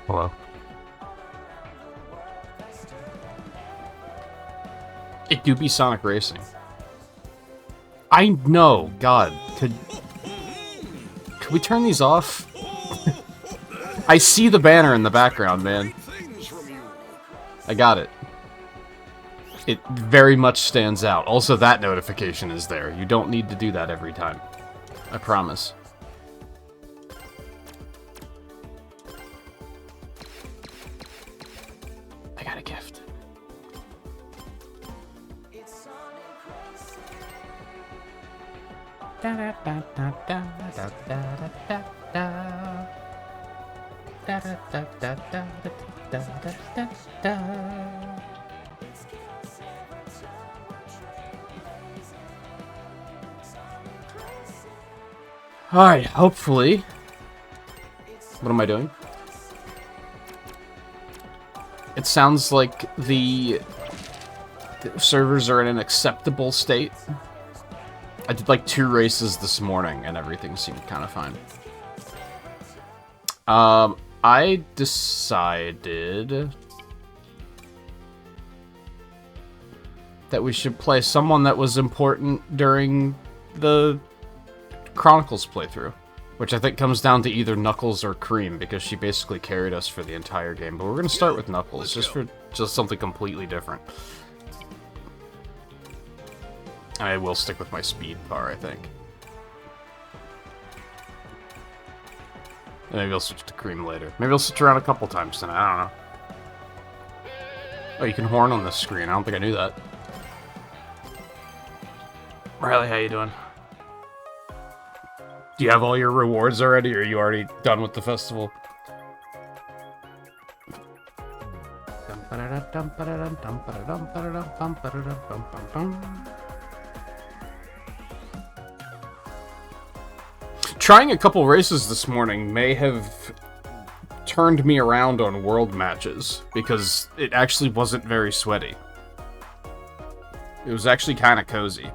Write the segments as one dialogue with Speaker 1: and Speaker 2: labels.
Speaker 1: Hello. It do be Sonic Racing. I know, God. Could we turn these off? I see the banner in the background, man. I got it. It very much stands out. Also, that notification is there. You don't need to do that every time. I promise. I got a gift. Alright, hopefully. What am I doing? It sounds like the servers are in an acceptable state. I did like 2 races this morning and everything seemed kind of fine. I decided that we should play someone that was important during the Chronicles playthrough, which I think comes down to either Knuckles or Cream, because she basically carried us for the entire game. But we're going to start with Knuckles, just something completely different. And I will stick with my speed bar, I think. And maybe I'll switch to Cream later. Maybe I'll switch around a couple times tonight, I don't know. Oh, you can horn on this screen. I don't think I knew that. Riley, how you doing? Do you have all your rewards already, or are you already done with the festival? Trying a couple races this morning may have turned me around on world matches, because it actually wasn't very sweaty. It was actually kind of cozy.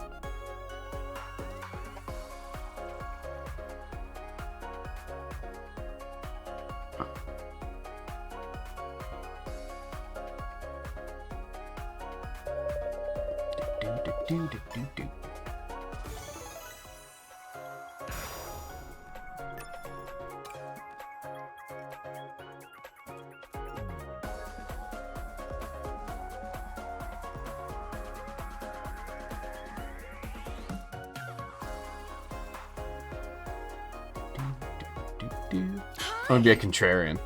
Speaker 1: I'm gonna be a contrarian,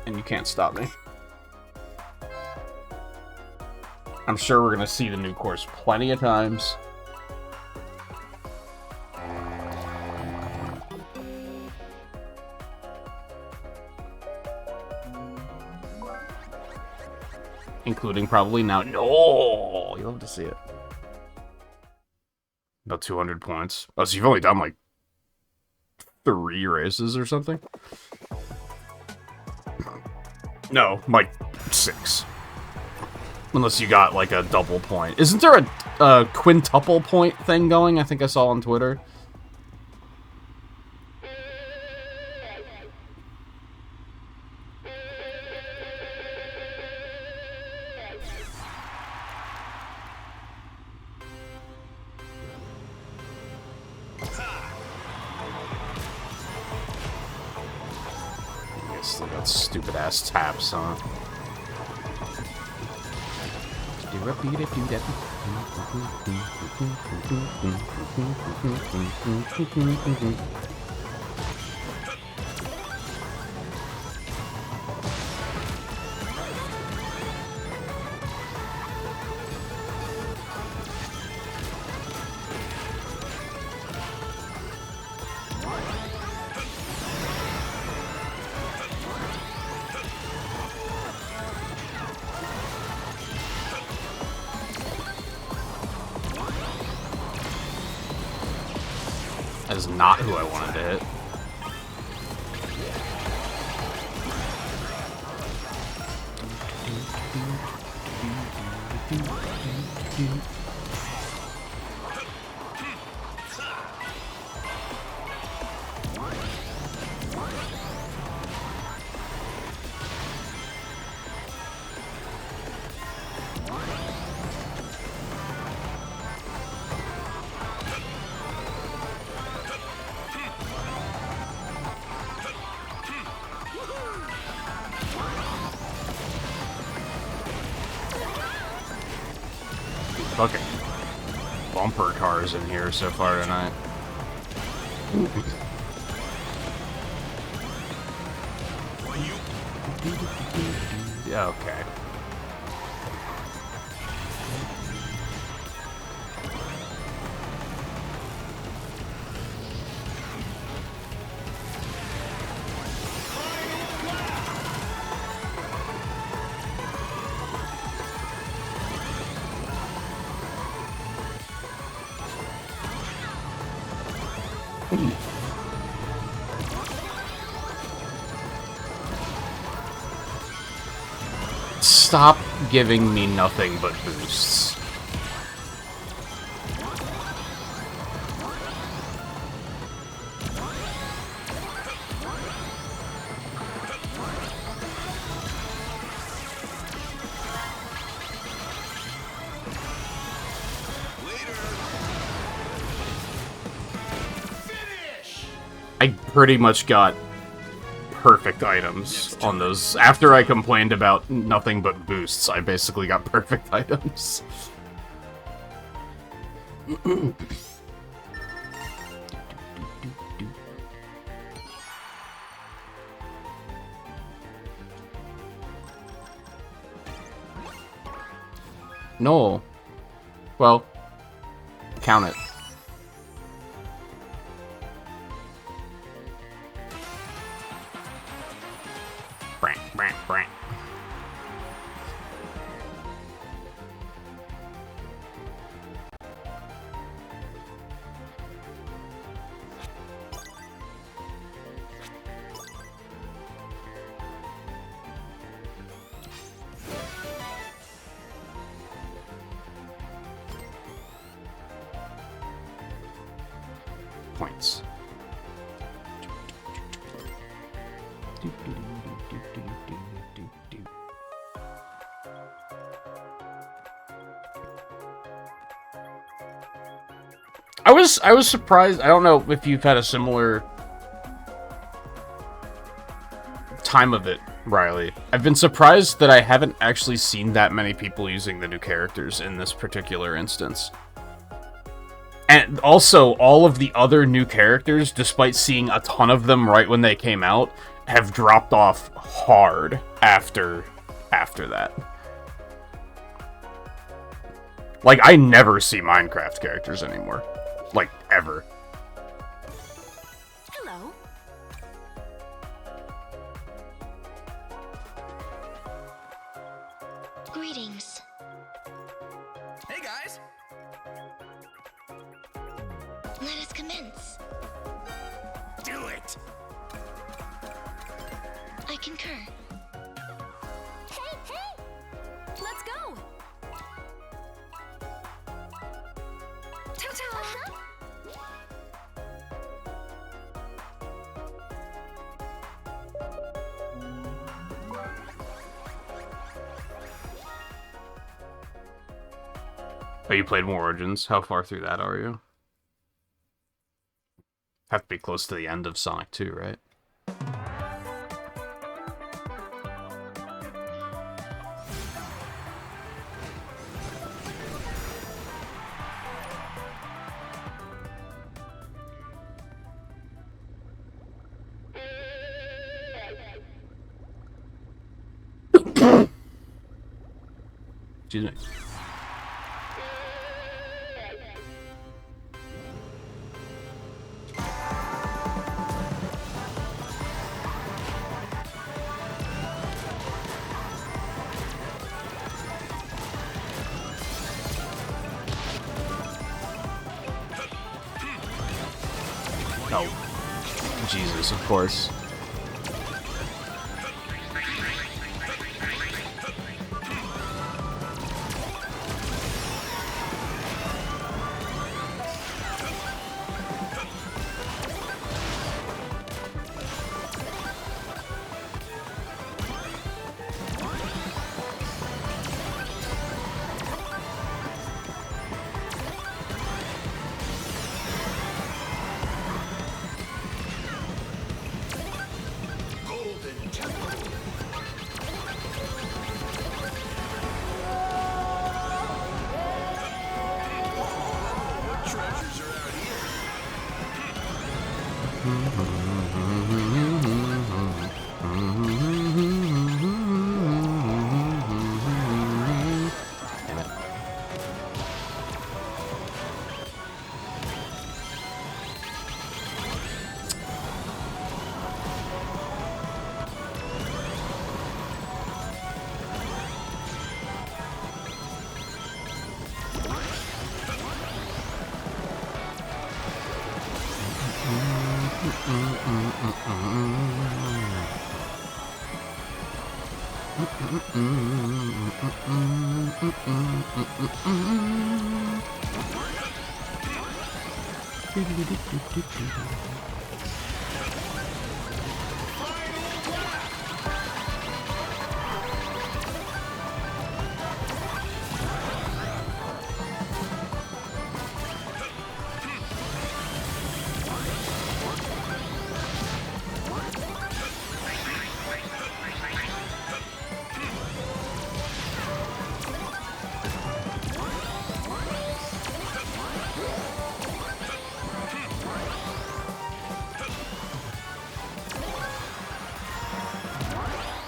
Speaker 1: and you can't stop me. I'm sure we're gonna see the new course plenty of times. Including probably now. No! You'll have to see it. About 200 points. Oh, so you've only done like 3 races or something? No, like 6. Unless you got like a double point. Isn't there a quintuple point thing going? I think I saw on Twitter. Still got stupid ass taps, huh? That is not who I wanted to hit. fucking bumper cars in here so far tonight. Yeah, okay. Stop giving me nothing but boosts. I pretty much got perfect items on those. After I complained about nothing but boosts, I basically got perfect items. No. Well, count it. Points. I was surprised. I don't know if you've had a similar time of it, Riley. I've been surprised that I haven't actually seen that many people using the new characters in this particular instance. And also, all of the other new characters, despite seeing a ton of them right when they came out, have dropped off hard after that. Like, I never see Minecraft characters anymore. Like, ever.
Speaker 2: Hello. Greetings.
Speaker 3: Hey, guys.
Speaker 2: Let us commence.
Speaker 3: Do it.
Speaker 2: I concur. Hey, hey! Let's go! Ta-ta!
Speaker 1: Oh, you played more Origins? How far through that are you? Have to be close to the end of Sonic 2, right? Excuse me. Oh, Jesus, of course. Damn it.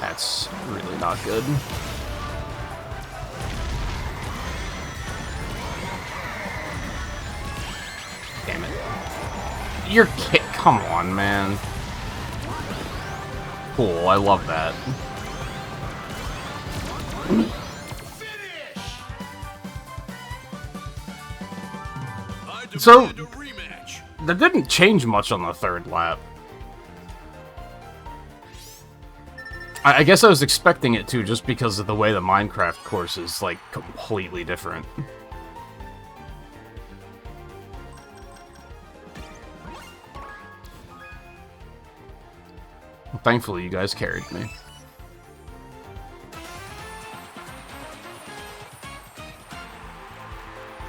Speaker 1: That's really not good. Damn it. You're come on, man. Cool, I love that. So, that didn't change much on the third lap. I guess I was expecting it to, just because of the way the Minecraft course is, like, completely different. Well, thankfully, you guys carried me.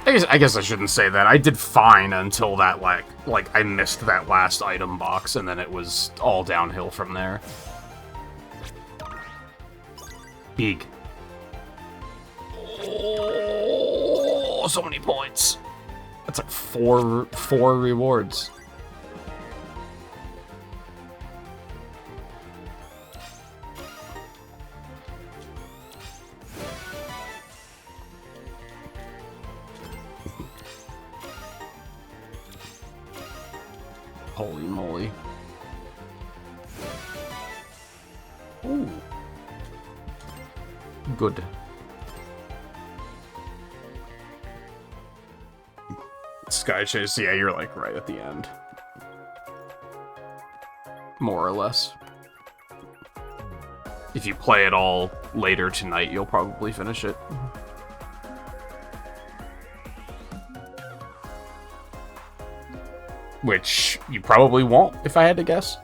Speaker 1: I guess I shouldn't say that. I did fine until that, like, I missed that last item box, and then it was all downhill from there. Big. Oh, so many points. That's like four rewards. Holy moly. Ooh. Good. Sky Chase, yeah, you're like right at the end. More or less. If you play it all later tonight, you'll probably finish it. Which you probably won't, if I had to guess.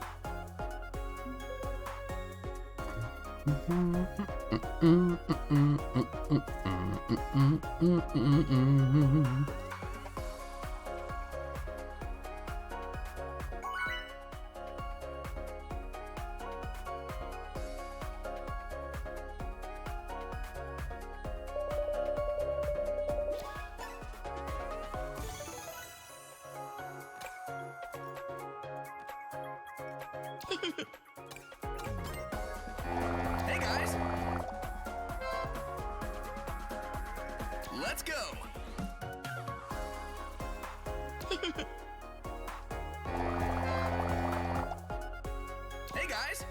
Speaker 3: Hey guys! Let's go! Hey guys!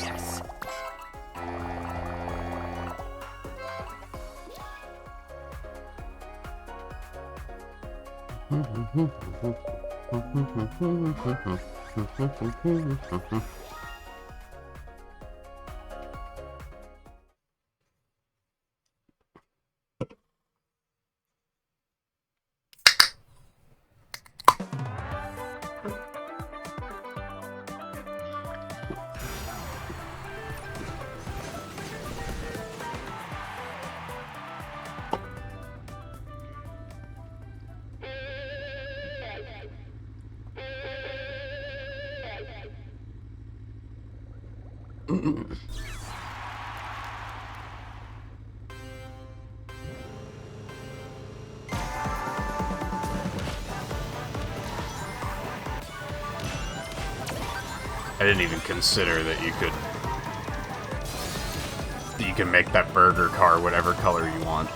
Speaker 3: Yes!
Speaker 1: I didn't even consider that you can make that burger car whatever color you want.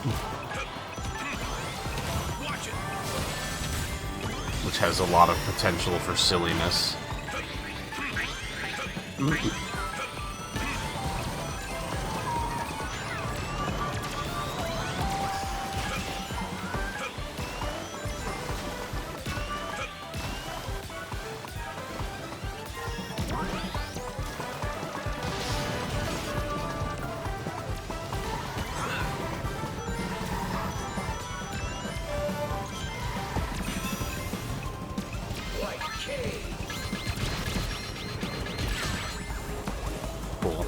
Speaker 1: Which has a lot of potential for silliness. Cool.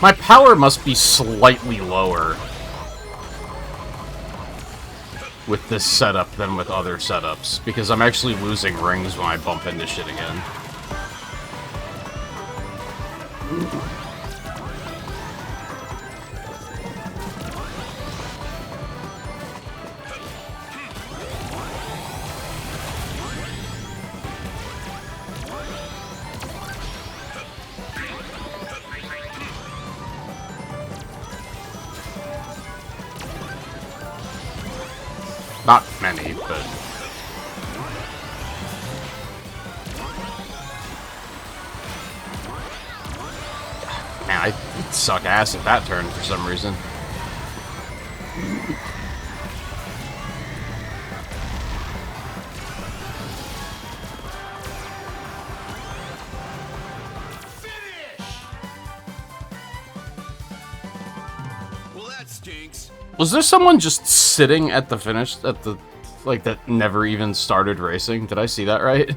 Speaker 1: My power must be slightly lower with this setup than with other setups, because I'm actually losing rings when I bump into shit again. Not many, but... Man, I suck ass at that turn for some reason.
Speaker 3: Well, that stinks.
Speaker 1: Was there someone just sitting at the finish, at the, like, that never even started racing? Did I see that right?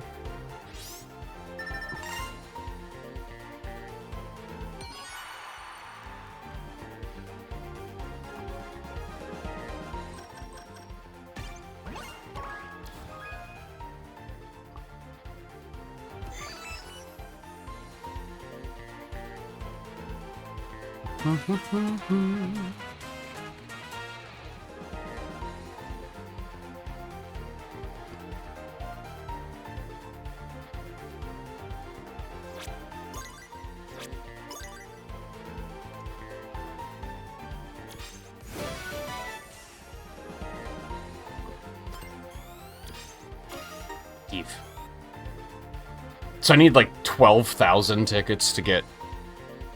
Speaker 1: So I need like 12,000 tickets to get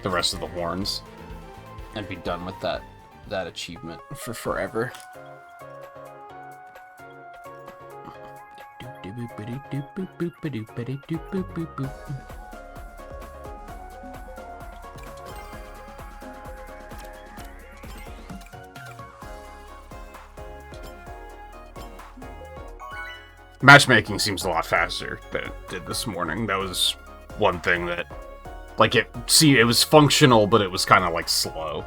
Speaker 1: the rest of the horns and be done with that achievement for forever. Matchmaking seems a lot faster than it did this morning. That was one thing that, like, it was functional, but it was kind of, like, slow.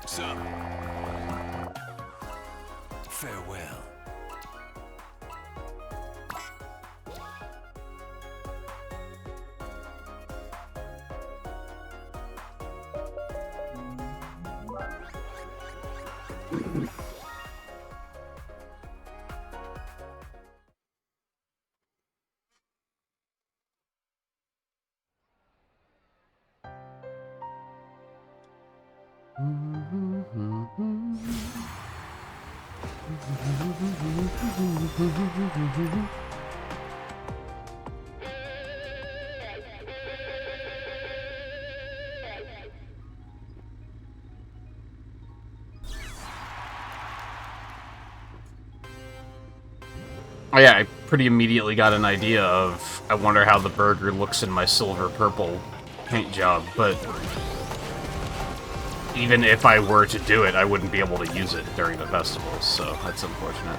Speaker 3: So, farewell.
Speaker 1: Oh yeah, I pretty immediately got an idea of, I wonder how the burger looks in my silver-purple paint job, but even if I were to do it, I wouldn't be able to use it during the festivals, so that's unfortunate.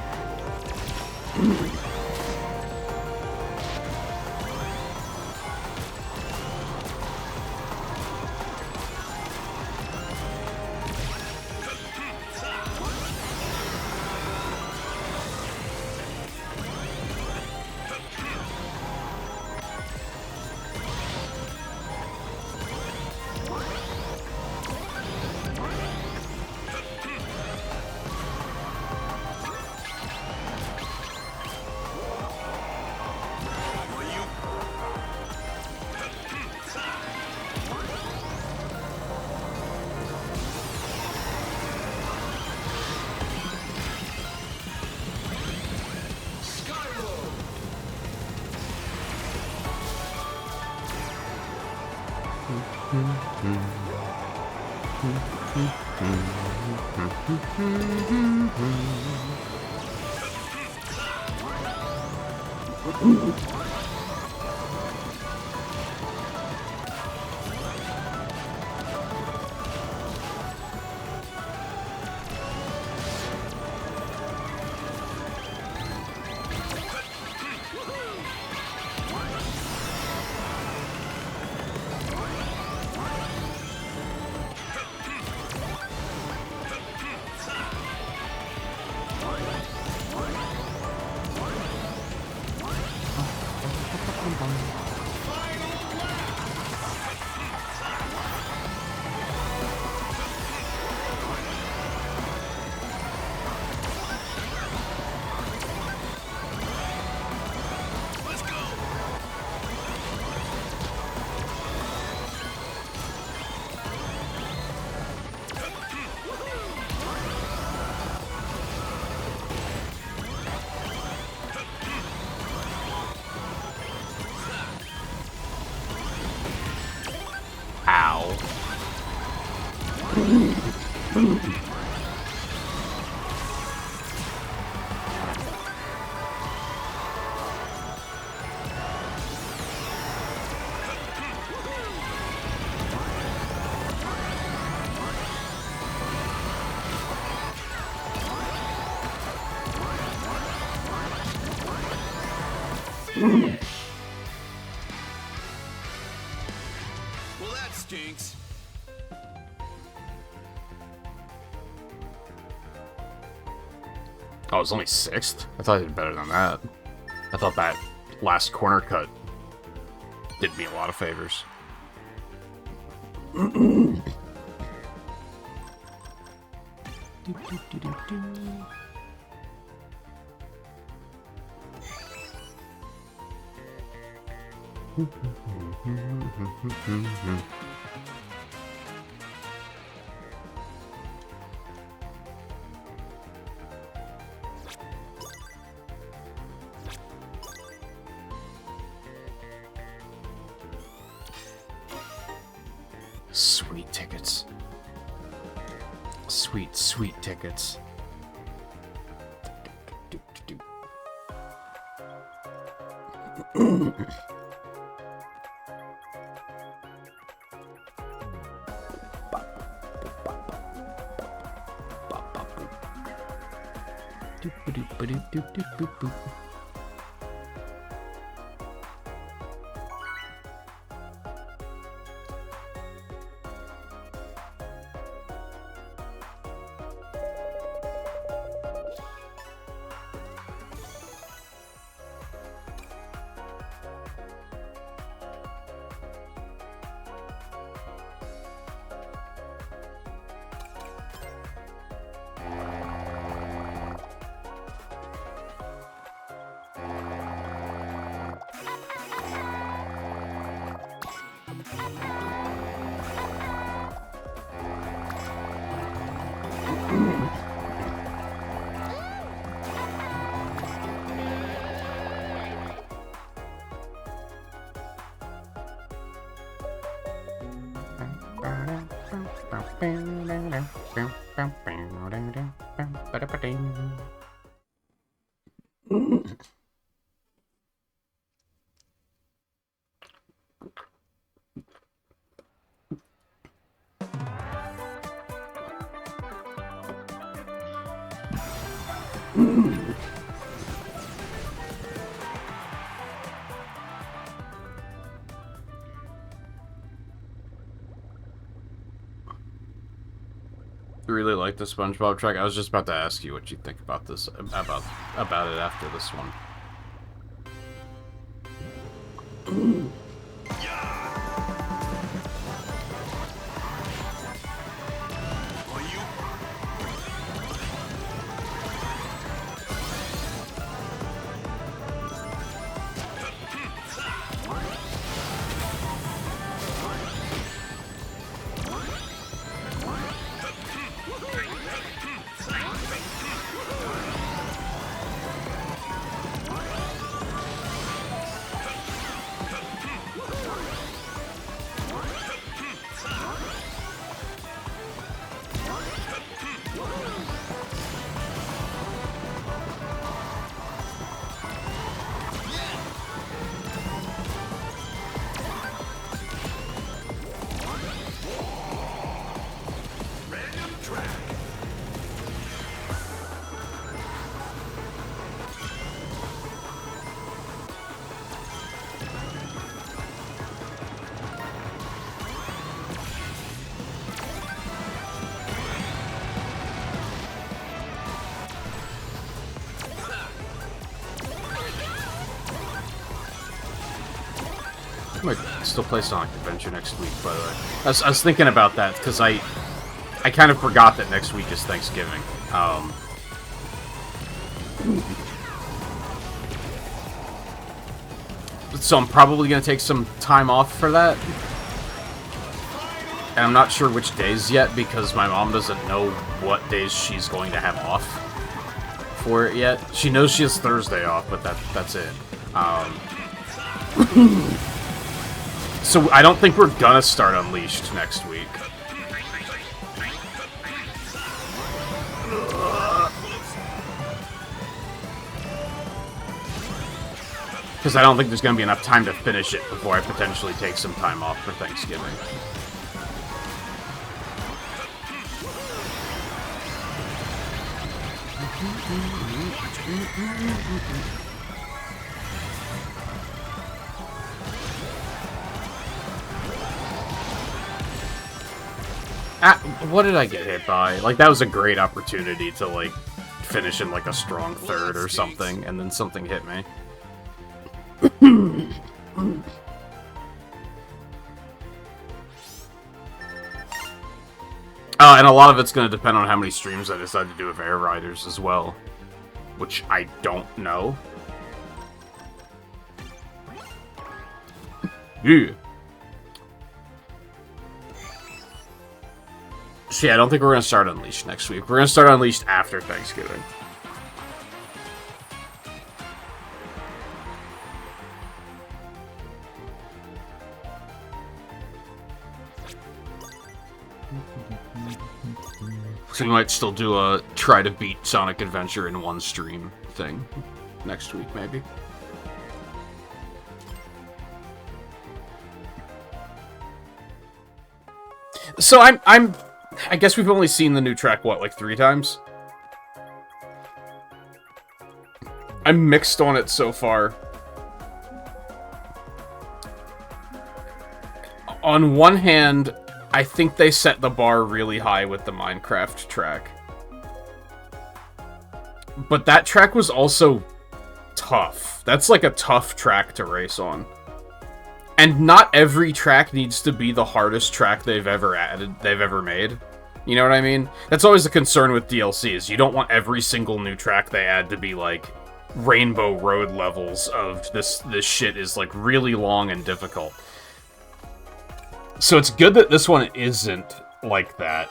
Speaker 1: Ow.
Speaker 3: Well, that stinks.
Speaker 1: Oh, it was only 6th? I thought I did better than that. I thought that last corner cut did me a lot of favors. Sweet tickets. Sweet, sweet tickets. You really like the SpongeBob track? I was just about to ask you what you think about this, about it after this one. I might still play Sonic Adventure next week, by the way. I was thinking about that, because I kind of forgot that next week is Thanksgiving. So I'm probably going to take some time off for that. And I'm not sure which days yet, because my mom doesn't know what days she's going to have off for it yet. She knows she has Thursday off, but that's it. So I don't think we're gonna start Unleashed next week. Because I don't think there's gonna be enough time to finish it before I potentially take some time off for Thanksgiving. What did I get hit by? Like, that was a great opportunity to, like, finish in, like, a strong third or something, and then something hit me. And a lot of it's going to depend on how many streams I decide to do with Air Riders as well. Which I don't know. Yeah. So yeah, I don't think we're going to start Unleashed next week. We're going to start Unleashed after Thanksgiving. So we might still do a try to beat Sonic Adventure in one stream thing next week, maybe. So I guess we've only seen the new track, what, like 3 times? I'm mixed on it so far. On one hand, I think they set the bar really high with the Minecraft track. But that track was also tough. That's like a tough track to race on. And not every track needs to be the hardest track they've ever made. You know what I mean? That's always a concern with DLC, is you don't want every single new track they add to be like Rainbow Road levels of this shit is like really long and difficult. So it's good that this one isn't like that,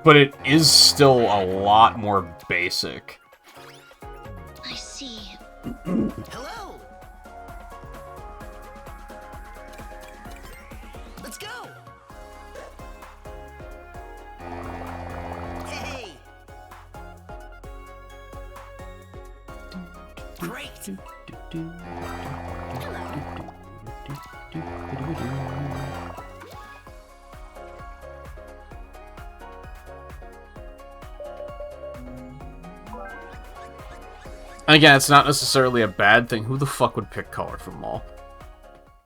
Speaker 1: but it is still a lot more basic.
Speaker 2: I see.
Speaker 3: Hello. Let's go.
Speaker 1: And again, it's not necessarily a bad thing. Who the fuck would pick color from Mall?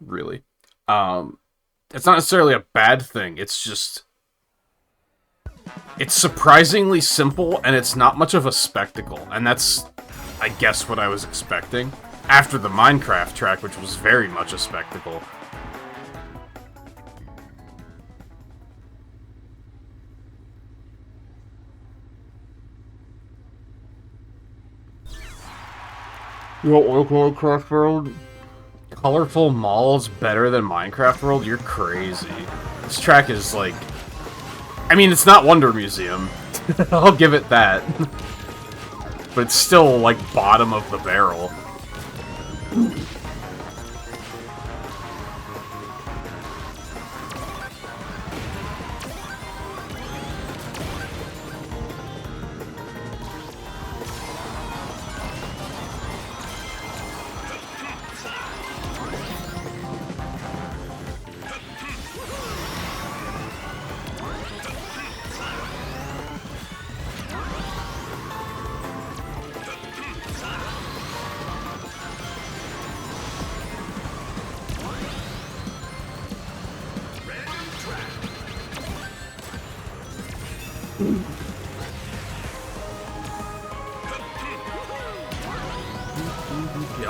Speaker 1: Really? It's not necessarily a bad thing. It's just... It's surprisingly simple, and it's not much of a spectacle. And that's, I guess, what I was expecting. After the Minecraft track, which was very much a spectacle. You don't like Minecraft World? Colorful Mall's better than Minecraft World? You're crazy. This track is like... I mean, it's not Wonder Museum. I'll give it that. But it's still, like, bottom of the barrel.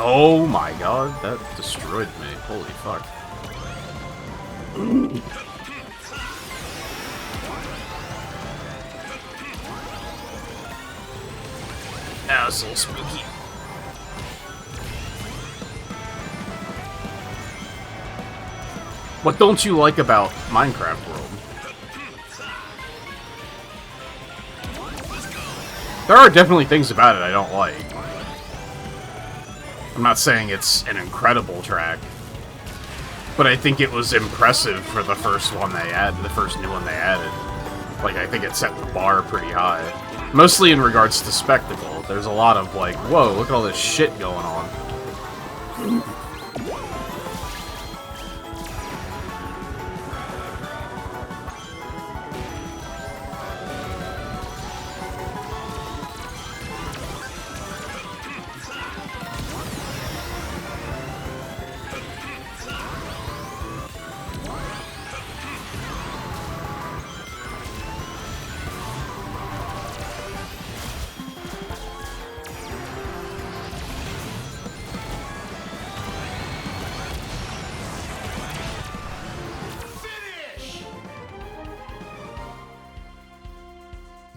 Speaker 1: Oh my god, that destroyed me. Holy fuck. That was a little spooky. What don't you like about Minecraft World? There are definitely things about it I don't like. I'm not saying it's an incredible track, but I think it was impressive for the first one they added, the first new one they added. Like, I think it set the bar pretty high. Mostly in regards to spectacle. There's a lot of like, whoa, look at all this shit going on.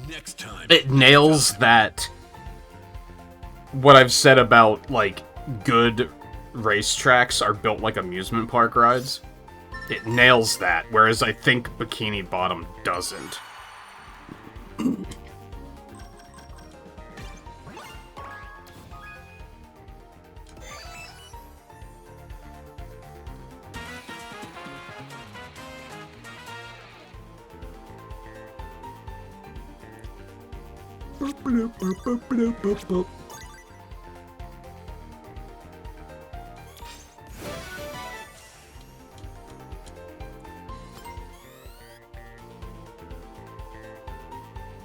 Speaker 3: Next time.
Speaker 1: It nails that, what I've said about, like, good racetracks are built like amusement park rides. It nails that, whereas I think Bikini Bottom doesn't.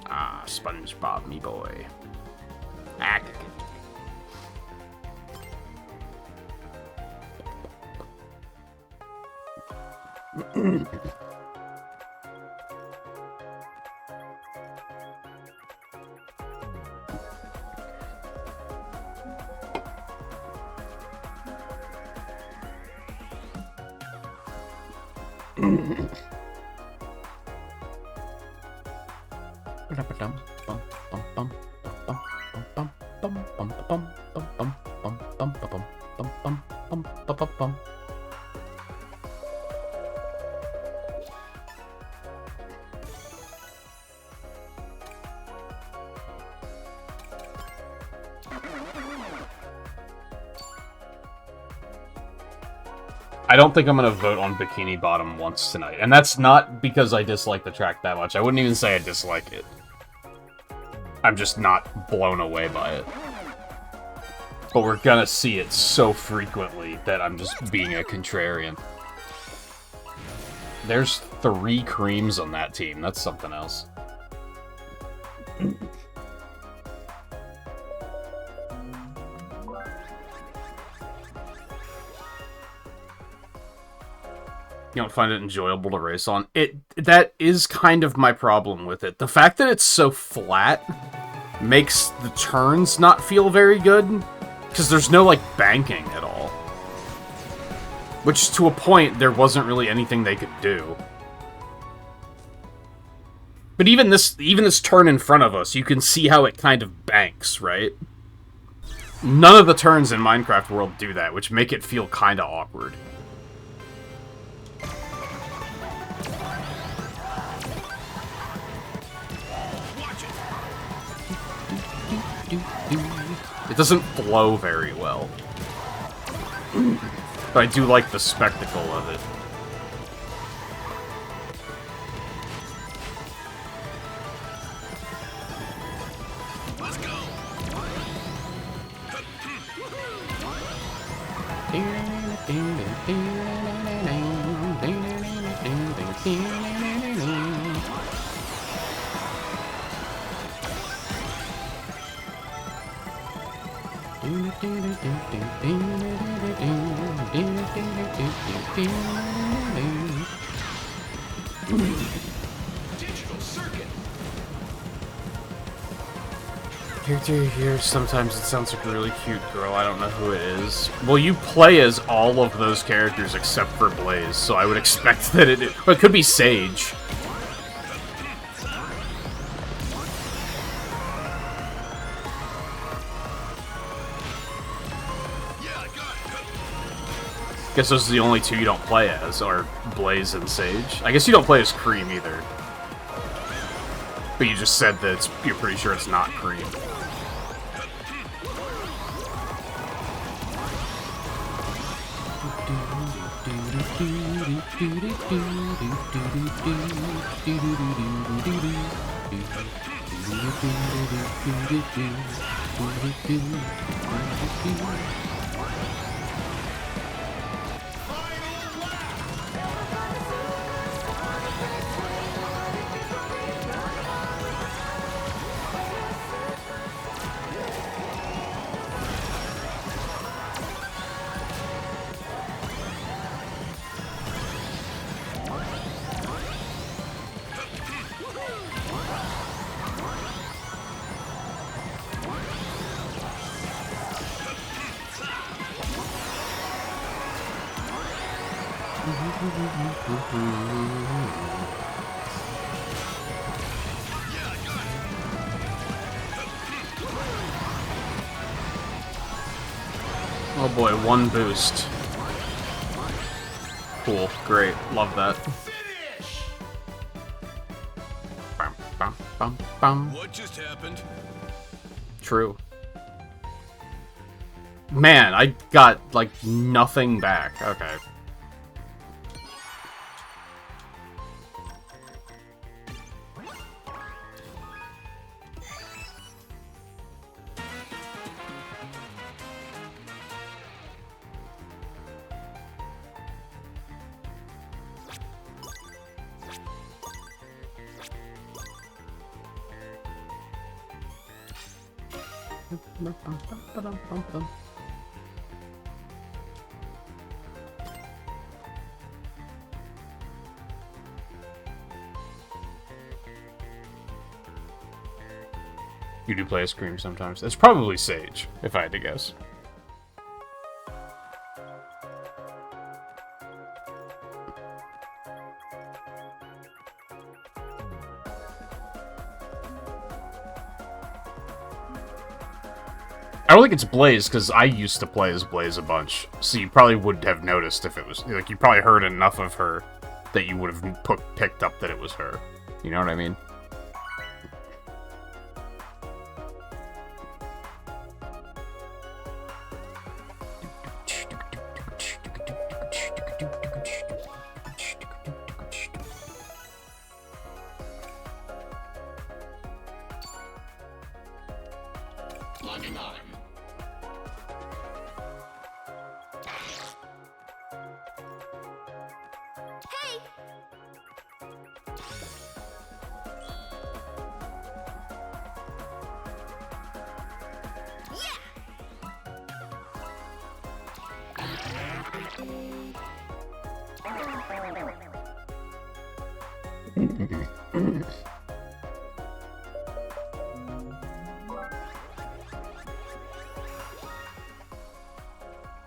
Speaker 1: Ah, SpongeBob, me boy. Ah. I don't think I'm gonna vote on Bikini Bottom once tonight, and that's not because I dislike the track that much. I wouldn't even say I dislike it. I'm just not blown away by it. but we're gonna see it so frequently that I'm just being a contrarian. There's 3 creams on that team. That's something else. You don't find it enjoyable to race on? That is kind of my problem with it. The fact that it's so flat makes the turns not feel very good, because there's no, like, banking at all. Which, to a point, there wasn't really anything they could do. But even this turn in front of us, you can see how it kind of banks, right? None of the turns in Minecraft World do that, which make it feel kind of awkward. It doesn't flow very well. But I do like the spectacle of it.
Speaker 3: Let's go. Digital circuit.
Speaker 1: Character here, sometimes it sounds like a really cute girl. I don't know who it is. Well, you play as all of those characters except for Blaze, so I would expect that it... But it could be Sage. Guess those are the only 2 you don't play as, are Blaze and Sage. I guess you don't play as Cream either. But you just said that you're pretty sure it's not Cream. Oh boy, 1 boost. Cool, great, love that. Bum, bum, bum, bum.
Speaker 3: What just happened?
Speaker 1: True. Man, I got, like, nothing back. Okay. You do play as Cream sometimes. It's probably Sage, if I had to guess. I don't think it's Blaze, because I used to play as Blaze a bunch, so you probably would have noticed if it was... Like, you probably heard enough of her that you would have picked up that it was her. You know what I mean?
Speaker 3: Logging on.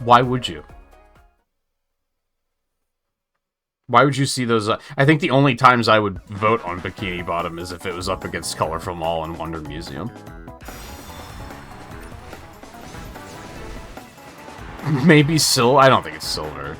Speaker 1: Why would you? Why would you see those? I think the only times I would vote on Bikini Bottom is if it was up against Colorful Mall and Wonder Museum. Maybe Silver? I don't think it's Silver.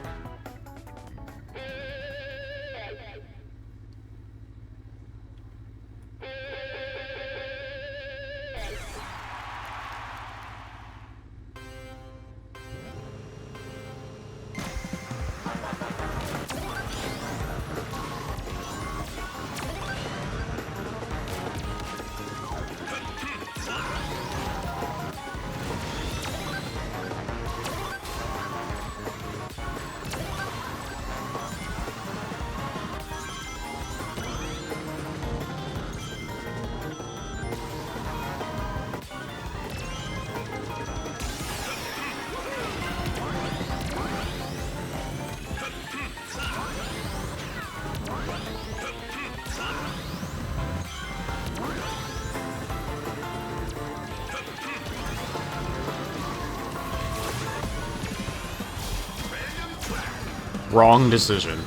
Speaker 1: Wrong decision.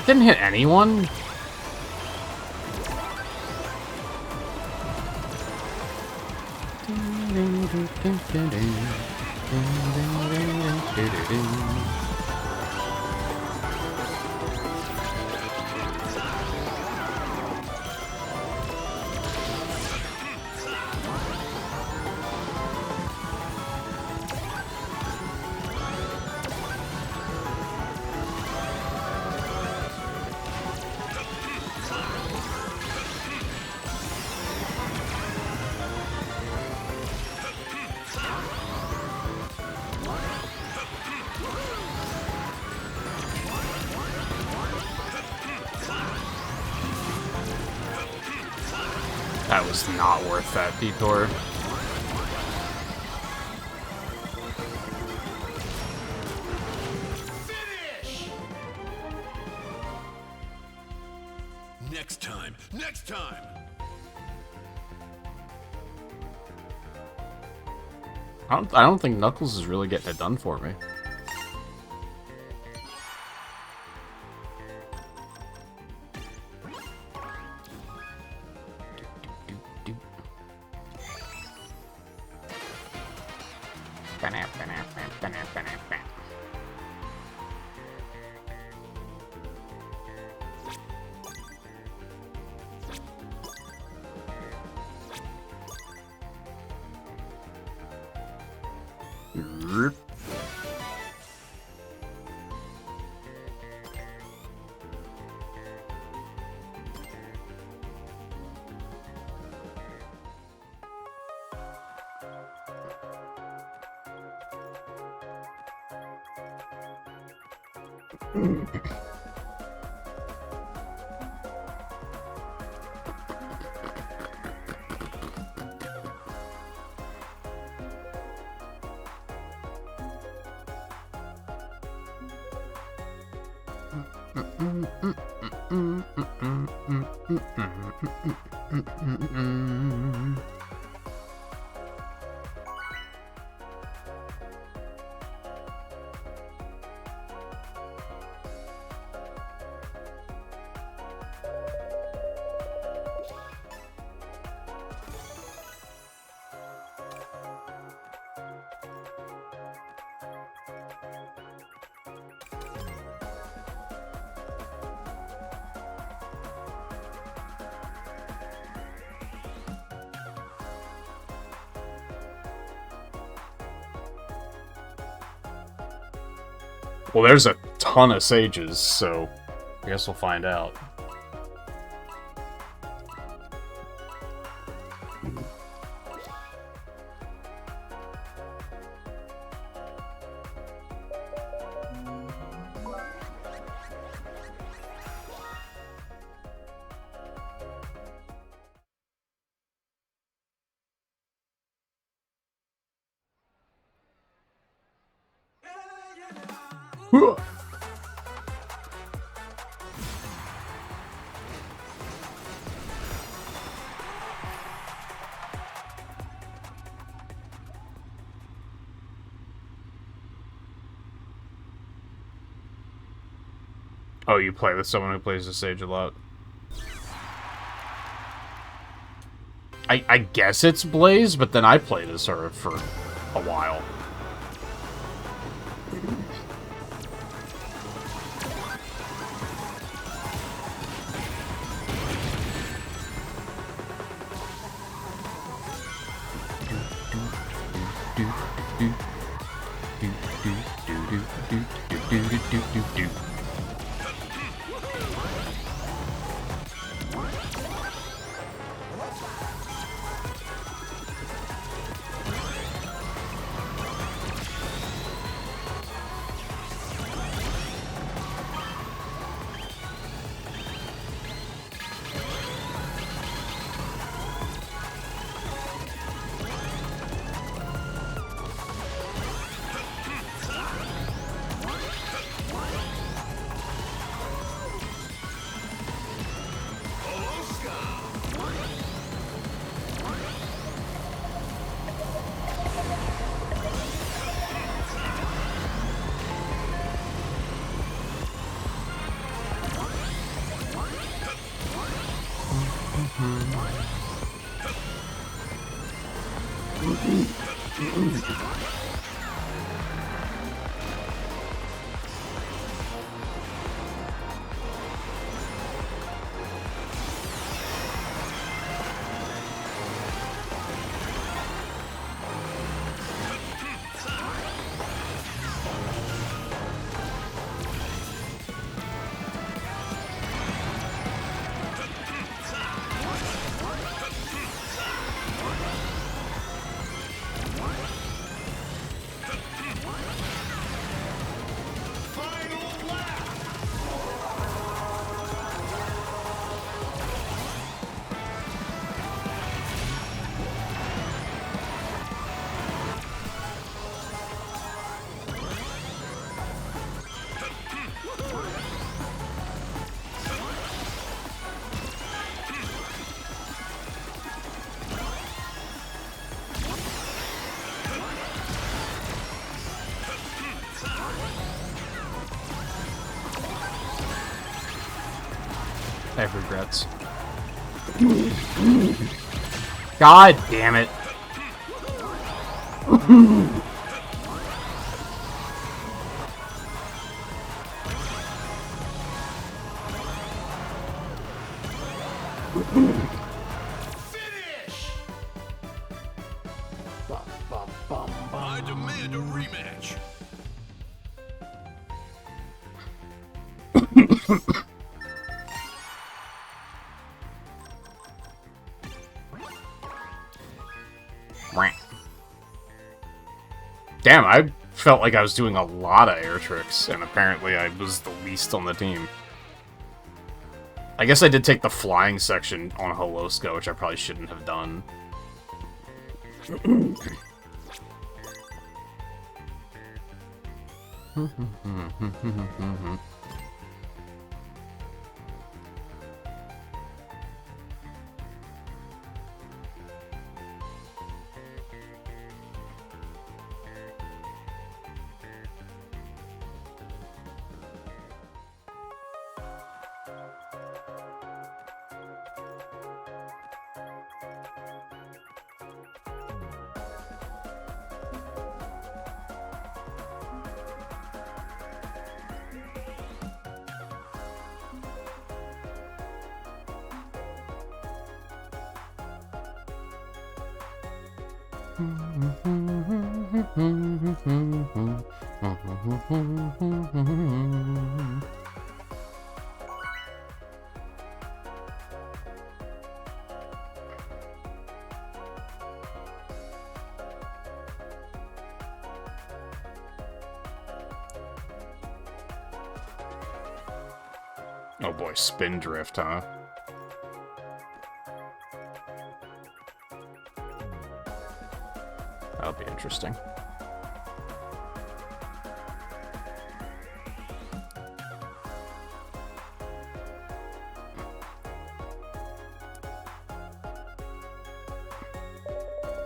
Speaker 1: Didn't hit anyone? That was not worth that detour.
Speaker 3: Finish! Next time! Next time!
Speaker 1: I don't think Knuckles is really getting it done for me. Well, there's a ton of sages, so I guess we'll find out. Oh, you play with someone who plays the sage a lot. I guess it's Blaze, but then I played as her for a while. I have regrets. God damn it.
Speaker 3: Finish! I demand a rematch.
Speaker 1: Damn, I felt like I was doing a lot of air tricks, and apparently I was the least on the team. I guess I did take the flying section on Holoska, which I probably shouldn't have done. Oh boy, spin drift, huh? That'll be interesting.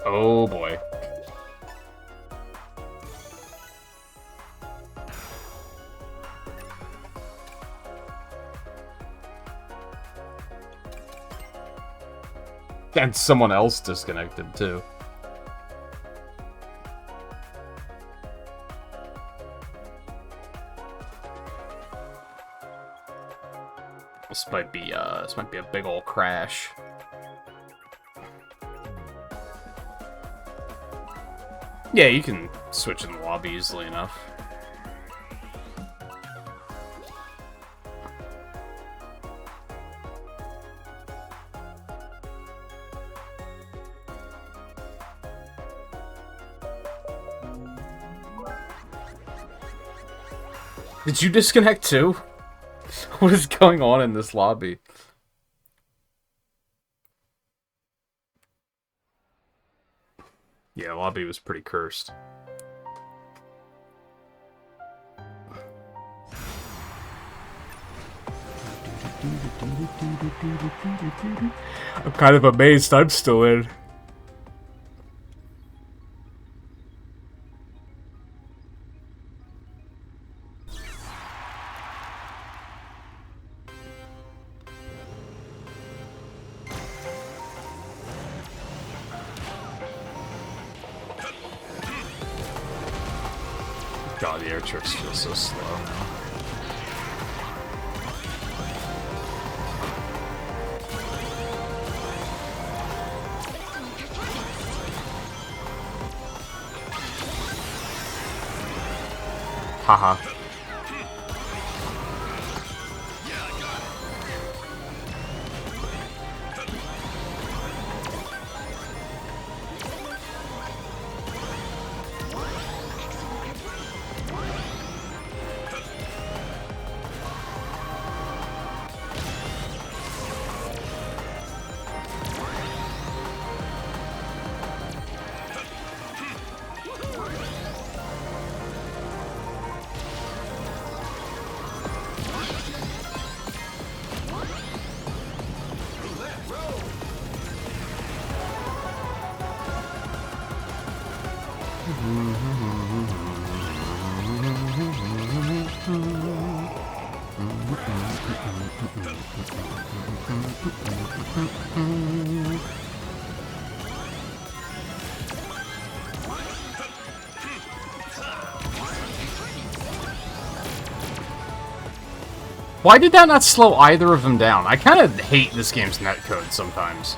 Speaker 1: Oh boy. And someone else disconnected too. This might be a big ol' crash. Yeah, you can switch in the lobby easily enough. Did you disconnect too? What is going on in this lobby? Yeah, lobby was pretty cursed. I'm kind of amazed I'm still in. God, the air tricks feel so slow now. Haha. Why did that not slow either of them down? I kind of hate this game's netcode sometimes.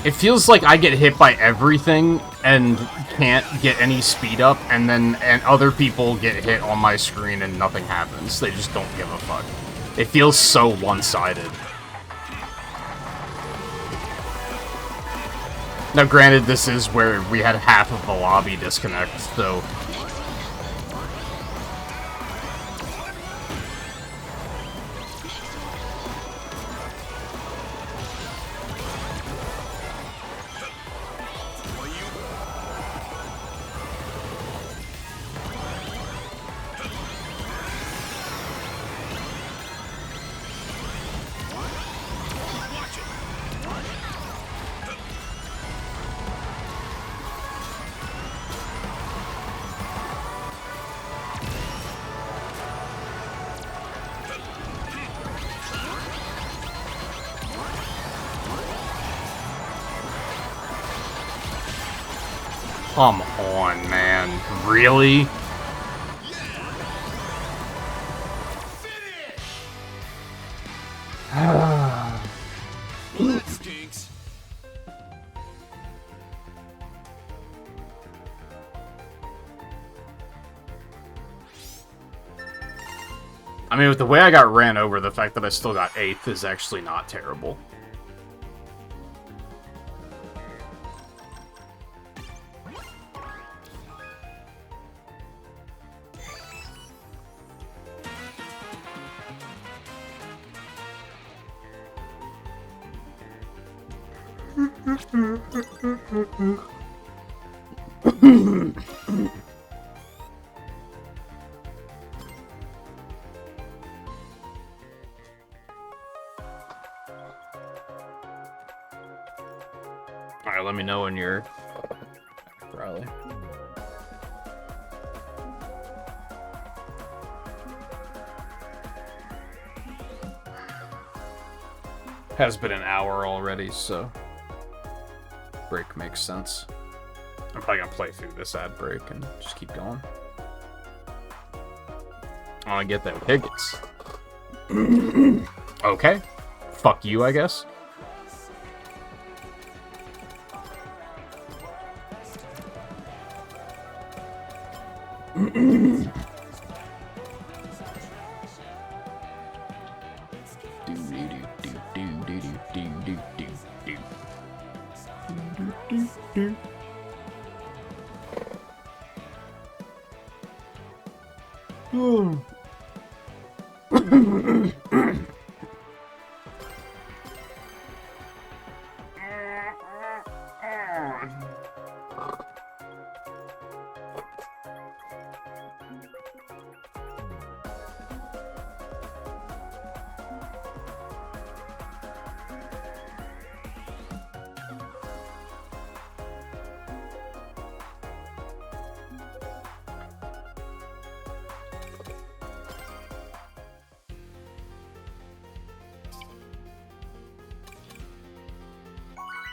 Speaker 1: It feels like I get hit by everything and can't get any speed up, and other people get hit on my screen and nothing happens. They just don't give a fuck. It feels so one-sided. Now, granted, this is where we had half of the lobby disconnect, so... Come on, man. Really?
Speaker 3: That stinks.
Speaker 1: I mean, with the way I got ran over, the fact that I still got 8th is actually not terrible. Alright, let me know when you're Riley. Has been an hour already, so break makes sense. I'm probably gonna play through this ad break and just keep going. I wanna get them tickets. Okay. Fuck you, I guess.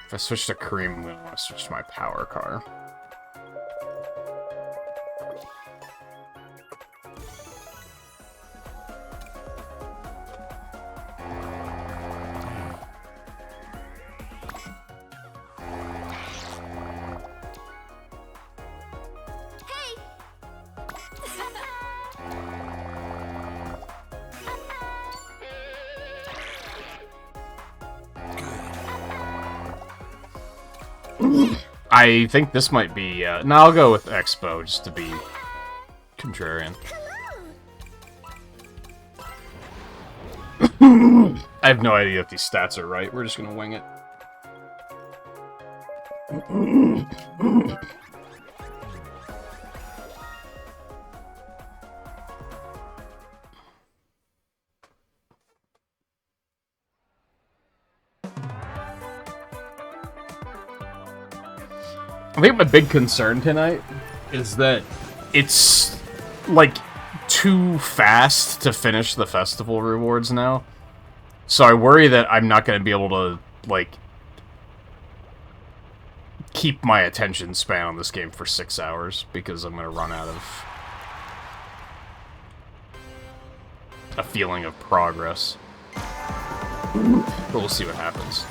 Speaker 1: If I switch to Kareem, I'm gonna want to switch to my power car. I think this might be, no, I'll go with Expo, just to be contrarian. I have no idea if these stats are right, we're just gonna wing it. I think my big concern tonight is that it's, like, too fast to finish the festival rewards now. So I worry that I'm not going to be able to, like, keep my attention span on this game for 6 hours, because I'm going to run out of a feeling of progress. But we'll see what happens.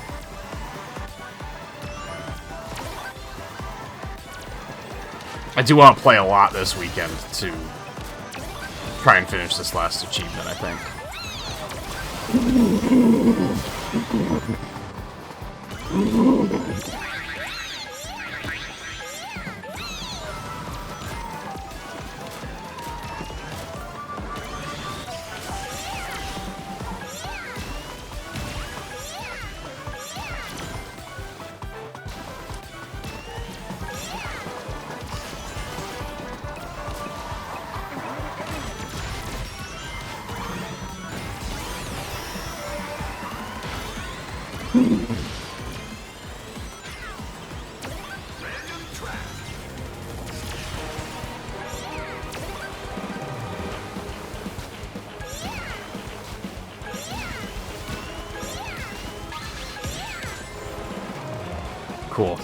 Speaker 1: I do want to play a lot this weekend to try and finish this last achievement, I think. Cool.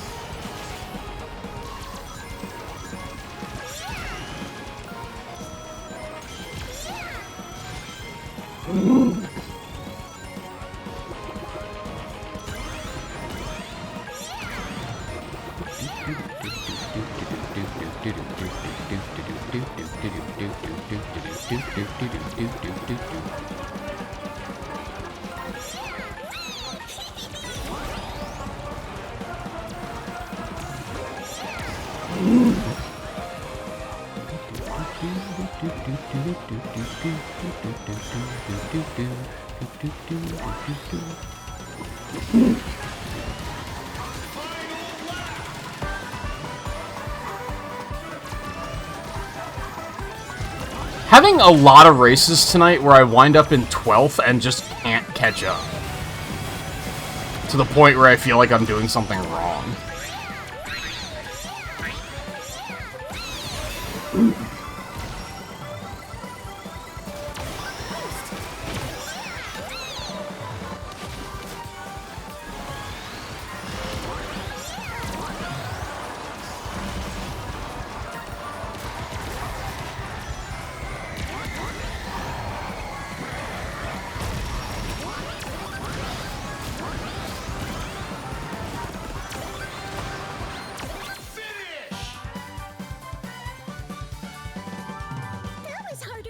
Speaker 1: Having a lot of races tonight where I wind up in 12th and just can't catch up. To the point where I feel like I'm doing something wrong.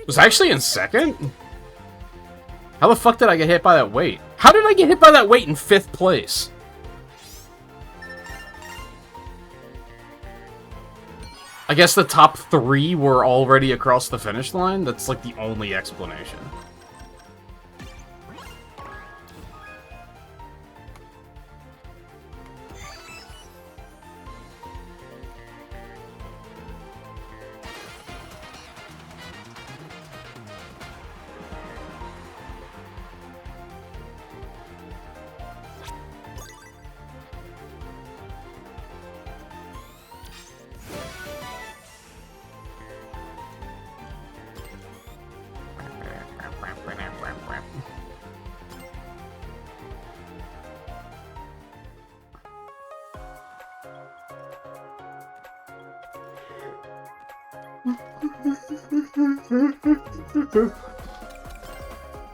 Speaker 1: Was I actually in second? How the fuck did I get hit by that weight? How did I get hit by that weight in 5th place? I guess the top 3 were already across the finish line? That's like the only explanation.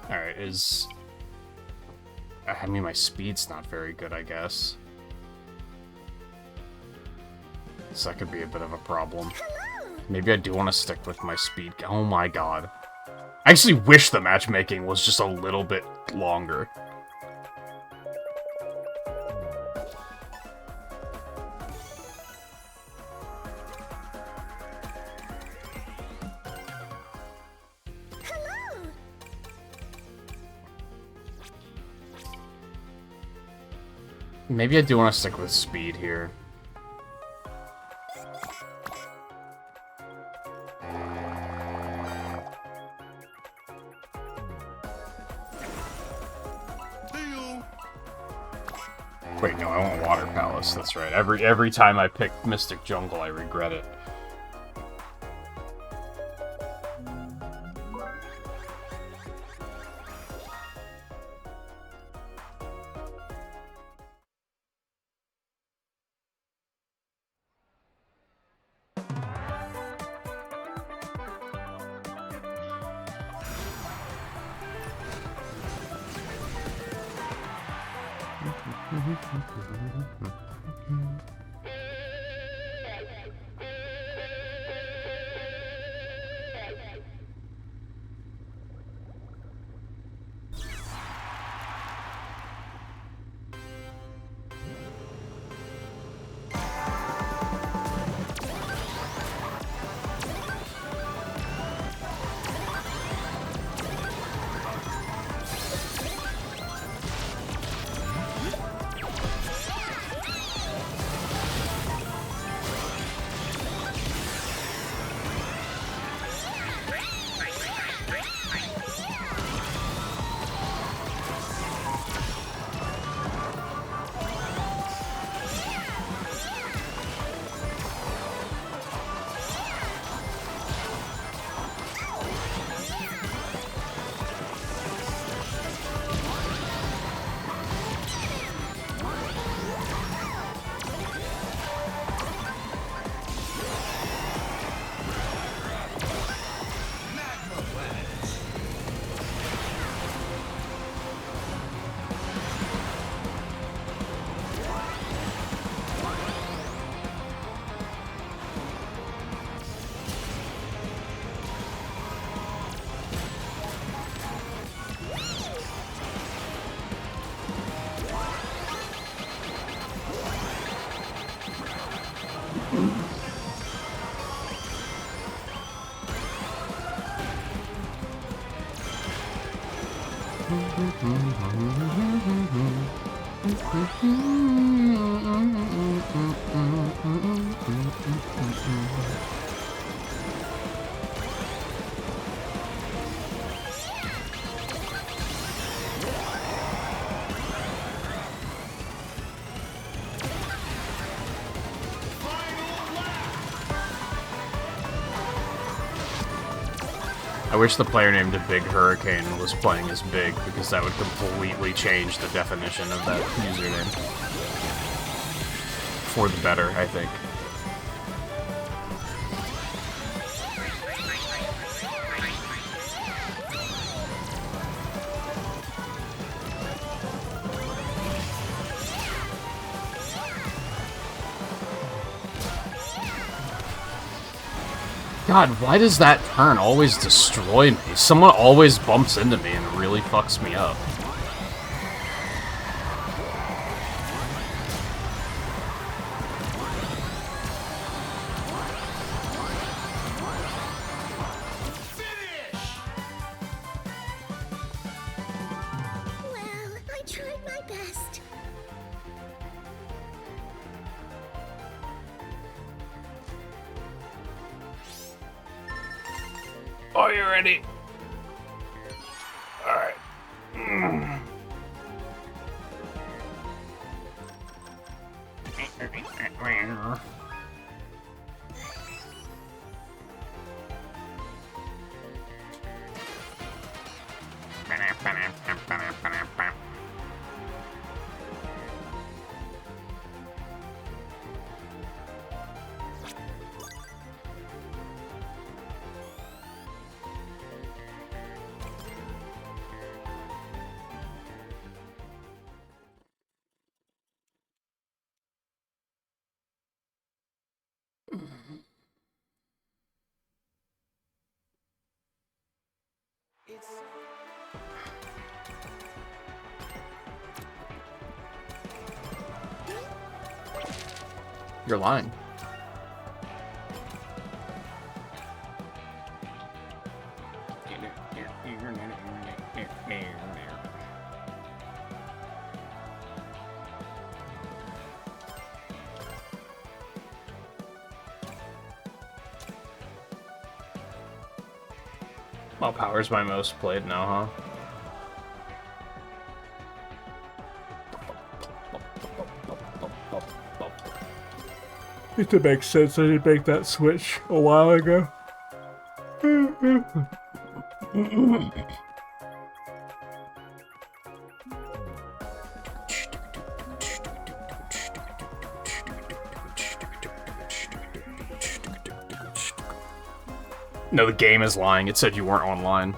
Speaker 1: Alright, I mean, my speed's not very good, I guess. So that could be a bit of a problem. Maybe I do want to stick with my speed. Oh my god. I actually wish the matchmaking was just a little bit longer. Maybe I do want to stick with speed here. Wait, no, I want Water Palace. That's right. Every time I pick Mystic Jungle, I regret it. I wish the player named a Big Hurricane was playing as Big, because that would completely change the definition of that username. For the better, I think. God, why does that turn always destroy me? Someone always bumps into me and really fucks me up.
Speaker 2: Well, I tried my best.
Speaker 1: Are you ready? Alright. You're lying. Well, Power's my most played now, huh? It makes sense. I did make that switch a while ago. No, the game is lying. It said you weren't online.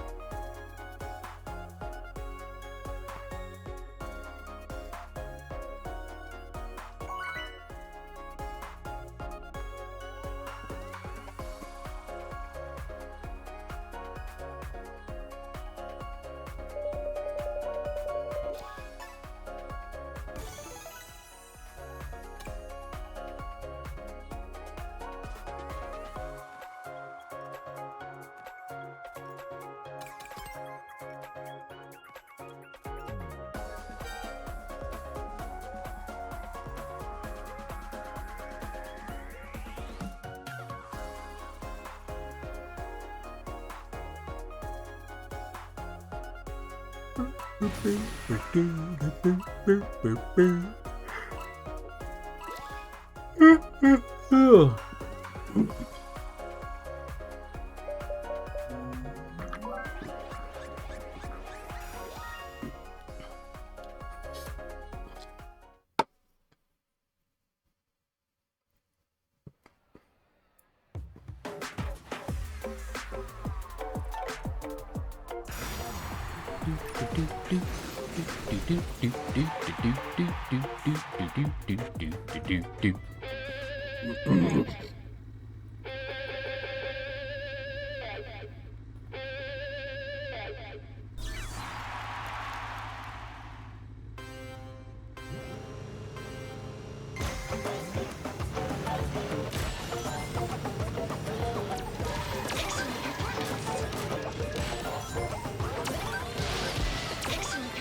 Speaker 2: Excellent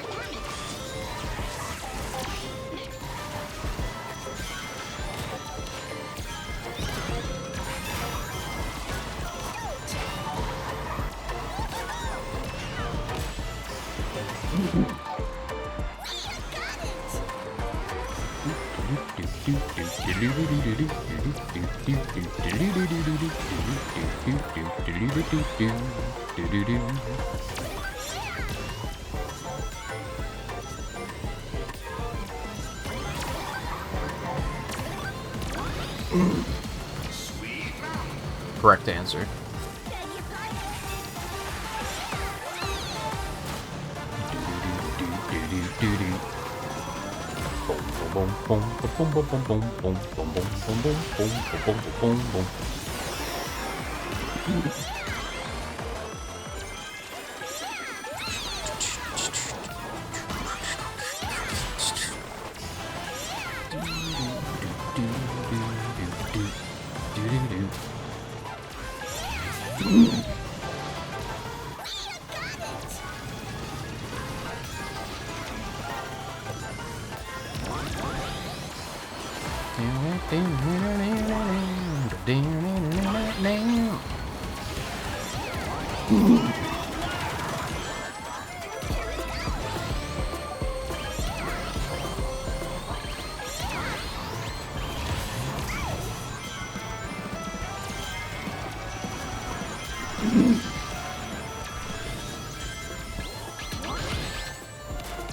Speaker 1: Correct answer.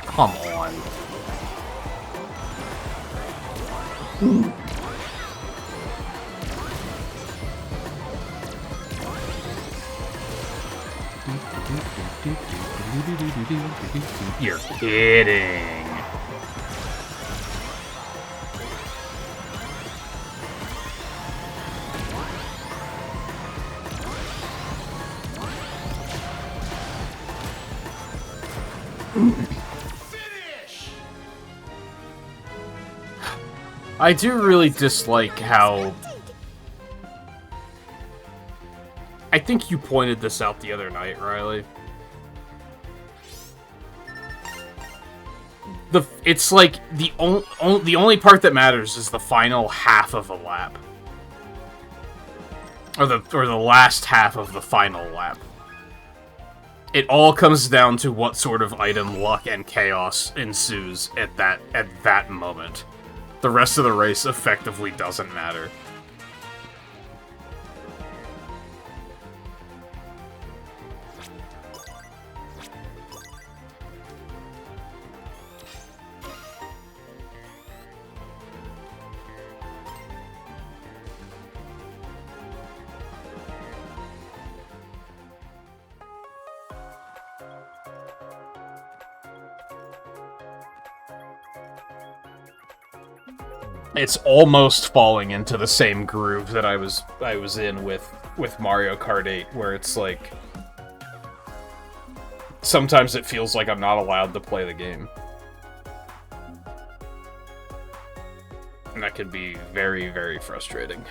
Speaker 1: Come on. You're kidding. I do really dislike how... I think you pointed this out the other night, Riley. It's like the only part that matters is the final half of a lap. Or the last half of the final lap. It all comes down to what sort of item, luck, and chaos ensues at that moment. The rest of the race effectively doesn't matter. It's almost falling into the same groove that I was in with Mario Kart 8, where it's like sometimes it feels like I'm not allowed to play the game. And that can be very, very frustrating.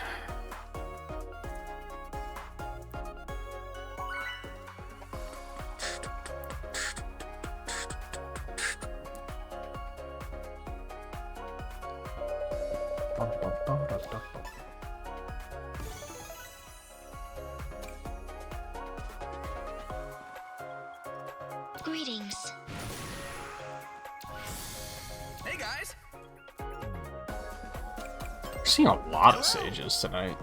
Speaker 2: Greetings.
Speaker 3: Hey guys.
Speaker 1: We're seeing a lot of sages tonight.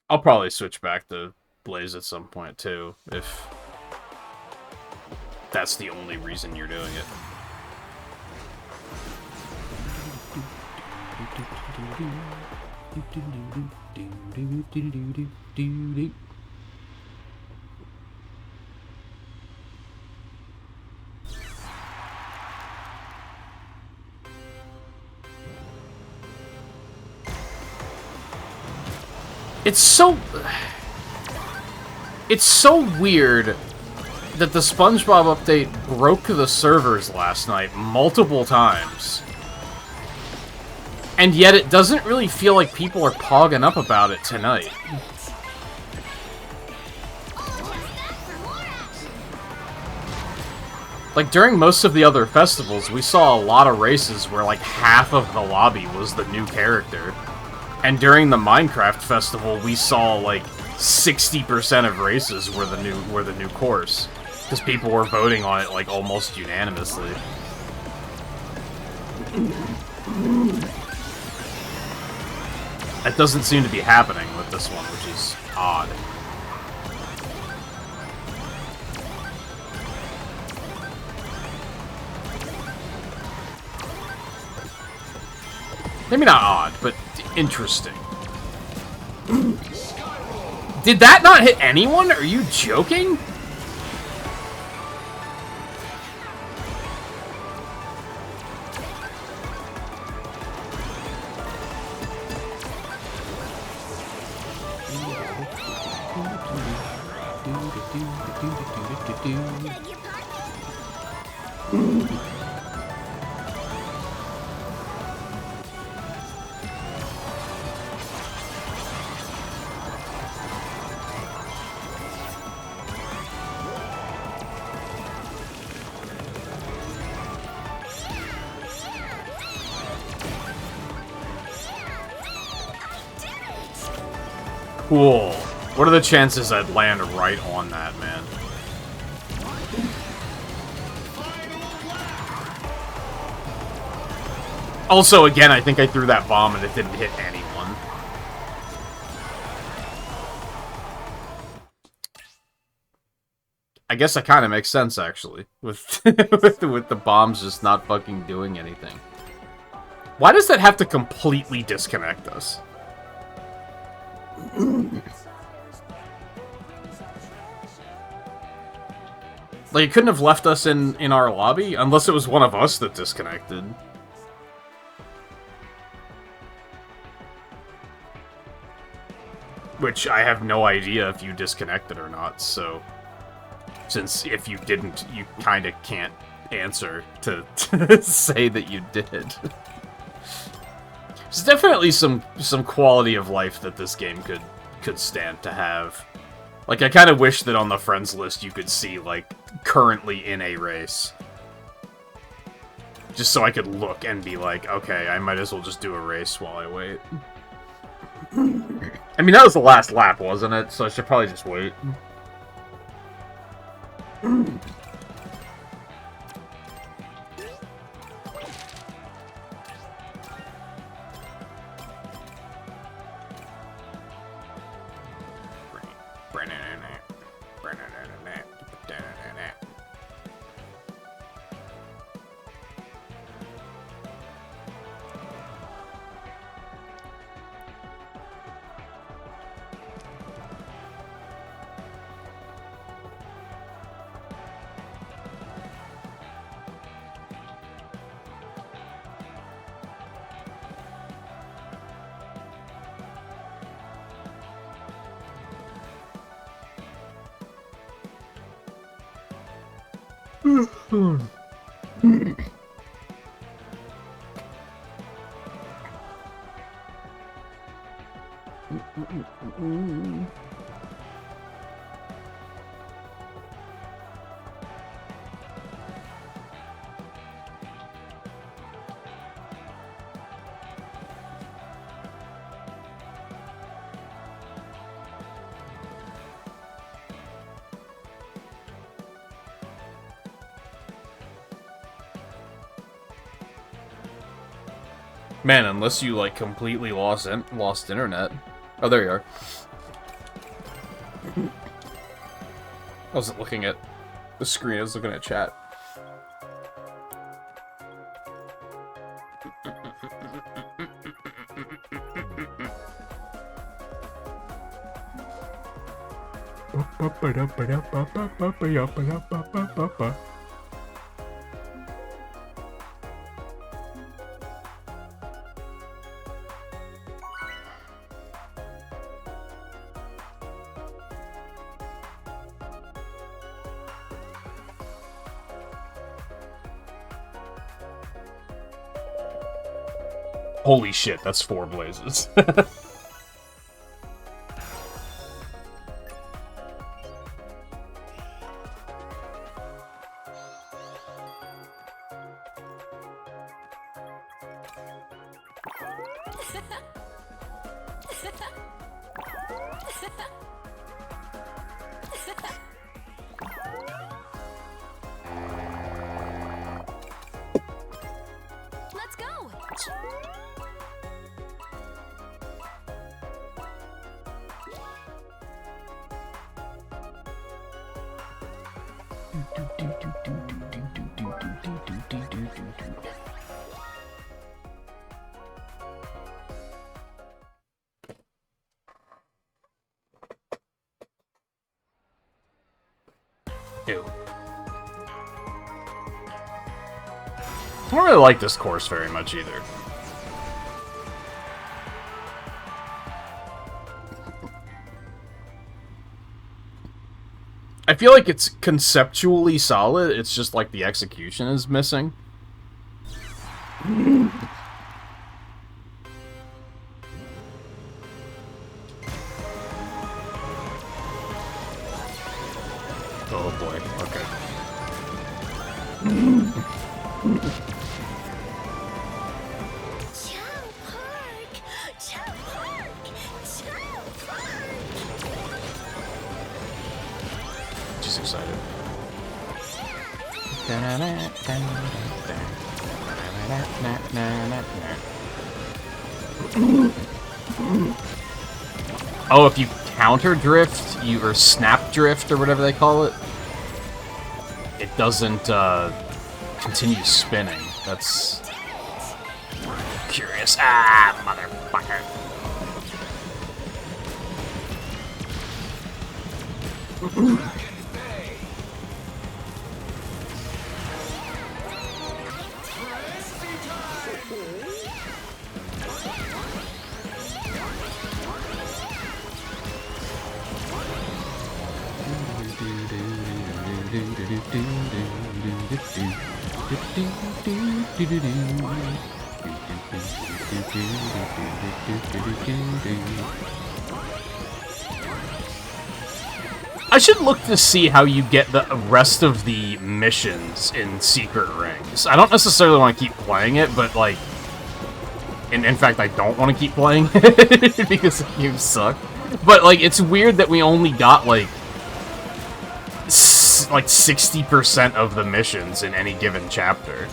Speaker 1: I'll probably switch back to Blaze at some point, too, if that's the only reason you're doing it. It's so weird that the SpongeBob update broke the servers last night multiple times. And yet it doesn't really feel like people are pogging up about it tonight. Like, during most of the other festivals, we saw a lot of races where, like, half of the lobby was the new character. And during the Minecraft festival, we saw, like, 60% of races were the new course. Because people were voting on it, like, almost unanimously. That doesn't seem to be happening with this one, which is odd. Maybe not odd, but interesting. Did that not hit anyone? Are you joking? Cool. What are the chances I'd land right on that, man? Also, again, I think I threw that bomb and it didn't hit anyone. I guess that kind of makes sense, actually, with with the bombs just not fucking doing anything. Why does that have to completely disconnect us? Like, it couldn't have left us in our lobby, unless it was one of us that disconnected. Which I have no idea if you disconnected or not, so... Since if you didn't, you kind of can't answer to say that you did. There's definitely some quality of life that this game could stand to have. Like, I kind of wish that on the friends list you could see, like, currently in a race. Just so I could look and be like, okay, I might as well just do a race while I wait. I mean, that was the last lap, wasn't it? So I should probably just wait. Man, unless you, like, completely lost internet. Oh, there you are. I wasn't looking at the screen, I was looking at chat. Holy shit, that's 4 blazes.
Speaker 2: Let's go.
Speaker 1: Ew. I don't really like this course very much either. I feel like it's conceptually solid, it's just like the execution is missing. Oh boy, okay.
Speaker 2: Chow Park! Chow Park! Chow Park!
Speaker 1: She's excited. Oh, if you counter drift, or snap drift, or whatever they call it, it doesn't continue spinning. That's curious. Ah, motherfucker. I should look to see how you get the rest of the missions in Secret Rings. I don't necessarily want to keep playing it, but, like... In fact, I don't want to keep playing it because the games suck. But, like, it's weird that we only got, like 60% of the missions in any given chapter.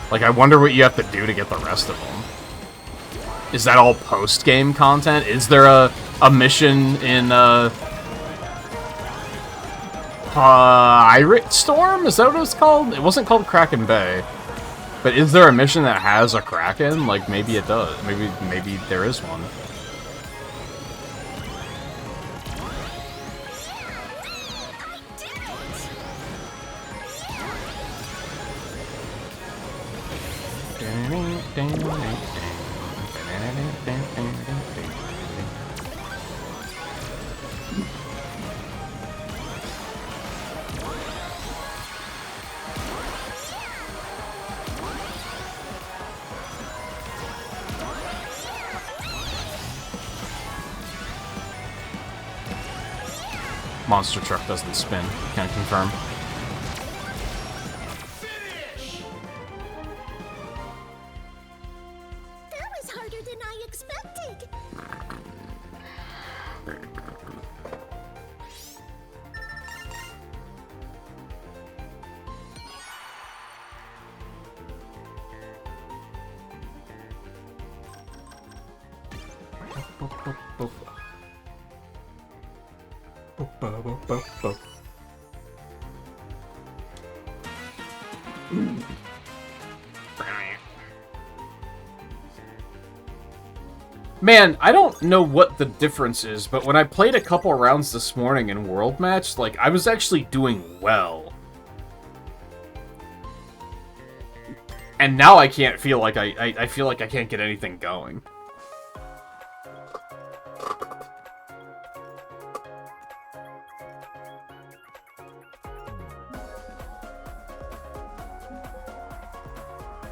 Speaker 1: Like, I wonder what you have to do to get the rest of them. Is that all post-game content? Is there a mission in, Pirate Storm? Is that what it was called? It wasn't called Kraken Bay. But is there a mission that has a Kraken? Like, maybe it does. Maybe there is one. Monster truck doesn't spin. Can confirm.
Speaker 2: That was harder than I expected.
Speaker 1: Man, I don't know what the difference is, but when I played a couple rounds this morning in World Match, like, I was actually doing well. And now I can't feel like I feel like I can't get anything going.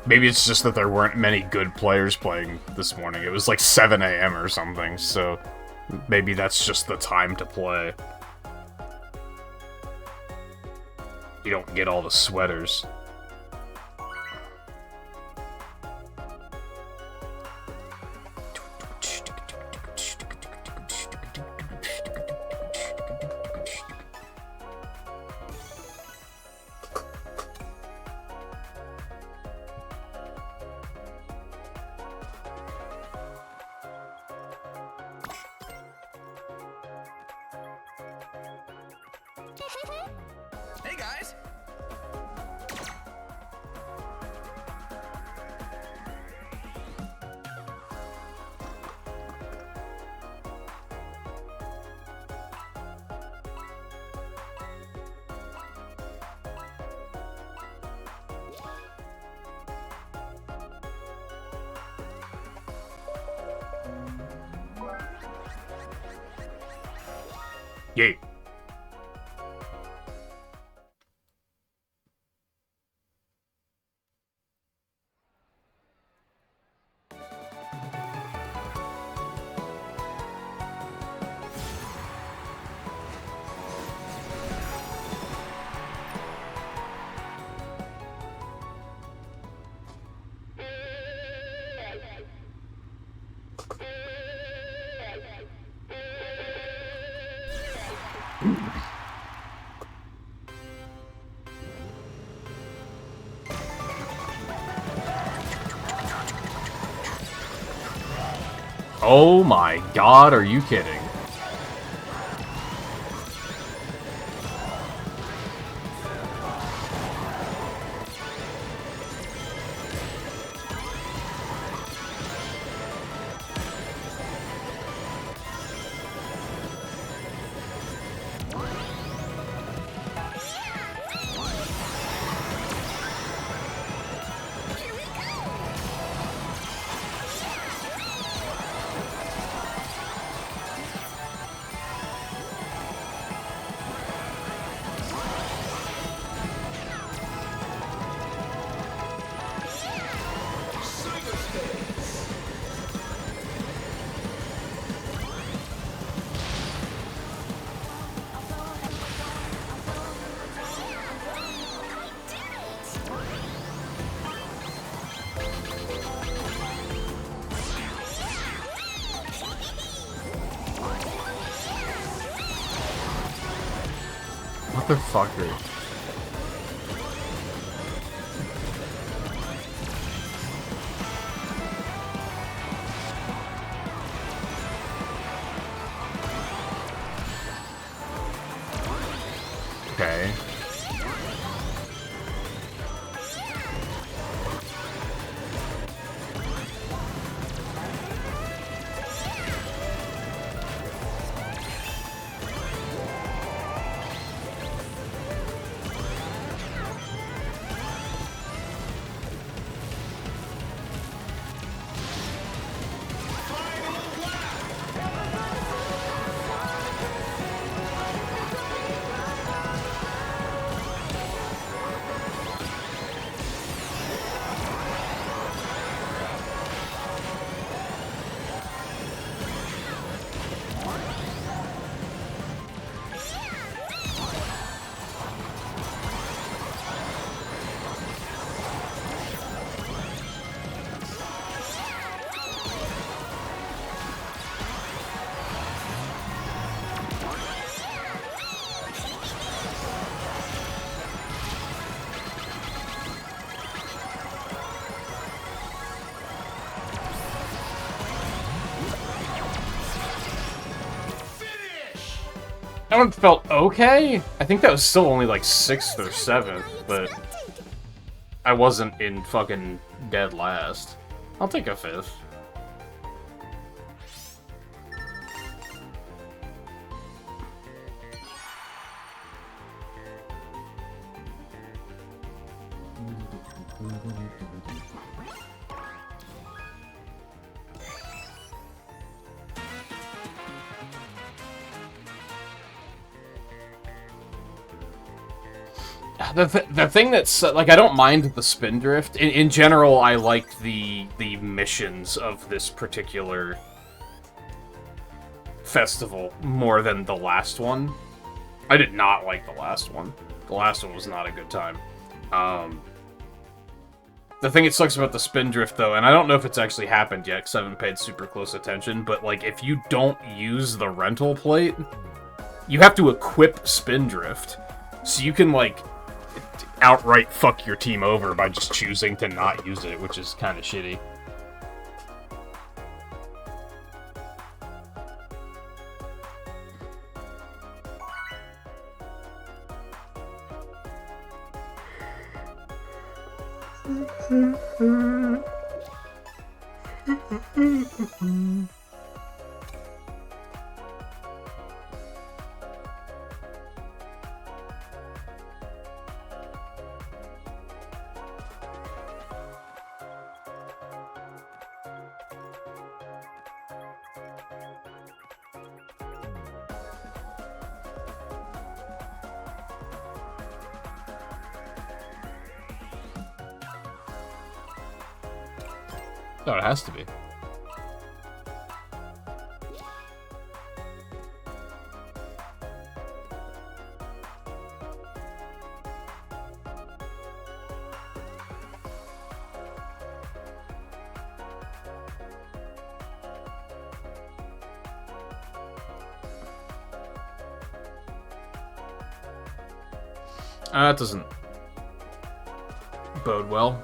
Speaker 1: Maybe it's just that there weren't many good players playing this morning. It was like 7 a.m. or something, so maybe that's just the time to play. You don't get all the sweaters.
Speaker 3: Hey guys!
Speaker 1: Yay. Oh my god, are you kidding? Motherfucker. Okay. That one felt okay. I think that was still only like 6th or 7th, but I wasn't in fucking dead last. I'll take a 5th. the thing that's like, I don't mind the spindrift. In general, I liked the missions of this particular festival more than the last one. I did not like the last one. The last one was not a good time. The thing that sucks about the spindrift, though, and I don't know if it's actually happened yet, because I haven't paid super close attention, but, like, if you don't use the rental plate, you have to equip spindrift. So you can, like, outright fuck your team over by just choosing to not use it, which is kind of shitty. Oh, it has to be. That doesn't bode well.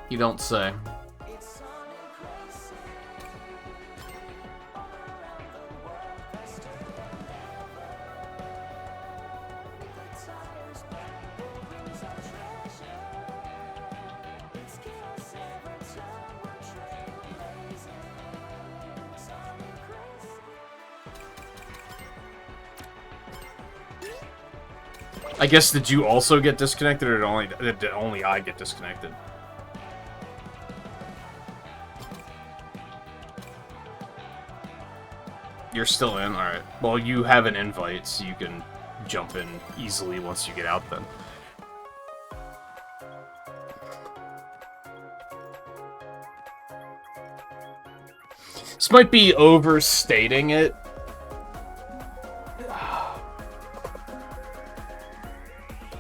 Speaker 1: You don't say. I guess, did you also get disconnected, or did only I get disconnected? You're still in? Alright. Well, you have an invite, so you can jump in easily once you get out then. This might be overstating it.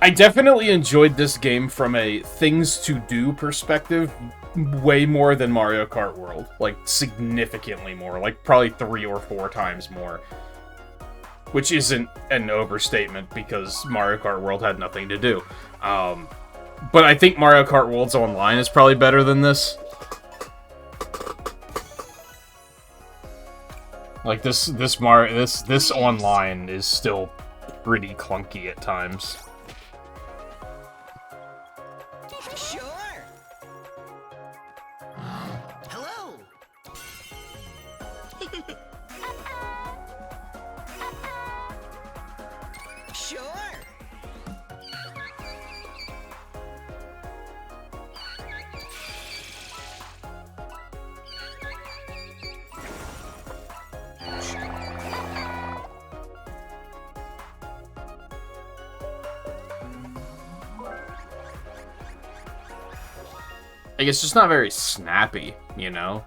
Speaker 1: I definitely enjoyed this game from a things-to-do perspective way more than Mario Kart World. Like, significantly more. Like, probably 3 or 4 times more. Which isn't an overstatement, because Mario Kart World had nothing to do. But I think Mario Kart Worlds Online is probably better than this. Like, this online is still pretty clunky at times.
Speaker 4: Sure. Hello. Sure.
Speaker 1: Like, it's just not very snappy, you know?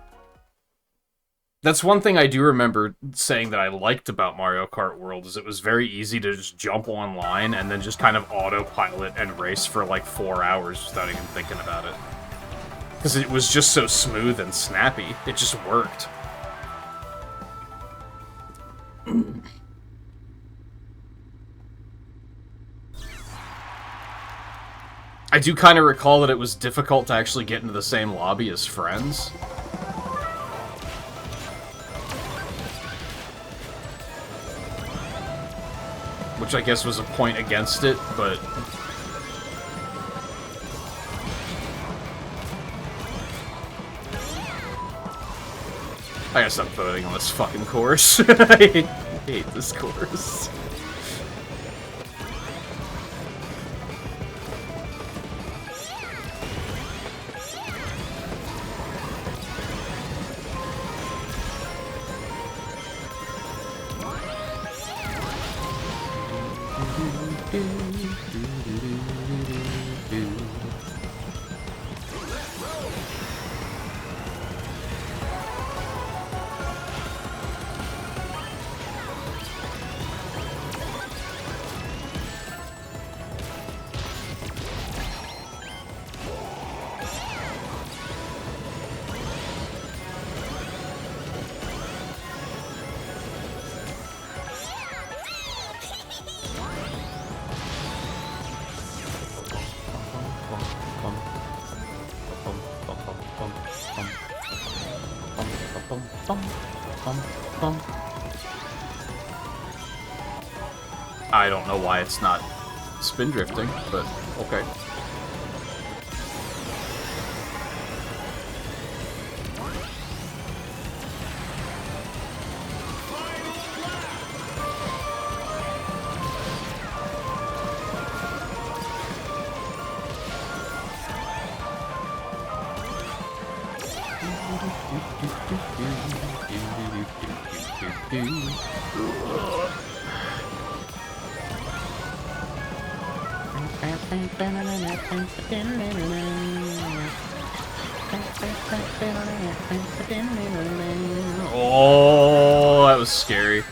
Speaker 1: That's one thing I do remember saying that I liked about Mario Kart World, is it was very easy to just jump online and then just kind of autopilot and race for like 4 hours without even thinking about it. Because it was just so smooth and snappy. It just worked. I do kind of recall that it was difficult to actually get into the same lobby as friends. Which I guess was a point against it, but... I gotta stop voting on this fucking course. I hate this course. I don't know why it's not spin drifting, but okay. Oh, that was scary.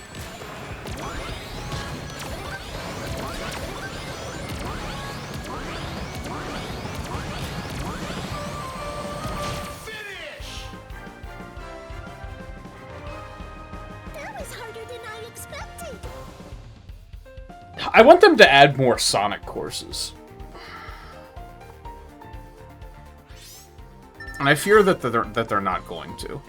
Speaker 2: That was harder than I expected.
Speaker 1: I want them to add more Sonic courses. And I fear that they're not going to.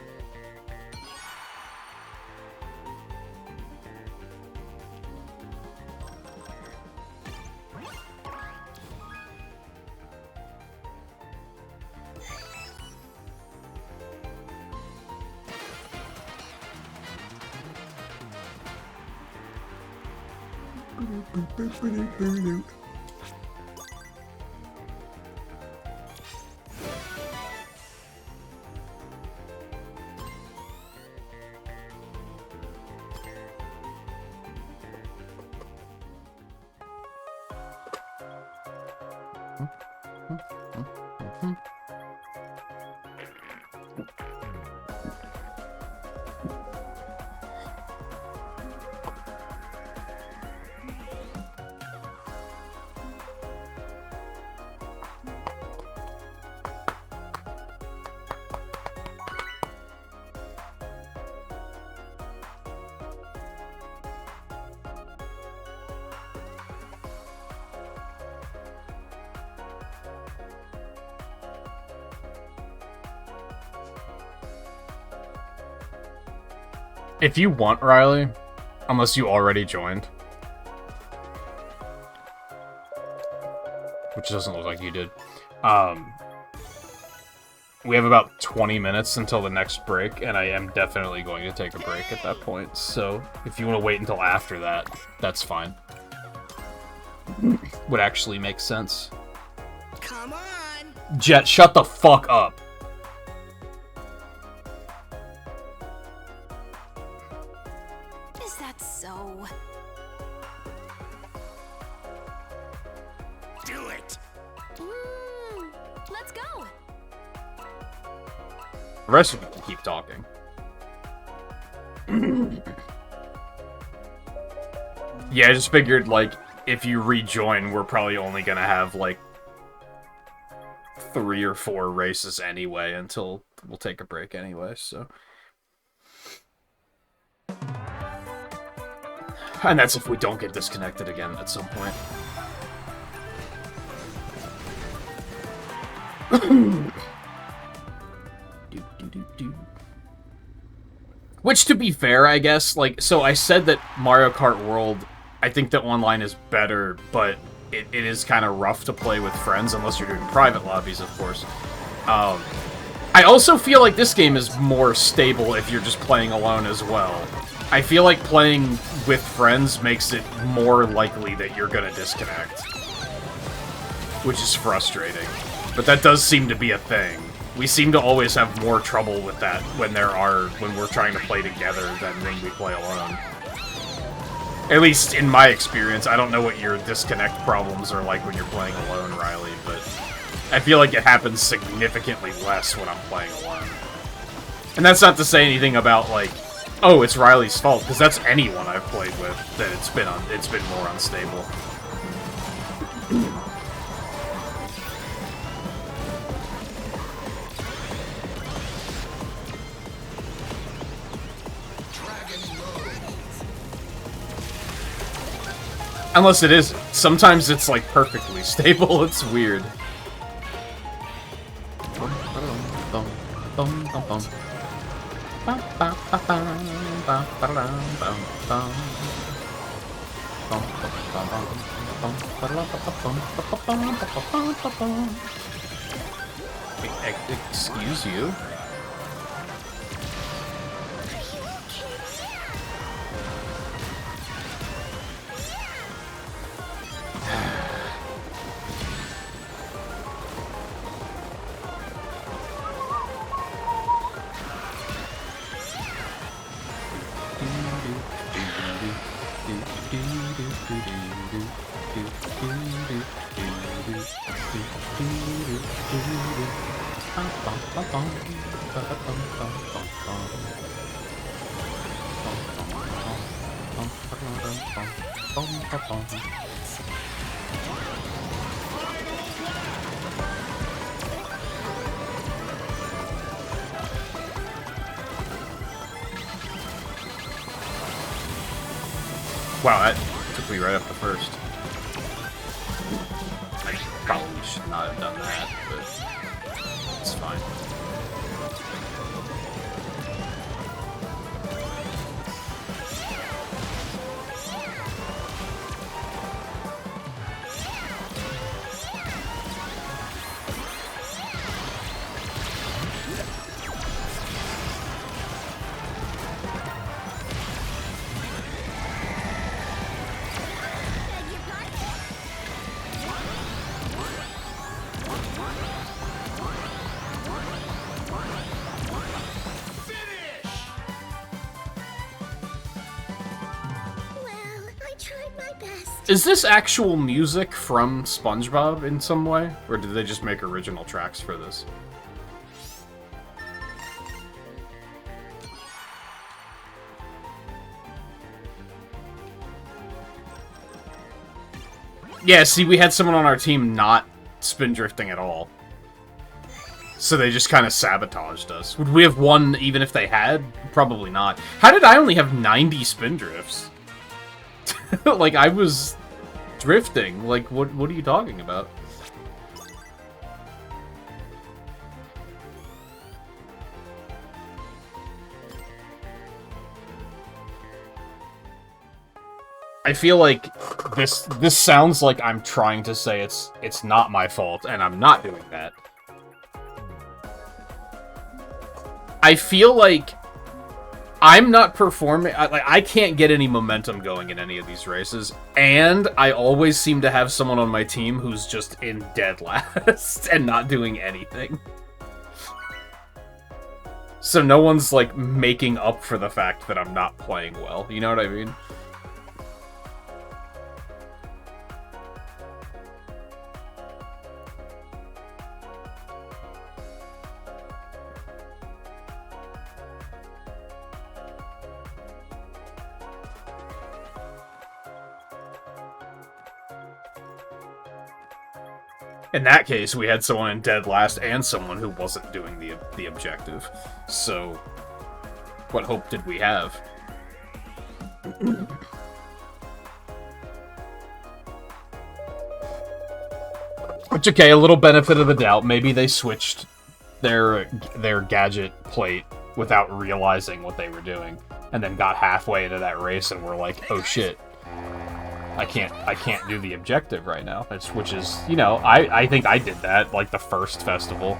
Speaker 1: If you want, Riley, unless you already joined, which doesn't look like you did, we have about 20 minutes until the next break, and I am definitely going to take a break at that point, so if you want to wait until after that, that's fine. Would actually make sense.
Speaker 4: Come on!
Speaker 1: Jet, shut the fuck up!
Speaker 2: Is that so?
Speaker 4: Do it!
Speaker 2: Let's go.
Speaker 1: The rest of you can keep talking. Yeah, I just figured, like, if you rejoin, we're probably only gonna have, like, 3 or 4 races anyway until we'll take a break anyway, so. And that's if we don't get disconnected again at some point. Which, to be fair, I guess, like, so I said that Mario Kart World, I think that online is better, but it is kind of rough to play with friends, unless you're doing private lobbies, of course. I I also feel like this game is more stable if you're just playing alone as well. I feel like playing with friends makes it more likely that you're gonna disconnect. Which is frustrating. But that does seem to be a thing. We seem to always have more trouble with that when we're trying to play together than when we play alone. At least in my experience. I don't know what your disconnect problems are like when you're playing alone, Riley, but I feel like it happens significantly less when I'm playing alone. And that's not to say anything about, like, oh, it's Riley's fault, because that's anyone I've played with that it's been more unstable. Unless it isn't. Sometimes it's, like, perfectly stable. It's weird. Excuse you? Wow, that took me right off the first. I probably should not have done that, but it's fine. Is this actual music from SpongeBob in some way? Or did they just make original tracks for this? Yeah, see, we had someone on our team not spin drifting at all. So they just kind of sabotaged us. Would we have won even if they had? Probably not. How did I only have 90 spin drifts? Like, I was drifting. Like, what are you talking about? I feel like this sounds like I'm trying to say it's not my fault, and I'm not doing that. I feel like I'm not performing. I can't get any momentum going in any of these races, and I always seem to have someone on my team who's just in dead last and not doing anything. So no one's, like, making up for the fact that I'm not playing well. You know what I mean? In that case, we had someone in dead last and someone who wasn't doing the objective. So, what hope did we have? Which, okay, a little benefit of the doubt. Maybe they switched their gadget plate without realizing what they were doing, and then got halfway into that race and were like, "Oh shit, I can't do the objective right now." Which is, you know, I think I did that like the first festival.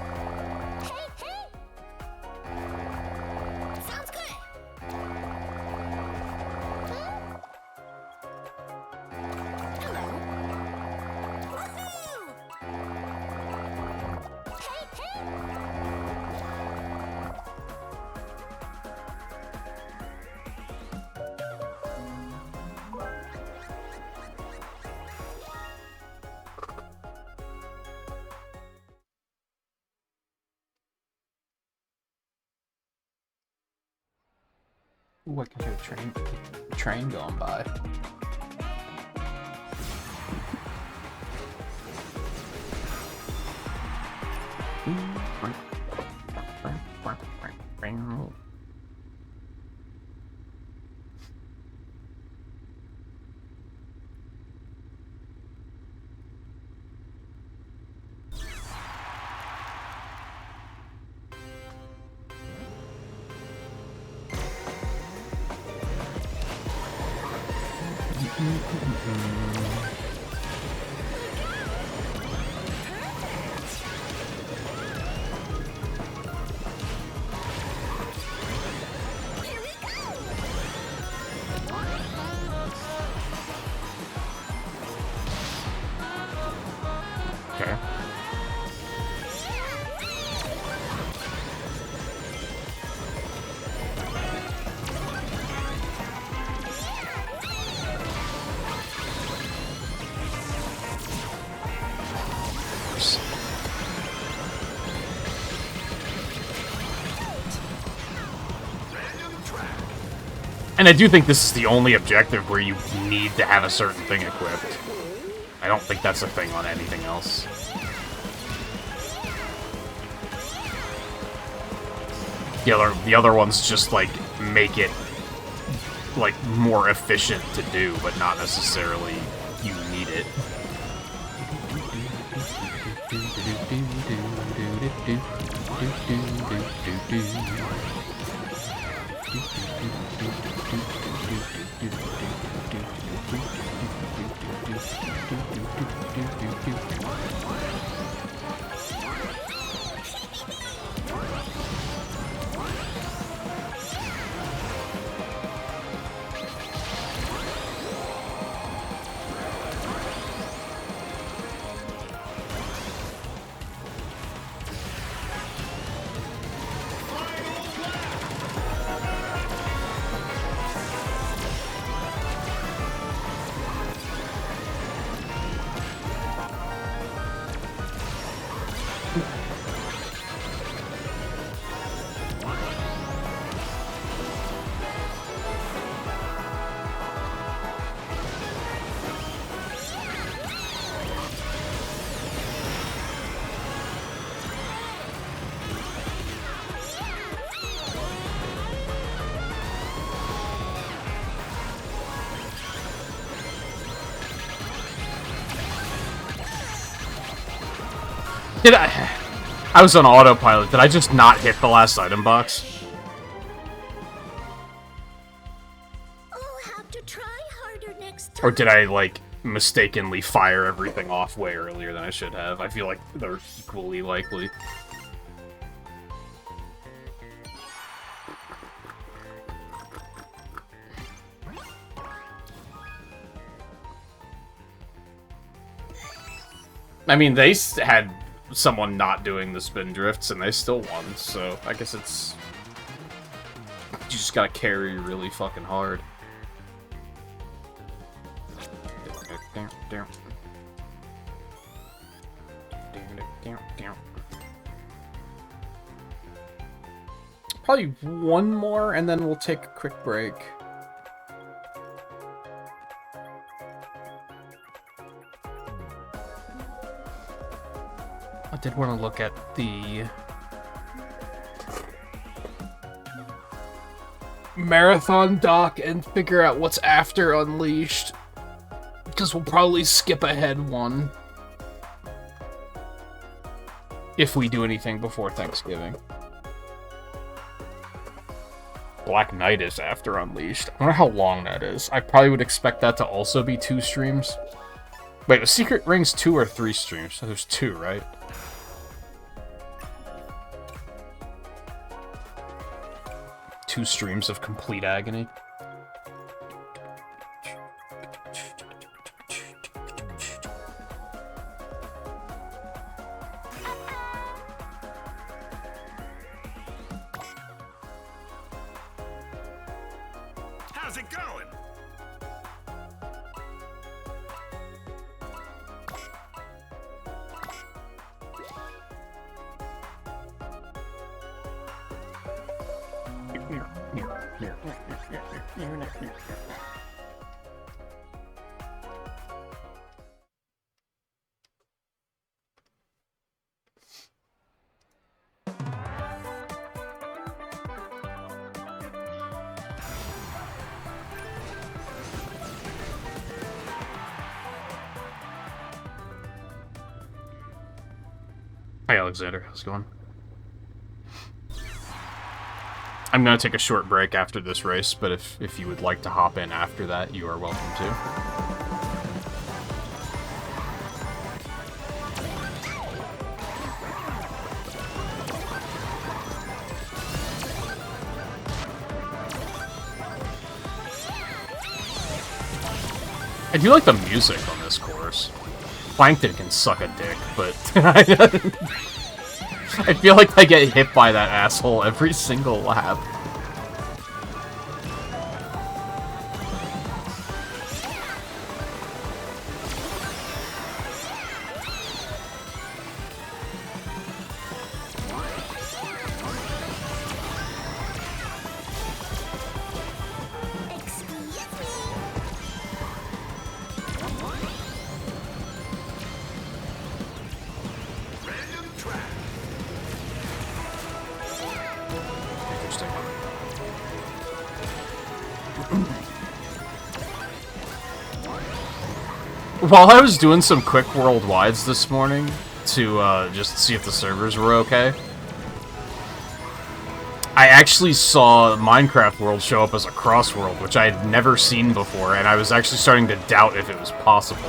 Speaker 1: Ooh, I can hear a train going by. Okay. And I do think this is the only objective where you need to have a certain thing equipped. I don't think that's a thing on anything else. The other ones just, like, make it, like, more efficient to do, but not necessarily you need it. Did I was on autopilot. Did I just not hit the last item box?
Speaker 2: I'll have to try harder next time.
Speaker 1: Or did I, like, mistakenly fire everything off way earlier than I should have? I feel like they're equally likely. I mean, they had someone not doing the spin drifts, and they still won, so I guess it's... You just gotta carry really fucking hard. Probably one more, and then we'll take a quick break. I did want to look at the marathon doc and figure out what's after Unleashed, because we'll probably skip ahead one if we do anything before Thanksgiving. Black Knight is after Unleashed. I wonder how long that is. I probably would expect that to also be 2 streams. Wait, was Secret Rings 2 or 3 streams? So there's 2, right? Two streams of complete agony.
Speaker 3: How's it going?
Speaker 1: Hi, Alexander. How's it going? I'm going to take a short break after this race, but if you would like to hop in after that, you are welcome to. I do like the music on this course. Plankton can suck a dick, but I feel like I get hit by that asshole every single lap. While I was doing some quick worldwides this morning to just see if the servers were okay, I actually saw Minecraft World show up as a CrossWorld, which I had never seen before, and I was actually starting to doubt if it was possible.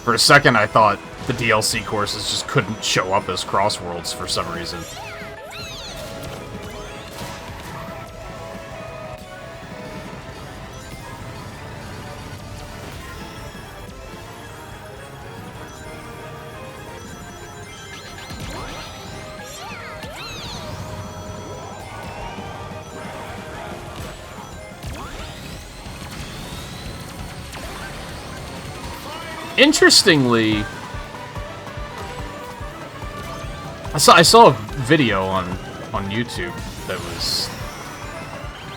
Speaker 1: For a second, I thought the DLC courses just couldn't show up as CrossWorlds for some reason. Interestingly, I saw a video on YouTube that was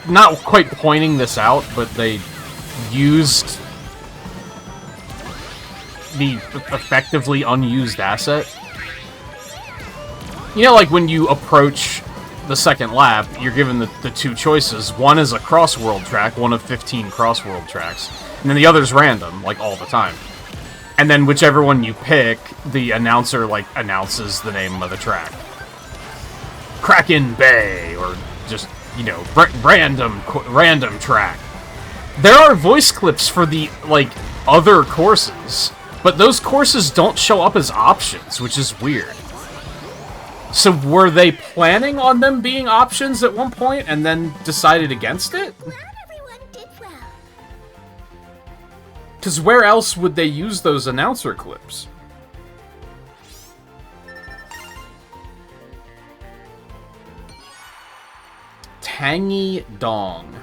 Speaker 1: not quite pointing this out, but they used the effectively unused asset. You know, like when you approach the second lap, you're given the two choices. One is a CrossWorld track, one of 15 CrossWorld tracks, and then the other's random, like all the time. And then whichever one you pick, the announcer, like, announces the name of the track. Kraken Bay, or just, you know, random track. There are voice clips for the, like, other courses, but those courses don't show up as options, which is weird. So were they planning on them being options at one point and then decided against it? Because where else would they use those announcer clips? Tangy Dong.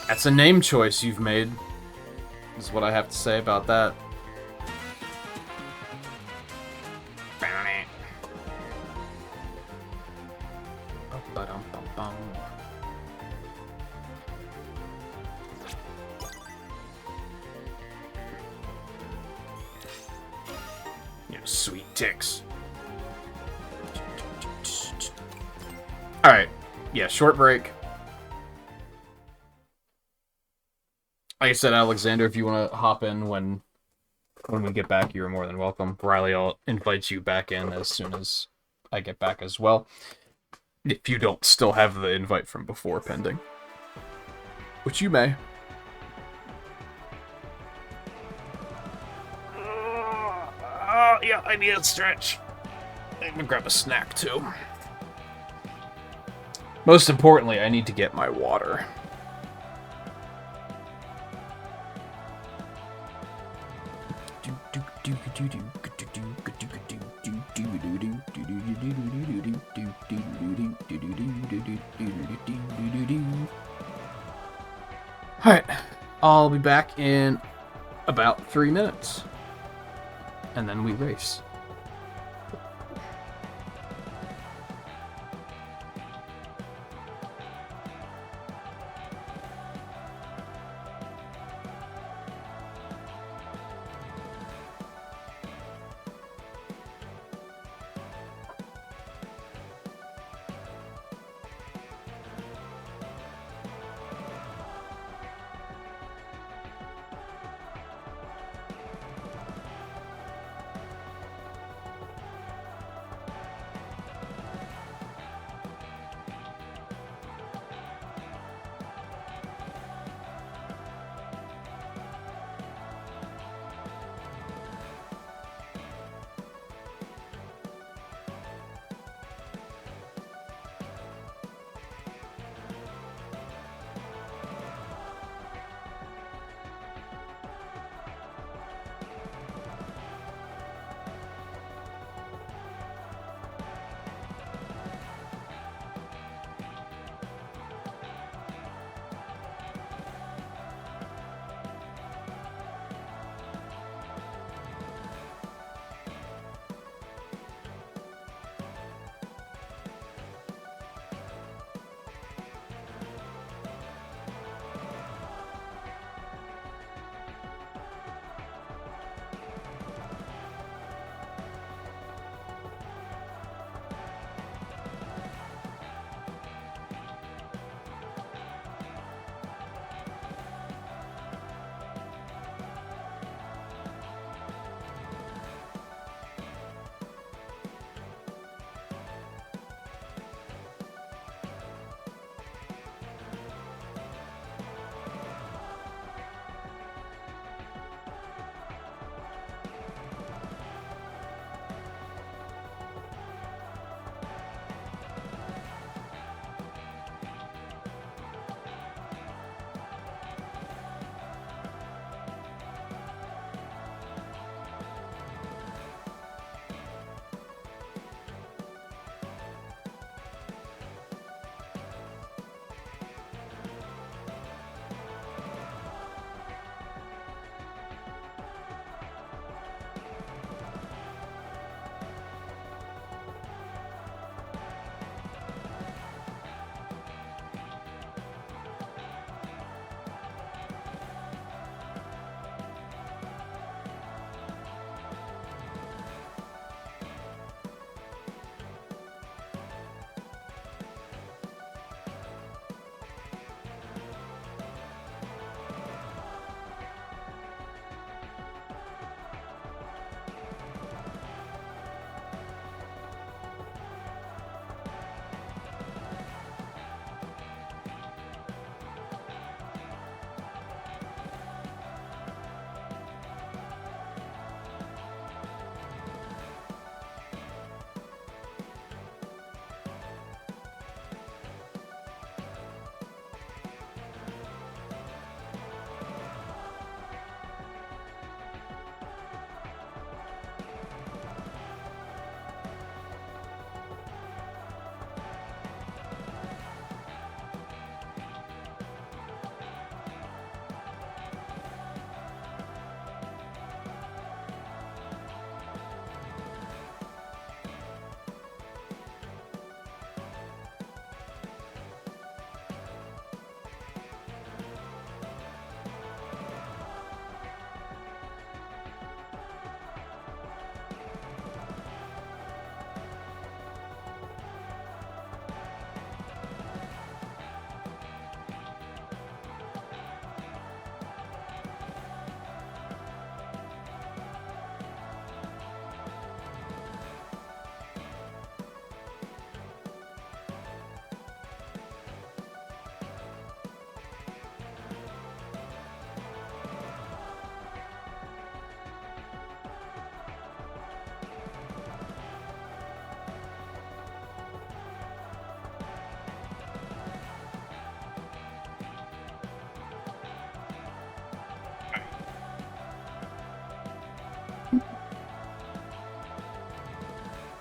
Speaker 1: That's a name choice you've made, is what I have to say about that. You sweet ticks. Alright. Yeah, short break. Like I said, Alexander, if you want to hop in when we get back, you're more than welcome. Riley, I'll invite you back in as soon as I get back as well. If you don't still have the invite from before pending. Which you may. Yeah, I need a stretch. I'm gonna grab a snack, too. Most importantly, I need to get my water. Alright, I'll be back in about 3 minutes. and then we race.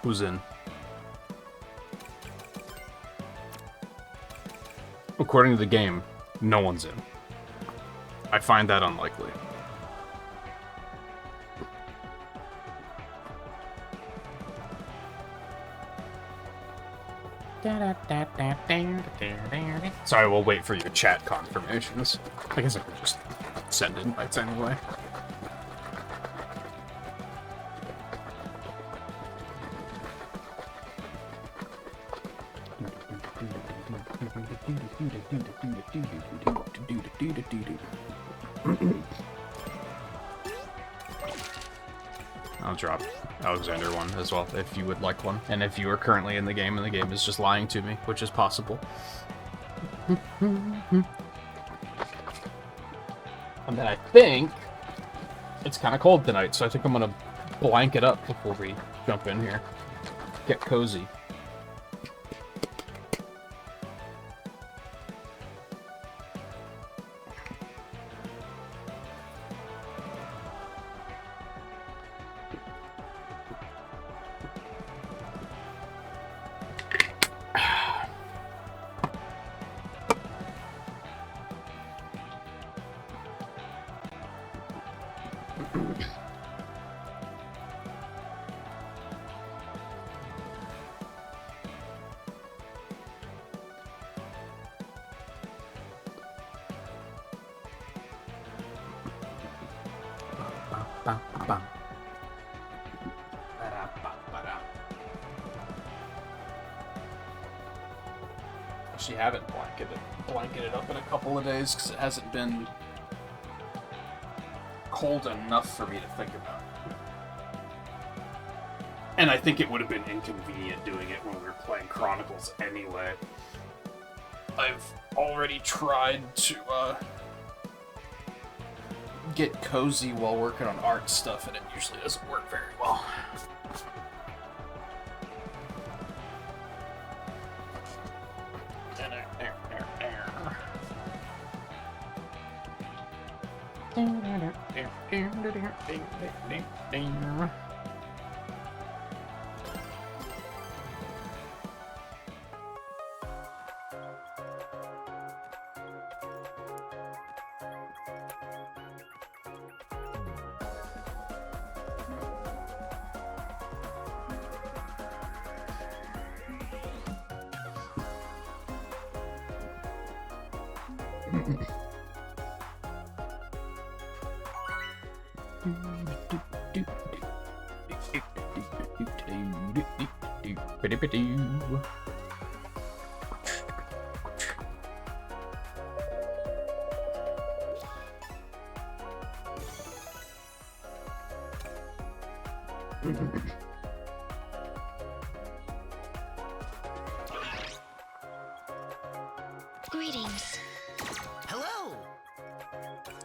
Speaker 1: Who's in? According to the game, no one's in. I find that unlikely. Sorry, we'll wait for your chat confirmations. I guess I could just send invites anyway. I'll drop Alexander one as well, if you would like one. And if you are currently in the game and the game is just lying to me, which is possible. And then I think it's kind of cold tonight, so I think I'm going to blanket up before we jump in here. Get cozy. Actually haven't blanketed up in a couple of days because it hasn't been cold enough for me to think about it. And I think it would have been inconvenient doing it when we were playing Chronicles anyway. I've already tried to get cozy while working on art stuff, and it usually doesn't work very well.
Speaker 2: Greetings.
Speaker 4: Hello.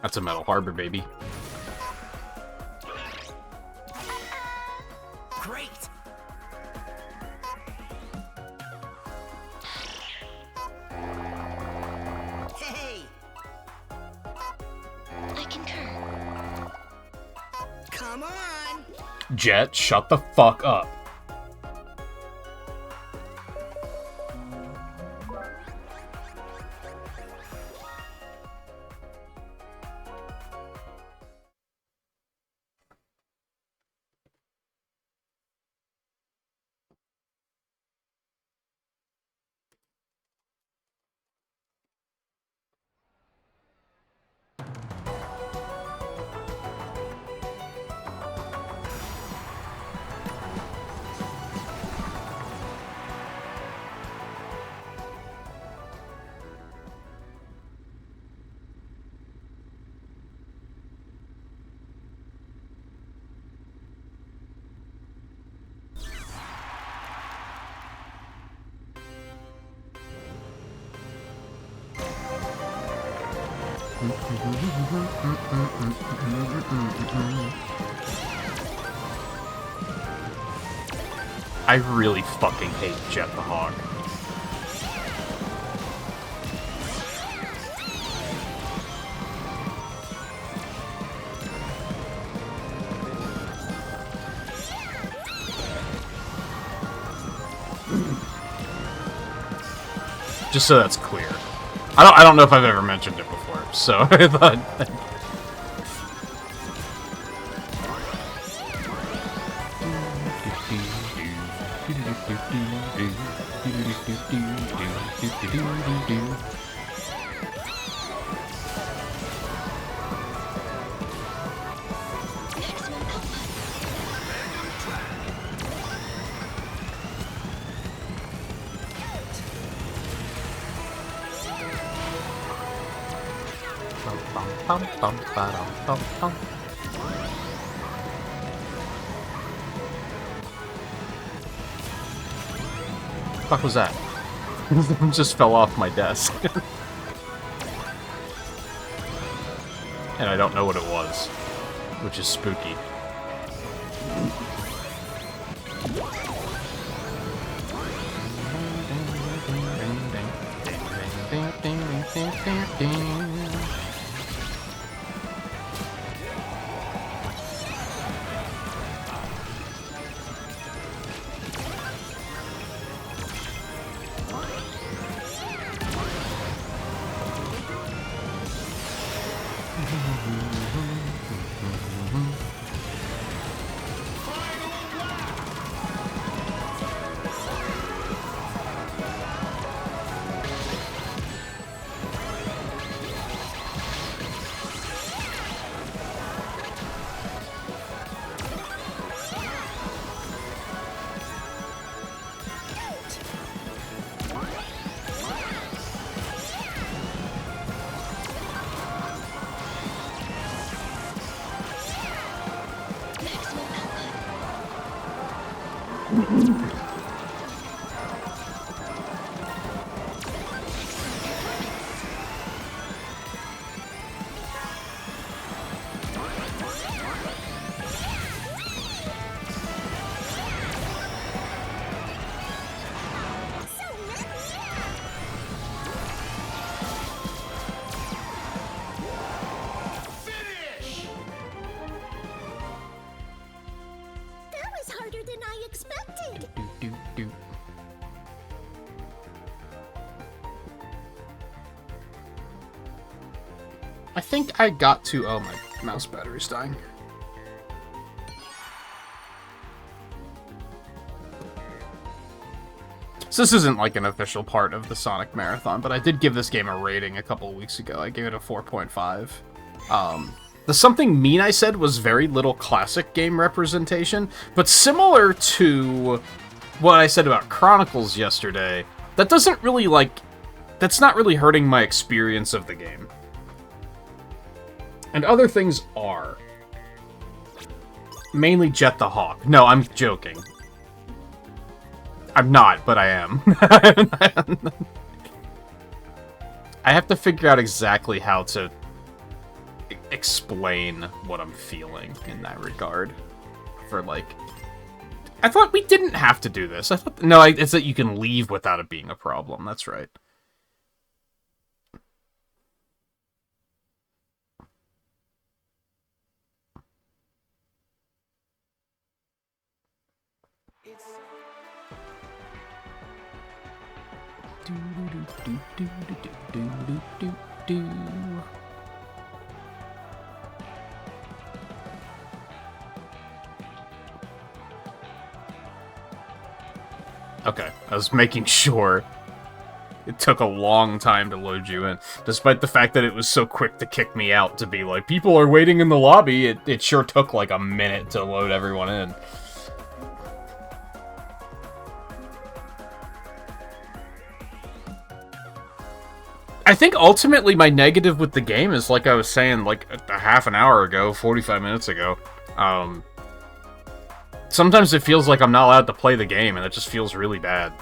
Speaker 1: That's a Metal Harbor, baby.
Speaker 4: Great. Hey.
Speaker 2: I concur.
Speaker 4: Come on.
Speaker 1: Jet, shut the fuck up. I really fucking hate Jet the Hog. Just so that's clear. I don't know if I've ever mentioned it before, so I thought.
Speaker 2: Maximum output.
Speaker 1: Fuck was that? Just fell off my desk. And I don't know what it was, which is spooky.
Speaker 2: Maximum output.
Speaker 4: That was harder than I expected.
Speaker 1: I think I got to... Oh, my mouse battery's dying. So this isn't like an official part of the Sonic Marathon, but I did give this game a rating a couple of weeks ago. I gave it a 4.5. The something mean I said was very little classic game representation, but similar to what I said about Chronicles yesterday, that doesn't really, like... That's not really hurting my experience of the game. And other things are. Mainly Jet the Hawk. No, I'm joking. I'm not, but I am. I have to figure out exactly how to explain what I'm feeling in that regard. For, like... I thought we didn't have to do this. I thought... No, it's that you can leave without it being a problem. That's right. Okay, I was making sure. It took a long time to load you in, despite the fact that it was so quick to kick me out to be like, people are waiting in the lobby. It sure took like a minute to load everyone in. I think ultimately my negative with the game is, like I was saying, like a half an hour ago, 45 minutes ago. Sometimes it feels like I'm not allowed to play the game, and it just feels really bad.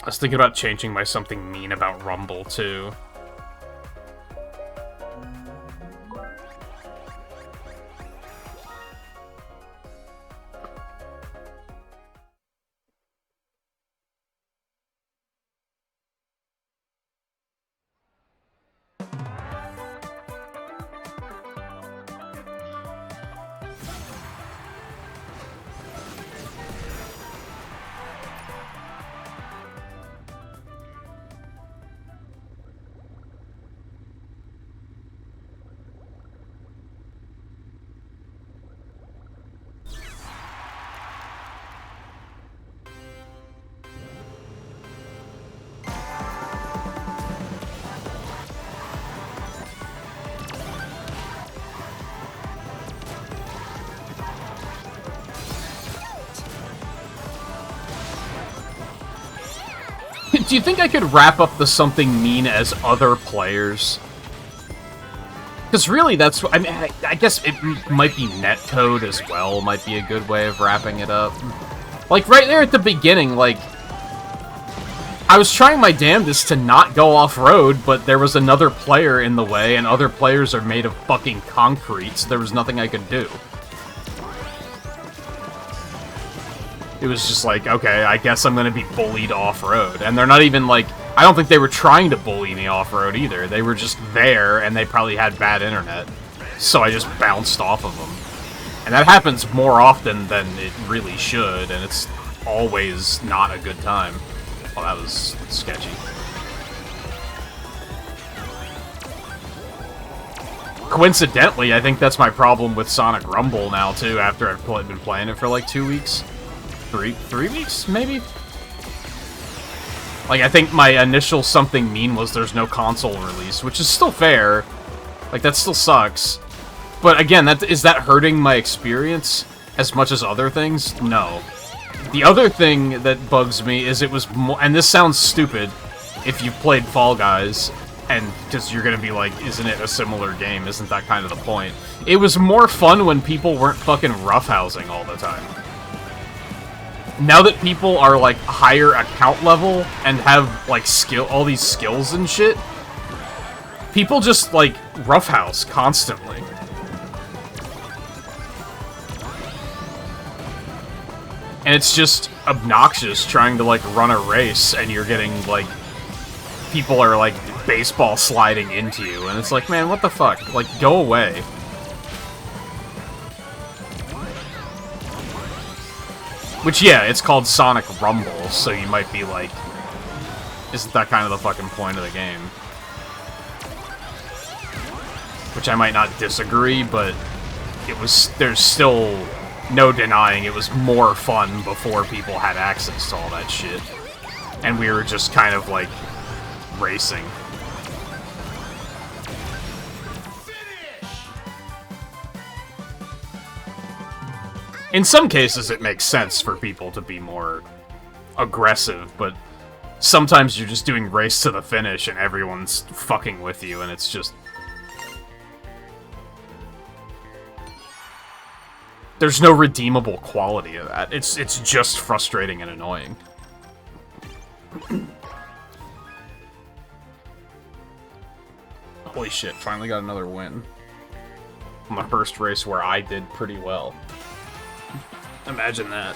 Speaker 1: I was thinking about changing my something mean about Rumble, too. do you think I could wrap up the something mean as other players? Because really, that's... I mean, I guess it might be netcode as well, might be a good way of wrapping it up. Like, right there at the beginning, like... I was trying my damnedest to not go off-road, but there was another player in the way, and other players are made of fucking concrete, so there was nothing I could do. It was just like, okay, I guess I'm gonna be bullied off-road. And they're not even, like... I don't think they were trying to bully me off-road either. They were just there, and they probably had bad internet. So I just bounced off of them. And that happens more often than it really should, and it's always not a good time. Well, that was sketchy. Coincidentally, I think that's my problem with Sonic Rumble now, too, after I've been playing it for like 2 weeks. Three weeks, maybe? Like, I think my initial something mean was there's no console release, which is still fair. Like, that still sucks. But again, is that hurting my experience as much as other things? No. The other thing that bugs me is it was more, and this sounds stupid if you've played Fall Guys, and because you're gonna be like, isn't it a similar game? Isn't that kind of the point? It was more fun when people weren't fucking roughhousing all the time. Now that people are like higher account level and have like all these skills and shit, people just like roughhouse constantly. And it's just obnoxious trying to, like, run a race, and you're getting, like... People are, like, baseball sliding into you, and it's like, man, what the fuck? Like, go away. Which, yeah, it's called Sonic Rumble, so you might be like... Isn't that kind of the fucking point of the game? Which I might not disagree, but... There's still... No denying it was more fun before people had access to all that shit. And we were just kind of, like, racing. In some cases, it makes sense for people to be more aggressive, but sometimes you're just doing race to the finish and everyone's fucking with you, and it's just... There's no redeemable quality of that. It's just frustrating and annoying. Holy shit, finally got another win. My first race where I did pretty well. Imagine that.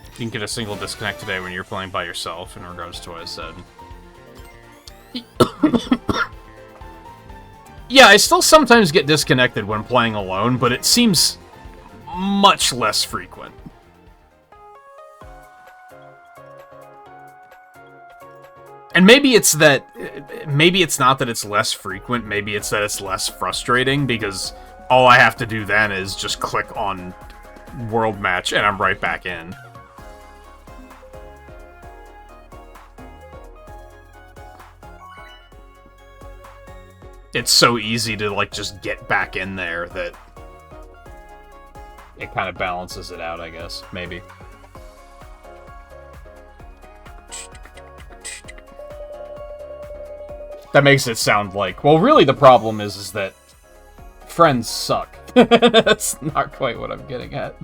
Speaker 1: You didn't get a single disconnect today when you were playing by yourself, in regards to what I said. Yeah, I still sometimes get disconnected when playing alone, but it seems much less frequent. And maybe it's that... Maybe it's not that it's less frequent, maybe it's that it's less frustrating, because all I have to do then is just click on World Match, and I'm right back in. It's so easy to, like, just get back in there that it kind of balances it out, I guess. Maybe. That makes it sound like... Well, really the problem is that friends suck. That's not quite what I'm getting at.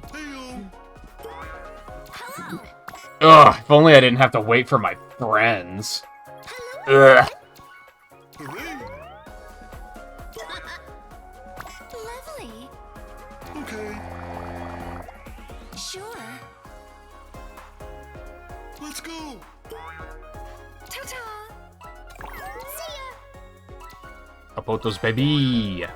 Speaker 1: Ugh, if only I didn't have to wait for my friends. Ugh.
Speaker 4: Lovely.
Speaker 3: Okay,
Speaker 4: Sure.
Speaker 3: let's go.
Speaker 4: Ta-ta. See ya.
Speaker 1: Apotos, baby!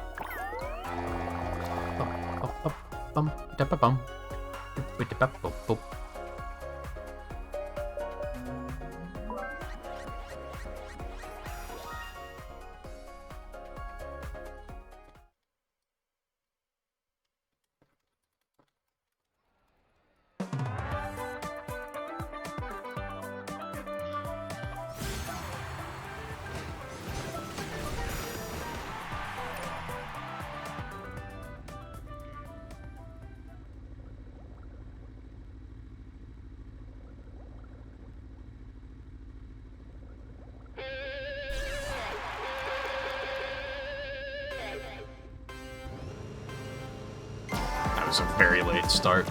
Speaker 1: was a very late start.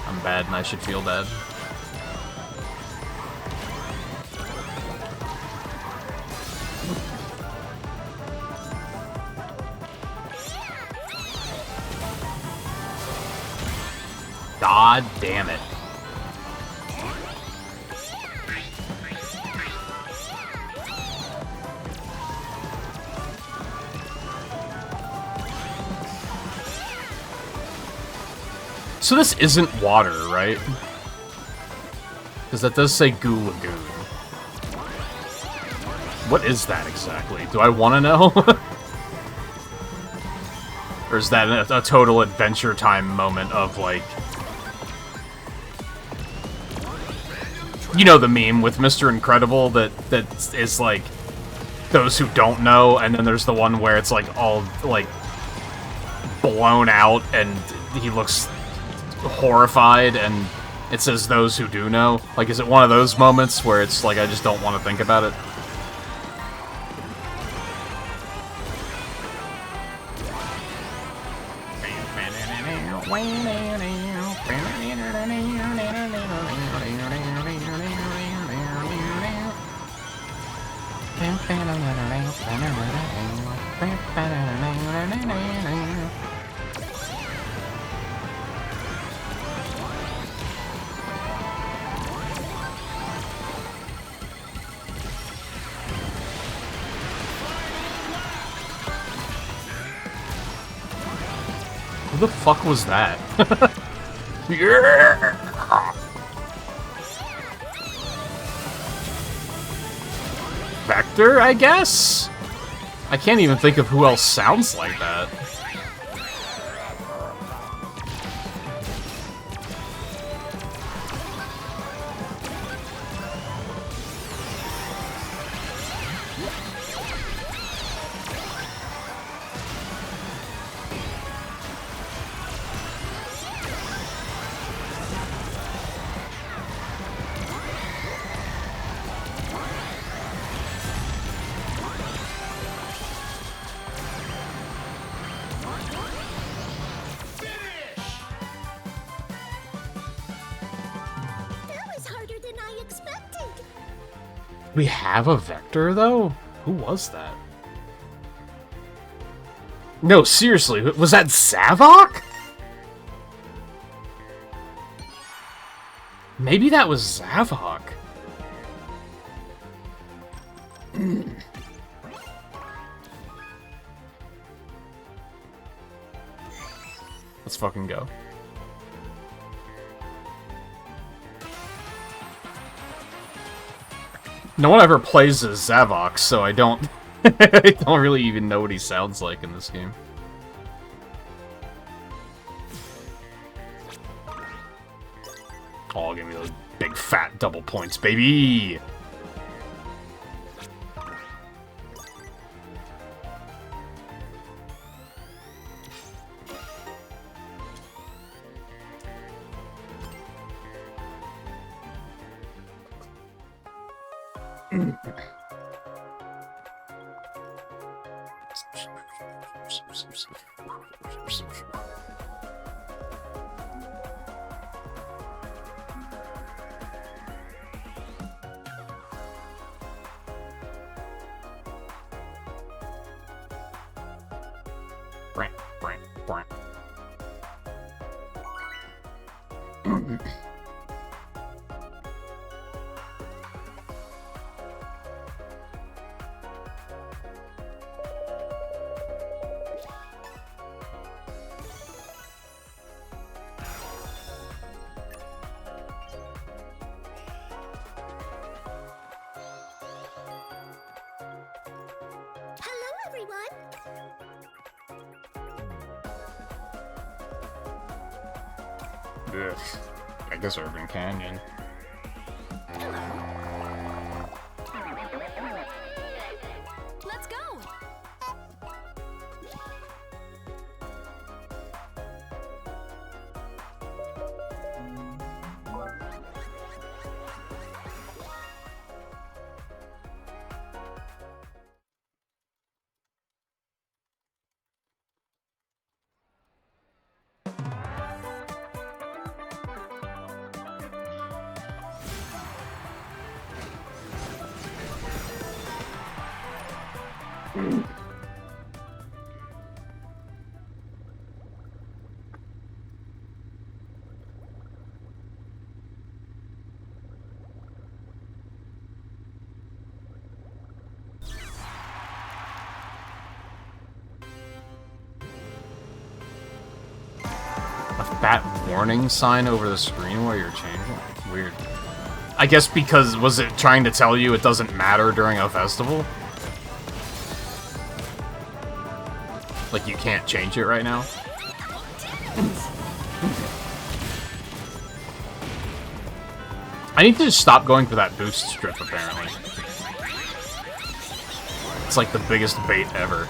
Speaker 1: I'm bad and I should feel bad. God damn it. So this isn't water, right? Because that does say Goo Lagoon. What is that exactly? Do I want to know? Or is that a total Adventure Time moment of, like... You know the meme with Mr. Incredible that is, like, those who don't know, and then there's the one where it's, like, all, like, blown out, and he looks horrified, and it says those who do know. Like, is it one of those moments where it's like I just don't want to think about it? Who the fuck was that? Yeah! Vector, I guess? I can't even think of who else sounds like that. We have a Vector, though? Who was that? No, seriously, was that Zavok? Maybe that was Zavok. Let's fucking go. No one ever plays as Zavok, so I don't I don't really even know what he sounds like in this game. Oh, give me those big fat double points, baby!
Speaker 4: Hello, everyone.
Speaker 1: Ugh. I guess Urban Canyon.
Speaker 4: Let's go.
Speaker 1: A fat warning sign over the screen while you're changing? Weird. I guess because, was it trying to tell you it doesn't matter during a festival? Like you can't change it right now? I need to just stop going for that boost strip, apparently. It's like the biggest bait ever.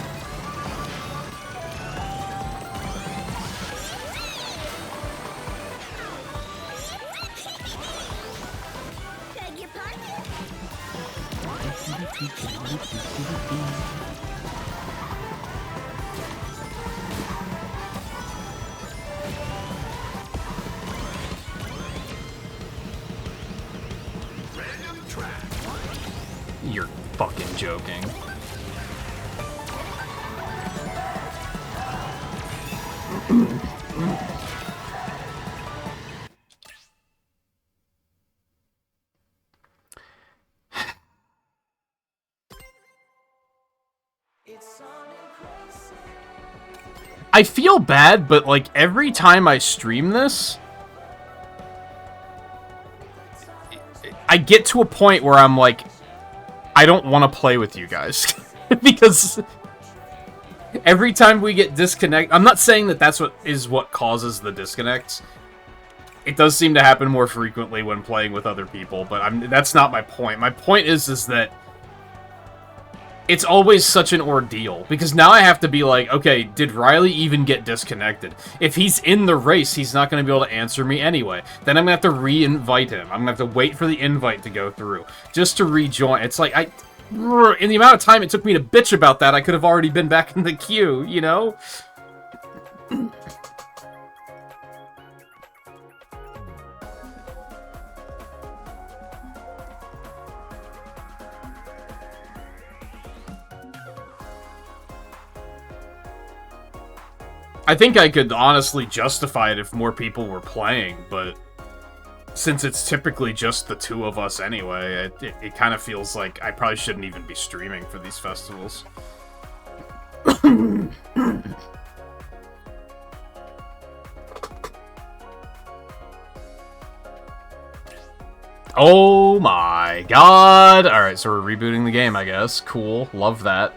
Speaker 4: Beg your pardon?
Speaker 1: You're fucking joking. I feel bad, but like every time I stream this, I get to a point where I'm like, I don't want to play with you guys. Because every time we get disconnect, I'm not saying that that's what causes the disconnects. It does seem to happen more frequently when playing with other people, but that's not my point. My point is that it's always such an ordeal, because now I have to be like, okay, did Riley even get disconnected? If he's in the race, he's not going to be able to answer me anyway. Then I'm going to have to re-invite him. I'm going to have to wait for the invite to go through, just to rejoin. It's like, in the amount of time it took me to bitch about that, I could have already been back in the queue, you know? I think I could honestly justify it if more people were playing, but since it's typically just the two of us anyway, it kind of feels like I probably shouldn't even be streaming for these festivals. Oh my god! Alright, so we're rebooting the game, I guess. Cool. Love that.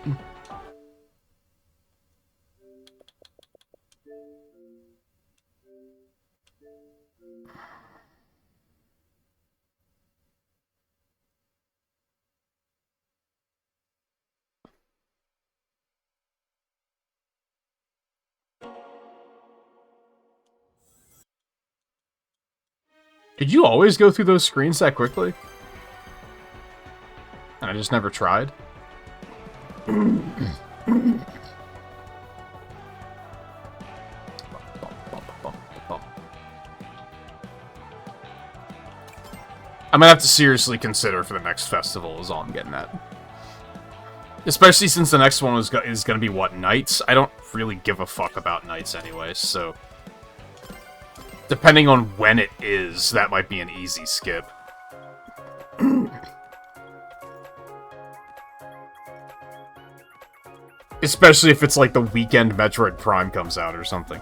Speaker 1: Did you always go through those screens that quickly? And I just never tried? I'm gonna have to seriously consider for the next festival is all I'm getting at. Especially since the next one is gonna be, what, nights? I don't really give a fuck about nights anyway, so... Depending on when it is, that might be an easy skip. Especially if it's like the weekend Metroid Prime comes out or something.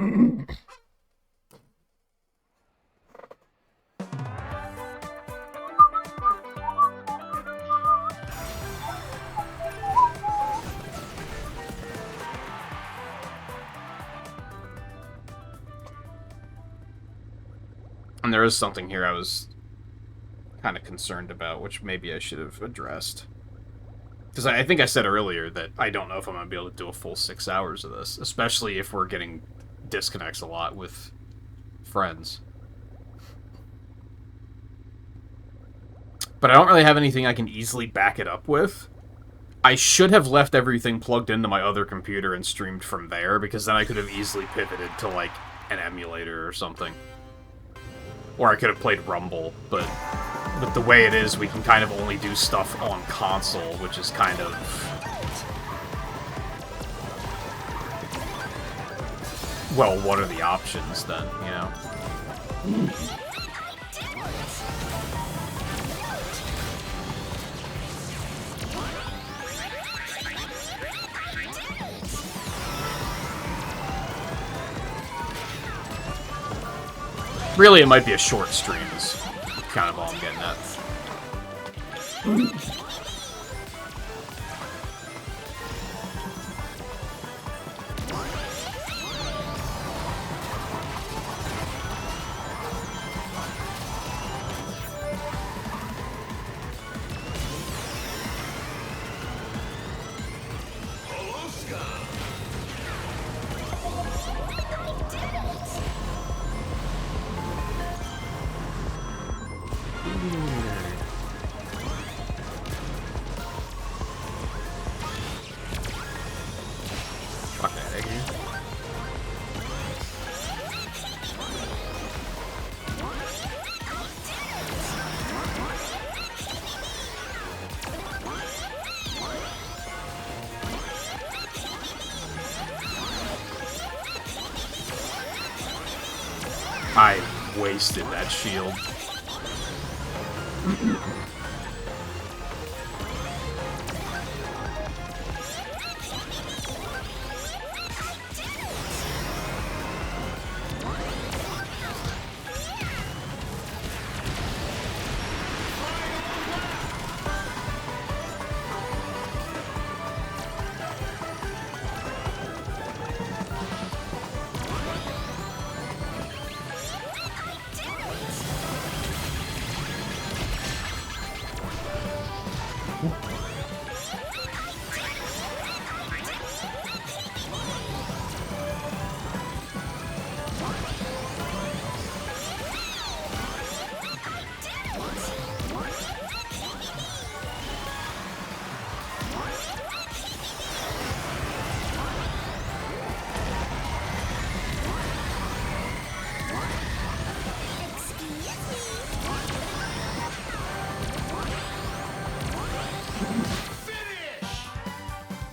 Speaker 1: And there is something here I was kind of concerned about, which maybe I should have addressed. Because I think I said earlier that I don't know if I'm going to be able to do a full 6 hours of this, especially if we're getting disconnects a lot with friends. But I don't really have anything I can easily back it up with. I should have left everything plugged into my other computer and streamed from there, because then I could have easily pivoted to, like, an emulator or something. Or I could have played Rumble, but with the way it is, we can kind of only do stuff on console, which is kind of... Well, what are the options then, you know? Really, it might be a short stream, is kind of all I'm getting at. Fuck that again. I wasted that shield.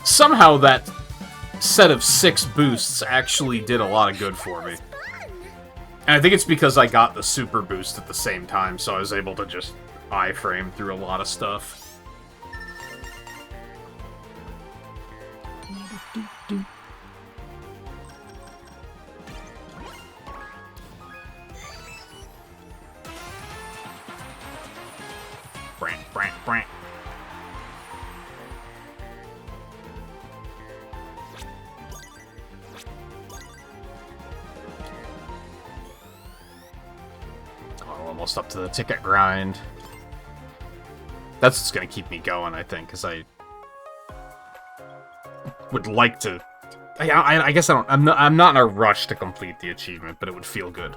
Speaker 1: Somehow that set of 6 boosts actually did a lot of good for me. And I think it's because I got the super boost at the same time, so I was able to just iframe through a lot of stuff. Brant, brant, brant. Almost up to the ticket grind. That's what's gonna keep me going, I think, because I would like to. I guess I don't. I'm not in a rush to complete the achievement, but it would feel good.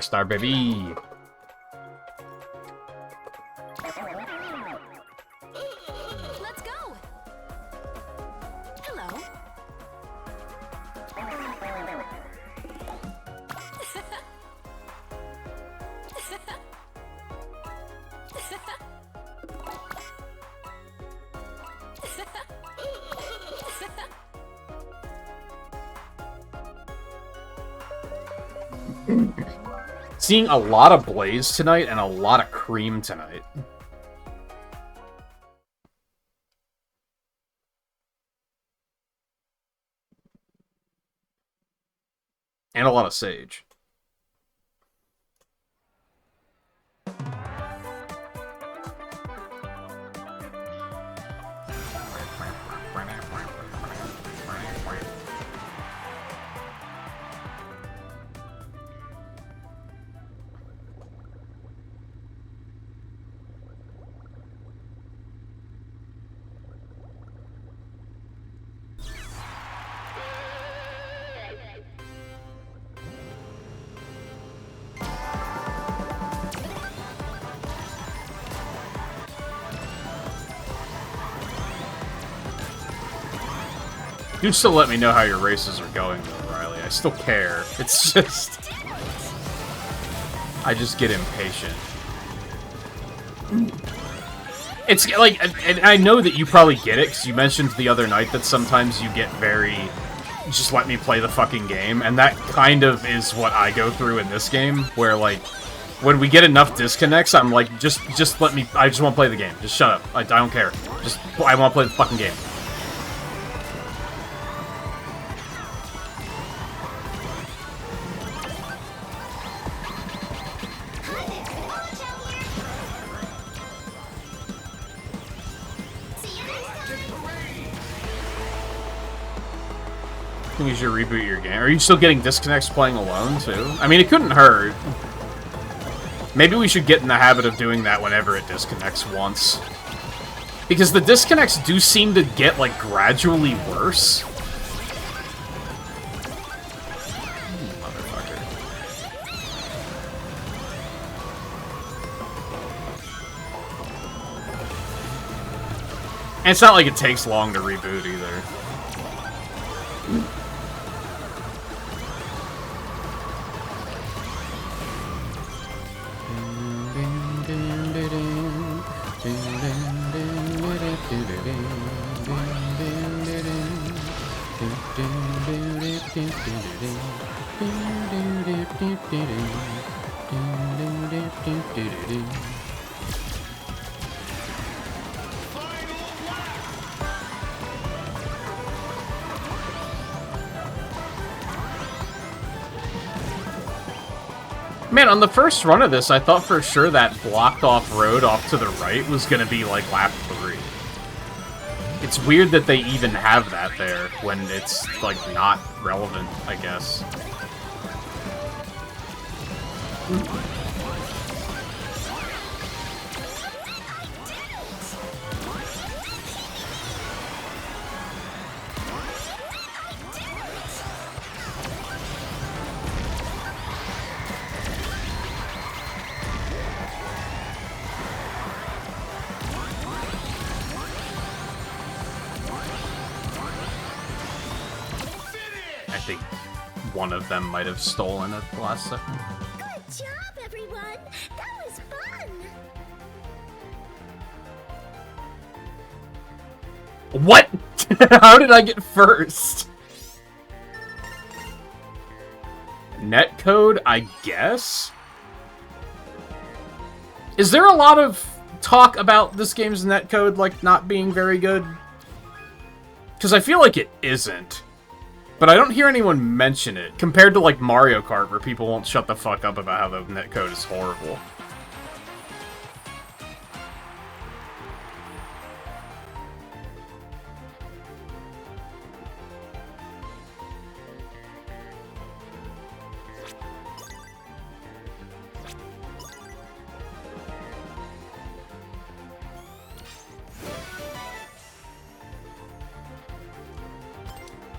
Speaker 1: Star baby. Seeing a lot of Blaze tonight and a lot of Cream tonight. And a lot of Sage. You still let me know how your races are going, though, Riley. I still care. It's just... I just get impatient. It's like... And I know that you probably get it, because you mentioned the other night that sometimes you get very... Just let me play the fucking game, and that kind of is what I go through in this game, where, like, when we get enough disconnects, I'm like, just let me... I just want to play the game. Just shut up. I don't care. Just... I want to play the fucking game. I think you should reboot your game. Are you still getting disconnects playing alone, too? I mean, it couldn't hurt. Maybe we should get in the habit of doing that whenever it disconnects once. Because the disconnects do seem to get, like, gradually worse. Motherfucker. And it's not like it takes long to reboot, either. Man, on the first run of this, I thought for sure that blocked off road off to the right was gonna be like lap 3. It's weird that they even have that there when it's like not relevant, I guess. I think one of them might have stolen it the last second.
Speaker 4: Good job, everyone. That was fun.
Speaker 1: What? How did I get first? Netcode, I guess? Is there a lot of talk about this game's netcode, like, not being very good? Because I feel like it isn't. But I don't hear anyone mention it, compared to, like, Mario Kart, where people won't shut the fuck up about how the netcode is horrible.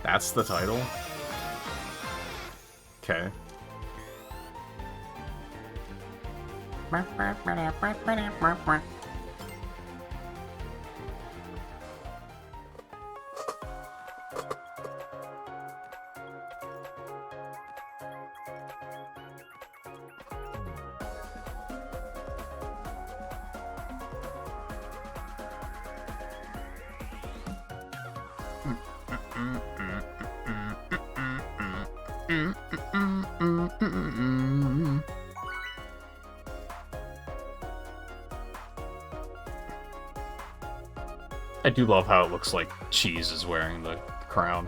Speaker 1: That's the title? Okay. I do love how it looks like Cheese is wearing the crown.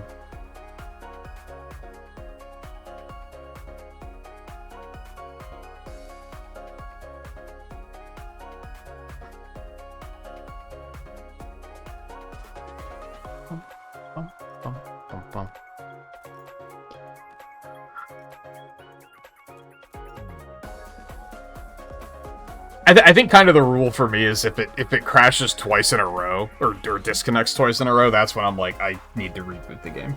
Speaker 1: Bum, bum, bum, bum. I think kind of the rule for me is if it crashes twice in a row or disconnects twice in a row, that's when I'm like, I need to reboot the game.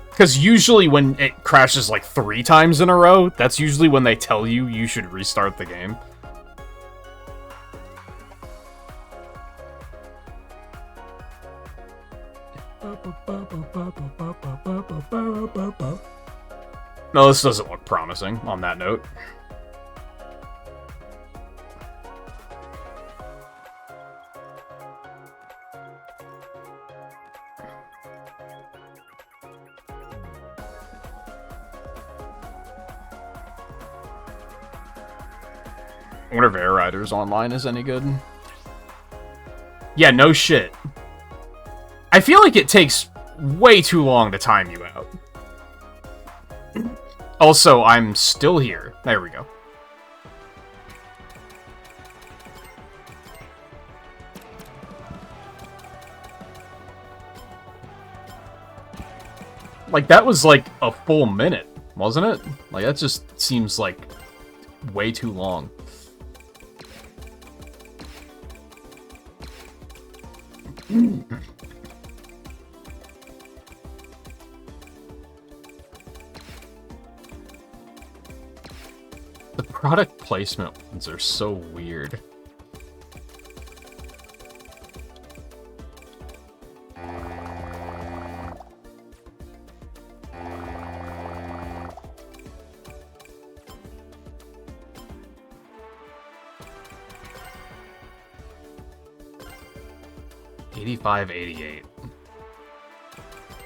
Speaker 1: Because usually when it crashes like 3 times in a row, that's usually when they tell you you should restart the game. No, this doesn't look promising on that note. I wonder if Air Riders Online is any good. Yeah, no shit. I feel like it takes way too long to time you out. Also, I'm still here. There we go. Like, that was like a full minute, wasn't it? Like, that just seems like way too long. The product placement ones are so weird. $85.88.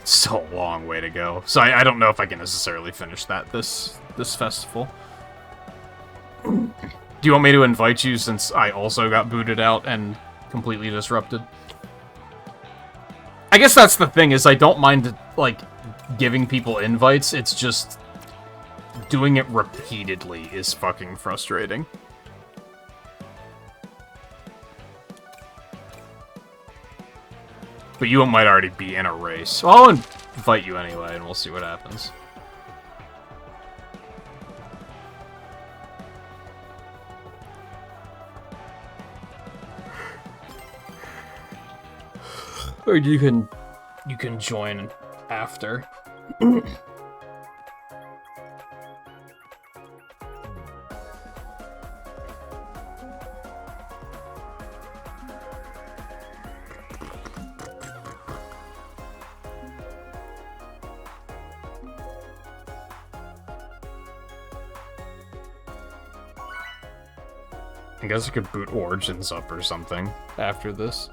Speaker 1: So a long way to go. So I don't know if I can necessarily finish that this festival. Do you want me to invite you since I also got booted out and completely disrupted? I guess that's the thing, is I don't mind, like, giving people invites, it's just doing it repeatedly is fucking frustrating. But you might already be in a race. So I'll invite you anyway, and we'll see what happens. Or you can join after. I guess I could boot Origins up or something after this.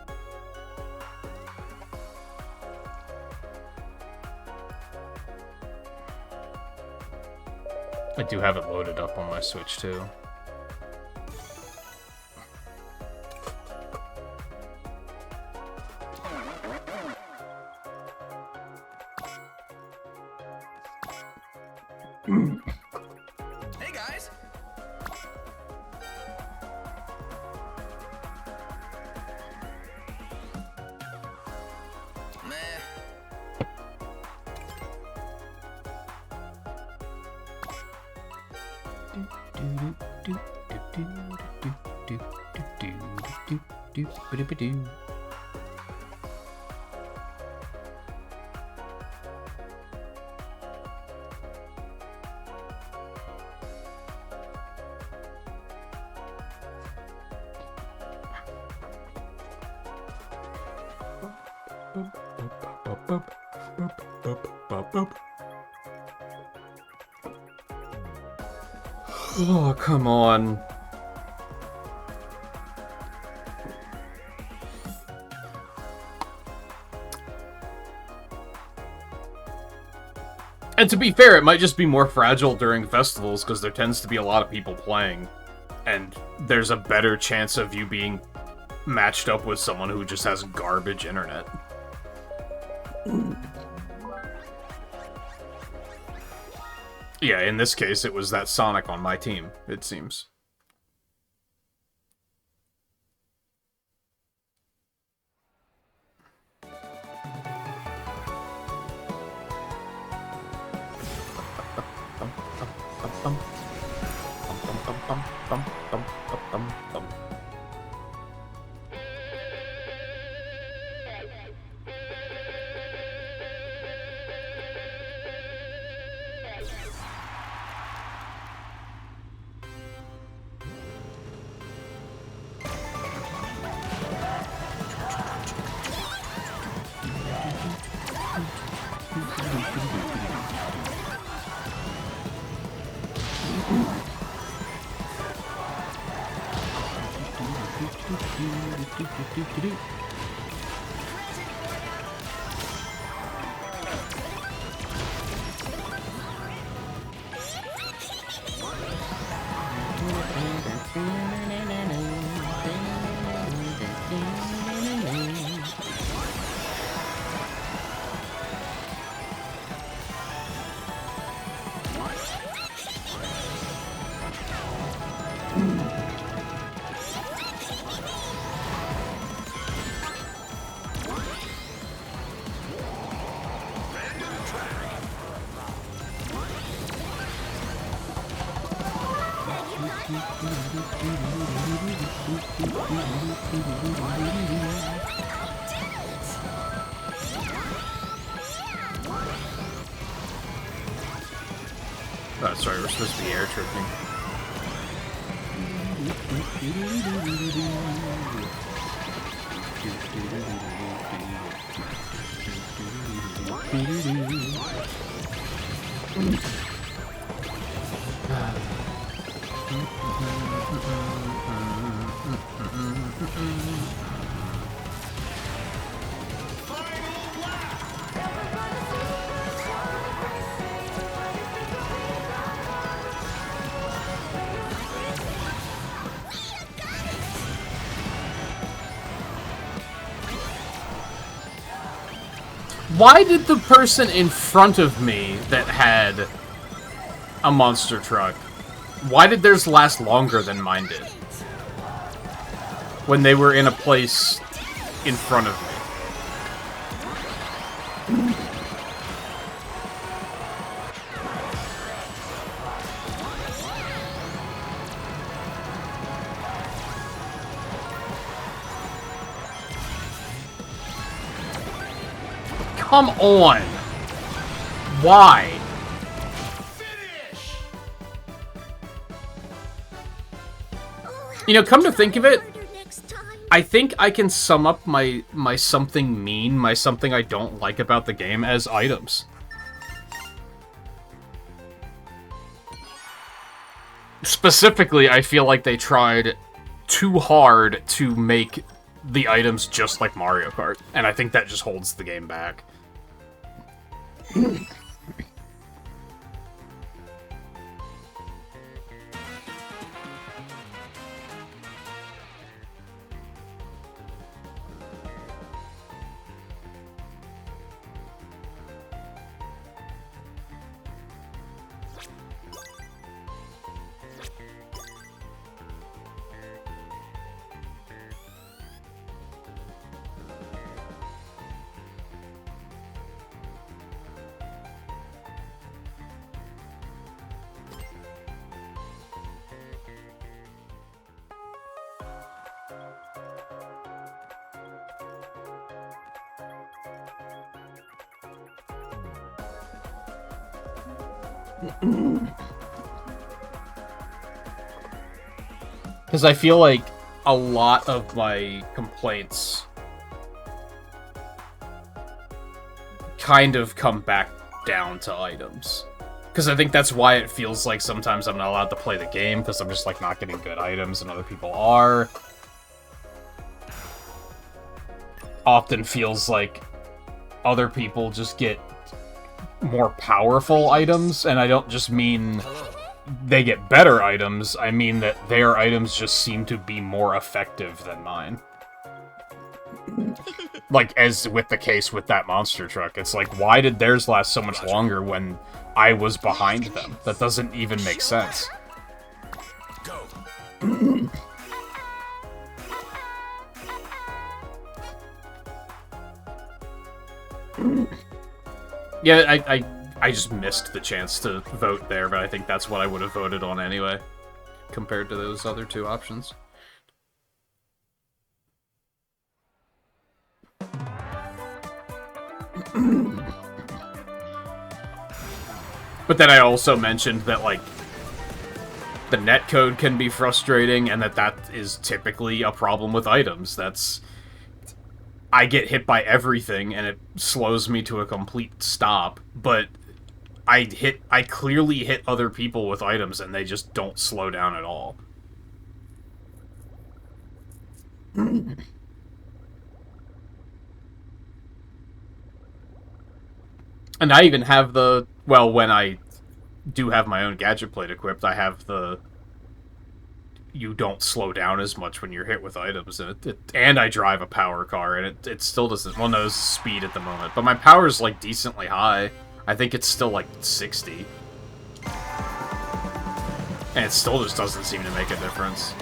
Speaker 1: I do have it loaded up on my Switch too.
Speaker 3: Hey guys.
Speaker 1: Oh, come on. And to be fair, it might just be more fragile during festivals, because there tends to be a lot of people playing, and there's a better chance of you being matched up with someone who just has garbage internet. Yeah, in this case, it was that Sonic on my team, it seems. Oh, sorry, we're supposed to be air tripping. Why did the person in front of me that had a monster truck, why did theirs last longer than mine did? When they were in a place in front of me. Come on! Why? You know, come to think of it, I think I can sum up my something mean, my something I don't like about the game as items. Specifically, I feel like they tried too hard to make the items just like Mario Kart, and I think that just holds the game back. Because I feel like a lot of my complaints kind of come back down to items. Because I think that's why it feels like sometimes I'm not allowed to play the game, because I'm just like not getting good items and other people are. Often feels like other people just get more powerful items, and I don't just mean they get better items, I mean that their items just seem to be more effective than mine. Like, as with the case with that monster truck, it's like, why did theirs last so much longer when I was behind them? That doesn't even make sense.
Speaker 3: Go.
Speaker 1: Yeah, I just missed the chance to vote there, but I think that's what I would have voted on anyway, compared to those other two options. But then I also mentioned that, like, the netcode can be frustrating, and that is typically a problem with items. I get hit by everything, and it slows me to a complete stop, but I clearly hit other people with items, and they just don't slow down at all. And I even have when I do have my own gadget plate equipped, I have you don't slow down as much when you're hit with items, and I drive a power car, and it still doesn't, well, no, it's speed at the moment, but my power's, like, decently high. I think it's still, like, 60. And it still just doesn't seem to make a difference.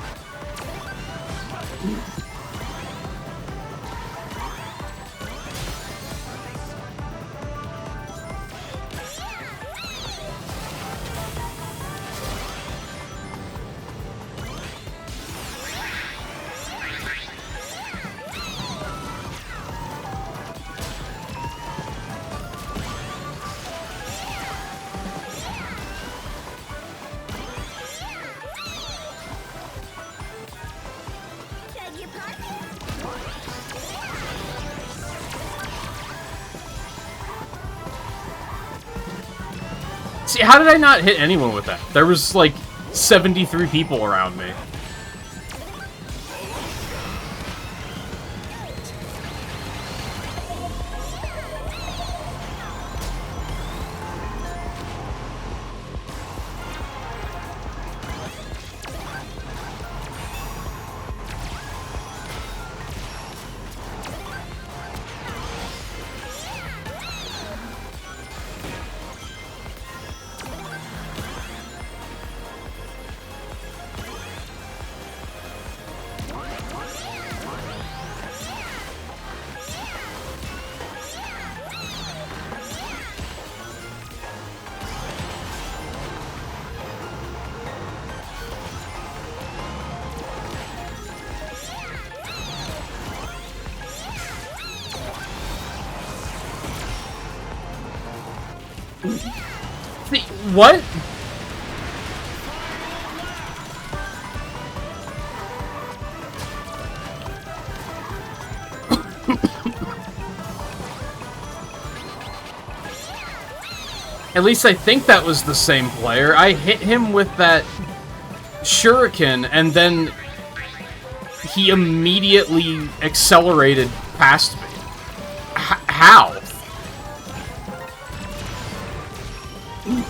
Speaker 4: Beg your pardon?
Speaker 1: See, how did I not hit anyone with that? There was, like, 73 people around me. See, what? At least I think that was the same player. I hit him with that shuriken, and then he immediately accelerated past me. How?
Speaker 4: Excuse me.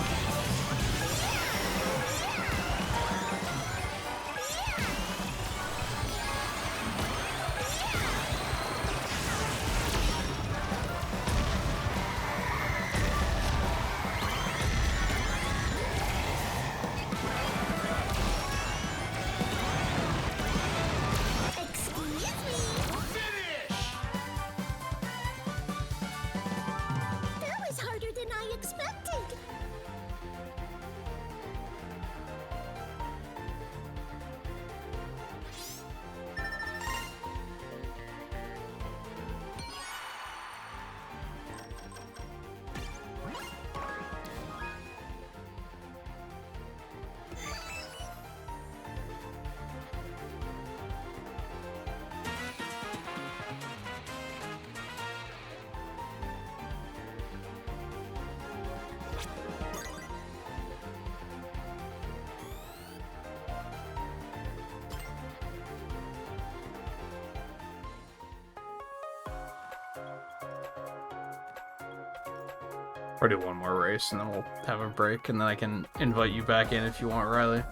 Speaker 1: Or do one more race, and then we'll have a break, and then I can invite you back in if you want, Riley.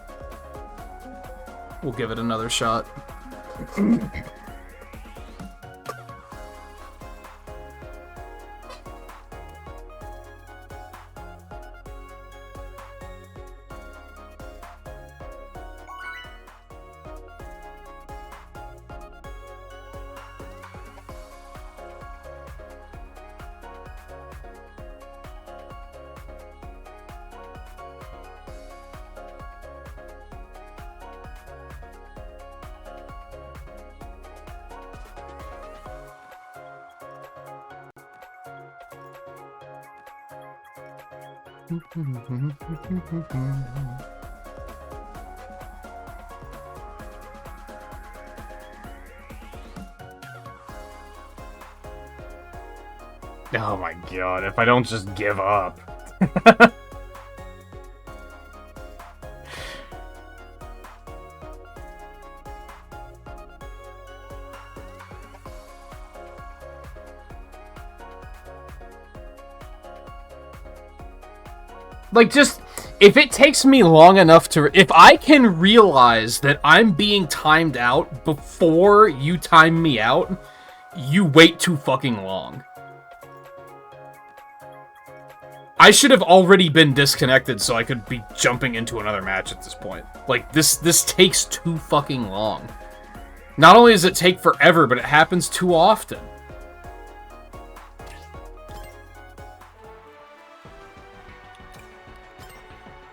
Speaker 1: We'll give it another shot. Oh my god, if I don't just give up. Like, just, if it takes me long enough to, if I can realize that I'm being timed out before you time me out, you wait too fucking long. I should have already been disconnected so I could be jumping into another match at this point. Like, this takes too fucking long. Not only does it take forever, but it happens too often.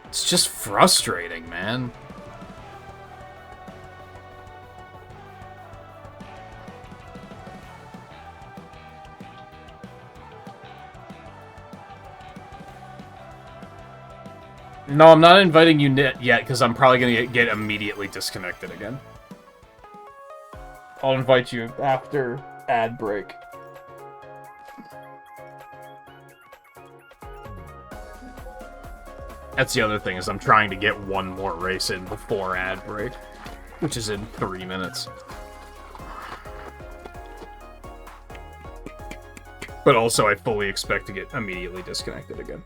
Speaker 1: It's just frustrating, man. No, I'm not inviting you yet, because I'm probably going to get immediately disconnected again. I'll invite you after ad break. That's the other thing, is I'm trying to get one more race in before ad break, which is in 3 minutes. But also, I fully expect to get immediately disconnected again.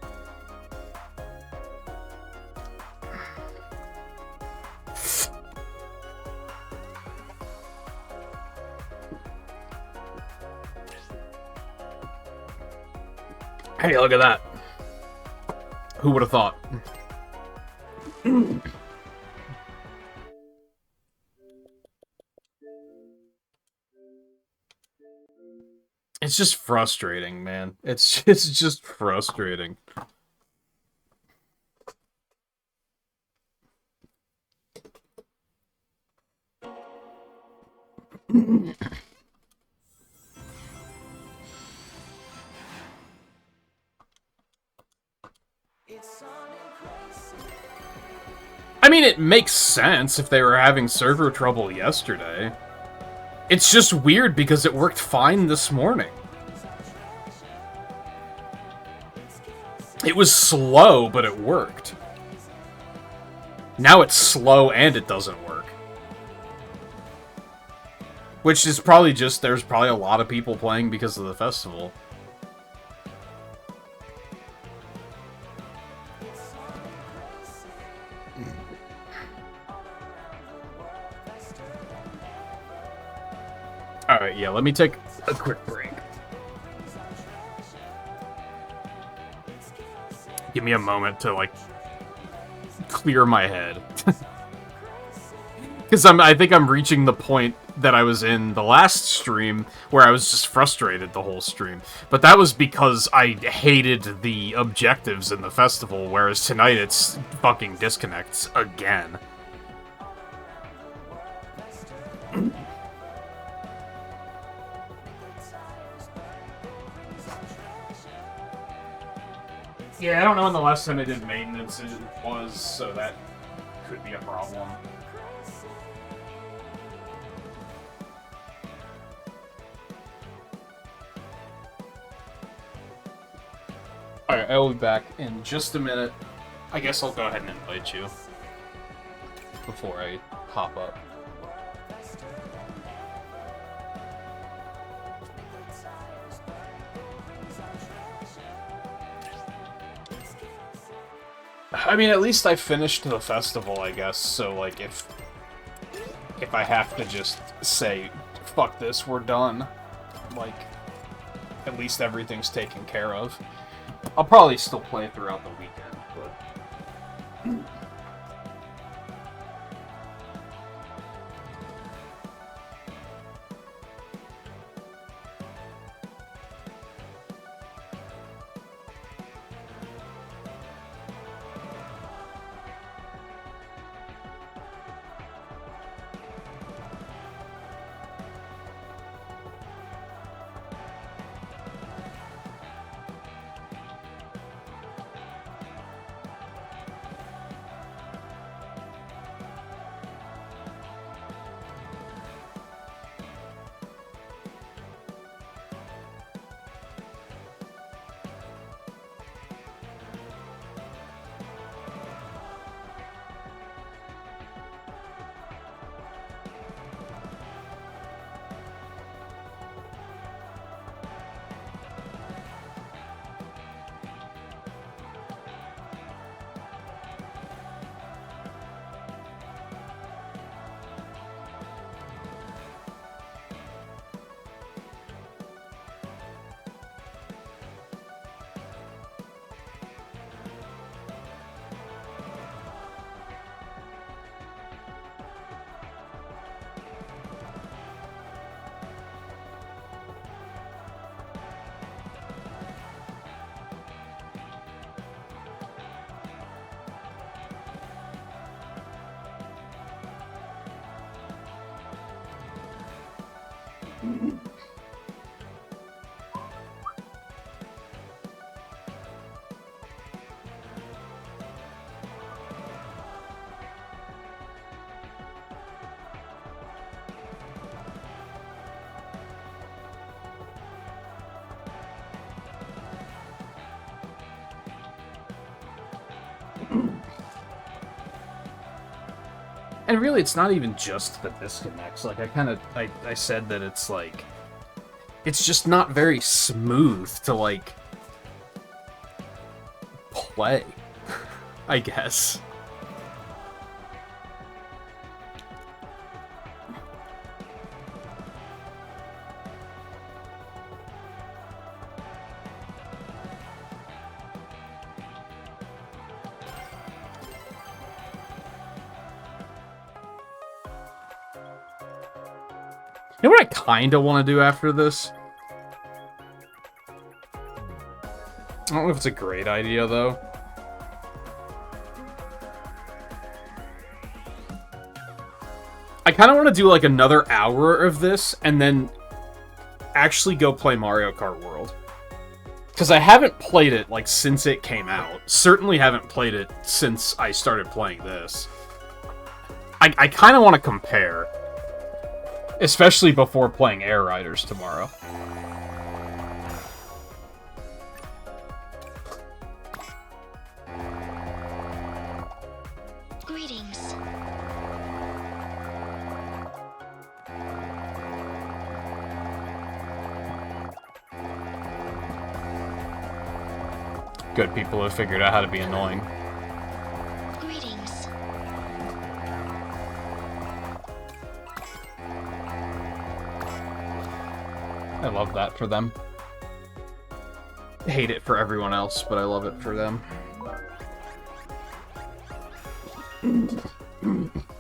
Speaker 1: Hey, look at that. Who would have thought? It's just frustrating, man. It's just frustrating. I mean, it makes sense if they were having server trouble yesterday. It's just weird because it worked fine this morning. It was slow, but it worked. Now it's slow and it doesn't work. Which is probably just, there's probably a lot of people playing because of the festival. Alright, yeah, let me take a quick break. Give me a moment to, like, clear my head. Because I think I'm reaching the point that I was in the last stream, where I was just frustrated the whole stream. But that was because I hated the objectives in the festival, whereas tonight it's fucking disconnects again. Yeah, I don't know when the last time I did maintenance it was, so that could be a problem. Alright, I will be back in just a minute. I guess I'll go ahead and invite you before I hop up. I mean, at least I finished the festival, I guess, so, like, if I have to just say, fuck this, we're done, like, at least everything's taken care of. I'll probably still play throughout the weekend, but... And really, it's not even just the disconnects. Like, I said that it's, like... It's just not very smooth to, like... play. I guess. You know what I kind of want to do after this? I don't know if it's a great idea, though. I kind of want to do, like, another hour of this, and then actually go play Mario Kart World. Because I haven't played it, like, since it came out. Certainly haven't played it since I started playing this. I kind of want to compare. Especially before playing Air Riders tomorrow.
Speaker 2: Greetings.
Speaker 1: Good people have figured out how to be annoying.
Speaker 2: Greetings.
Speaker 1: I love that for them. I hate it for everyone else, but I love it for them.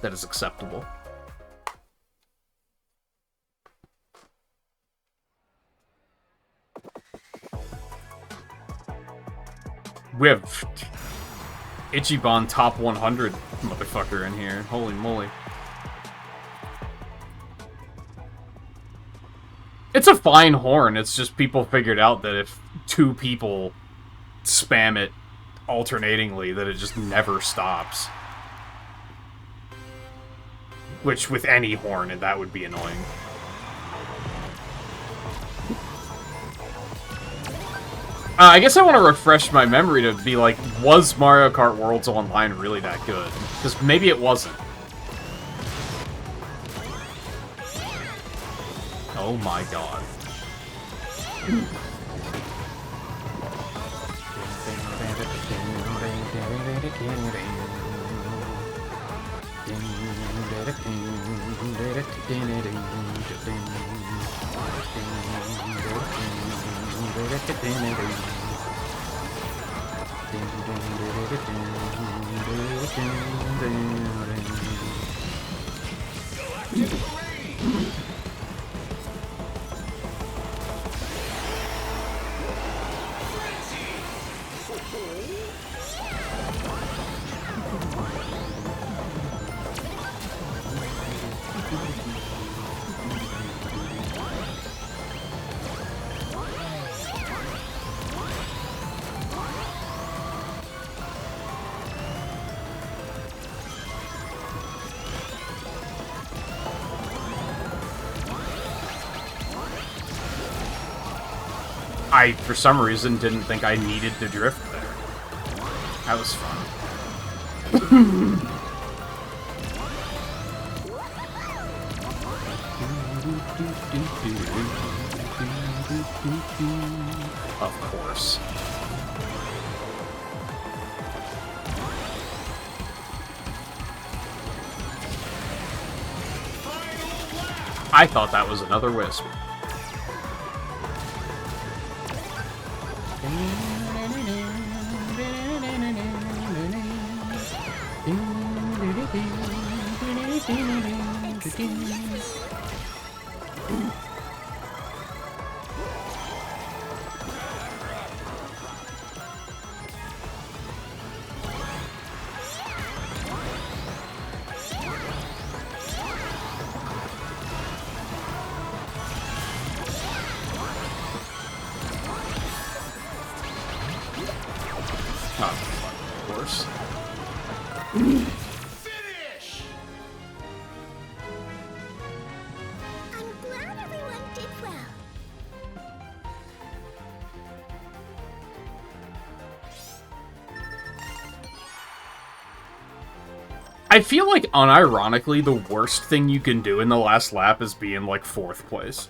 Speaker 1: That is acceptable. We have Ichiban top 100 motherfucker in here. Holy moly. It's a fine horn, it's just people figured out that if two people spam it alternatingly, that it just never stops. Which, with any horn, that would be annoying. I guess I want to refresh my memory to be like, was Mario Kart Worlds Online really that good? Because maybe it wasn't. Oh my god. I, for some reason, didn't think I needed to drift there. That was fun. Of course. I thought that was another wisp. Of course.
Speaker 3: Finish!
Speaker 4: I'm glad everyone did well.
Speaker 1: I feel like, unironically, the worst thing you can do in the last lap is be in, like, 4th place.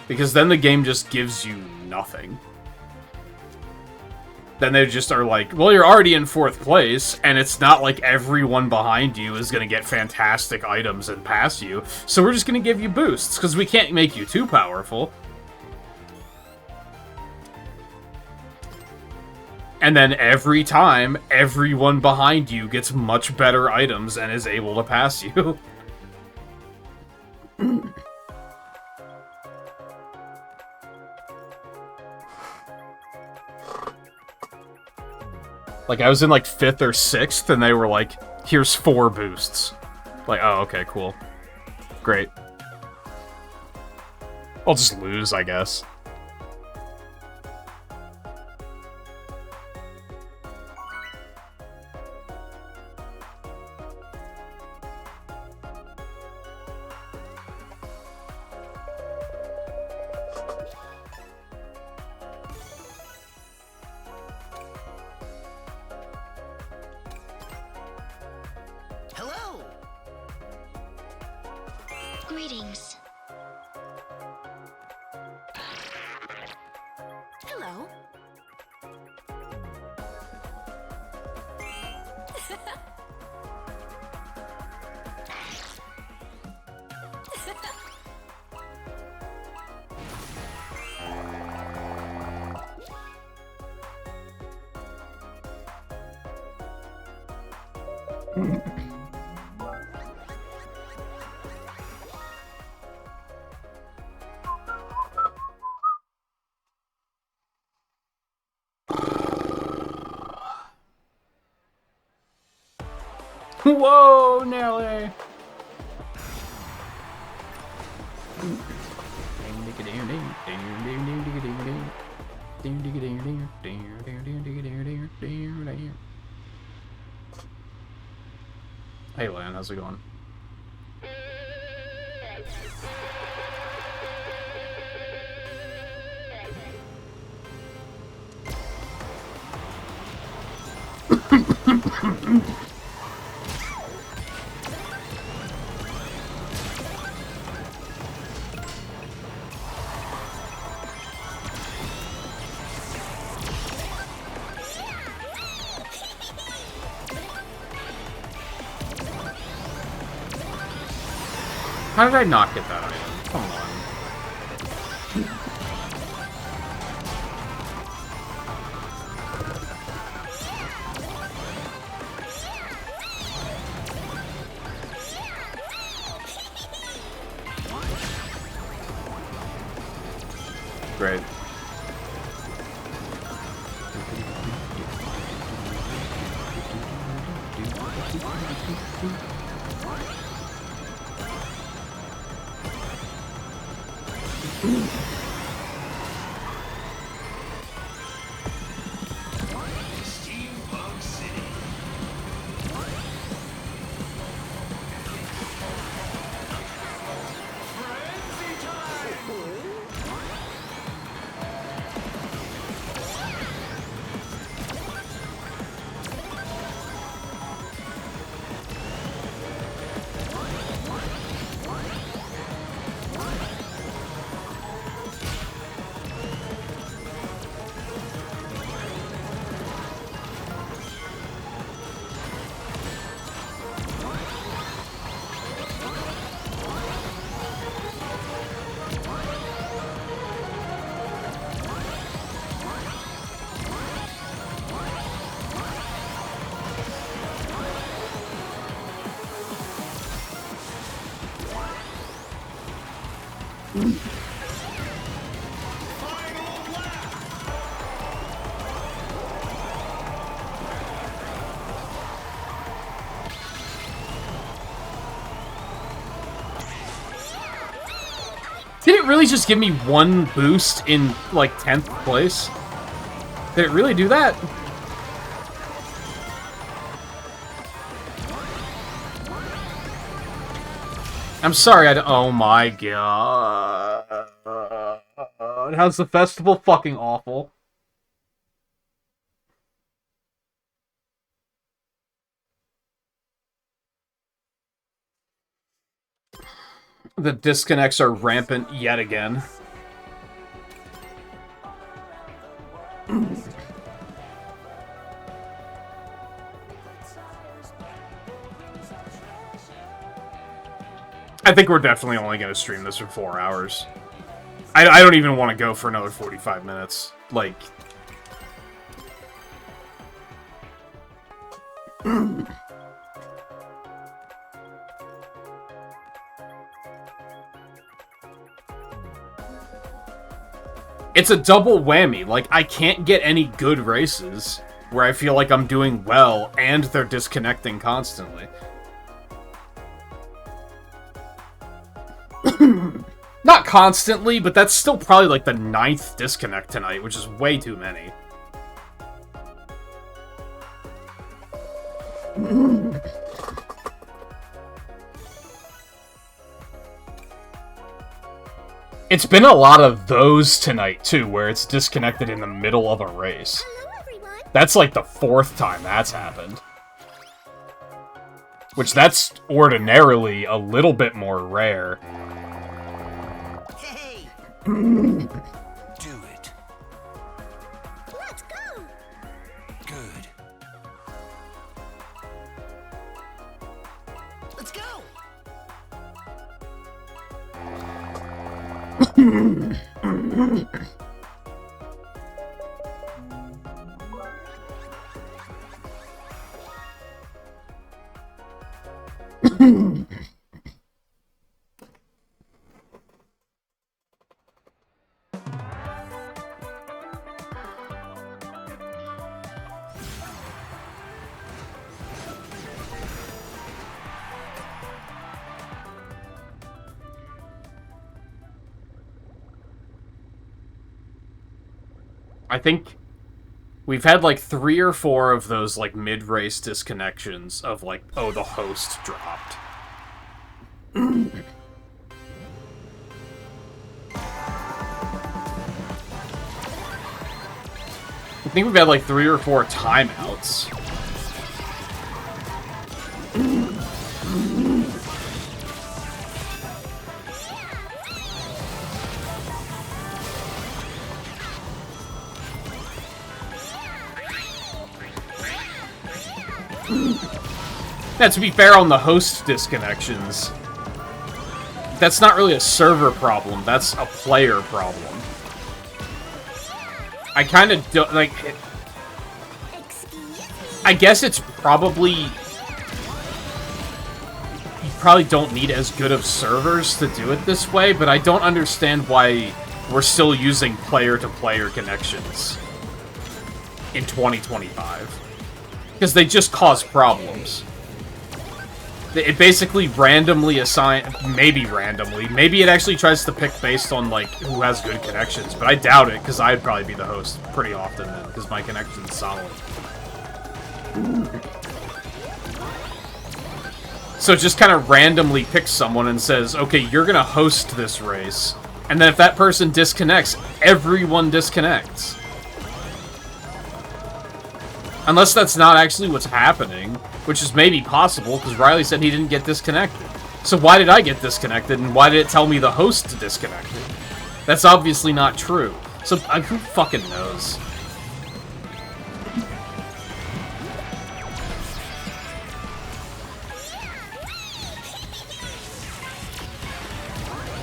Speaker 1: Because then the game just gives you nothing. Then they just are like, well, you're already in 4th place, and it's not like everyone behind you is going to get fantastic items and pass you, so we're just going to give you boosts, because we can't make you too powerful. And then every time, everyone behind you gets much better items and is able to pass you. Like, I was in, like, 5th or 6th, and they were like, here's 4 boosts. Like, oh, okay, cool. Great. I'll just lose, I guess.
Speaker 3: Hello!
Speaker 2: Greetings.
Speaker 4: Hello.
Speaker 1: Whoa, Nelly! Hey, Lan, how's it going? How did I not get that item? Come on. Great.
Speaker 3: Steampunk City. Frenzy time!
Speaker 1: Did it really just give me one boost in, like, 10th place? Did it really do that? I'm sorry, oh my god. How's the festival fucking awful? The disconnects are rampant yet again. I think we're definitely only going to stream this for 4 hours. I don't even want to go for another 45 minutes. Like... It's a double whammy. Like, I can't get any good races where I feel like I'm doing well and they're disconnecting constantly. Not constantly, but that's still probably like the 9th disconnect tonight, which is way too many. It's been a lot of those tonight, too, where it's disconnected in the middle of a race.
Speaker 4: Hello, everyone.
Speaker 1: That's like the 4th time that's happened. Which, that's ordinarily a little bit more rare.
Speaker 3: Hey! Do it.
Speaker 4: Let's go.
Speaker 3: Good. Let's go!
Speaker 1: I think we've had like 3 or 4 of those like mid-race disconnections of like, oh, the host dropped. I think we've had like 3 or 4 timeouts. Now, to be fair on the host disconnections, that's not really a server problem, that's a player problem. I kind of don't, like, I guess it's probably, you probably don't need as good of servers to do it this way, but I don't understand why we're still using player-to-player connections in 2025. Because they just cause problems. It basically randomly maybe randomly, maybe it actually tries to pick based on, like, who has good connections, but I doubt it, because I'd probably be the host pretty often then, because my connection's solid. So it just kind of randomly picks someone and says, okay, you're gonna host this race, and then if that person disconnects, everyone disconnects. Unless that's not actually what's happening, which is maybe possible, because Riley said he didn't get disconnected. So why did I get disconnected, and why did it tell me the host disconnected? That's obviously not true. So, who fucking knows?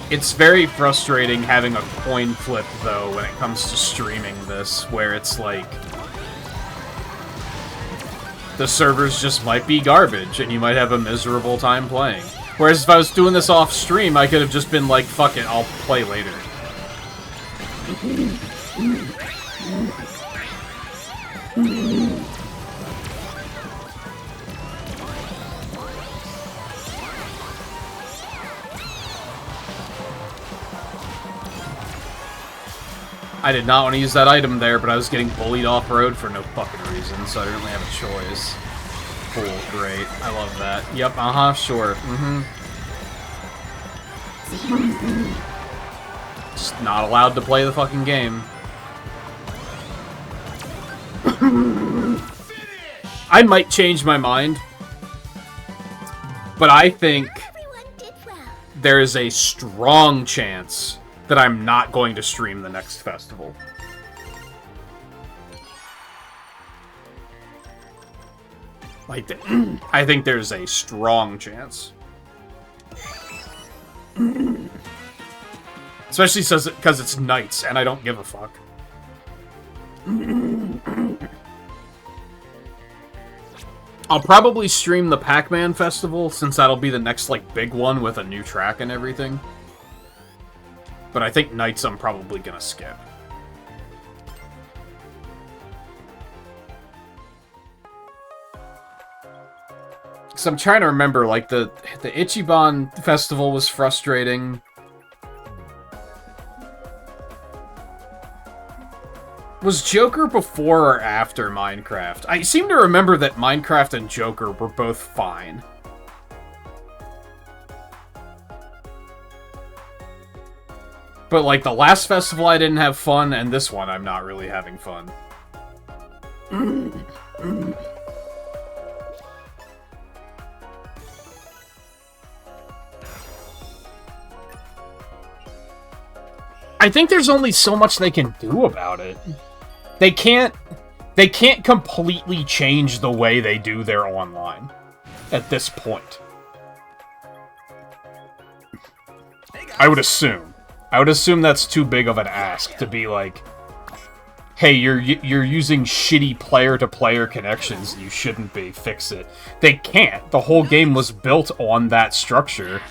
Speaker 1: It's very frustrating having a coin flip, though, when it comes to streaming this, where it's like, the servers just might be garbage, and you might have a miserable time playing. Whereas if I was doing this off stream, I could have just been like, fuck it, I'll play later. I did not want to use that item there, but I was getting bullied off-road for no fucking reason, so I didn't really have a choice. Cool, great. I love that. Yep, sure. Just not allowed to play the fucking game. I might change my mind, but I think there is a strong chance that I'm not going to stream the next festival. Like, I think there's a strong chance. Especially because it's nights, and I don't give a fuck. I'll probably stream the Pac-Man Festival, since that'll be the next, like, big one with a new track and everything. But I think nights I'm probably gonna skip. Because I'm trying to remember, like, the Ichiban Festival was frustrating. Was Joker before or after Minecraft? I seem to remember that Minecraft and Joker were both fine. But, like, the last festival I didn't have fun, and this one I'm not really having fun. I think there's only so much they can do about it. They can't completely change the way they do their online at this point. I would assume. I would assume that's too big of an ask to be like, hey, you're using shitty player-to-player connections, and you shouldn't be, fix it. They can't. The whole game was built on that structure.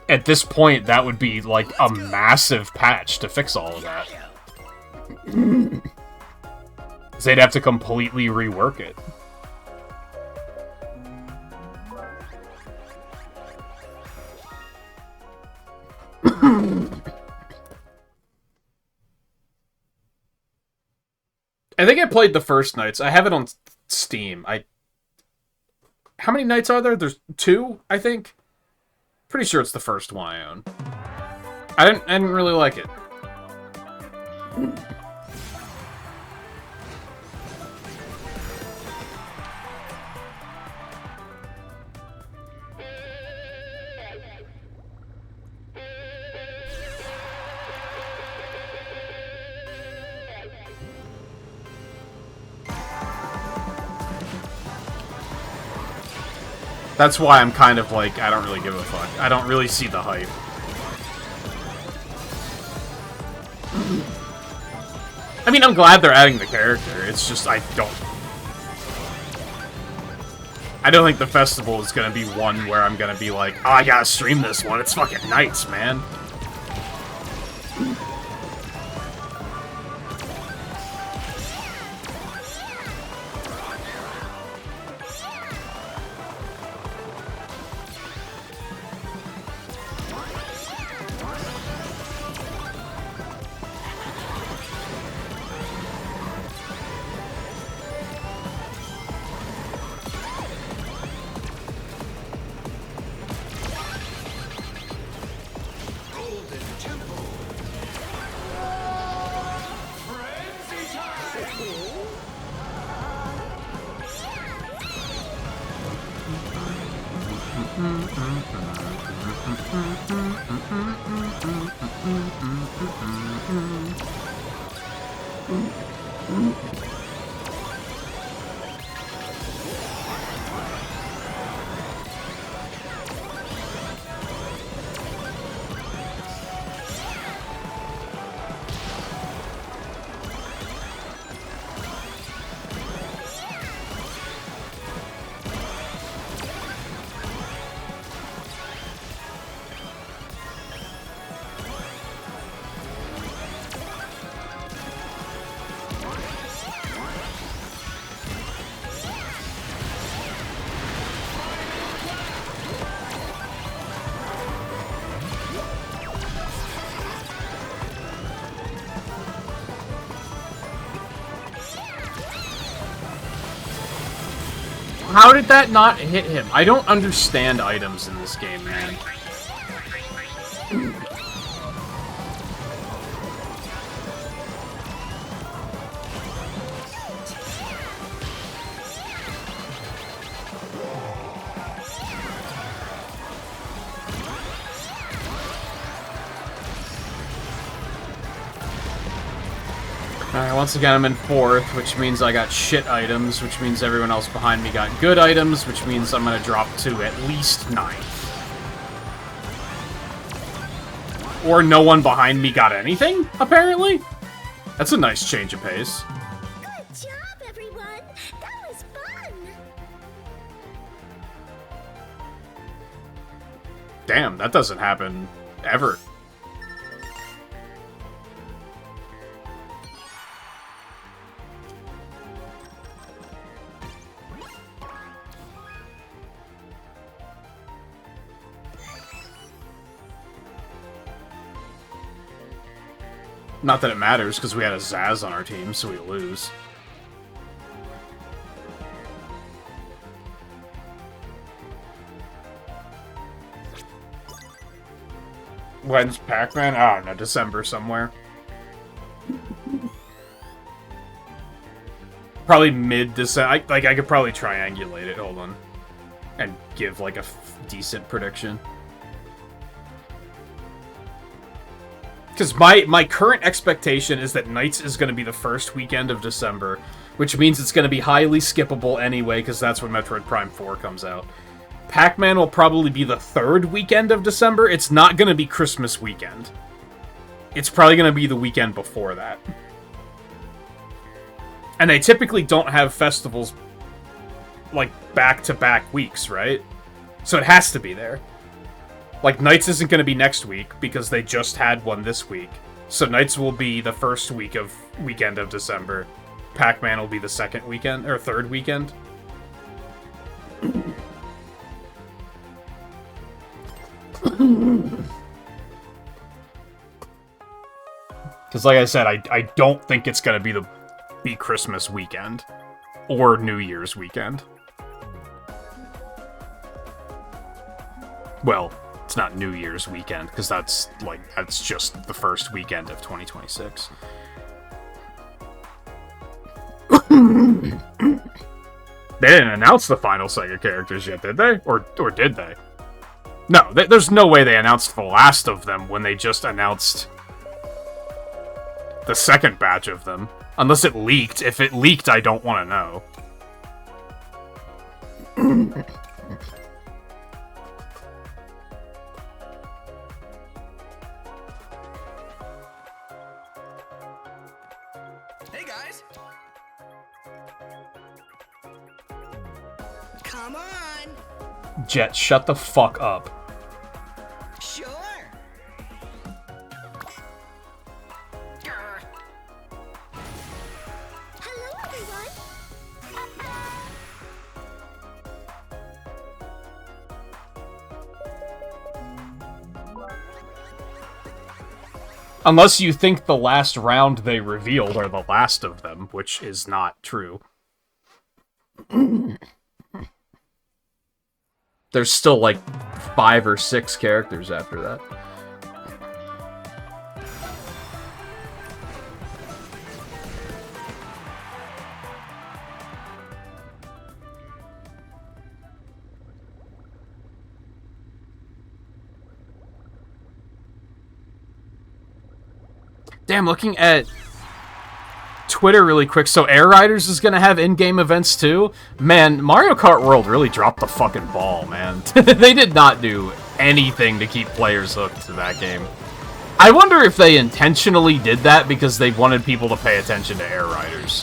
Speaker 1: At this point, that would be, like, a massive patch to fix all of that. They'd have to completely rework it. I think I played the first nights. I have it on Steam. How many nights are there? There's 2, I think. Pretty sure it's the first one I own. I didn't really like it. That's why I'm kind of like, I don't really give a fuck. I don't really see the hype. I'm glad they're adding the character. It's just, I don't think the festival is gonna be one where I'm gonna be like, oh, I gotta stream this one. It's fucking nights, man. How did that not hit him? I don't understand items in this game, man. Alright, once again I'm in 4th, which means I got shit items, which means everyone else behind me got good items, which means I'm gonna drop to at least 9th. Or no one behind me got anything, apparently? That's a nice change of pace.
Speaker 4: Good job, everyone. That was fun.
Speaker 1: Damn, that doesn't happen ever. Not that it matters, because we had a Zaz on our team, so we lose. When's Pac-Man? I don't know, December somewhere. Probably mid-December. I could probably triangulate it, hold on. And give, like, a decent prediction. Because my current expectation is that Nights is going to be the first weekend of December, which means it's going to be highly skippable anyway, because that's when Metroid Prime 4 comes out. Pac-Man will probably be the 3rd weekend of December. It's not going to be Christmas weekend. It's probably going to be the weekend before that. And they typically don't have festivals, like, back-to-back weeks, right? So it has to be there. Like, Nights isn't going to be next week, because they just had one this week. So Nights will be the first weekend of December. Pac-Man will be the 2nd weekend, or 3rd weekend. Because, like I said, I don't think it's going to be Christmas weekend. Or New Year's weekend. Well, it's not New Year's weekend, because that's just the first weekend of 2026. They didn't announce the final Sega characters yet, did they? Or did they? No, there's no way they announced the last of them when they just announced the second batch of them. Unless it leaked. If it leaked, I don't want to know.
Speaker 3: Hey
Speaker 5: Come on.
Speaker 1: Jet, shut the fuck up.
Speaker 5: Sure.
Speaker 4: Hello, everyone.
Speaker 1: Unless you think the last round they revealed are the last of them, which is not true. There's still like 5 or 6 characters after that. Damn, looking at Twitter really quick. So Air Riders is going to have in-game events too? Man, Mario Kart World really dropped the fucking ball, man. They did not do anything to keep players hooked to that game. I wonder if they intentionally did that because they wanted people to pay attention to Air Riders.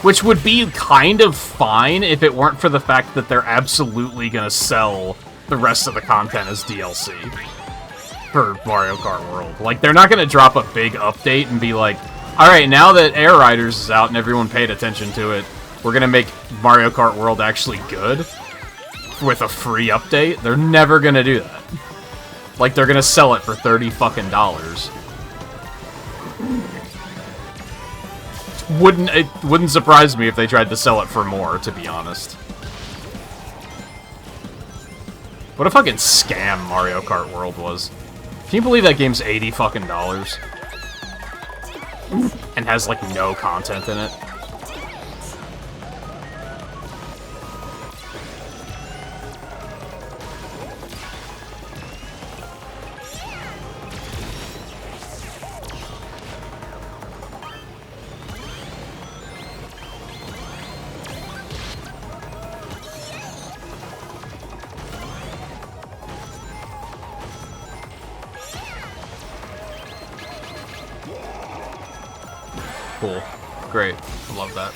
Speaker 1: Which would be kind of fine if it weren't for the fact that they're absolutely going to sell the rest of the content as DLC for Mario Kart World. Like, they're not going to drop a big update and be like, alright, now that Air Riders is out and everyone paid attention to it, we're going to make Mario Kart World actually good with a free update. They're never going to do that. Like, they're going to sell it for $30 fucking dollars. It wouldn't surprise me if they tried to sell it for more, to be honest. What a fucking scam Mario Kart World was. Can you believe that game's $80 fucking dollars? And has, like, no content in it? Cool. Great. I love that.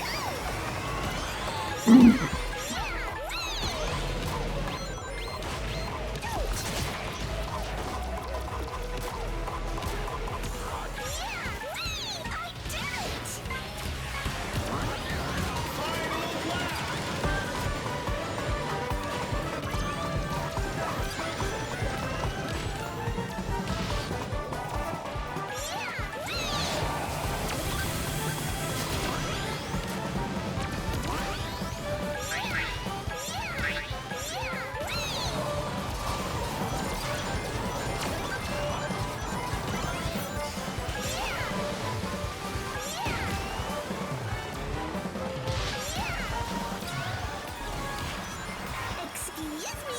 Speaker 4: Excuse me.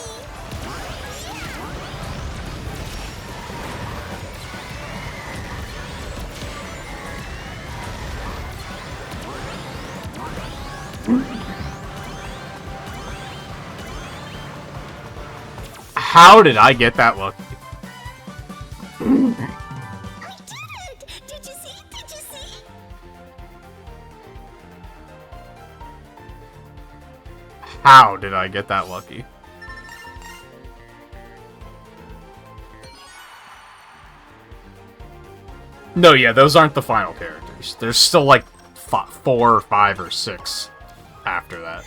Speaker 1: How did I get that lucky?
Speaker 4: I did! Did you see? Did you see?
Speaker 1: How did I get that lucky? No, yeah, those aren't the final characters. There's still like 4 or 5 or 6 after that.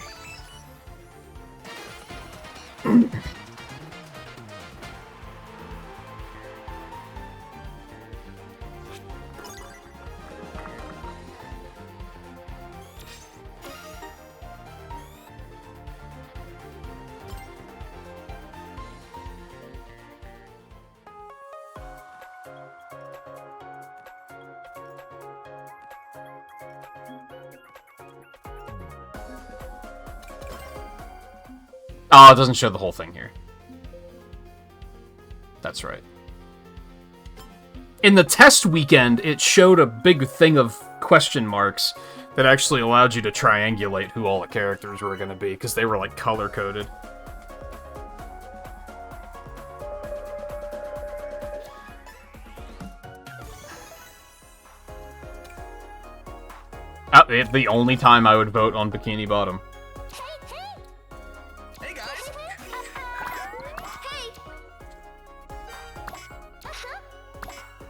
Speaker 1: Oh, it doesn't show the whole thing here. That's right. In the test weekend, it showed a big thing of question marks that actually allowed you to triangulate who all the characters were going to be, because they were, like, color-coded. the only time I would vote on Bikini Bottom.
Speaker 3: Hey guys.
Speaker 4: Hey.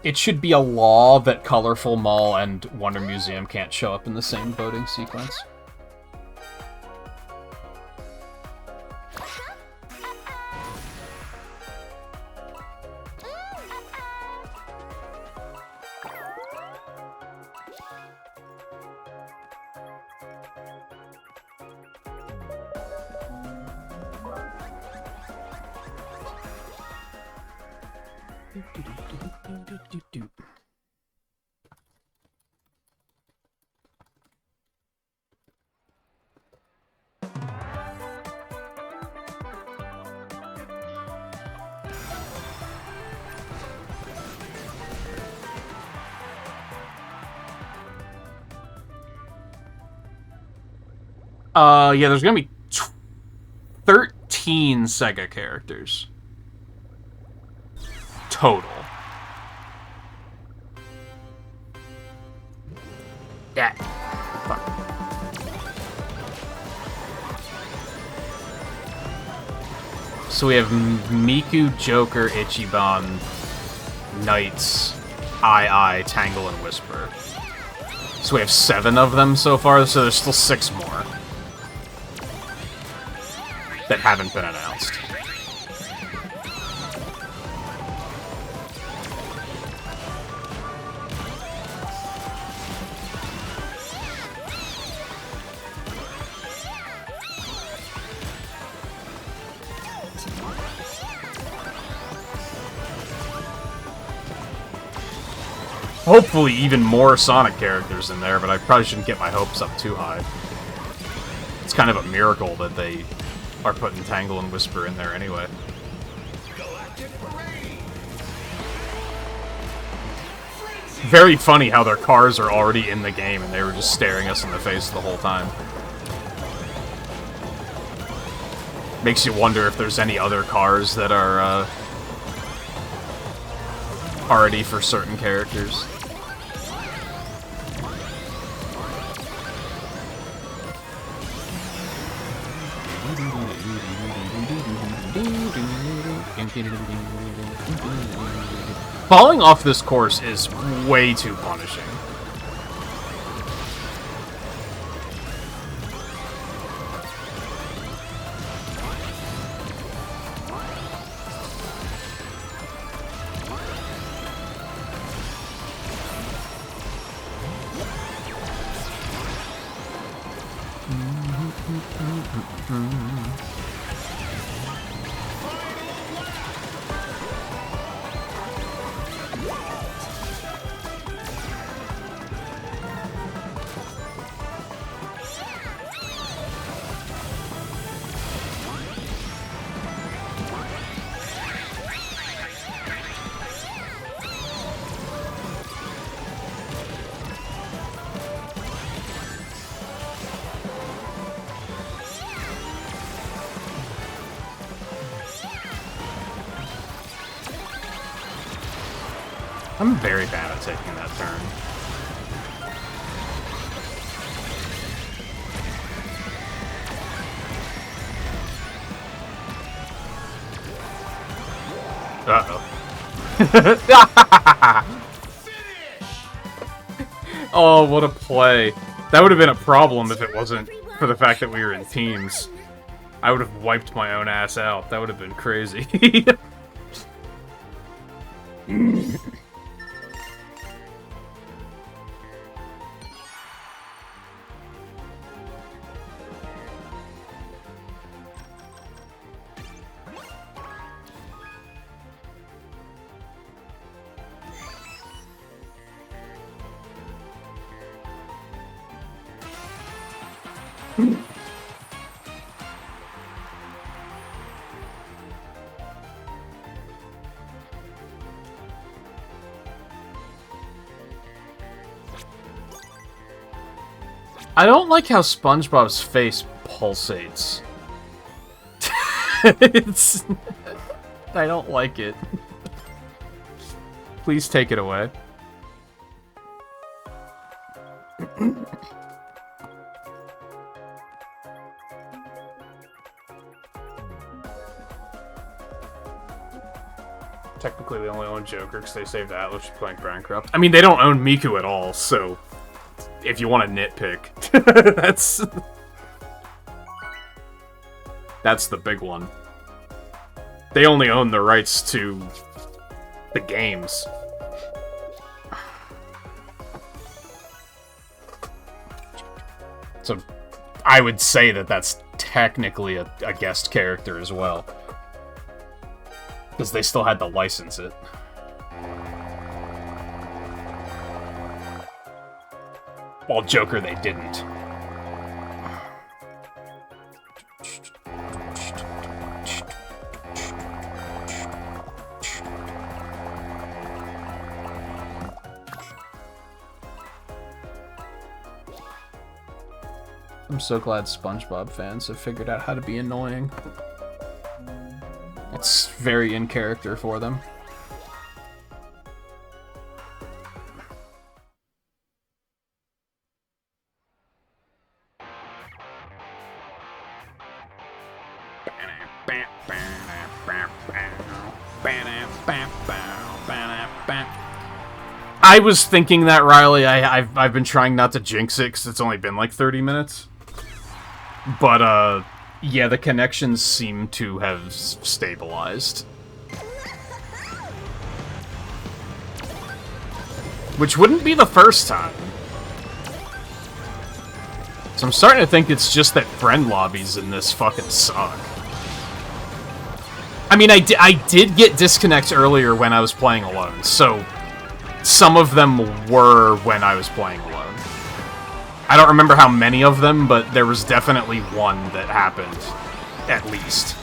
Speaker 1: It should be a law that Colorful Mall and Wonder Museum can't show up in the same voting sequence. Yeah, there's gonna be 13 Sega characters. Total. Yeah. Fuck. So we have Miku, Joker, Ichiban, Knights, Ai, Tangle, and Whisper. So we have 7 of them so far, so there's still 6 more that haven't been announced. Hopefully even more Sonic characters in there, but I probably shouldn't get my hopes up too high. It's kind of a miracle that they are putting Tangle and Whisper in there anyway. Very funny how their cars are already in the game and they were just staring us in the face the whole time. Makes you wonder if there's any other cars that are already for certain characters. Falling off this course is way too punishing. I'm very bad at taking that turn. Uh-oh. Oh, what a play. That would have been a problem if it wasn't for the fact that we were in teams. I would have wiped my own ass out. That would have been crazy. I don't like how SpongeBob's face pulsates. I don't like it. Please take it away. technically they only own Joker because they saved Atlas for playing Bankrupt. I mean, they don't own Miku at all, so if you want to nitpick, that's the big one. They only own the rights to the games. So I would say that that's technically a guest character as well. Because they still had to license it. While Joker, they didn't. I'm so glad SpongeBob fans have figured out how to be annoying. It's very in character for them. I was thinking that, Riley. I've been trying not to jinx it because it's only been like 30 minutes. But, yeah, the connections seem to have stabilized. Which wouldn't be the first time. So I'm starting to think it's just that friend lobbies in this fucking suck. I mean, I did get disconnects earlier when I was playing alone, so some of them were when I was playing alone. I don't remember how many of them, but there was definitely one that happened, at least.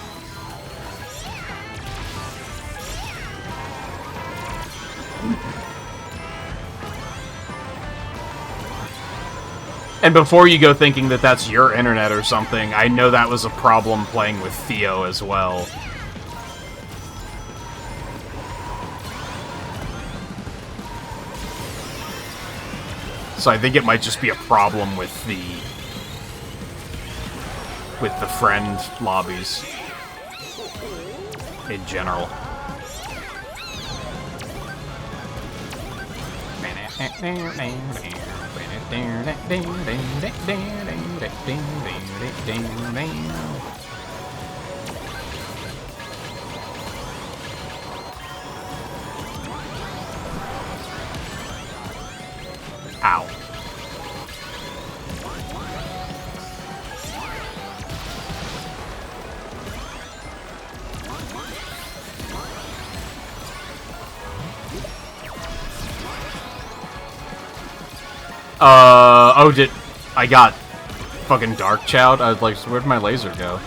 Speaker 1: And before you go thinking that that's your internet or something, I know that was a problem playing with Theo as well. So I think it might just be a problem with the friend lobbies in general. Ow. Oh, I got fucking Dark Chowed? I was like, where'd my laser go?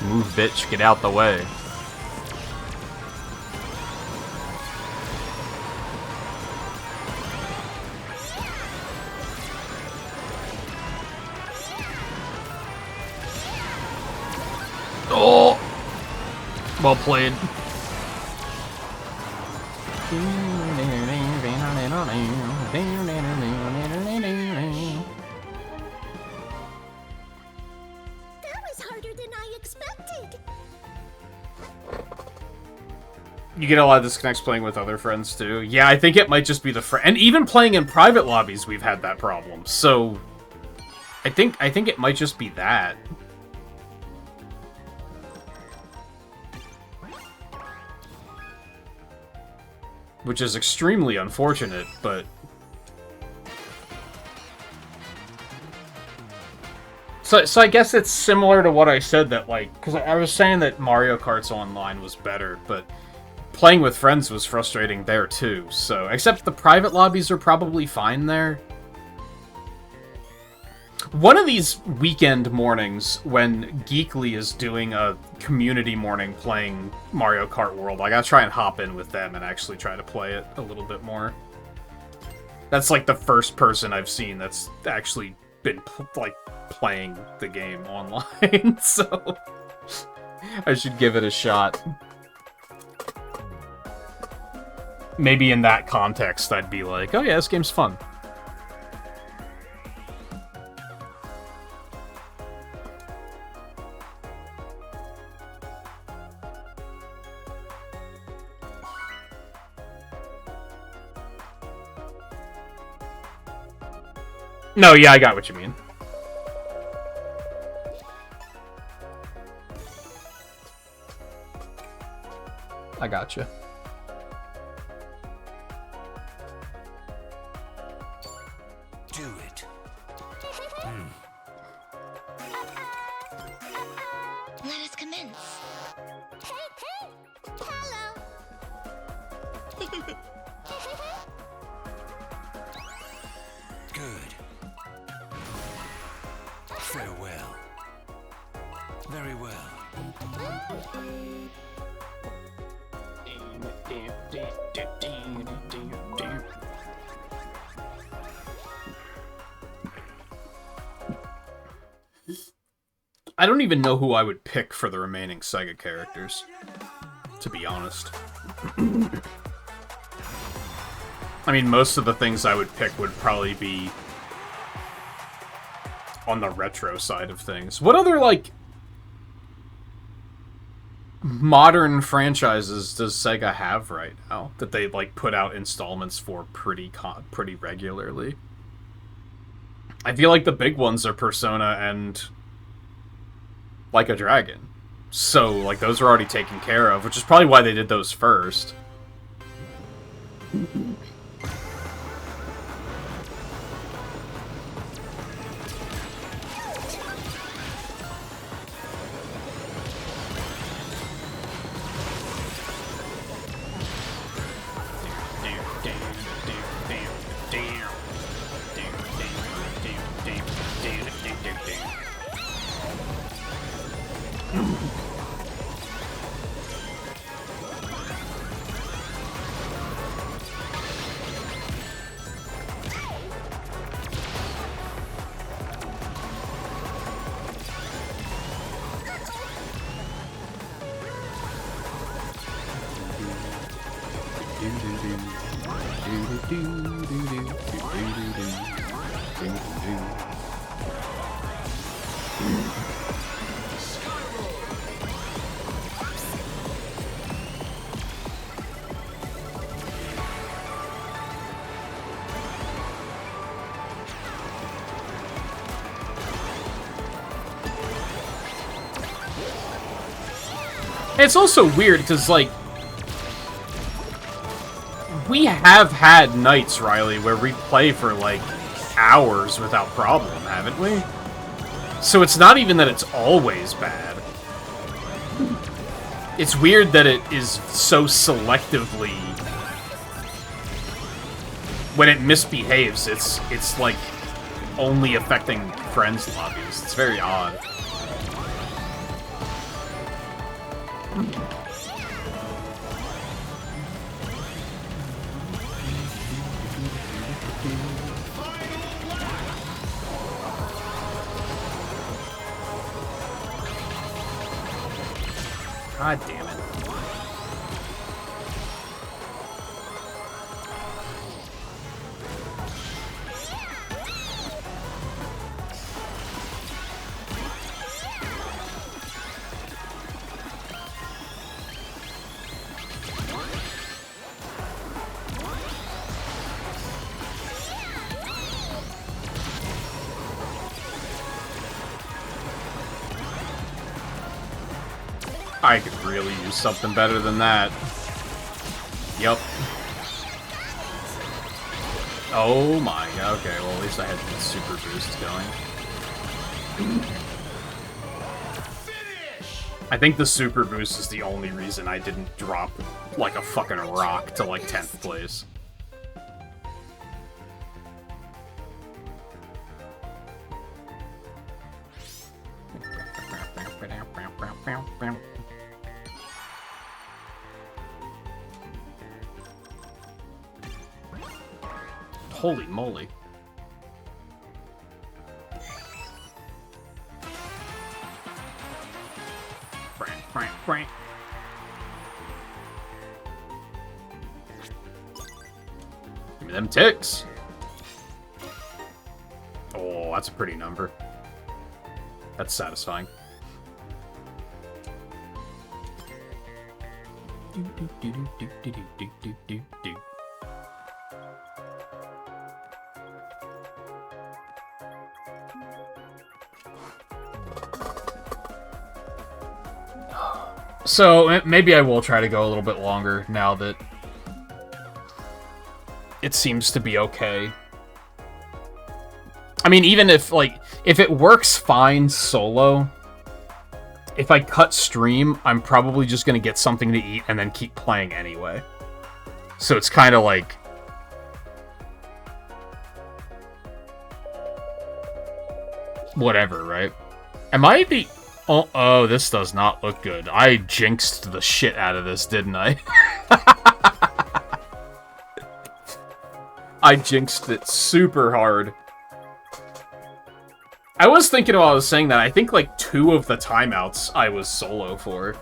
Speaker 1: Move, bitch, get out the way. Oh! Well played.
Speaker 4: That was harder than I expected.
Speaker 1: You get a lot of disconnects playing with other friends, too. Yeah, I think it might just be the friend. And even playing in private lobbies, we've had that problem. So, I think it might just be that. Which is extremely unfortunate, but... So I guess it's similar to what I said that, like... Because I was saying that Mario Kart's Online was better, but... Playing with friends was frustrating there, too, so... Except the private lobbies are probably fine there. One of these weekend mornings when Geekly is doing a community morning playing Mario Kart World, I gotta try and hop in with them and actually try to play it a little bit more. That's like the first person I've seen that's actually been playing the game online, so I should give it a shot. Maybe in that context I'd be like, oh yeah, this game's fun. No, yeah, I got what you mean. I gotcha.
Speaker 3: Do it.
Speaker 4: Let us commence. Hey, hey! Hello!
Speaker 3: Good. Farewell. Very well.
Speaker 1: I don't even know who I would pick for the remaining Sega characters, to be honest. I mean, most of the things I would pick would probably be on the retro side of things. What other, like, modern franchises does Sega have right now that they, like, put out installments for pretty regularly? I feel like the big ones are Persona and Like a Dragon. So, like, those are already taken care of, which is probably why they did those first. It's also weird, because, like, we have had nights, Riley, where we play for, like, hours without problem, haven't we? So it's not even that it's always bad. It's weird that it is so selectively... When it misbehaves, it's like, only affecting friends' lobbies. It's very odd. God damn it. I could really use something better than that. Yup. Oh my god, okay, well at least I had the super boost going. I think the super boost is the only reason I didn't drop like a fucking rock to like 10th place. Holy moly. Give me them ticks. Oh, that's a pretty number. That's satisfying. So, maybe I will try to go a little bit longer now that it seems to be okay. I mean, even if, like, if it works fine solo, if I cut stream, I'm probably just gonna get something to eat and then keep playing anyway. So it's kind of like... whatever, right? Am I the... Oh, this does not look good. I jinxed the shit out of this, didn't I? I jinxed it super hard. I was thinking while I was saying that, I think like 2 of the timeouts I was solo for.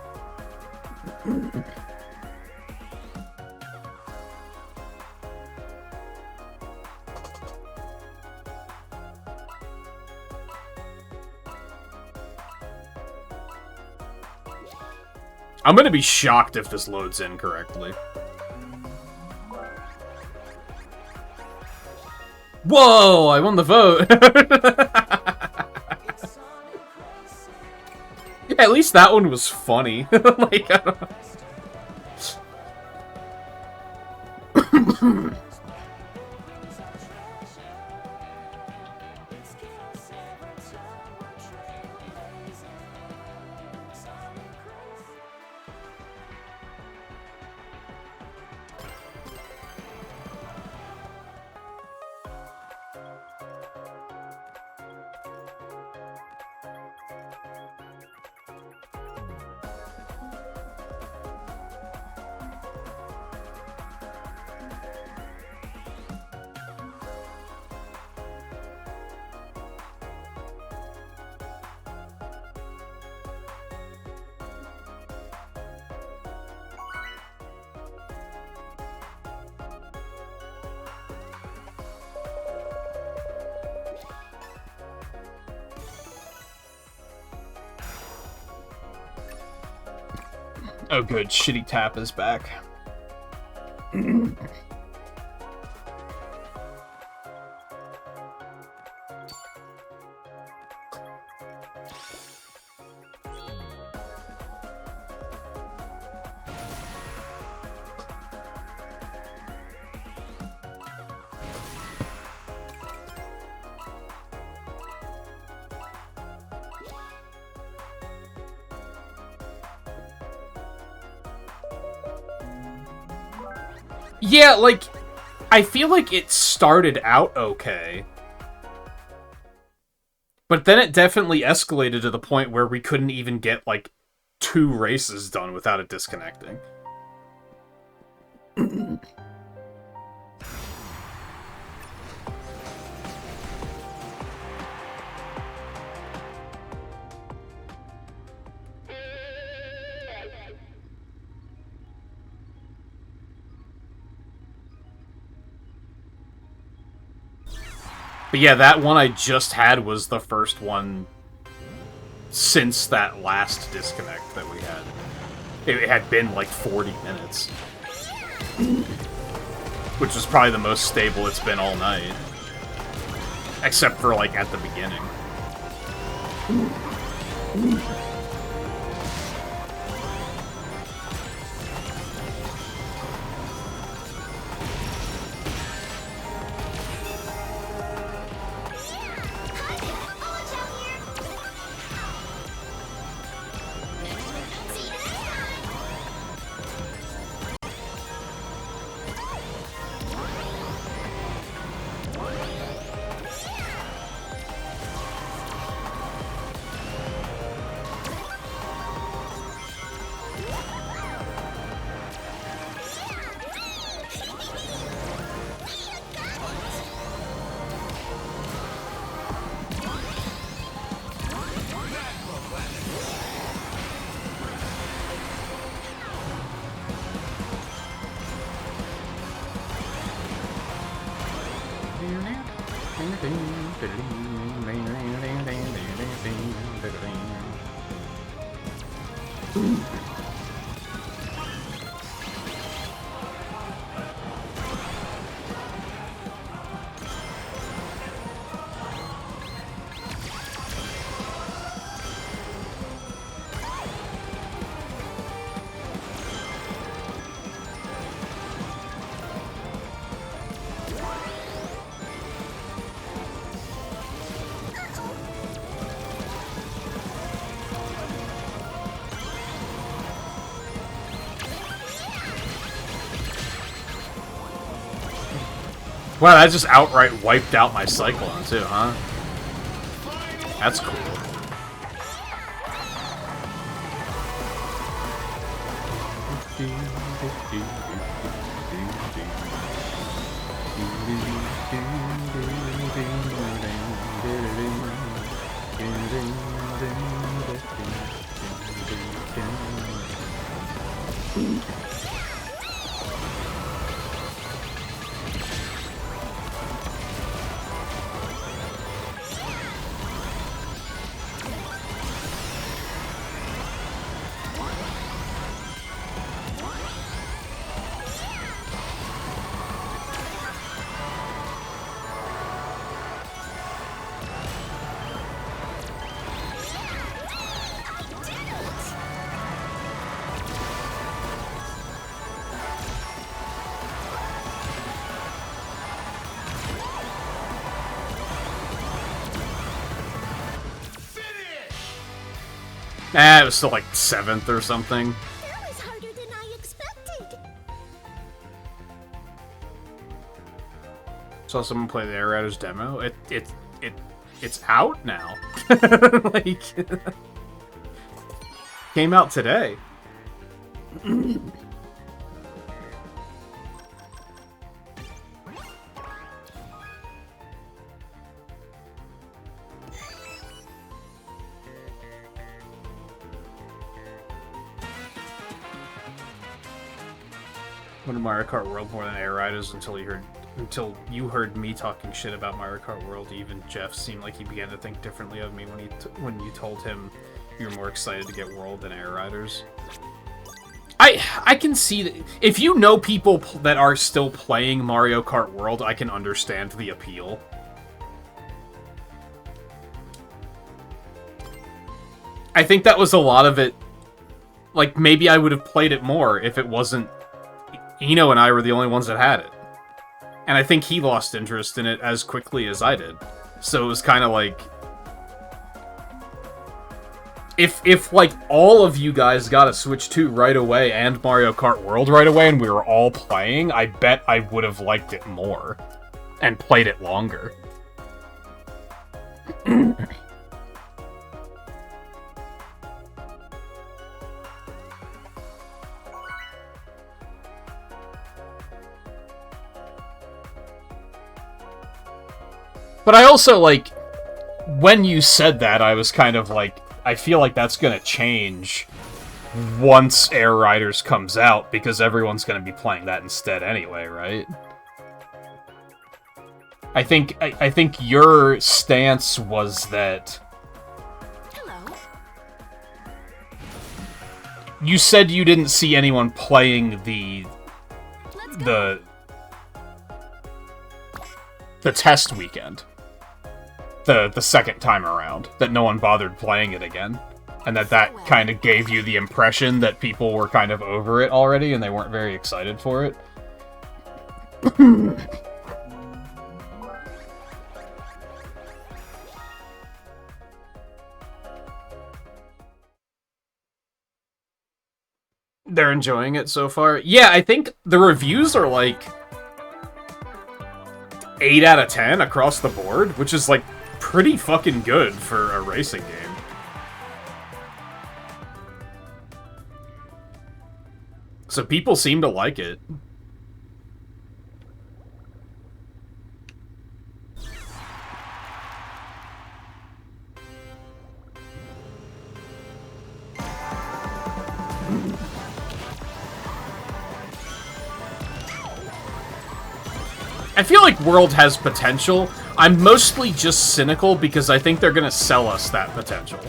Speaker 1: I'm gonna be shocked if this loads in correctly. Whoa! I won the vote! At least that one was funny. Like, I don't know. Oh good, Shitty Tap is back. Yeah, like, I feel like it started out okay. But then it definitely escalated to the point where we couldn't even get, like, 2 races done without it disconnecting. But yeah, that one I just had was the first one since that last disconnect that we had. It had been like 40 minutes. Which was probably the most stable it's been all night. Except for like at the beginning. Wow, that just outright wiped out my Cyclone too, huh? That's cool. It was still like 7th or something.
Speaker 4: That was harder than I expected.
Speaker 1: Saw someone play the Air Riders demo. It's out now. Like, came out today. Wanted Mario Kart World more than Air Riders until you heard me talking shit about Mario Kart World. Even Jeff seemed like he began to think differently of me when you told him you were more excited to get World than Air Riders. I can see that if you know people that are still playing Mario Kart World, I can understand the appeal. I think that was a lot of it. Like, maybe I would have played it more if it wasn't Eno and I were the only ones that had it. And I think he lost interest in it as quickly as I did. So it was kind of like... If, like, all of you guys got a Switch 2 right away and Mario Kart World right away and we were all playing, I bet I would have liked it more. And played it longer. But I also, like, when you said that, I was kind of like, I feel like that's gonna change once Air Riders comes out, because everyone's gonna be playing that instead anyway, right? I think your stance was that...
Speaker 4: Hello.
Speaker 1: You said you didn't see anyone playing the test weekend. The second time around, that no one bothered playing it again. And that kind of gave you the impression that people were kind of over it already and they weren't very excited for it. They're enjoying it so far. Yeah, I think the reviews are like 8 out of 10 across the board, which is like pretty fucking good for a racing game. So people seem to like it. I feel like World has potential. I'm mostly just cynical because I think they're gonna sell us that potential.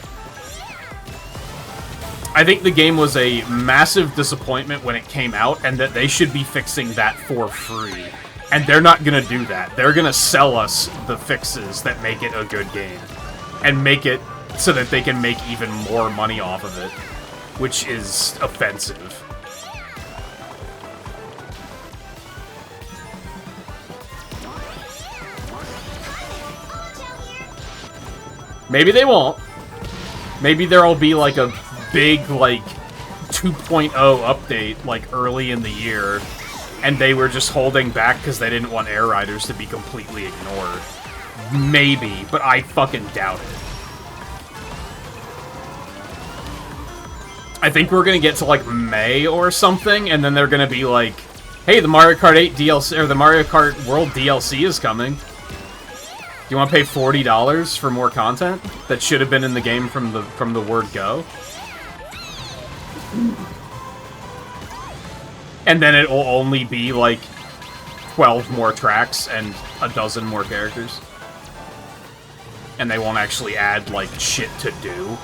Speaker 1: I think the game was a massive disappointment when it came out, and that they should be fixing that for free. And they're not gonna do that. They're gonna sell us the fixes that make it a good game. And make it so that they can make even more money off of it. Which is offensive. Maybe they won't. Maybe there'll be like a big, like, 2.0 update, like, early in the year, and they were just holding back because they didn't want Air Riders to be completely ignored. Maybe, but I fucking doubt it. I think we're gonna get to, like, May or something, and then they're gonna be like, hey, the Mario Kart 8 DLC, or the Mario Kart World DLC is coming. Do you want to pay $40 for more content that should have been in the game from the word go? And then it'll only be like 12 more tracks and a dozen more characters. And they won't actually add like shit to do.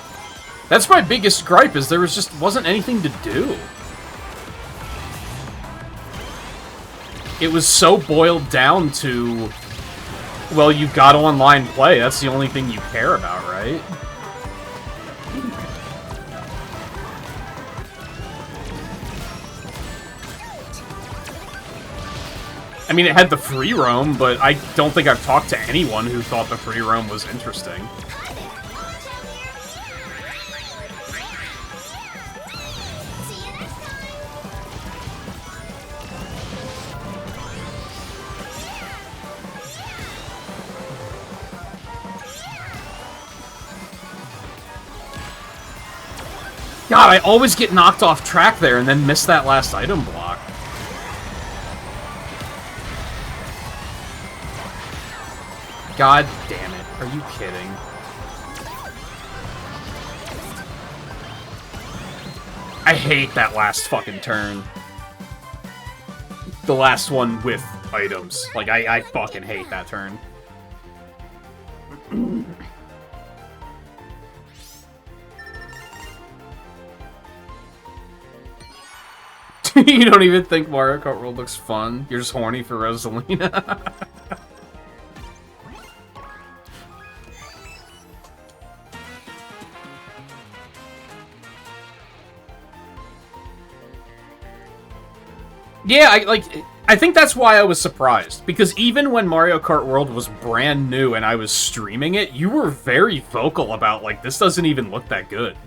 Speaker 1: That's my biggest gripe, is there wasn't anything to do. It was so boiled down to, well, you got online play, that's the only thing you care about, right? I mean, it had the free roam, but I don't think I've talked to anyone who thought the free roam was interesting. God, I always get knocked off track there and then miss that last item block. God damn it. Are you kidding? I hate that last fucking turn. The last one with items. Like, I fucking hate that turn. You don't even think Mario Kart World looks fun? You're just horny for Rosalina? Yeah, I think that's why I was surprised. Because even when Mario Kart World was brand new and I was streaming it, you were very vocal about, like, this doesn't even look that good.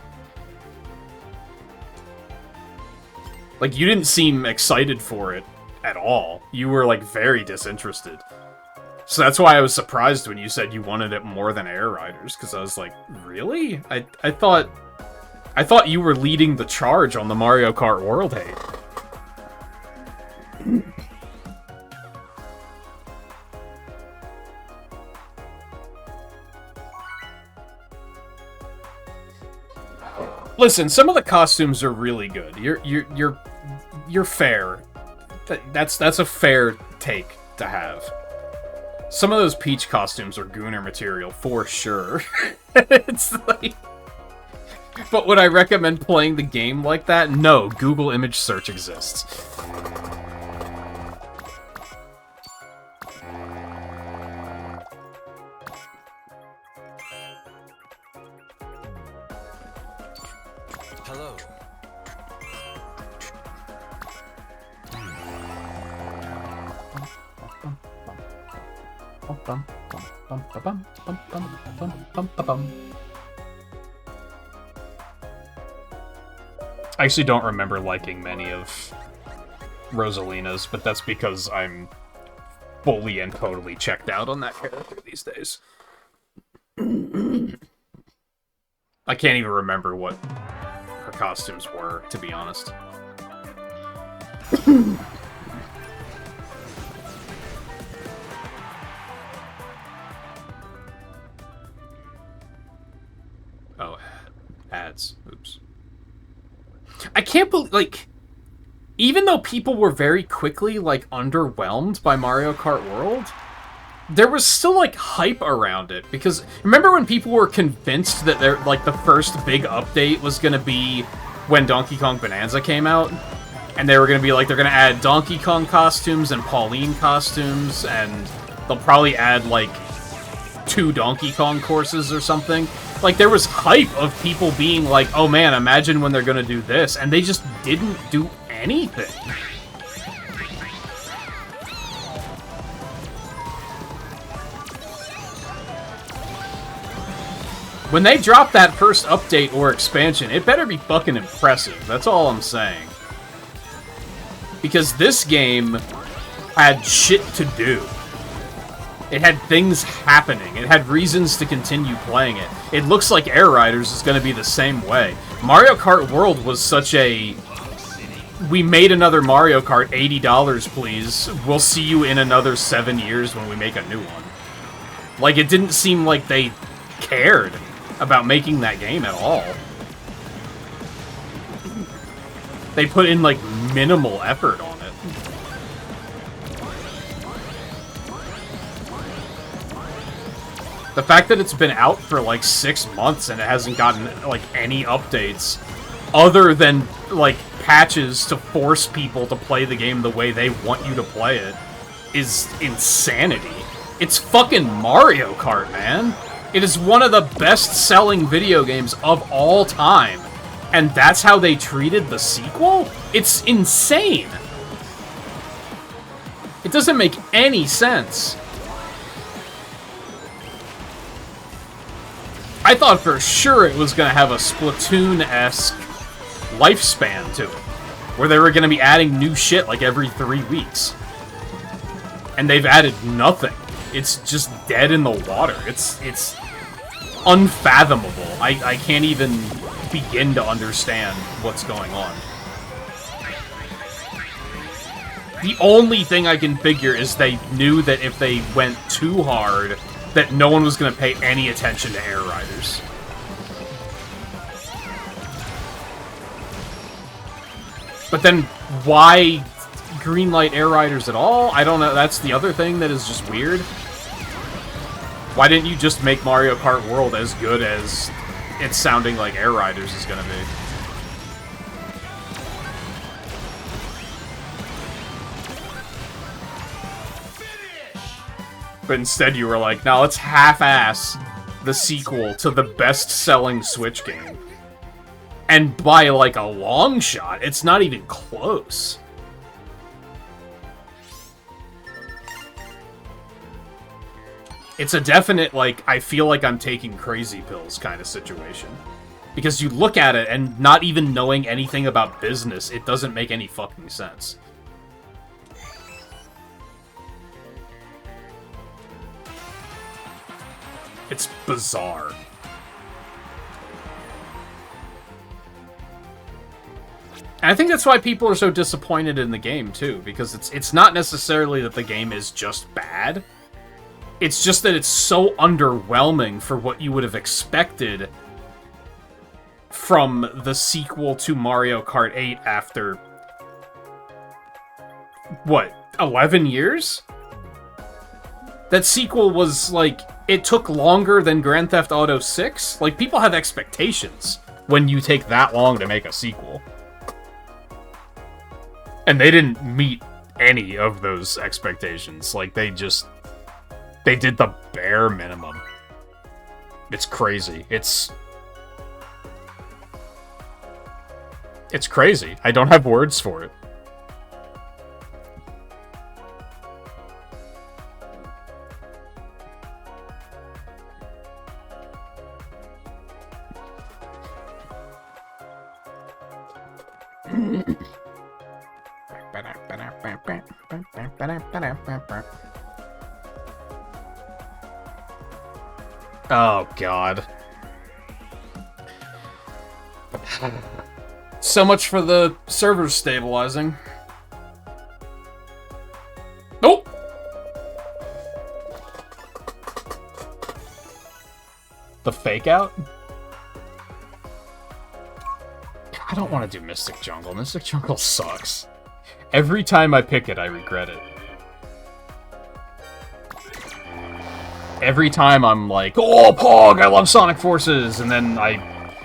Speaker 1: Like, you didn't seem excited for it at all. You were, like, very disinterested. So that's why I was surprised when you said you wanted it more than Air Riders, because I was like, really? I thought you were leading the charge on the Mario Kart World hate. Listen, some of the costumes are really good. You're fair. That's a fair take to have. Some of those Peach costumes are Gooner material for sure. It's like, but would I recommend playing the game like that? No, Google image search exists.
Speaker 3: Hello.
Speaker 1: I actually don't remember liking many of Rosalina's, but that's because I'm fully and totally checked out on that character these days. I can't even remember what her costumes were, to be honest. Oh, ads. Oops. I can't believe, like, even though people were very quickly, like, underwhelmed by Mario Kart World, there was still, like, hype around it. Because, remember when people were convinced that they're, like, the first big update was gonna be when Donkey Kong Bonanza came out? And they were gonna be like, they're gonna add Donkey Kong costumes and Pauline costumes, and they'll probably add, like, 2 Donkey Kong courses or something. Like, there was hype of people being like, oh man, imagine when they're gonna do this, and they just didn't do anything. When they drop that first update or expansion, it better be fucking impressive. That's all I'm saying. Because this game had shit to do. It had things happening. It had reasons to continue playing it. It looks like Air Riders is going to be the same way. Mario Kart World was such a... We made another Mario Kart, $80 please. We'll see you in another 7 years when we make a new one. Like, it didn't seem like they cared about making that game at all. They put in, like, minimal effort on it. The fact that it's been out for, like, 6 months and it hasn't gotten, like, any updates other than, like, patches to force people to play the game the way they want you to play it is insanity. It's fucking Mario Kart, man. It is one of the best-selling video games of all time. And that's how they treated the sequel? It's insane. It doesn't make any sense. I thought for sure it was going to have a Splatoon-esque lifespan to it, where they were going to be adding new shit like every 3 weeks. And they've added nothing. It's just dead in the water. It's unfathomable. I can't even begin to understand what's going on. The only thing I can figure is they knew that if they went too hard, that no one was going to pay any attention to Air Riders. But then, why greenlight Air Riders at all? I don't know. That's the other thing that is just weird. Why didn't you just make Mario Kart World as good as it's sounding like Air Riders is going to be? But instead you were like, now let's half-ass the sequel to the best-selling Switch game. And by, like, a long shot, it's not even close. It's a definite, like, I feel like I'm taking crazy pills kind of situation. Because you look at it, and not even knowing anything about business, it doesn't make any fucking sense. It's bizarre. And I think that's why people are so disappointed in the game, too. Because it's not necessarily that the game is just bad. It's just that it's so underwhelming for what you would have expected from the sequel to Mario Kart 8 after... what, 11 years? That sequel was, like, it took longer than Grand Theft Auto 6? Like, people have expectations when you take that long to make a sequel. And they didn't meet any of those expectations. Like, they did the bare minimum. It's crazy. It's crazy. I don't have words for it. Oh, God. So much for the servers stabilizing. Nope! The fake out? I don't want to do Mystic Jungle. Mystic Jungle sucks. Every time I pick it, I regret it. Every time I'm like, oh, Pog, I love Sonic Forces, and then I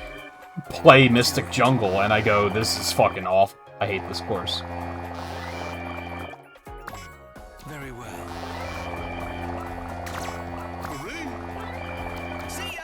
Speaker 1: play Mystic Jungle, and I go, this is fucking awful. I hate this course.
Speaker 3: Very well.
Speaker 5: See ya.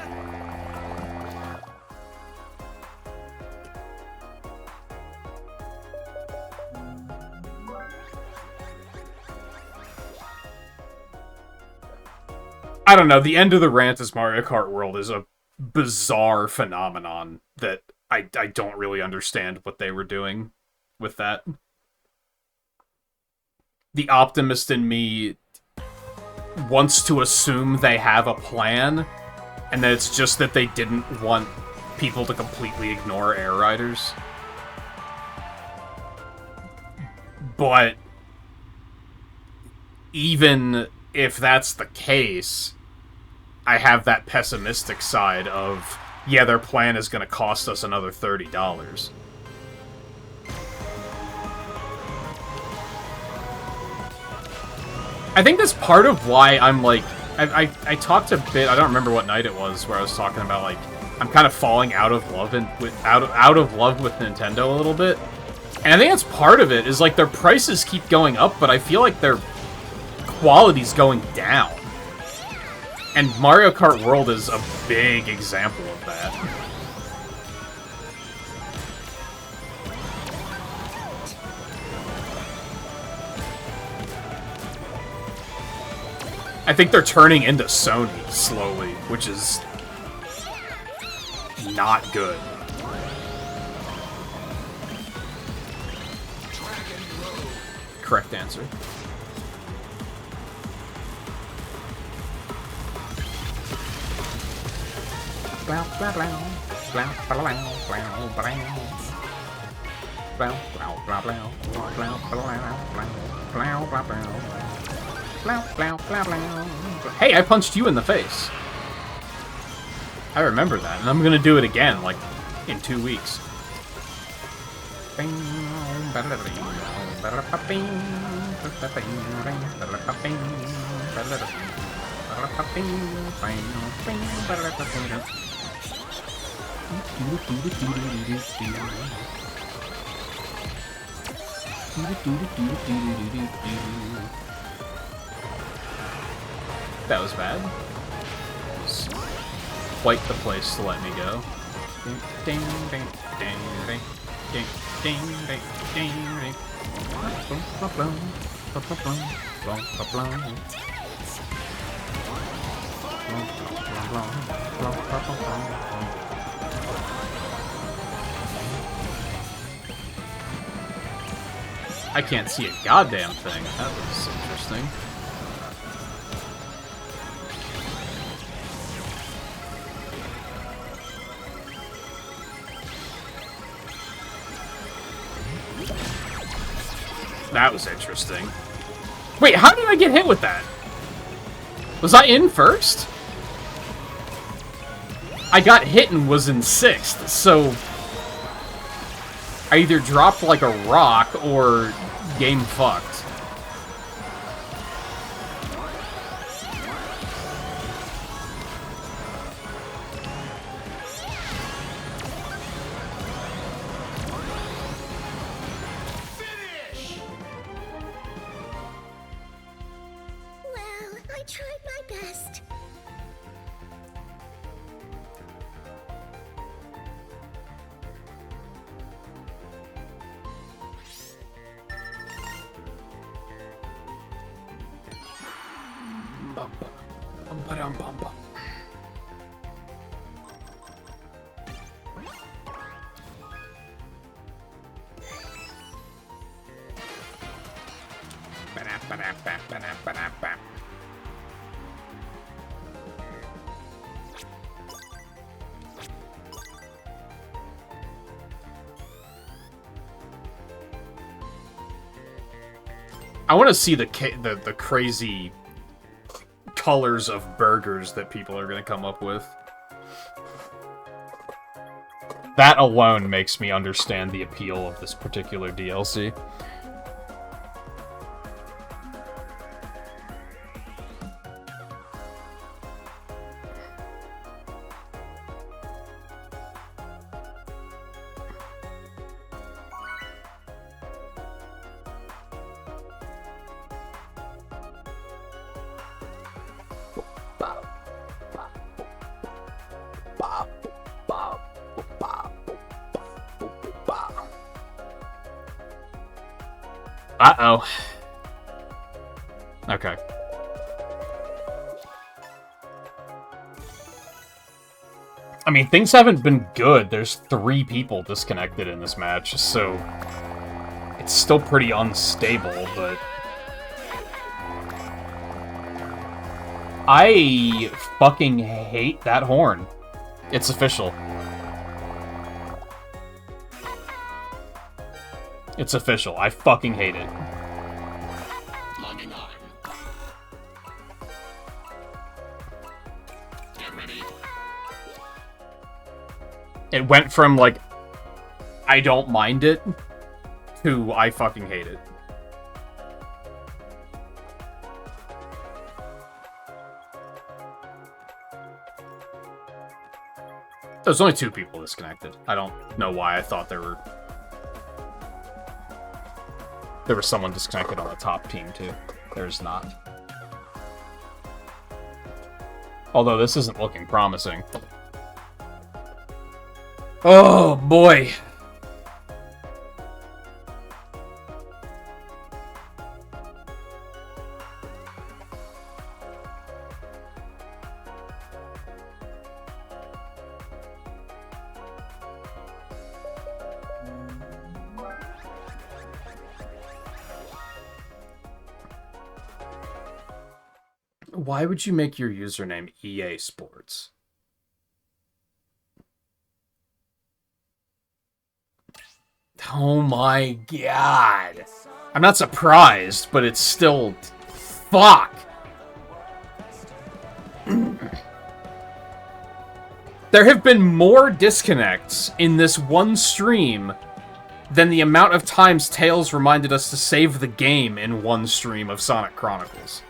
Speaker 1: I don't know, the end of the rant as Mario Kart World is a bizarre phenomenon that I don't really understand what they were doing with that. The optimist in me wants to assume they have a plan, and that it's just that they didn't want people to completely ignore Air Riders. But even if that's the case, I have that pessimistic side of, yeah, their plan is going to cost us another $30. I think that's part of why I'm like, I talked a bit, I don't remember what night it was, where I was talking about like, I'm kind of falling out of love out of love with Nintendo a little bit. And I think that's part of it, is like their prices keep going up, but I feel like their quality's going down. And Mario Kart World is a big example of that. I think they're turning into Sony slowly, which is not good. Correct answer. Hey, I punched you in the face. I remember that, and I'm gonna do it again, like, in 2 weeks. That was bad. It's quite the place to let me go. I can't see a goddamn thing. That was interesting. That was interesting. Wait, how did I get hit with that? Was I in first? I got hit and was in 6th, so I either dropped like a rock or game fucked.
Speaker 4: Well, I tried my best.
Speaker 1: I want to see the crazy colors of burgers that people are going to come up with. That alone makes me understand the appeal of this particular DLC. Uh-oh. Okay. I mean, things haven't been good. There's 3 people disconnected in this match, so it's still pretty unstable, but I fucking hate that horn. It's official. It's official. I fucking hate it.
Speaker 2: Logging on. Get ready.
Speaker 1: It went from, like, I don't mind it, to I fucking hate it. There's only 2 people disconnected. I don't know why I thought there was someone disconnected on the top team, too. There's not. Although this isn't looking promising. Oh, boy. Why would you make your username EA Sports? Oh my god. I'm not surprised, but it's still... Fuck! There have been more disconnects in this one stream than the amount of times Tails reminded us to save the game in one stream of Sonic Chronicles.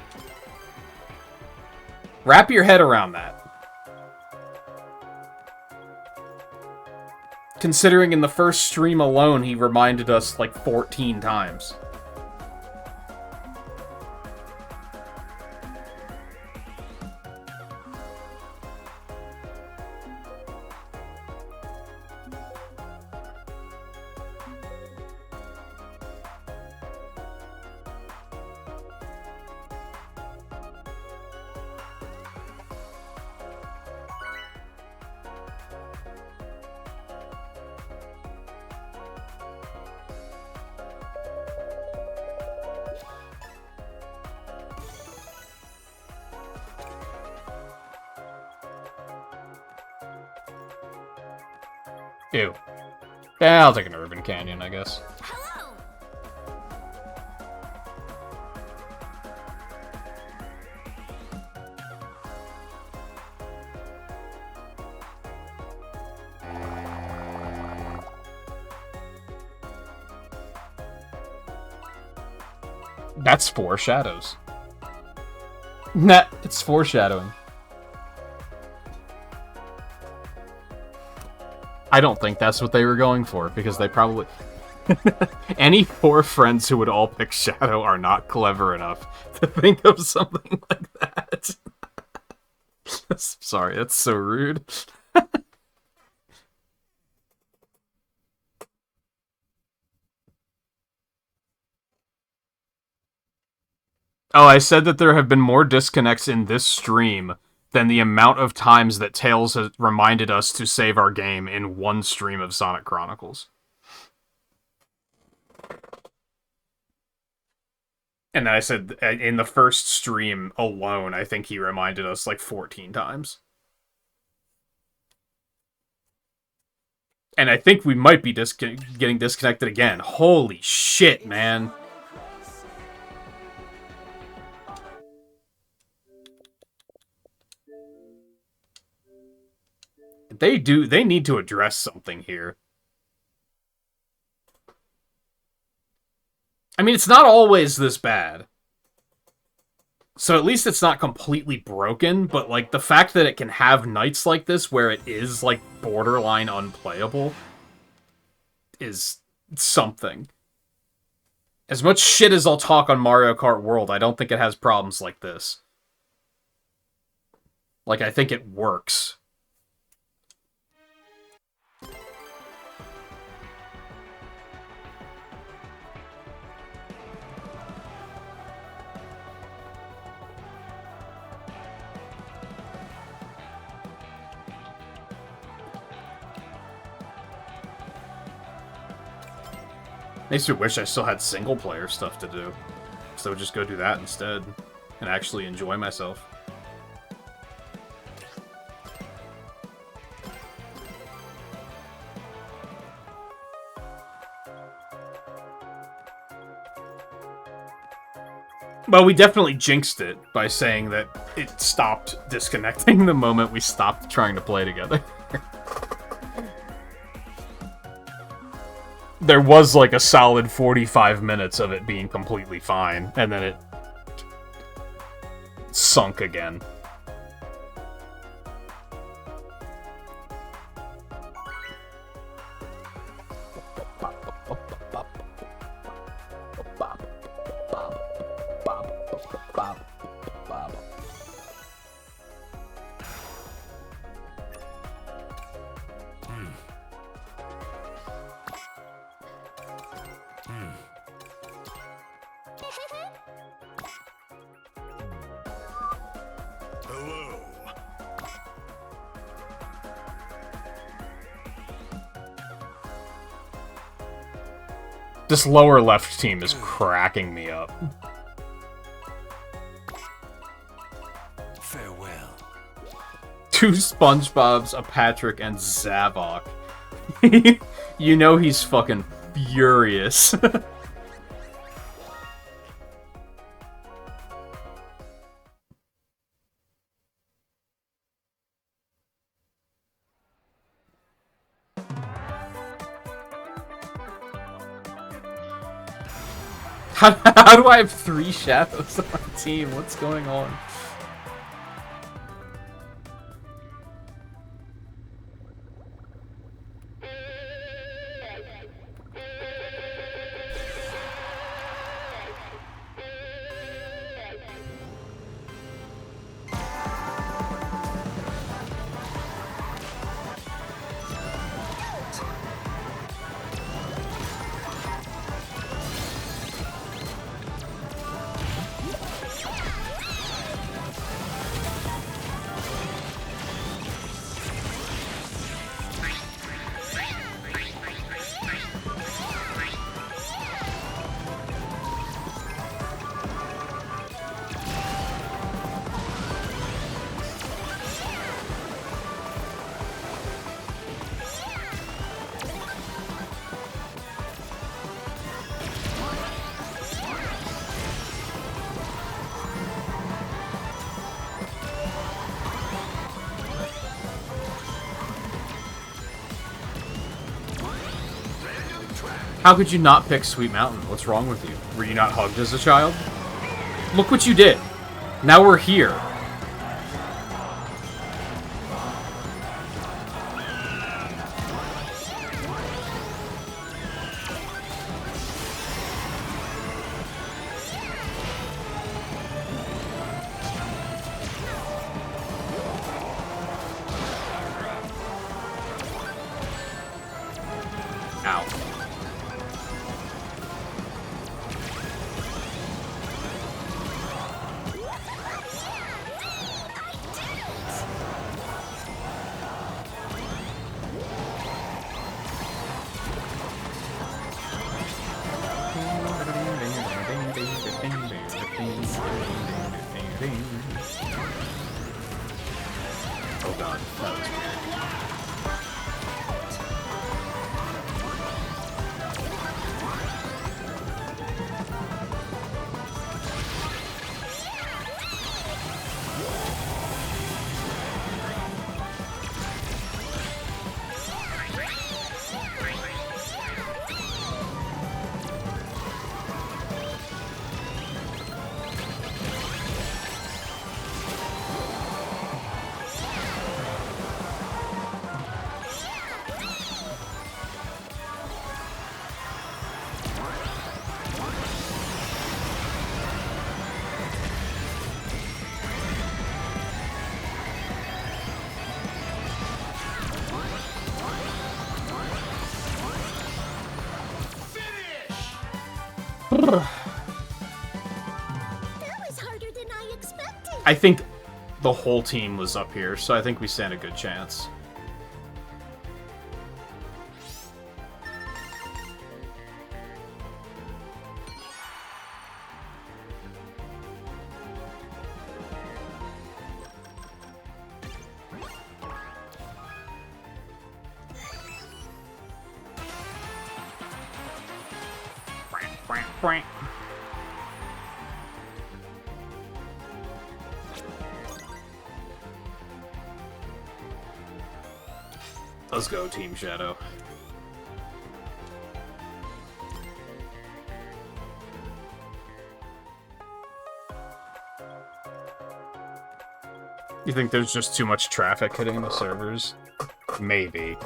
Speaker 1: Wrap your head around that. Considering in the first stream alone, he reminded us like 14 times. Ew. Yeah, I'll take an Urban Canyon, I guess.
Speaker 4: Hello.
Speaker 1: That's foreshadows. Nah, it's foreshadowing. I don't think that's what they were going for, because they probably... Any 4 friends who would all pick Shadow are not clever enough to think of something like that. Sorry, that's so rude. Oh, I said that there have been more disconnects in this stream than the amount of times that Tails has reminded us to save our game in one stream of Sonic Chronicles. And then I said, in the first stream alone, I think he reminded us like 14 times. And I think we might be getting disconnected again. Holy shit, man. They need to address something here. I mean, it's not always this bad. So at least it's not completely broken, but, like, the fact that it can have nights like this where it is, like, borderline unplayable is something. As much shit as I'll talk on Mario Kart World, I don't think it has problems like this. Like, I think it works. Makes me wish I still had single-player stuff to do. So I would just go do that instead. And actually enjoy myself. Well, we definitely jinxed it by saying that it stopped disconnecting the moment we stopped trying to play together. There was like a solid 45 minutes of it being completely fine, and then it sunk again.
Speaker 3: Hello.
Speaker 1: This lower left team is cracking me up.
Speaker 3: Farewell.
Speaker 1: 2 SpongeBobs, a Patrick, and Zavok. You know he's fucking furious. How do I have 3 shadows on my team? What's going on? How could you not pick Sweet Mountain? What's wrong with you? Were you not hugged as a child? Look what you did. Now we're here. Ow. Oh god, that was weird.
Speaker 4: was harder than I expected.
Speaker 1: I think the whole team was up here, so I think we stand a good chance. Let's go, Team Shadow. You think there's just too much traffic hitting the servers? Maybe.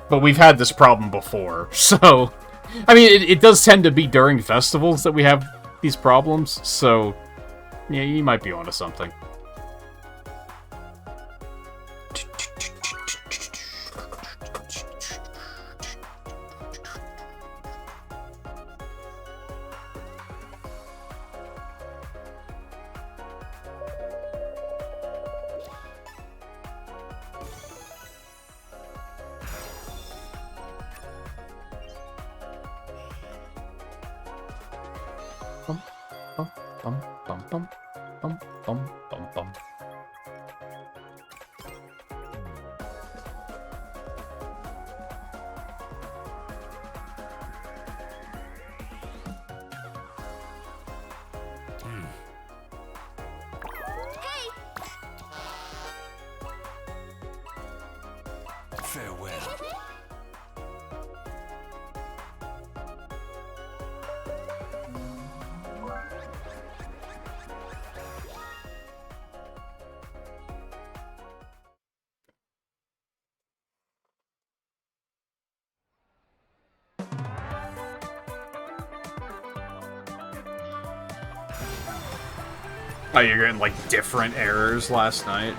Speaker 1: But we've had this problem before, so... I mean, it does tend to be during festivals that we have these problems, so... Yeah, you might be onto something.
Speaker 3: Farewell.
Speaker 1: Oh, you're getting, like, different errors last night?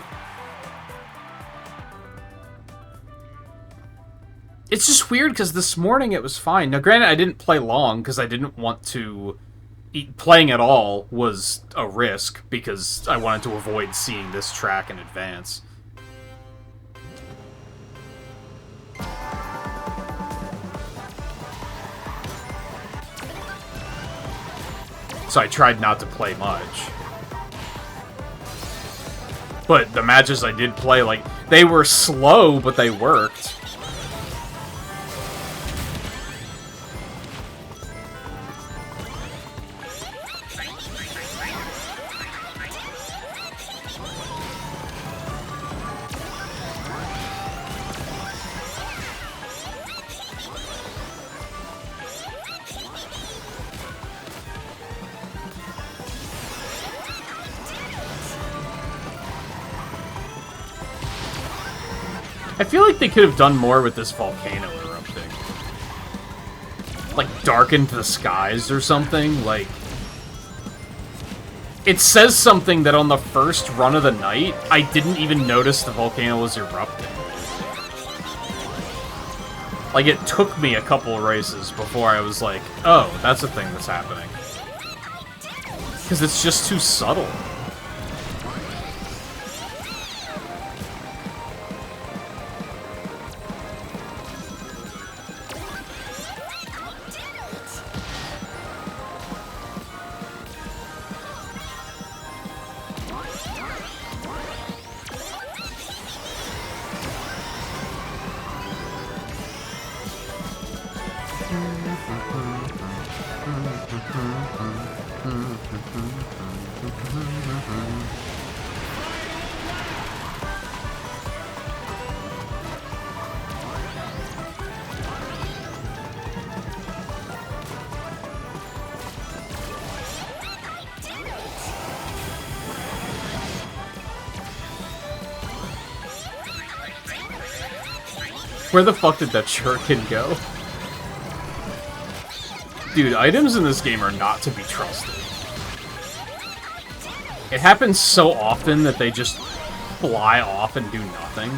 Speaker 1: It's just weird, because this morning it was fine. Now, granted, I didn't play long, because I didn't want to... Playing at all was a risk, because I wanted to avoid seeing this track in advance. So I tried not to play much. But the matches I did play, like, they were slow, but they worked. I feel like they could have done more with this volcano erupting. Like, darkened the skies or something, like... It says something that on the first run of the night, I didn't even notice the volcano was erupting. Like, it took me a couple of races before I was like, oh, that's a thing that's happening. Because it's just too subtle. Where the fuck did that shuriken go? Dude, items in this game are not to be trusted. It happens so often that they just fly off and do nothing.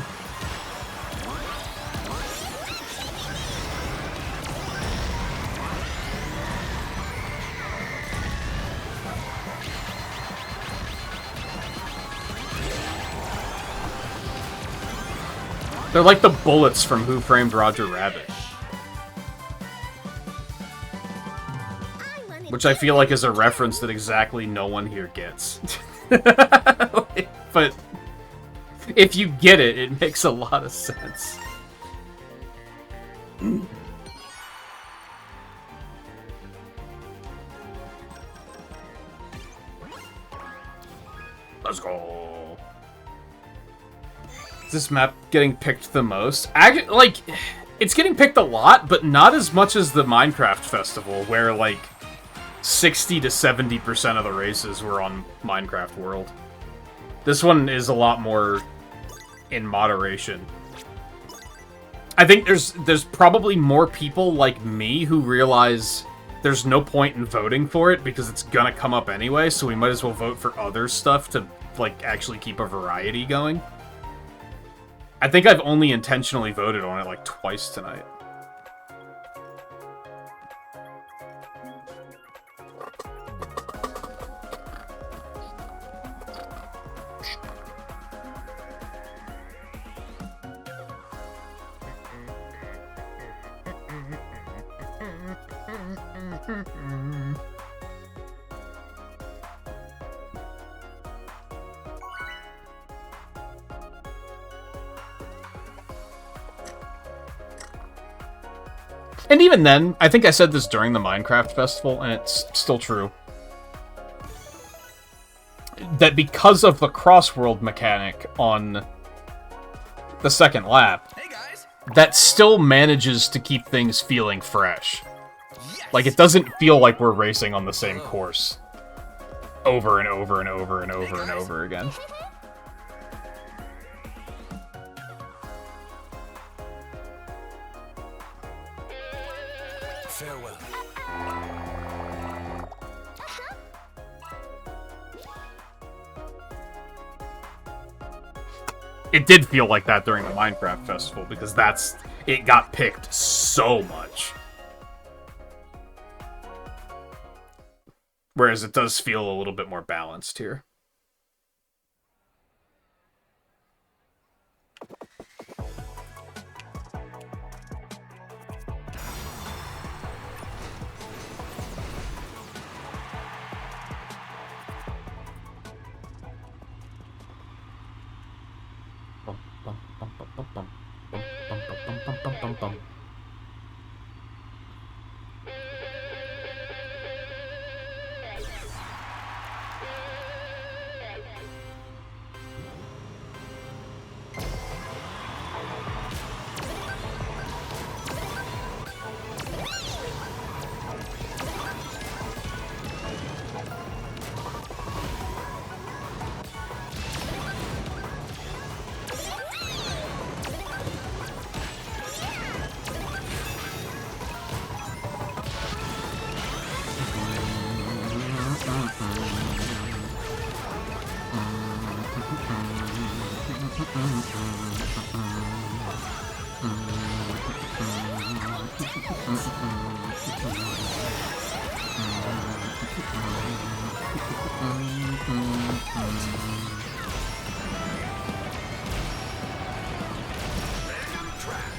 Speaker 1: They're like the bullets from Who Framed Roger Rabbit. Which I feel like is a reference that exactly no one here gets. But if you get it, it makes a lot of sense. Let's go. Is this map getting picked the most? Like, it's getting picked a lot, but not as much as the Minecraft Festival, where, like, 60 to 70% of the races were on Minecraft World. This one is a lot more in moderation. I think there's probably more people like me who realize there's no point in voting for it because it's gonna come up anyway, so we might as well vote for other stuff to, like, actually keep a variety going. I think I've only intentionally voted on it, like, twice tonight. And even then, I think I said this during the Minecraft Festival, and it's still true, that because of the CrossWorld mechanic on the second lap,
Speaker 3: Hey guys.
Speaker 1: that still manages to keep things feeling fresh. Like, it doesn't feel like we're racing on the same course over and over and over and over and over again.
Speaker 3: Farewell.
Speaker 1: It did feel like that during the Minecraft Festival, because it got picked so much. Whereas it does feel a little bit more balanced here.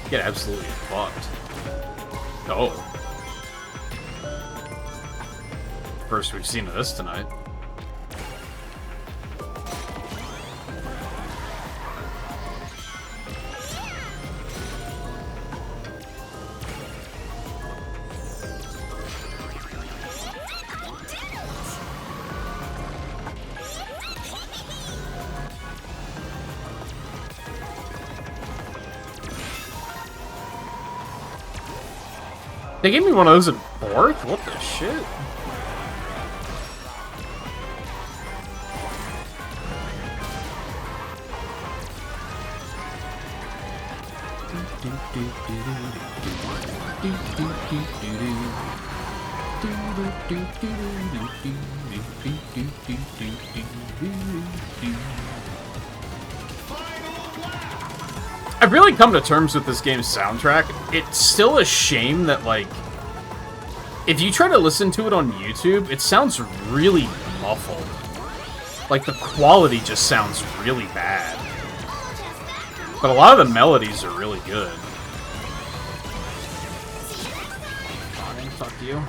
Speaker 1: Get absolutely fucked. Oh. First we've seen of this tonight. They gave me one of those in 4th? What the shit? I've really come to terms with this game's soundtrack. It's still a shame that, like, if you try to listen to it on YouTube, it sounds really muffled. Like, the quality just sounds really bad. But a lot of the melodies are really good. Fuck you.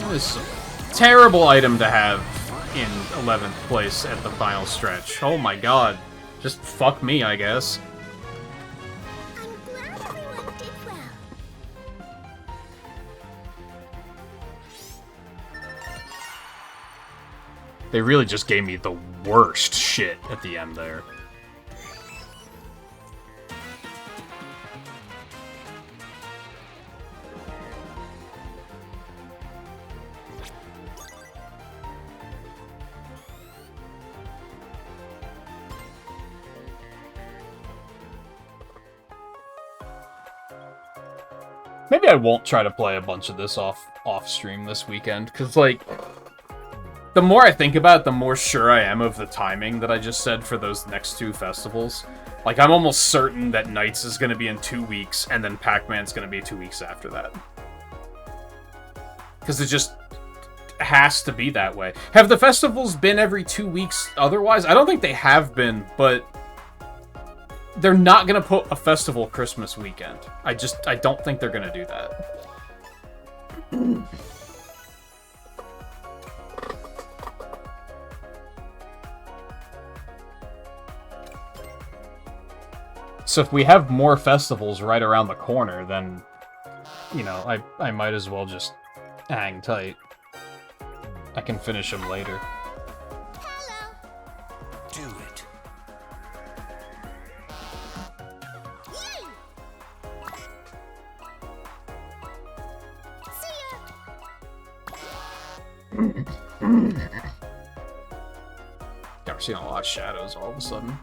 Speaker 1: This is a terrible item to have in 11th place at the final stretch. Oh my god. Just fuck me, I guess.
Speaker 4: I'm glad everyone did well.
Speaker 1: They really just gave me the worst shit at the end there. Maybe I won't try to play a bunch of this off stream this weekend, because, like, the more I think about it, the more sure I am of the timing that I just said for those next two festivals. Like, I'm almost certain that Nights is going to be in 2 weeks, and then Pac-Man's going to be 2 weeks after that. Because it just has to be that way. Have the festivals been every 2 weeks otherwise? I don't think they have been, but they're not going to put a festival Christmas weekend. I don't think they're going to do that. So if we have more festivals right around the corner, then, you know, I might as well just hang tight. I can finish them later.
Speaker 4: Hello.
Speaker 3: Do it.
Speaker 4: Yay. See ya.
Speaker 1: Yeah, we're seeing a lot of shadows all of a sudden.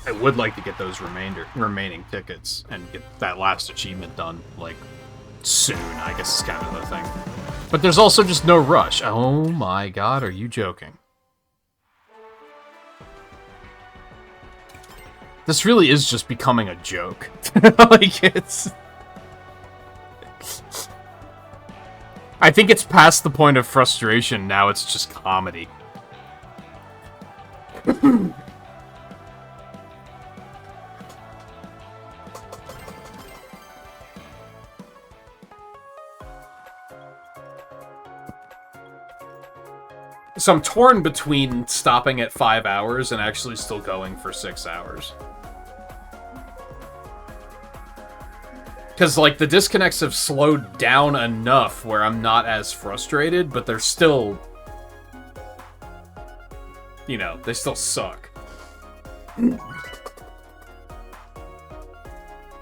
Speaker 1: I would like to get those remaining tickets and get that last achievement done, like, soon, I guess is kind of the thing. But there's also just no rush. Oh my god, are you joking? This really is just becoming a joke. Like, it's... I think it's past the point of frustration, now it's just comedy. So I'm torn between stopping at 5 hours and actually still going for 6 hours. Because, like, the disconnects have slowed down enough where I'm not as frustrated, but they're still... You know, they still suck.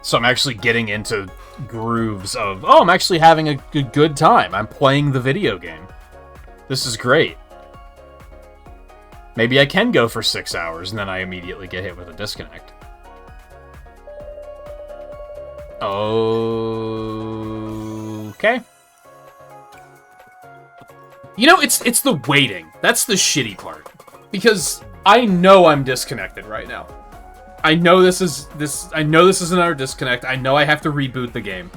Speaker 1: So I'm actually getting into grooves of, oh, I'm actually having a good time. I'm playing the video game. This is great. Maybe I can go for 6 hours, and then I immediately get hit with a disconnect. Okay. You know, it's the waiting. That's the shitty part. Because I know I'm disconnected right now. I know this is another disconnect. I know I have to reboot the game.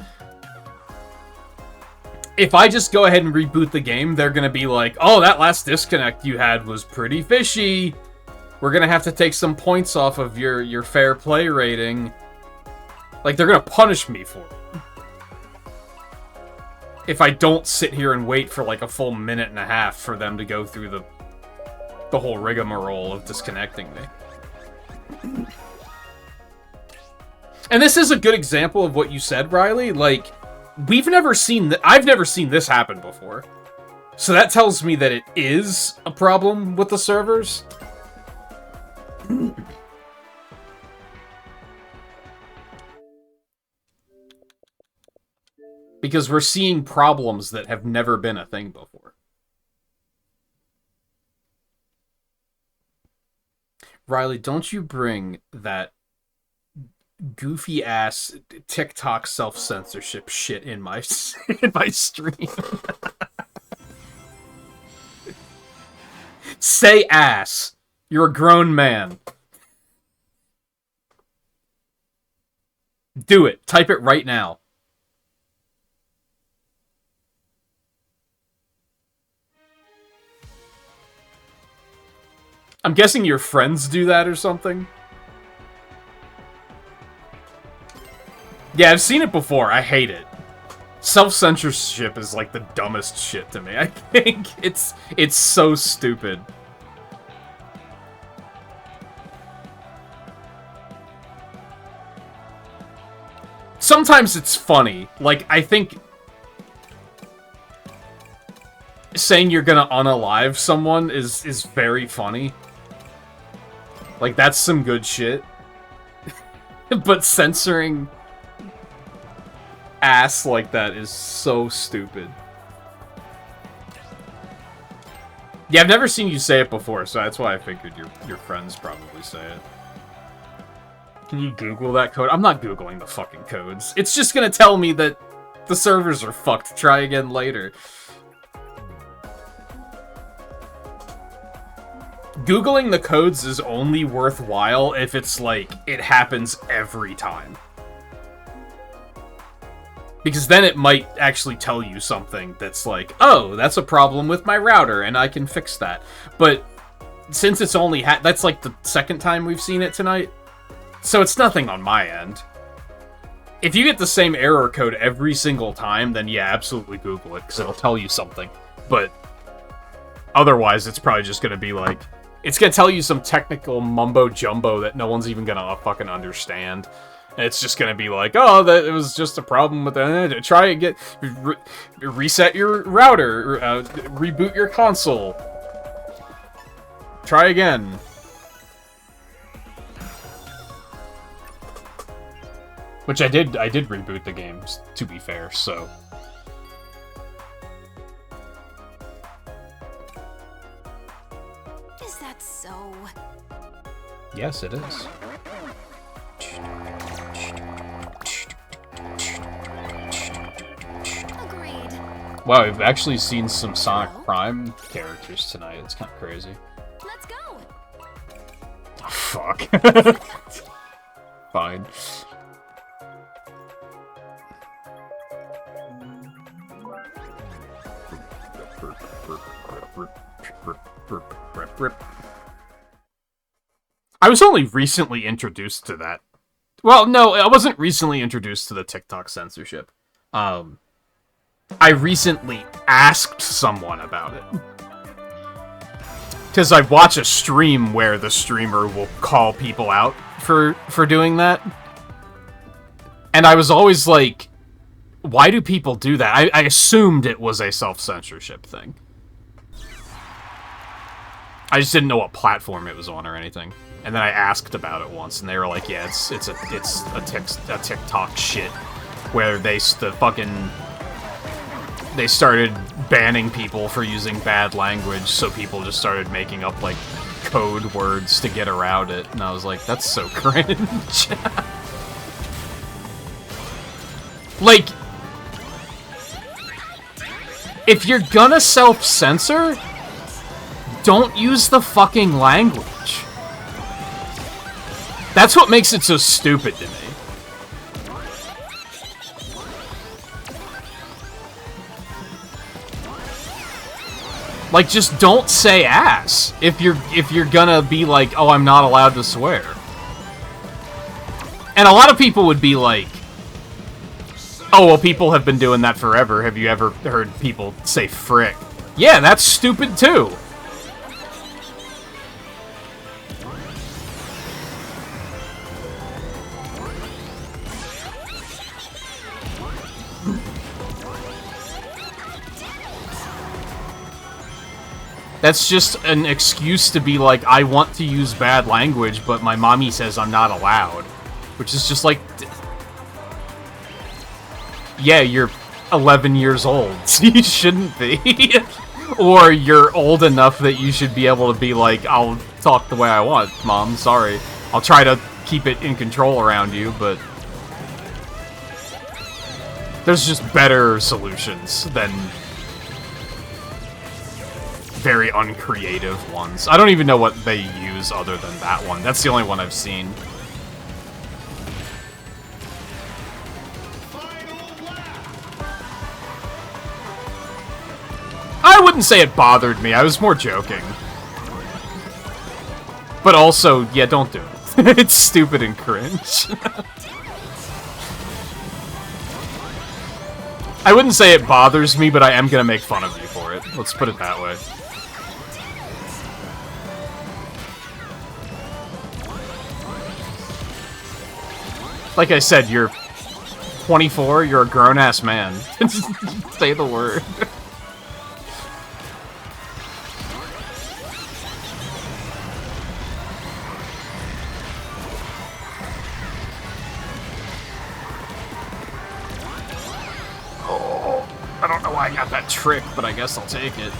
Speaker 1: If I just go ahead and reboot the game, they're gonna be like, oh, that last disconnect you had was pretty fishy. We're gonna have to take some points off of your fair play rating. Like, they're gonna punish me for it. If I don't sit here and wait for like a full minute and a half for them to go through the whole rigmarole of disconnecting me. And this is a good example of what you said, Riley. Like, I've never seen this happen before. So that tells me that it is a problem with the servers. Because we're seeing problems that have never been a thing before. Riley, don't you bring that goofy ass TikTok self-censorship shit in my in my stream. Say ass. You're a grown man. Do it. Type it right now. I'm guessing your friends do that or something. Yeah, I've seen it before. I hate it. Self-censorship is like the dumbest shit to me. I think it's so stupid. Sometimes it's funny. Like, I think saying you're gonna unalive someone is very funny. Like, that's some good shit. But censoring ass like that is so stupid. Yeah, I've never seen you say it before, so that's why I figured your friends probably say it. Can you Google that code? I'm not Googling the fucking codes. It's just gonna tell me that the servers are fucked. Try again later. Googling the codes is only worthwhile if it's like, it happens every time. Because then it might actually tell you something that's like, oh, that's a problem with my router, and I can fix that. But since it's only that's like the second time we've seen it tonight, so it's nothing on my end. If you get the same error code every single time, then yeah, absolutely Google it, because it'll tell you something. But otherwise, it's probably just going to be like, it's going to tell you some technical mumbo-jumbo that no one's even going to fucking understand. And it's just going to be like, oh, that it was just a problem with the... Try and reset your router, reboot your console. Try again. Which I did reboot the games, to be fair, so...
Speaker 4: Is that so?
Speaker 1: Yes, it is.
Speaker 4: Agreed.
Speaker 1: Wow, we've actually seen some Sonic Prime characters tonight. It's kind of crazy.
Speaker 4: Let's go.
Speaker 1: Oh, fuck. Fine. I was only recently introduced to that. Well, no, I wasn't recently introduced to the TikTok censorship. I recently asked someone about it. Because I watch a stream where the streamer will call people out for doing that. And I was always like, why do people do that? I assumed it was a self-censorship thing. I just didn't know what platform it was on or anything. And then I asked about it once, and they were like, "Yeah, it's a TikTok shit where they started banning people for using bad language, so people just started making up like code words to get around it." And I was like, "That's so cringe." Like, if you're gonna self-censor, don't use the fucking language. That's what makes it so stupid to me. Like, just don't say ass if you're gonna be like, oh, I'm not allowed to swear. And a lot of people would be like, oh, well, people have been doing that forever. Have you ever heard people say frick? Yeah, that's stupid too. That's just an excuse to be like, I want to use bad language, but my mommy says I'm not allowed. Which is just like... Yeah, 11 years old, so you shouldn't be. Or you're old enough that you should be able to be like, I'll talk the way I want, Mom, sorry. I'll try to keep it in control around you, but... there's just better solutions than very uncreative ones. I don't even know what they use other than that one. That's the only one I've seen. I wouldn't say it bothered me, I was more joking. But also, yeah, don't do it. It's stupid and cringe. I wouldn't say it bothers me, but I am gonna make fun of you for it. Let's put it that way. Like I said, you're 24, you're a grown-ass man. Say the word. I don't know why I got that trick, but I guess I'll take it.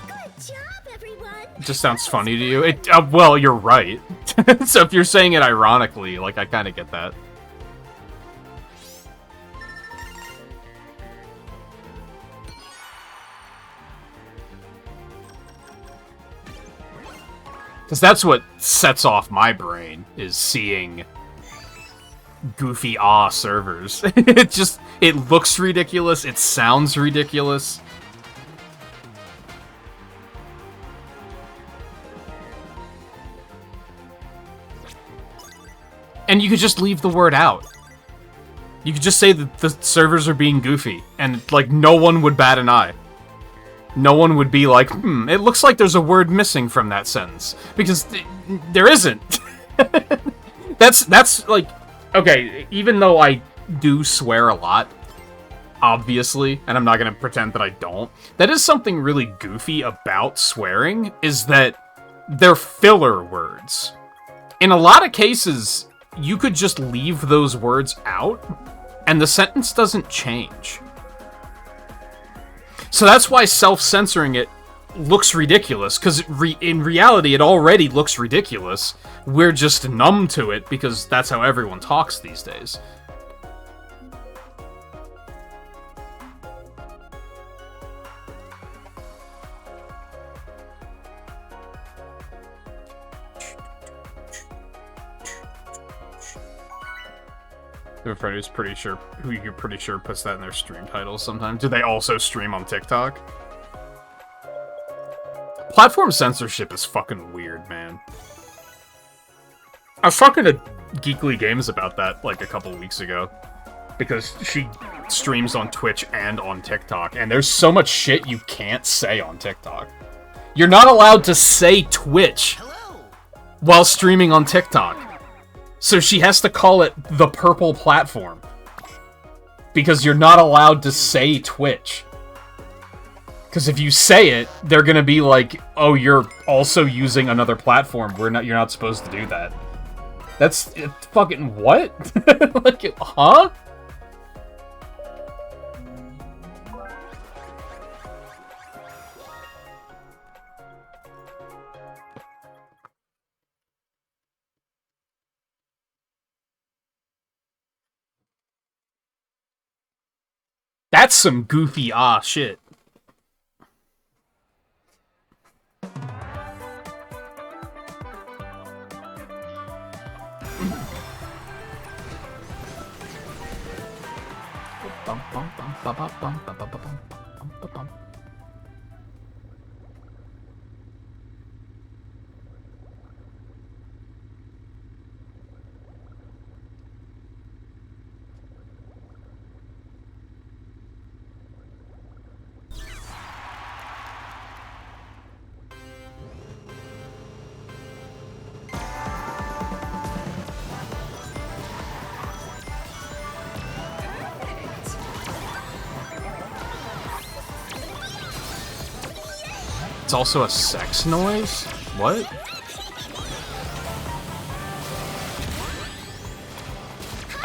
Speaker 4: Good job, everyone.
Speaker 1: It just sounds funny to you. It well, you're right. So if you're saying it ironically, like, I kind of get that. Because that's what sets off my brain, is seeing goofy servers. It looks ridiculous, it sounds ridiculous. And you could just leave the word out. You could just say that the servers are being goofy, and, like, no one would bat an eye. No one would be like, it looks like there's a word missing from that sentence. Because there isn't. That's, like... Okay, even though I do swear a lot, obviously, and I'm not gonna pretend that I don't, that is something really goofy about swearing, is that they're filler words. In a lot of cases, you could just leave those words out, and the sentence doesn't change. So that's why self-censoring it looks ridiculous, because in reality it already looks ridiculous. We're just numb to it because that's how everyone talks these days. Everybody who's pretty sure, who you're pretty sure puts that in their stream titles sometimes. Do they also stream on TikTok? Platform censorship is fucking weird, man. I was talking to Geekly Games about that, like, a couple weeks ago. Because she streams on Twitch and on TikTok, and there's so much shit you can't say on TikTok. You're not allowed to say Twitch while streaming on TikTok. So she has to call it the purple platform. Because you're not allowed to say Twitch. Because if you say it, they're gonna be like, oh, you're also using another platform. You're not supposed to do that. That's fucking what? Like, huh? That's some goofy shit. It's also a sex noise? What?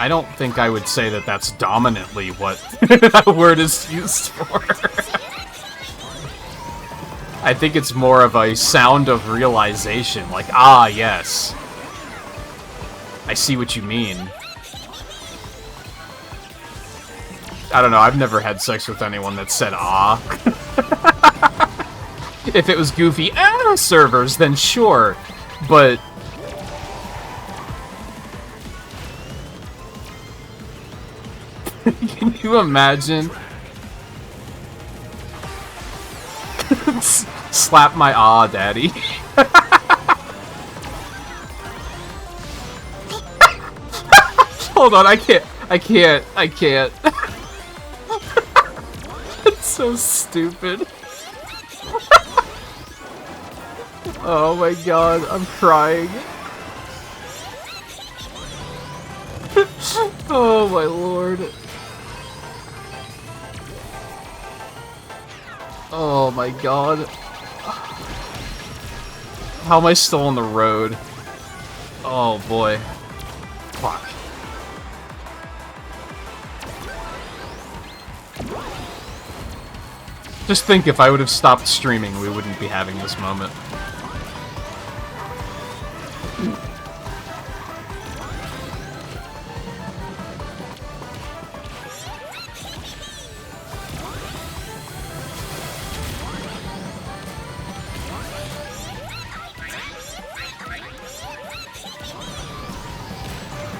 Speaker 1: I don't think I would say that that's dominantly what that word is used for. I think it's more of a sound of realization, like, ah, yes. I see what you mean. I don't know, I've never had sex with anyone that said ah. If it was goofy servers, then sure, but... Can you imagine? Slap my ah, daddy. Hold on, I can't. It's so stupid. Oh my god, I'm crying. Oh my lord. Oh my god. How am I still on the road? Oh boy. Fuck. Just think, if I would have stopped streaming, we wouldn't be having this moment.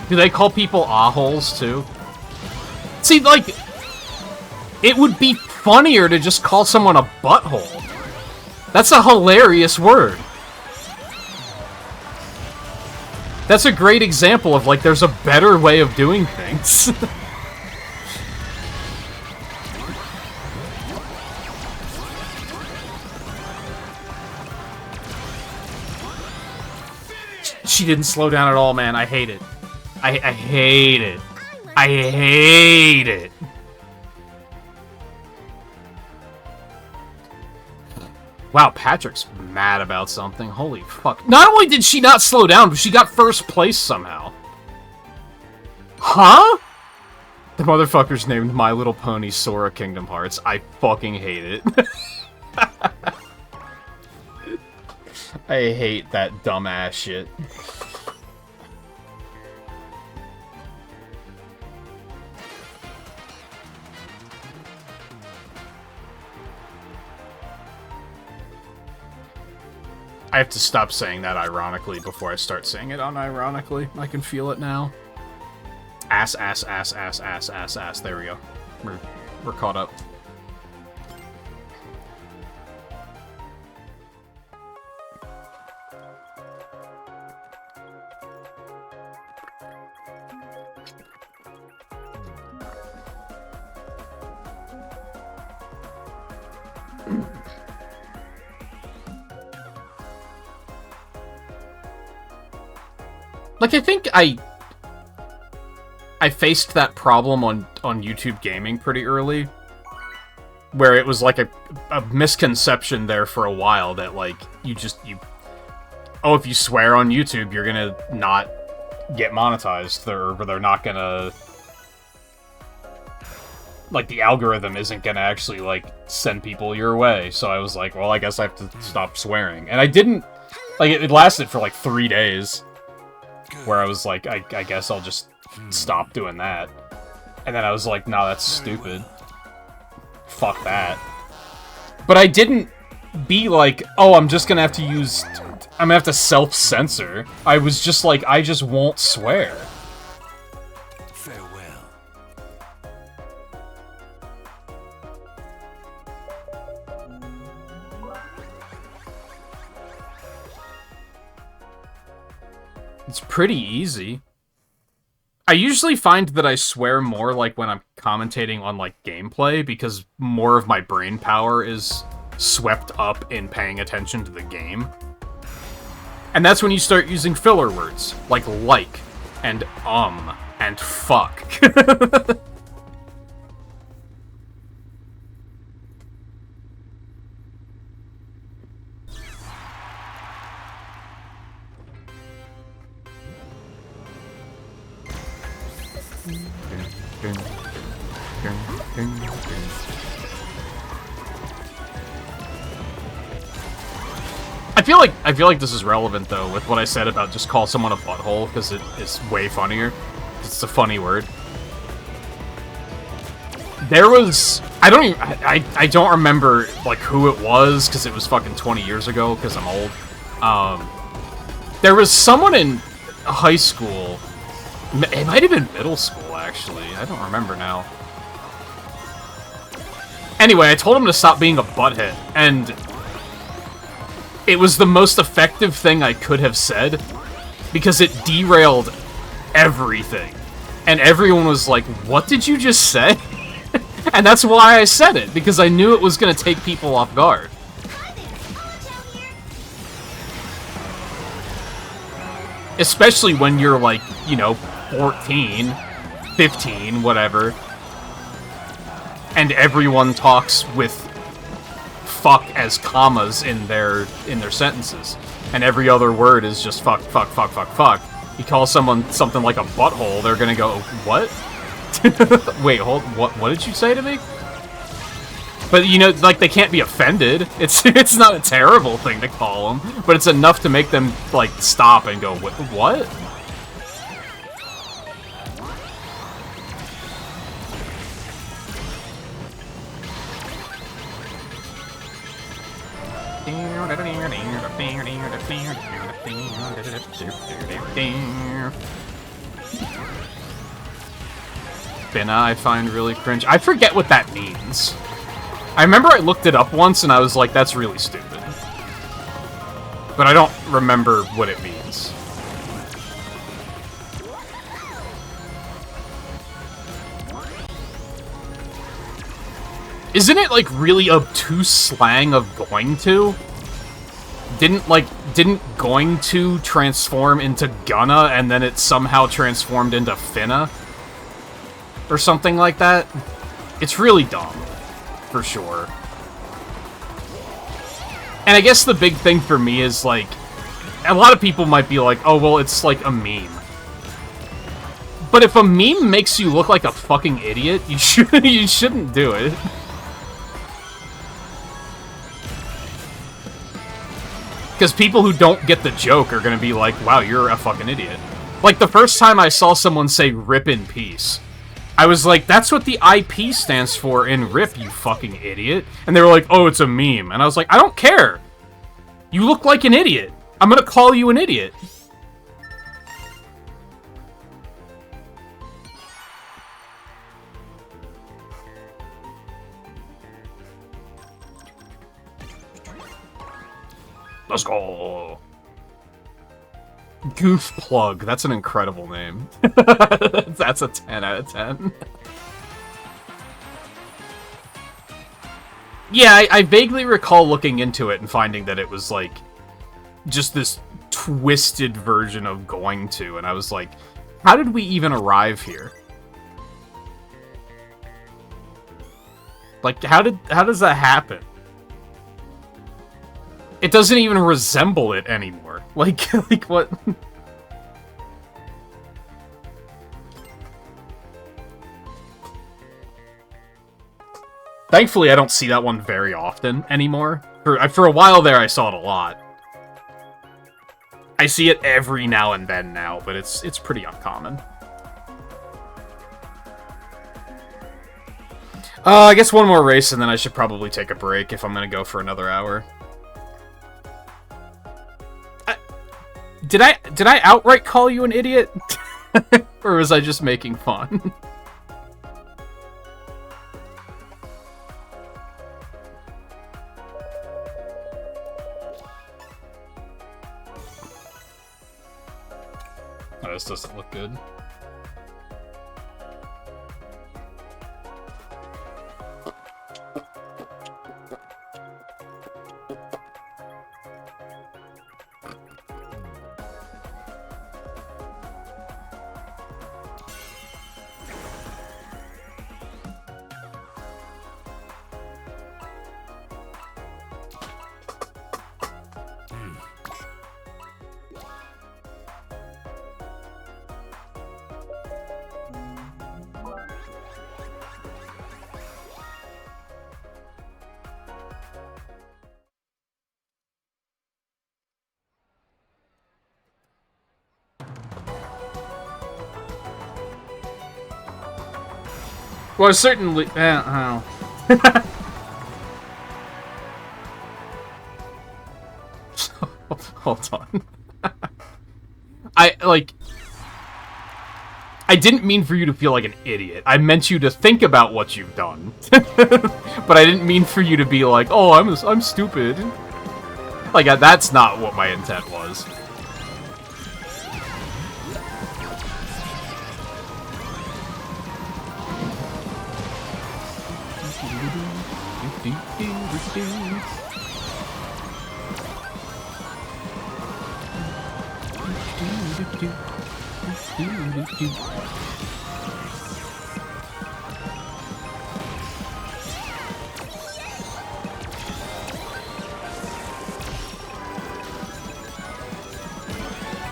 Speaker 1: Do they call people ah-holes, too? See, like, it would be funnier to just call someone a butthole. That's a hilarious word. That's a great example of, like, there's a better way of doing things. She didn't slow down at all, man. I hate it. I hate it. I hate it. Wow, Patrick's mad about something. Holy fuck. Not only did she not slow down, but she got first place somehow. Huh? The motherfucker's named My Little Pony Sora Kingdom Hearts. I fucking hate it. I hate that dumbass shit. I have to stop saying that ironically before I start saying it unironically. I can feel it now. Ass, ass, ass, ass, ass, ass, ass. There we go. We're caught up. Like, I think I faced that problem on YouTube Gaming pretty early, where it was like a misconception there for a while that, like, oh, if you swear on YouTube, you're gonna not get monetized, or they're not gonna, like, the algorithm isn't gonna actually, like, send people your way. So I was like, well, I guess I have to stop swearing. And I didn't, like, it lasted for like 3 days. Where I was like, I guess I'll just stop doing that. And then I was like, no, that's stupid. Fuck that. But I didn't be like, oh, I'm just gonna have to use... I'm gonna have to self-censor. I was just like, I just won't swear.
Speaker 3: Farewell.
Speaker 1: It's pretty easy. I usually find that I swear more, like, when I'm commentating on, like, gameplay, because more of my brain power is swept up in paying attention to the game. And that's when you start using filler words, like, and fuck. I feel like this is relevant though with what I said about just call someone a butthole because it's way funnier. It's a funny word. There was I don't remember like who it was because it was fucking 20 years ago because I'm old. There was someone in high school. It might have been middle school actually. I don't remember now. Anyway, I told him to stop being a butthead, and it was the most effective thing I could have said because it derailed everything. And everyone was like, "What did you just say?" And that's why I said it, because I knew it was going to take people off guard. Especially when you're like, you know, 14, 15, whatever. And everyone talks with fuck as commas in their sentences. And every other word is just fuck, fuck, fuck, fuck, fuck. You call someone something like a butthole, they're gonna go, what? Wait, hold, what did you say to me? But, you know, like, they can't be offended. It's not a terrible thing to call them, but it's enough to make them, like, stop and go, what? Finna, I find really cringe. I forget what that means. I remember I looked it up once and I was like, that's really stupid. But I don't remember what it means. Isn't it, like, really obtuse slang of going to? Didn't going to transform into gonna and then it somehow transformed into finna? Or something like that? It's really dumb. For sure. And I guess the big thing for me is, like, a lot of people might be like, oh, well, it's like a meme. But if a meme makes you look like a fucking idiot, you shouldn't do it. Because people who don't get the joke are gonna be like, wow, you're a fucking idiot. Like, the first time I saw someone say rip in peace, I was like, that's what the IP stands for in RIP, you fucking idiot. And they were like, oh, it's a meme. And I was like, I don't care. You look like an idiot. I'm gonna call you an idiot. Let's go. Goof Plug. That's an incredible name. That's a 10 out of 10. Yeah, I vaguely recall looking into it and finding that it was, like, just this twisted version of going to, and I was like, how did we even arrive here? Like, how does that happen? It doesn't even resemble it anymore. Like what? Thankfully, I don't see that one very often anymore. For a while there, I saw it a lot. I see it every now and then now, but it's pretty uncommon. I guess one more race, and then I should probably take a break if I'm gonna go for another hour. Did I outright call you an idiot? Or was I just making fun? Oh, this doesn't look good. Well, certainly... I don't know. Hold on. I didn't mean for you to feel like an idiot. I meant you to think about what you've done. But I didn't mean for you to be like, oh, I'm stupid. Like, that's not what my intent was.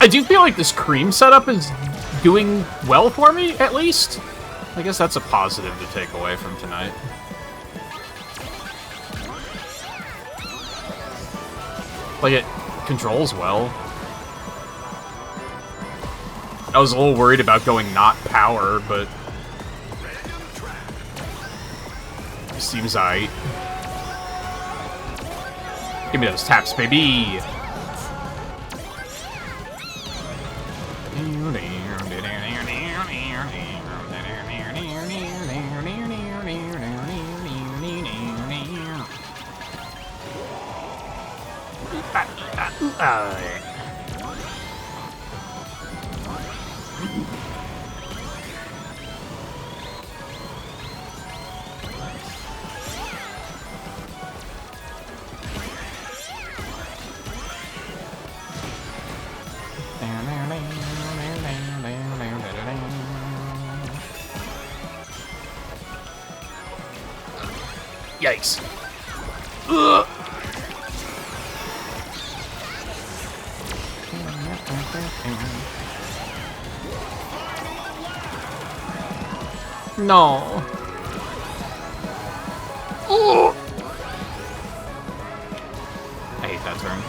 Speaker 1: I do feel like this cream setup is doing well for me, at least. I guess that's a positive to take away from tonight. Like, it controls well. I was a little worried about going not power, but... it seems aight. Give me those taps, baby! Yikes. Ugh. No. Ugh. I hate that turn.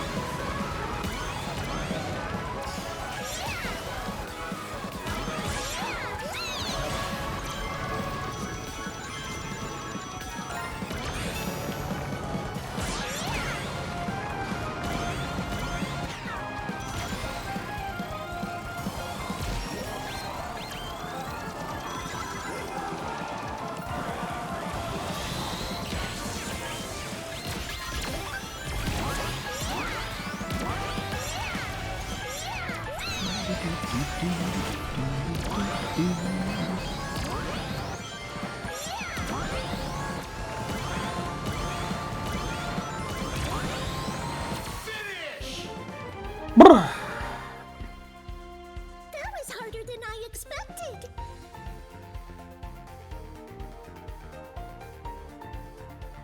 Speaker 4: That was harder than I expected.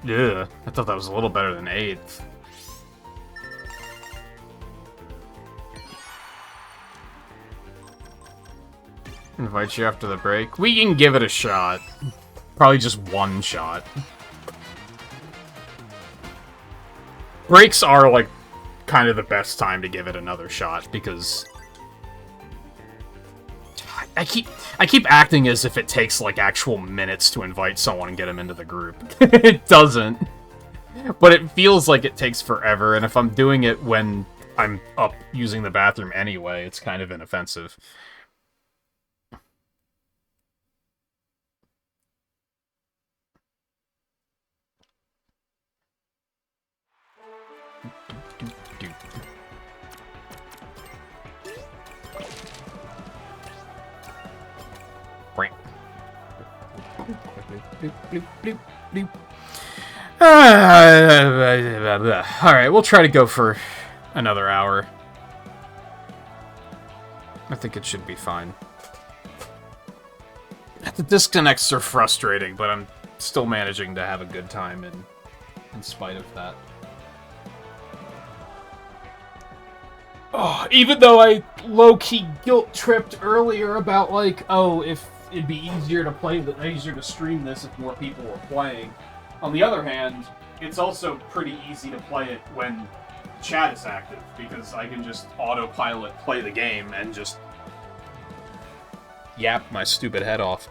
Speaker 1: Yeah, I thought that was a little better than 8th. Invite you after the break. We can give it a shot. Probably just one shot. Breaks are, like, kind of the best time to give it another shot, because... I keep acting as if it takes, like, actual minutes to invite someone and get them into the group. It doesn't. But it feels like it takes forever, and if I'm doing it when I'm up using the bathroom anyway, it's kind of inoffensive. Alright, we'll try to go for another hour. I think it should be fine. The disconnects are frustrating, but I'm still managing to have a good time in spite of that. Oh, even though I low-key guilt-tripped earlier about, like, oh, if it'd be easier to stream this if more people were playing. On the other hand, it's also pretty easy to play it when chat is active, because I can just autopilot play the game and just yap my stupid head off.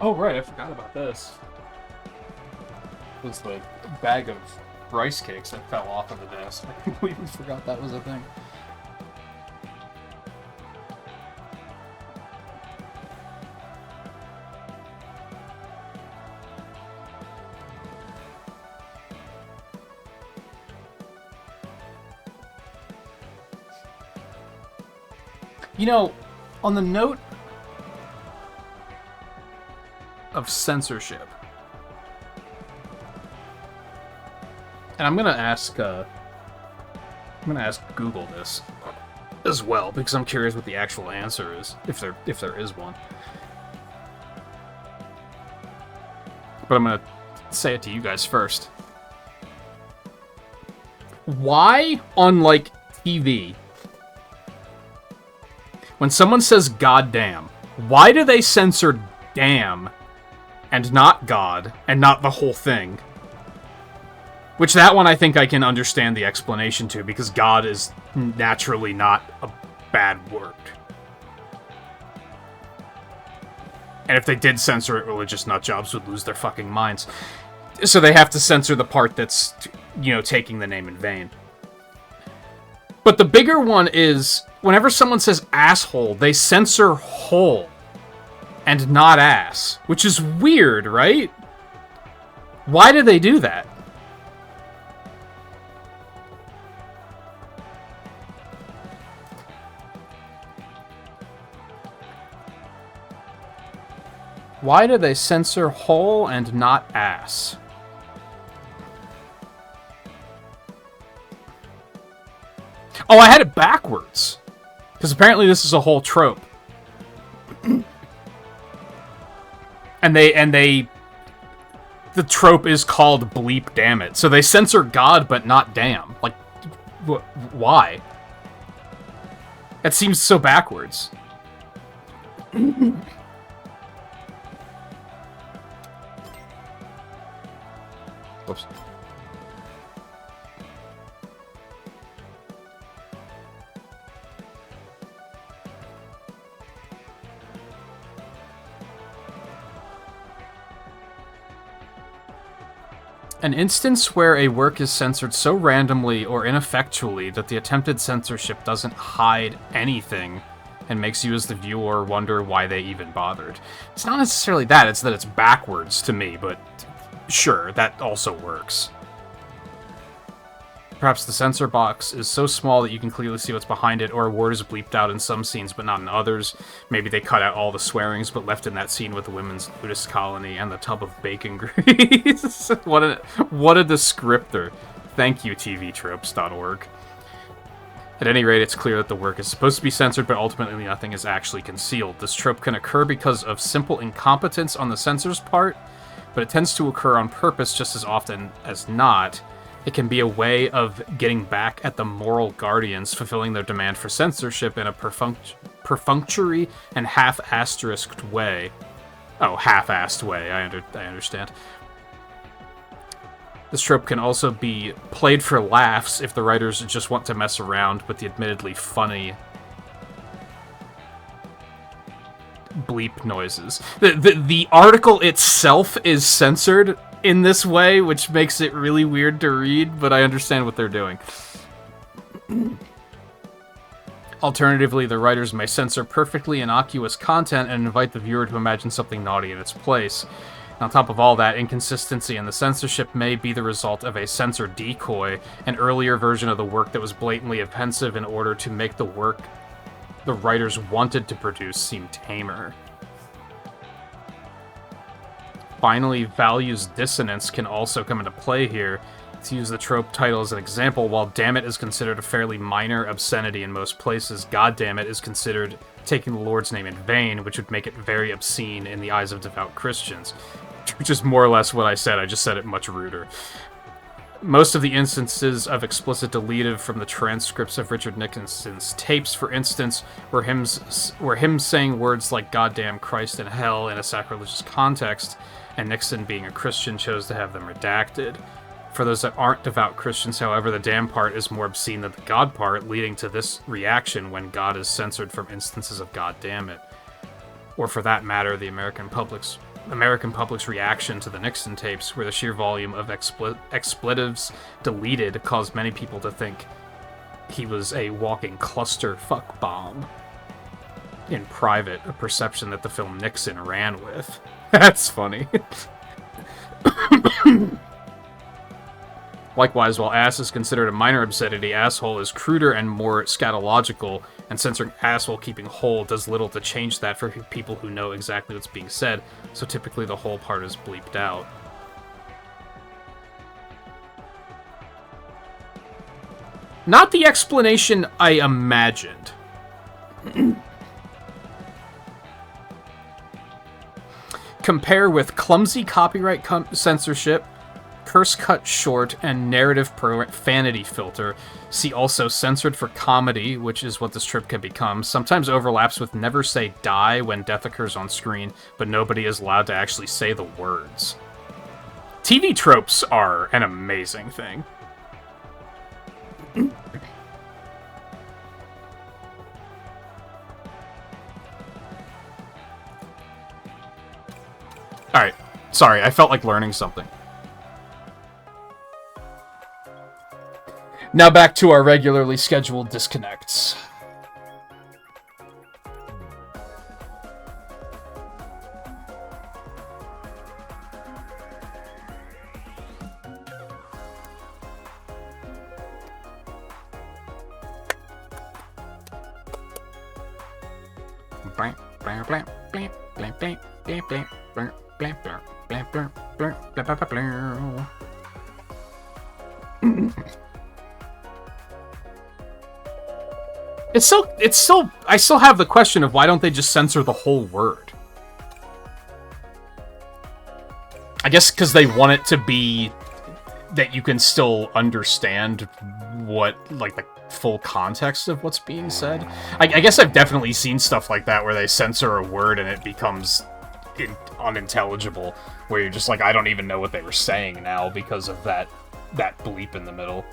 Speaker 1: Oh, right, I forgot about this. It was the bag of rice cakes that fell off of the desk. I completely forgot that was a thing. You know, on the note of censorship, and I'm gonna ask Google this as well because I'm curious what the actual answer is, if there is one. But I'm gonna say it to you guys first. Why, on like TV, when someone says "goddamn," why do they censor "damn" and not "god" and not the whole thing? Which, that one I think I can understand the explanation to, because God is naturally not a bad word. And if they did censor it, religious nutjobs would lose their fucking minds. So they have to censor the part that's, you know, taking the name in vain. But the bigger one is, whenever someone says asshole, they censor hole and not ass, which is weird, right? Why do they do that? Why do they censor hole and not ass? Oh, I had it backwards. Because apparently this is a whole trope. And the trope is called bleep damn it. So they censor God but not damn. Like, why? That seems so backwards. Oops. An instance where a work is censored so randomly or ineffectually that the attempted censorship doesn't hide anything and makes you as the viewer wonder why they even bothered. It's not necessarily that, it's that it's backwards to me, but sure, that also works. Perhaps the censor box is so small that you can clearly see what's behind it, or a word is bleeped out in some scenes but not in others. Maybe they cut out all the swearings but left in that scene with the women's nudist colony and the tub of bacon grease. What a descriptor. Thank you, tvtropes.org. At any rate, it's clear that the work is supposed to be censored, but ultimately nothing is actually concealed. This trope can occur because of simple incompetence on the censor's part, but it tends to occur on purpose just as often as not. It can be a way of getting back at the moral guardians, fulfilling their demand for censorship in a perfunctory and half-asterisked way. Oh, half-assed way, I understand. This trope can also be played for laughs if the writers just want to mess around with the admittedly funny bleep noises. The article itself is censored in this way, which makes it really weird to read, but I understand what they're doing. Alternatively, the writers may censor perfectly innocuous content and invite the viewer to imagine something naughty in its place. And on top of all that, inconsistency in the censorship may be the result of a censor decoy, an earlier version of the work that was blatantly offensive in order to make the work the writers wanted to produce seem tamer. Finally, values dissonance can also come into play here. To use the trope title as an example, while dammit is considered a fairly minor obscenity in most places, goddammit is considered taking the Lord's name in vain, which would make it very obscene in the eyes of devout Christians. Which is more or less what I said, I just said it much ruder. Most of the instances of explicit deleted from the transcripts of Richard Nixon's tapes, for instance, were him saying words like goddamn, Christ, and hell in a sacrilegious context, and Nixon, being a Christian, chose to have them redacted. For those that aren't devout Christians, however, the damn part is more obscene than the God part, leading to this reaction when God is censored from instances of God damn it. Or for that matter, the American public's American public's reaction to the Nixon tapes, where the sheer volume of expletives deleted caused many people to think he was a walking cluster fuck bomb. In private, a perception that the film Nixon ran with. That's funny. Likewise, while ass is considered a minor obscenity, asshole is cruder and more scatological, and censoring ass while keeping whole does little to change that for people who know exactly what's being said, so typically the whole part is bleeped out. Not the explanation I imagined. Compare with clumsy copyright censorship, curse cut short, and narrative profanity filter. See also censored for comedy, which is what this trip can become. Sometimes overlaps with never say die when death occurs on screen, but nobody is allowed to actually say the words. TV tropes are an amazing thing. Alright, sorry, I felt like learning something. Now back to our regularly scheduled disconnects. It's still, I still have the question of why don't they just censor the whole word? I guess because they want it to be that you can still understand what, like, the full context of what's being said. I guess I've definitely seen stuff like that where they censor a word and it becomes unintelligible, where you're just like, I don't even know what they were saying now because of that bleep in the middle.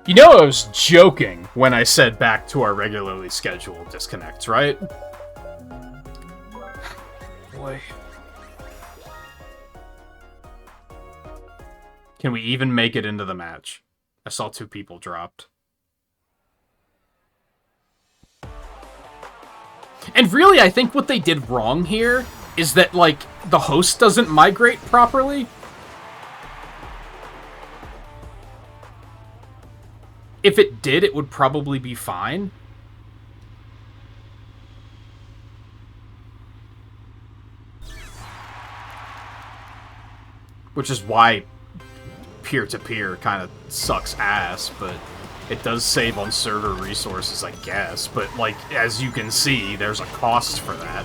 Speaker 1: You know I was joking when I said back to our regularly scheduled disconnects, right? Boy. Can we even make it into the match? I saw 2 people dropped. And really, I think what they did wrong here is that, like, the host doesn't migrate properly. If it did, it would probably be fine. Which is why peer-to-peer kind of sucks ass, but it does save on server resources, I guess. But, like, as you can see, there's a cost for that.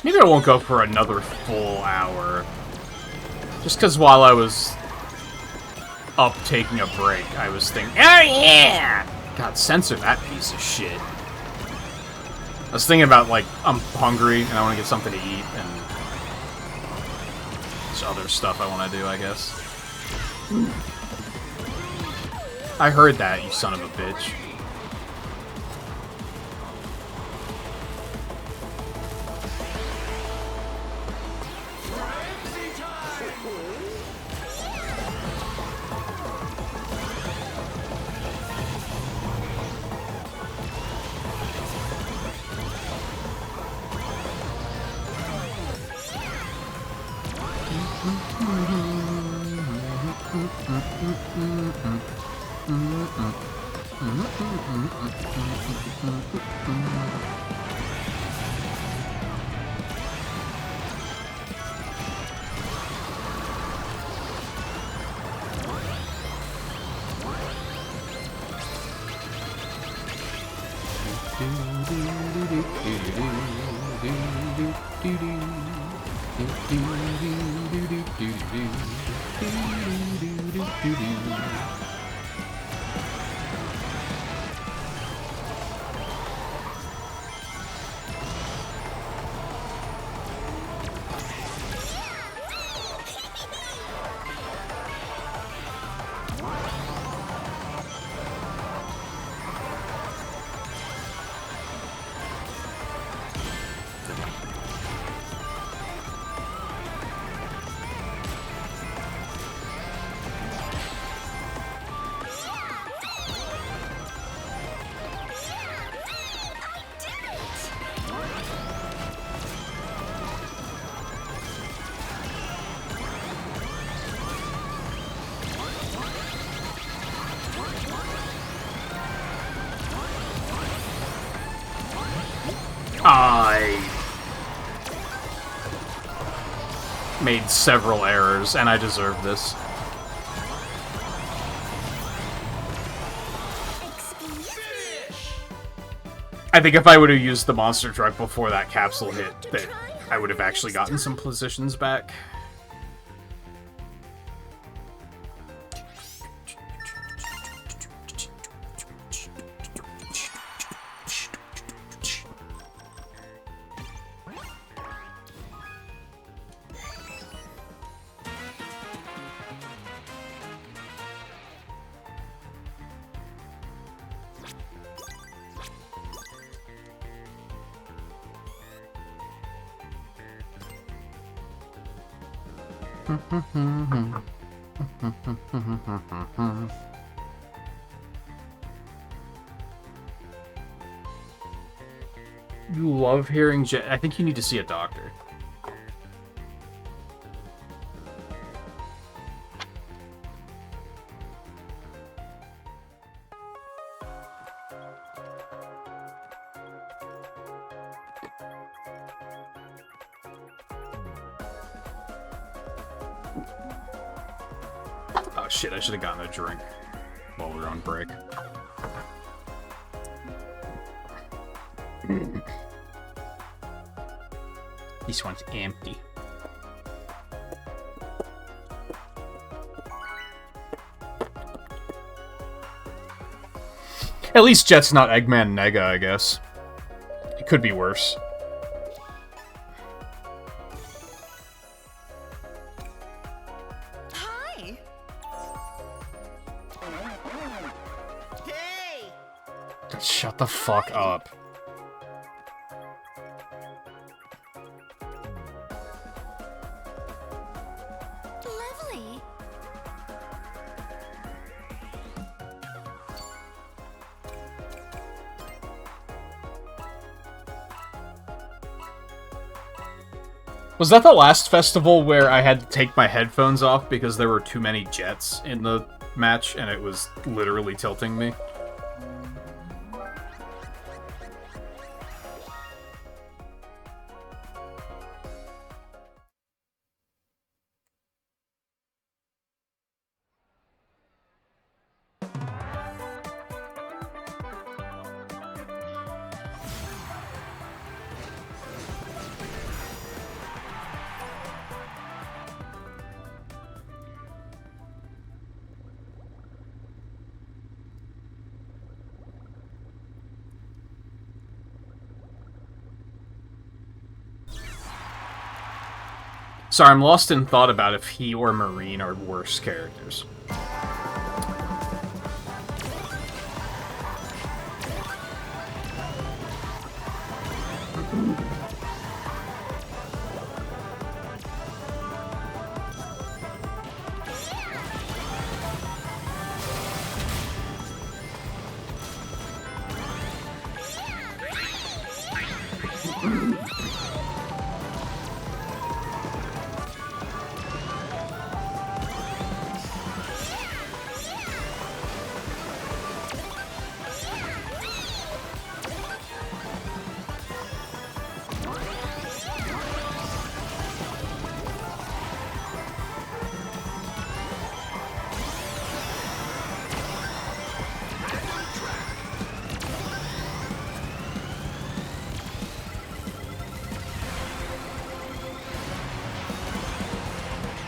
Speaker 1: Maybe I won't go for another full hour. Just because while I was up taking a break, I was thinking, oh yeah! God, censor that piece of shit. I was thinking about, like, I'm hungry and I want to get something to eat and there's other stuff I want to do, I guess. I heard that, you son of a bitch. I made several errors, and I deserve this. I think if I would have used the monster truck before that capsule hit, that I would have actually gotten some positions back. You love hearing I think you need to see a doctor. Oh shit, I should have gotten a drink while we were on break. This one's empty. At least Jet's not Eggman Nega, I guess. It could be worse.
Speaker 5: Hi. Hey.
Speaker 1: Shut the fuck up.
Speaker 4: Lovely.
Speaker 1: Was that the last festival where I had to take my headphones off because there were too many jets in the match and it was literally tilting me? Sorry, I'm lost in thought about if he or Marine are worse characters.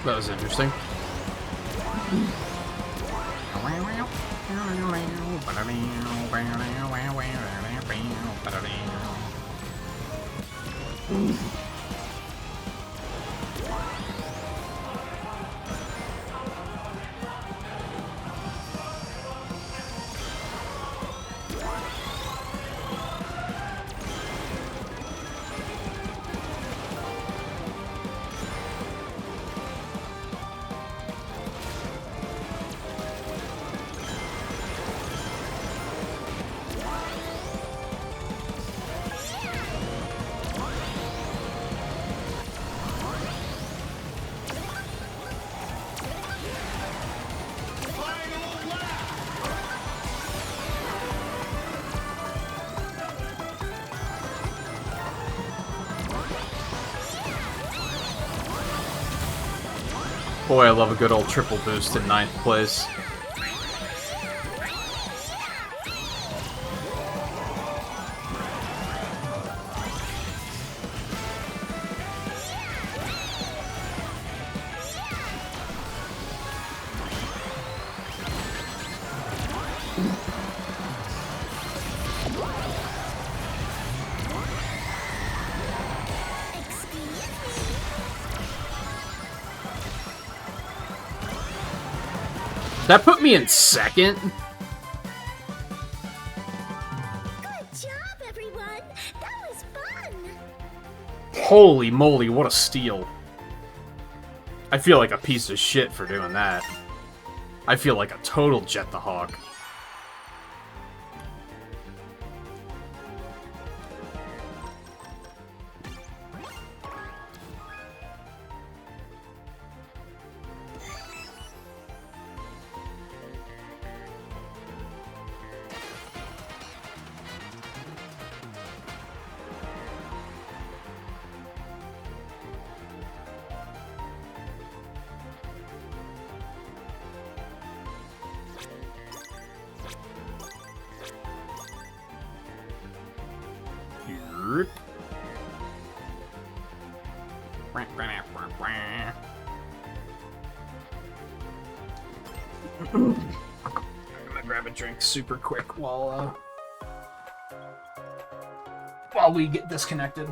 Speaker 1: That was interesting. Boy, I love a good old triple boost in 9th place. That put me in 2nd?
Speaker 4: Good job, everyone. That was fun.
Speaker 1: Holy moly, what a steal. I feel like a piece of shit for doing that. I feel like a total Jet the Hawk. I'm gonna grab a drink super quick while we get disconnected.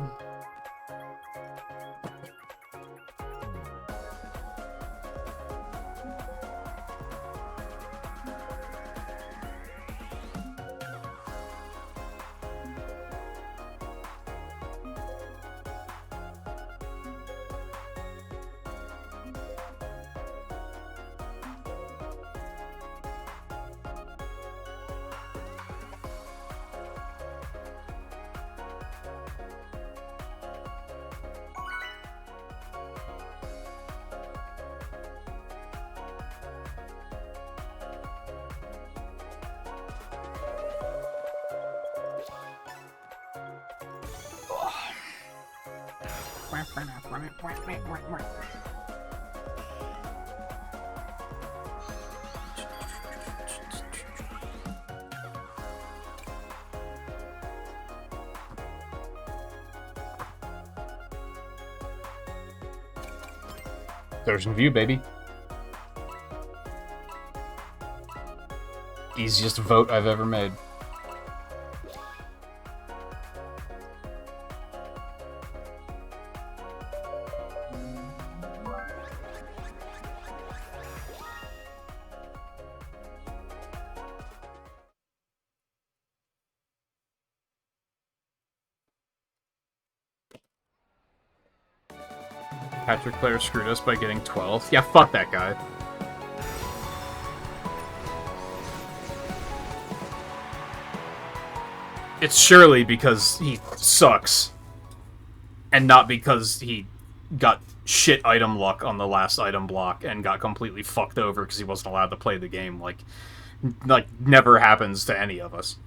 Speaker 1: Version view, baby. Easiest vote I've ever made. Patrick Clare screwed us by getting 12th. Yeah, fuck that guy. It's surely because he sucks. And not because he got shit item luck on the last item block and got completely fucked over because he wasn't allowed to play the game. Like never happens to any of us.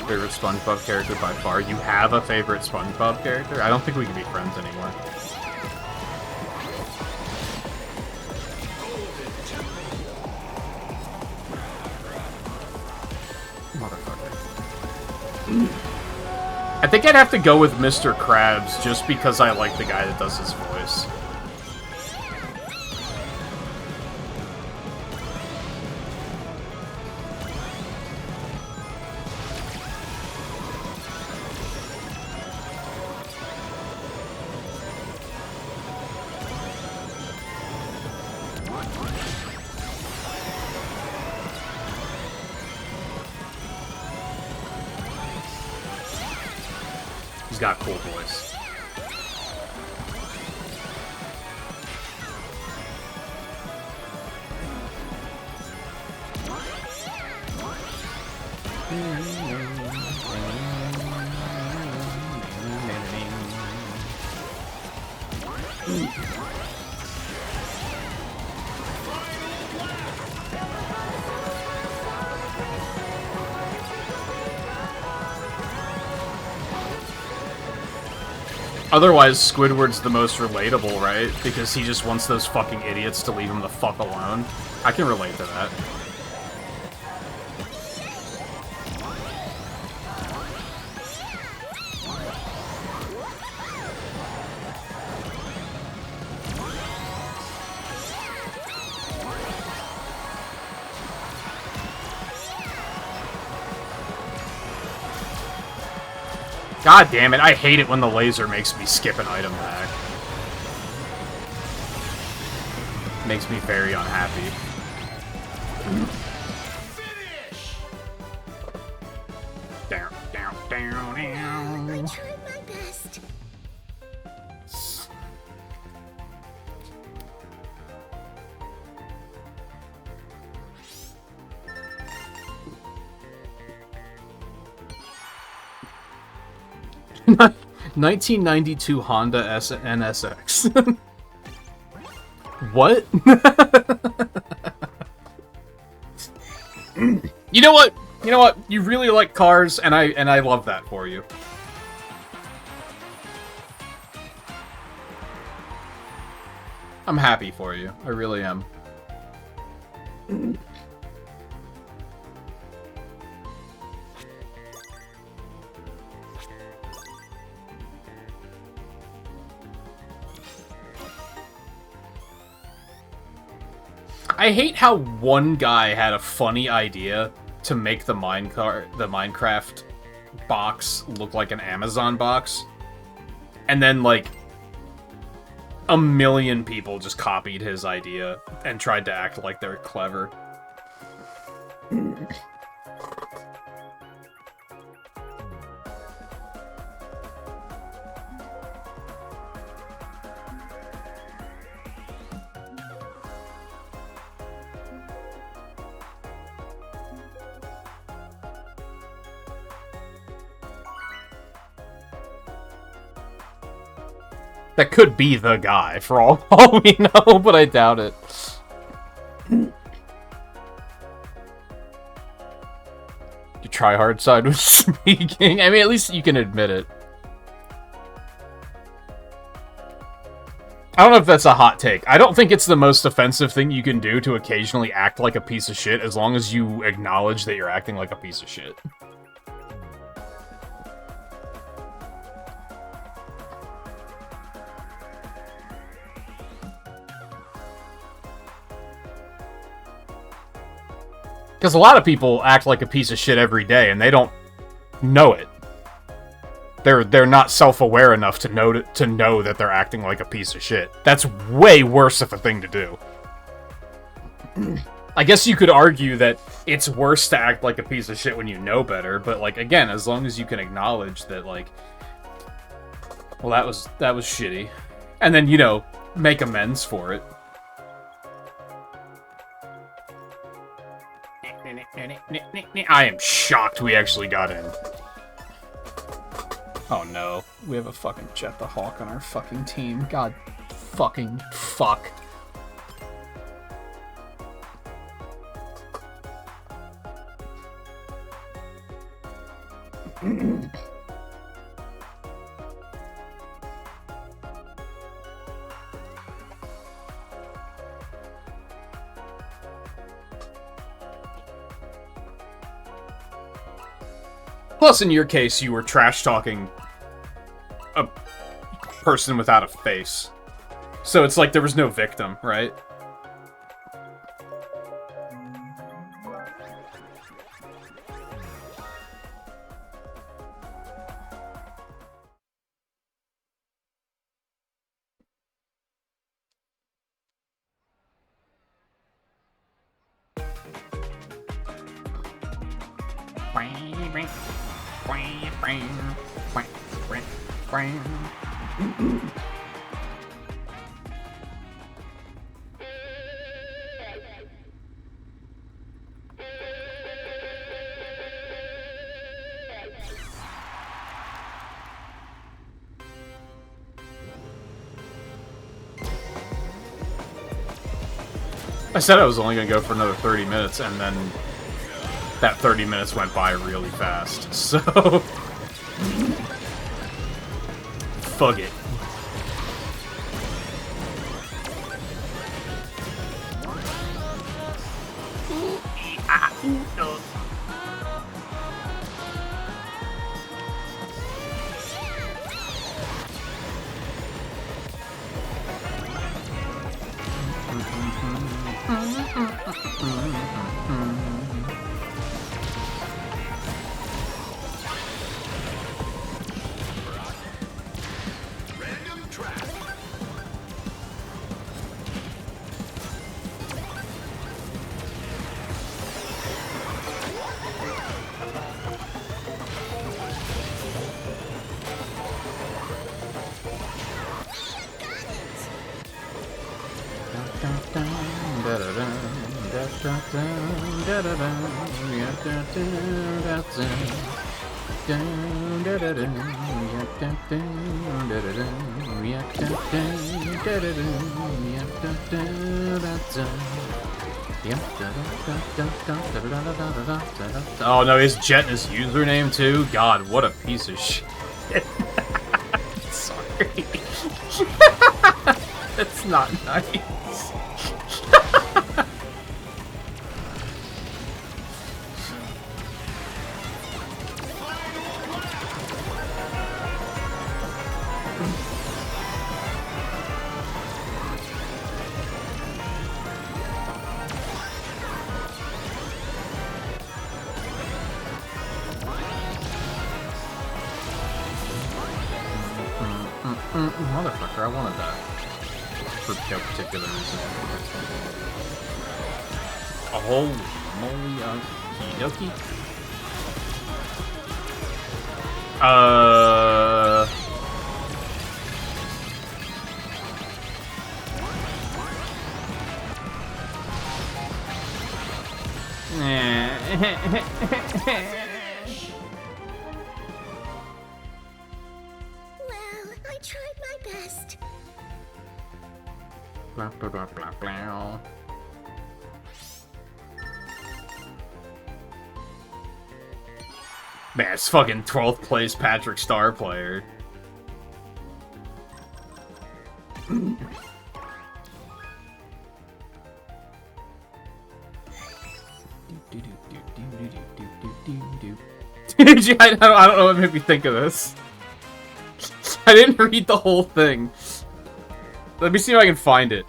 Speaker 1: Favorite SpongeBob character by far? You have a favorite SpongeBob character? I don't think we can be friends anymore. I think I'd have to go with Mr. Krabs just because I like the guy that does his voice. He's got a cool voice. Otherwise, Squidward's the most relatable, right? Because he just wants those fucking idiots to leave him the fuck alone. I can relate to that. God damn it, I hate it when the laser makes me skip an item pack. Makes me very unhappy. Down, down, down, down.
Speaker 4: I tried my best.
Speaker 1: 1992 Honda NSX. What? You know what? You know what? You really like cars, and I love that for you. I'm happy for you. I really am. I hate how one guy had a funny idea to make the Minecraft box look like an Amazon box, and then like a million people just copied his idea and tried to act like they're clever. That could be the guy, for all we know, but I doubt it. Your try-hard side was speaking. I mean, at least you can admit it. I don't know if that's a hot take. I don't think it's the most offensive thing you can do to occasionally act like a piece of shit, as long as you acknowledge that you're acting like a piece of shit. Because a lot of people act like a piece of shit every day, and they don't know it. They're not self-aware enough to know that they're acting like a piece of shit. That's way worse of a thing to do. I guess you could argue that it's worse to act like a piece of shit when you know better, but like again, as long as you can acknowledge that, like, well, that was shitty, and then, you know, make amends for it. I am shocked we actually got in. Oh no, we have a fucking Jet the Hawk on our fucking team. God fucking fuck. Plus, in your case, you were trash-talking a person without a face. So it's like there was no victim, right? I said I was only going to go for another 30 minutes, and then that 30 minutes went by really fast, so... Fuck it. Oh no, his Jet in his username too? God, what a piece of shit. Sorry. That's not nice. Motherfucker, I wanted that. For no particular reason. Oh, moly, okie dokie.
Speaker 4: Well, I tried my best.
Speaker 1: Blah, blah, blah, blah, blah. Man, it's fucking 12th place Patrick Star player. I don't know what made me think of this. I didn't read the whole thing. Let me see if I can find it.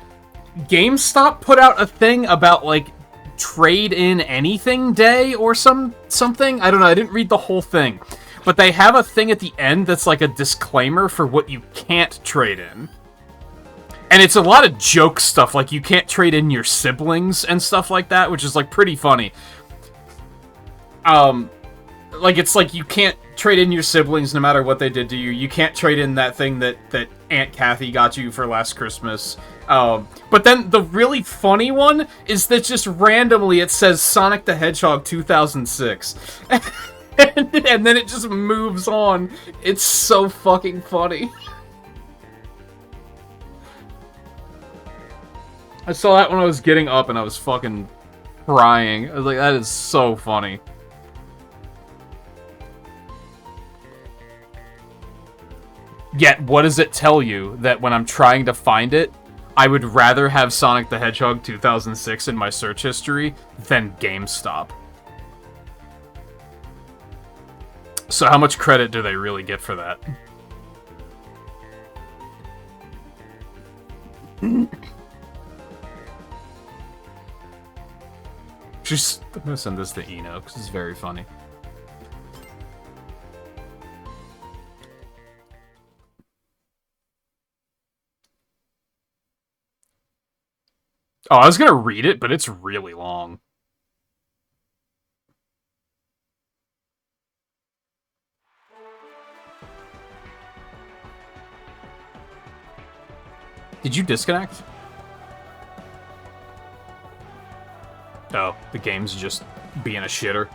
Speaker 1: GameStop put out a thing about, like, trade in anything day or something. I don't know, I didn't read the whole thing. But they have a thing at the end that's like a disclaimer for what you can't trade in. And it's a lot of joke stuff, like you can't trade in your siblings and stuff like that, which is like pretty funny. Like it's like you can't trade in your siblings no matter what they did to you. You can't trade in that thing that Aunt Kathy got you for last Christmas. But then the really funny one is that just randomly it says Sonic the Hedgehog 2006. and then it just moves on. It's so fucking funny. I saw that when I was getting up and I was fucking crying. I was like, that is so funny. Yet, what does it tell you? That when I'm trying to find it, I would rather have Sonic the Hedgehog 2006 in my search history than GameStop. So how much credit do they really get for that? I'm gonna send this to Eno, because it's very funny. Oh, I was gonna read it, but it's really long. Did you disconnect? Oh, the game's just being a shitter.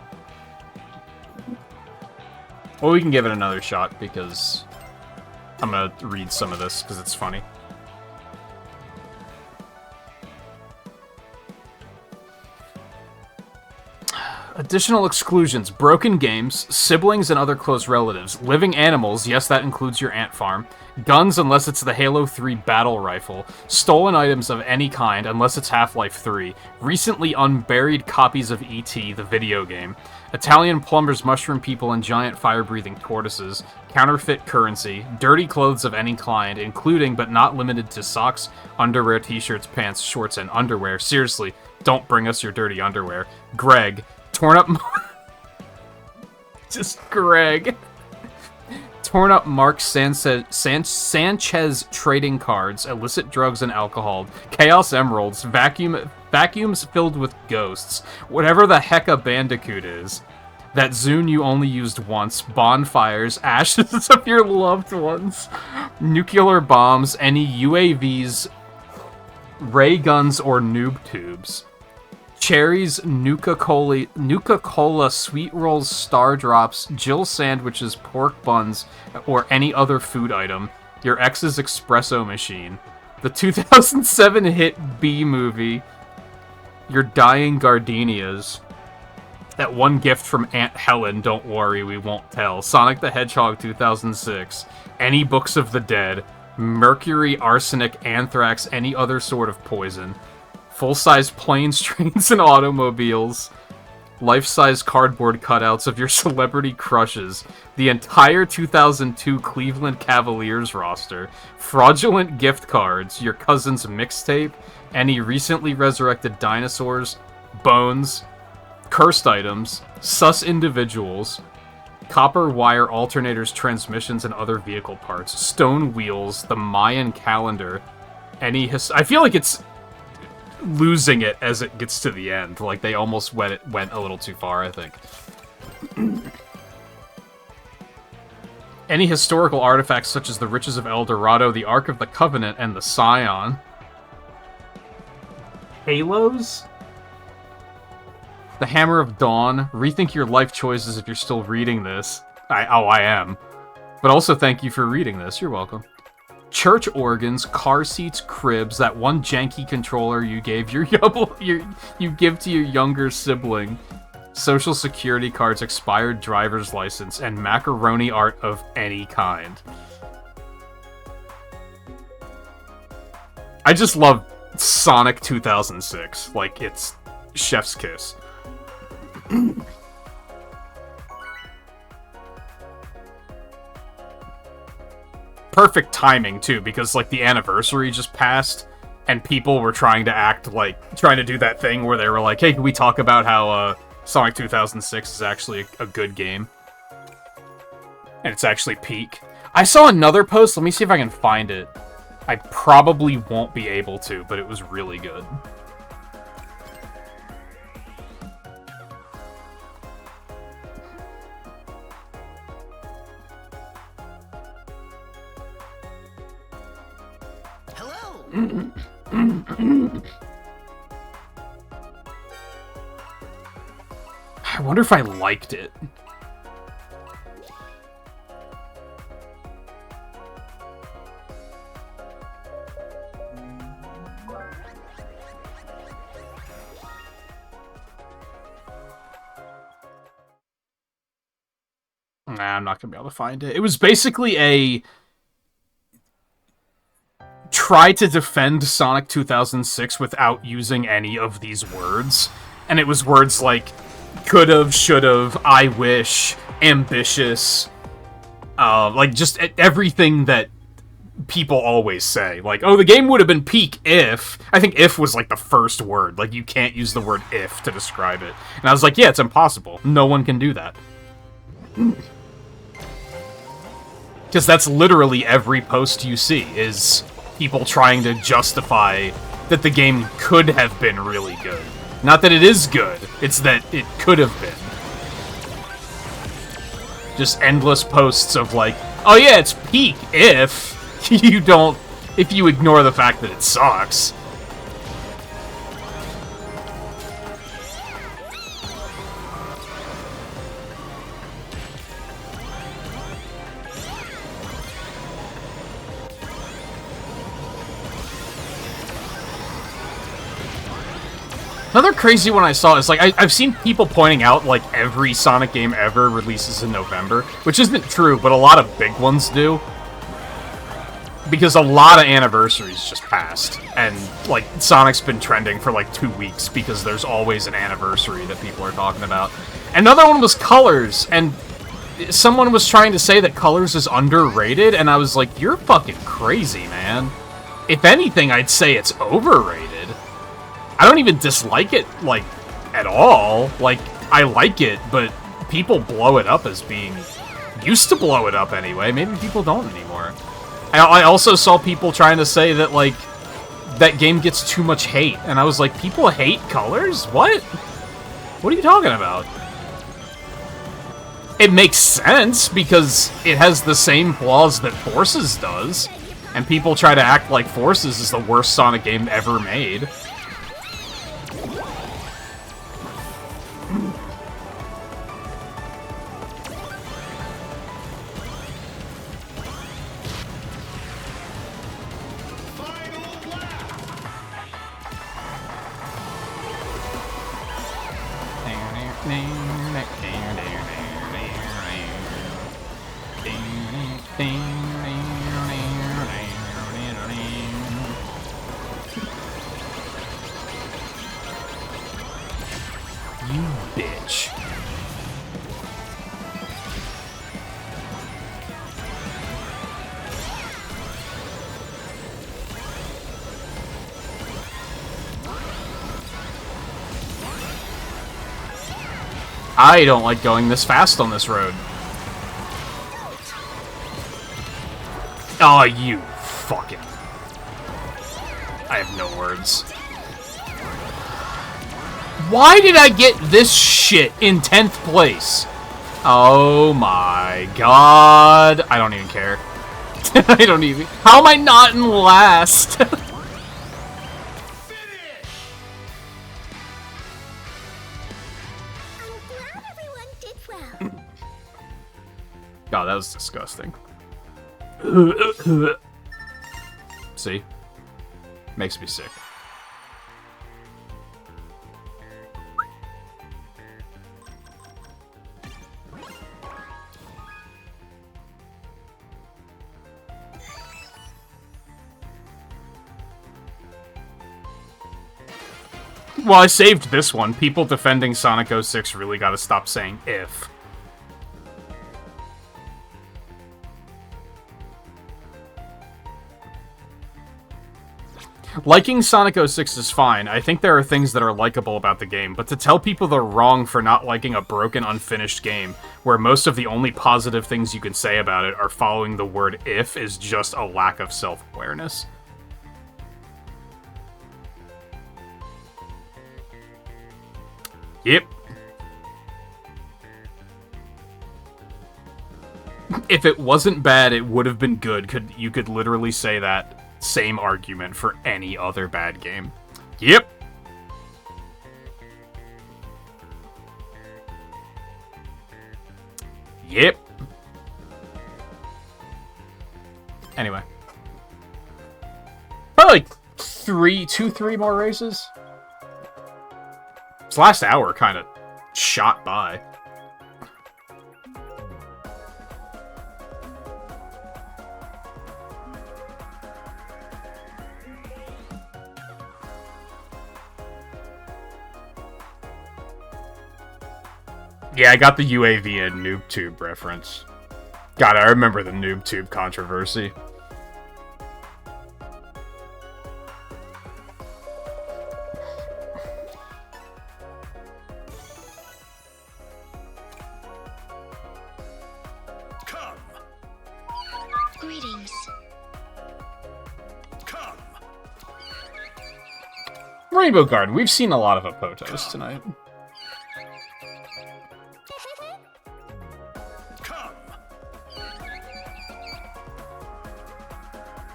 Speaker 1: Well, we can give it another shot, because I'm gonna read some of this, because it's funny. Additional exclusions: broken games, siblings and other close relatives, living animals, yes, that includes your ant farm, guns unless it's the Halo 3 battle rifle, stolen items of any kind unless it's Half-Life 3, recently unburied copies of E.T., the video game, Italian plumbers, mushroom people, and giant fire-breathing tortoises, counterfeit currency, dirty clothes of any kind, including but not limited to socks, underwear, t-shirts, pants, shorts, and underwear. Seriously, don't bring us your dirty underwear. Greg. Torn up... Just Greg. Torn up Mark Sanchez trading cards, illicit drugs and alcohol, Chaos Emeralds, vacuums filled with ghosts, whatever the heck a Bandicoot is, that Zune you only used once, bonfires, ashes of your loved ones, nuclear bombs, any UAVs, ray guns, or noob tubes. Cherries, Nuka-Cola, Sweet Rolls, Star Drops, Jill sandwiches, pork buns, or any other food item. Your ex's espresso machine. The 2007 hit B movie. Your dying gardenias. That one gift from Aunt Helen, don't worry, we won't tell. Sonic the Hedgehog 2006. Any books of the dead. Mercury, arsenic, anthrax, any other sort of poison. Full-size planes, trains, and automobiles. Life-size cardboard cutouts of your celebrity crushes. The entire 2002 Cleveland Cavaliers roster. Fraudulent gift cards. Your cousin's mixtape. Any recently resurrected dinosaurs. Bones. Cursed items. Sus individuals. Copper wire alternators, transmissions, and other vehicle parts. Stone wheels. The Mayan calendar. I feel like it's losing it as it gets to the end. Like, they almost went a little too far, I think. Any historical artifacts such as the Riches of El Dorado, the Ark of the Covenant, and the Scion. Halos? The Hammer of Dawn. Rethink your life choices if you're still reading this. I am. But also thank you for reading this. You're welcome. Church organs, car seats, cribs, that one janky controller you gave you give to your younger sibling, social security cards, expired driver's license, and macaroni art of any kind. I just love Sonic 2006. Like, it's chef's kiss. Perfect timing, too, because, like, the anniversary just passed, and people were trying to do that thing where they were like, hey, can we talk about how, Sonic 2006 is actually a good game? And it's actually peak. I saw another post, let me see if I can find it. I probably won't be able to, but it was really good. I wonder if I liked it. Nah, I'm not gonna be able to find it. It was basically a try to defend Sonic 2006 without using any of these words. And it was words like could've, should've, I wish, ambitious, like just everything that people always say. Like, oh, the game would have been peak if... I think if was like the first word. Like, you can't use the word if to describe it. And I was like, yeah, it's impossible. No one can do that. Because that's literally every post you see, is people trying to justify that the game could have been really good. Not that it is good, it's that it could have been. Just endless posts of like, oh yeah, it's peak if if you ignore the fact that it sucks. Another crazy one I saw is, like, I've seen people pointing out, like, every Sonic game ever releases in November, which isn't true, but a lot of big ones do. Because a lot of anniversaries just passed, and, like, Sonic's been trending for, like, 2 weeks, because there's always an anniversary that people are talking about. Another one was Colors, and someone was trying to say that Colors is underrated, and I was like, you're fucking crazy, man. If anything, I'd say it's overrated. I don't even dislike it, like, at all. Like, I like it, but people blow it up as being... used to blow it up anyway. Maybe people don't anymore. I also saw people trying to say that, like, that game gets too much hate. And I was like, people hate Colors? What? What are you talking about? It makes sense, because it has the same flaws that Forces does. And people try to act like Forces is the worst Sonic game ever made. You bitch. I don't like going this fast on this road. Oh, you fucking... I have no words. Why did I get this shit in 10th place? Oh my god. I don't even care. I don't even... How am I not in last?
Speaker 4: I'm glad everyone did well.
Speaker 1: God, that was disgusting. See? Makes me sick. Well, I saved this one. People defending Sonic 06 really gotta stop saying if. Liking Sonic 06 is fine. I think there are things that are likable about the game, but to tell people they're wrong for not liking a broken, unfinished game, where most of the only positive things you can say about it are following the word if, is just a lack of self-awareness. Yep. If it wasn't bad, it would have been good. You could literally say that same argument for any other bad game. Yep. Yep. Anyway. Probably like 3 more races. This last hour kind of shot by. Yeah, I got the UAV and noob tube reference. God, I remember the noob tube controversy.
Speaker 3: Come.
Speaker 4: Greetings.
Speaker 3: Come.
Speaker 1: Rainbow Garden, we've seen a lot of Apotos tonight.
Speaker 3: Come.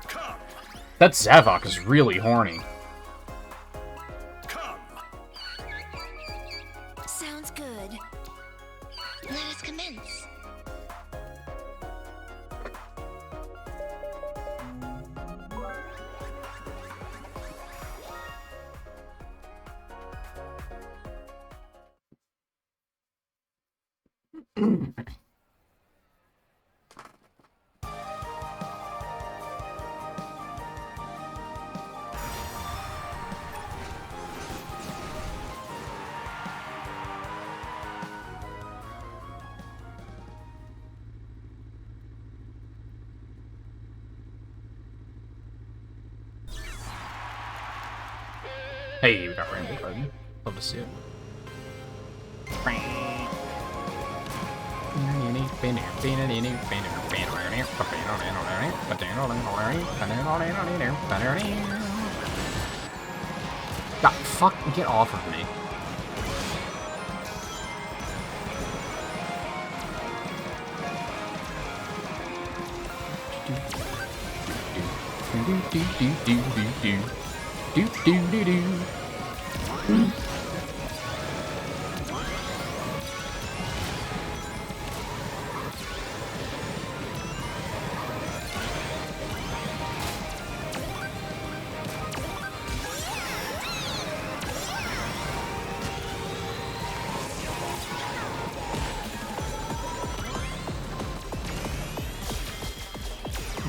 Speaker 3: Come.
Speaker 1: That Zavok is really horny.
Speaker 3: Come.
Speaker 4: Sounds good. Let us commence.
Speaker 1: Hey, we got Rainbow Garden. Love to see it. God, fuck, get off of me.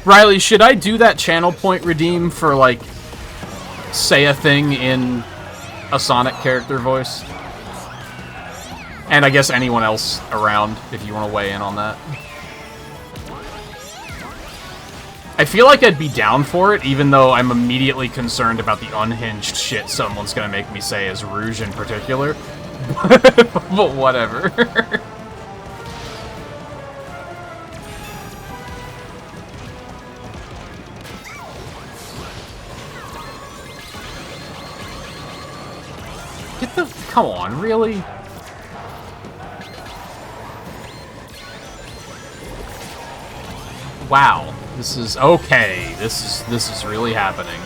Speaker 1: Riley, should I do that channel point redeem for, like, say a thing in a Sonic character voice? And I guess anyone else around, if you want to weigh in on that. I feel like I'd be down for it, even though I'm immediately concerned about the unhinged shit someone's gonna make me say as Rouge in particular. But whatever. Get the... Come on, really? Wow. This is... Okay. This is really happening.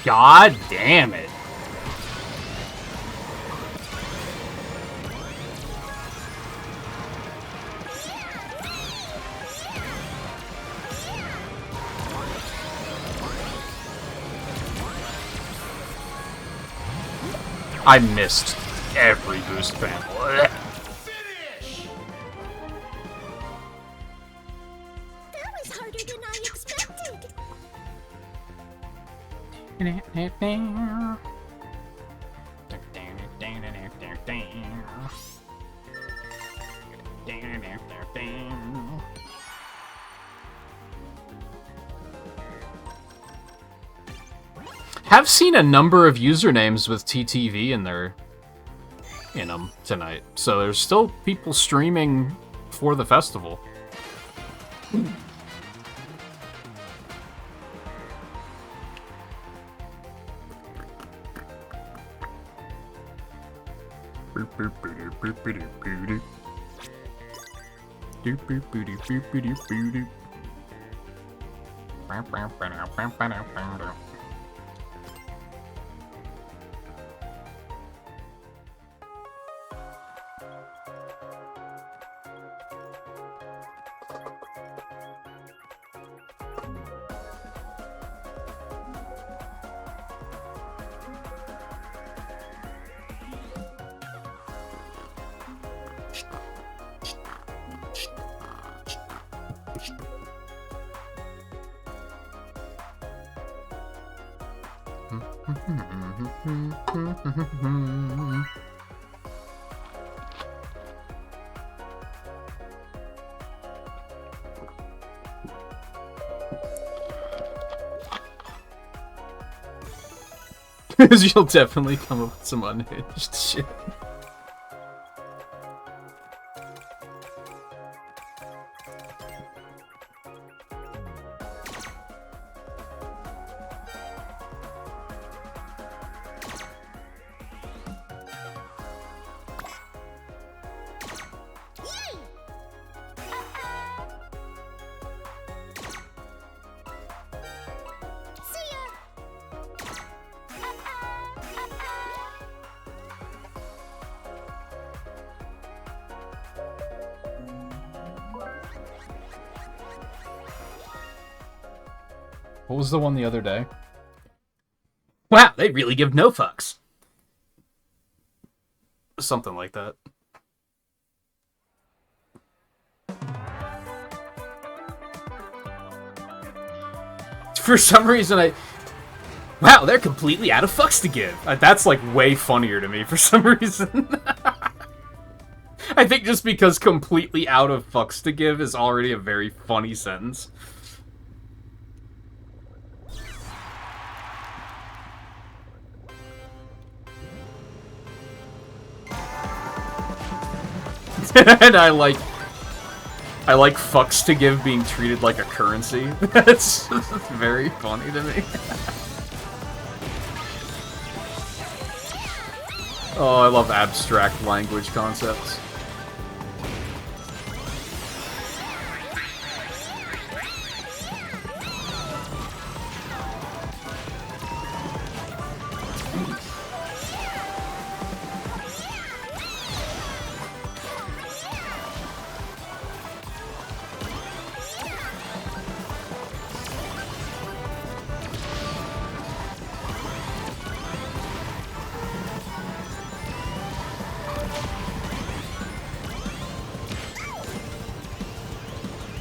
Speaker 1: God damn it. I missed every boost panel.
Speaker 3: Finish.
Speaker 4: That was harder than I expected.
Speaker 1: Have seen a number of usernames with TTV in them tonight, so there's still people streaming for the festival. You'll definitely come up with some unhinged shit. What was the one the other day? Wow, they really give no fucks. Something like that. For some reason, wow, they're completely out of fucks to give. That's, like, way funnier to me for some reason. I think just because completely out of fucks to give is already a very funny sentence. And I like fucks to give being treated like a currency. That's very funny to me. Oh, I love abstract language concepts.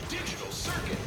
Speaker 3: Digital circuit.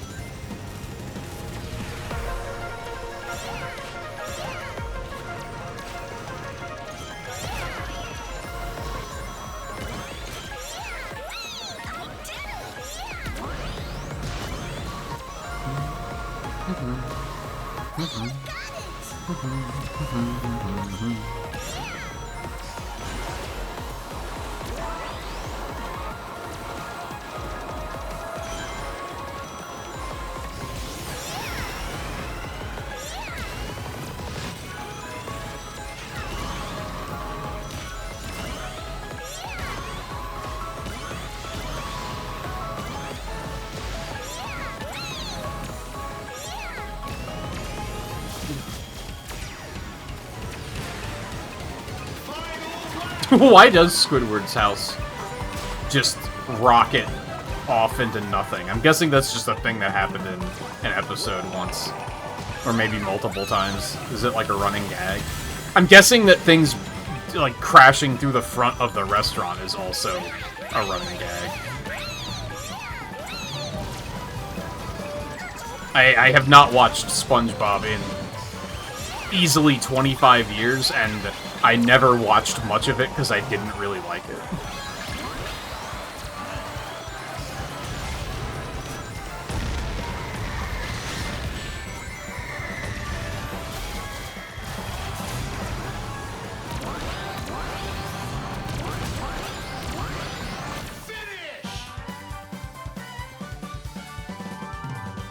Speaker 1: Why does Squidward's house just rocket off into nothing? I'm guessing that's just a thing that happened in an episode once. Or maybe multiple times. Is it like a running gag? I'm guessing that things like crashing through the front of the restaurant is also a running gag. I have not watched SpongeBob in easily 25 years, and I never watched much of it because I didn't really like it.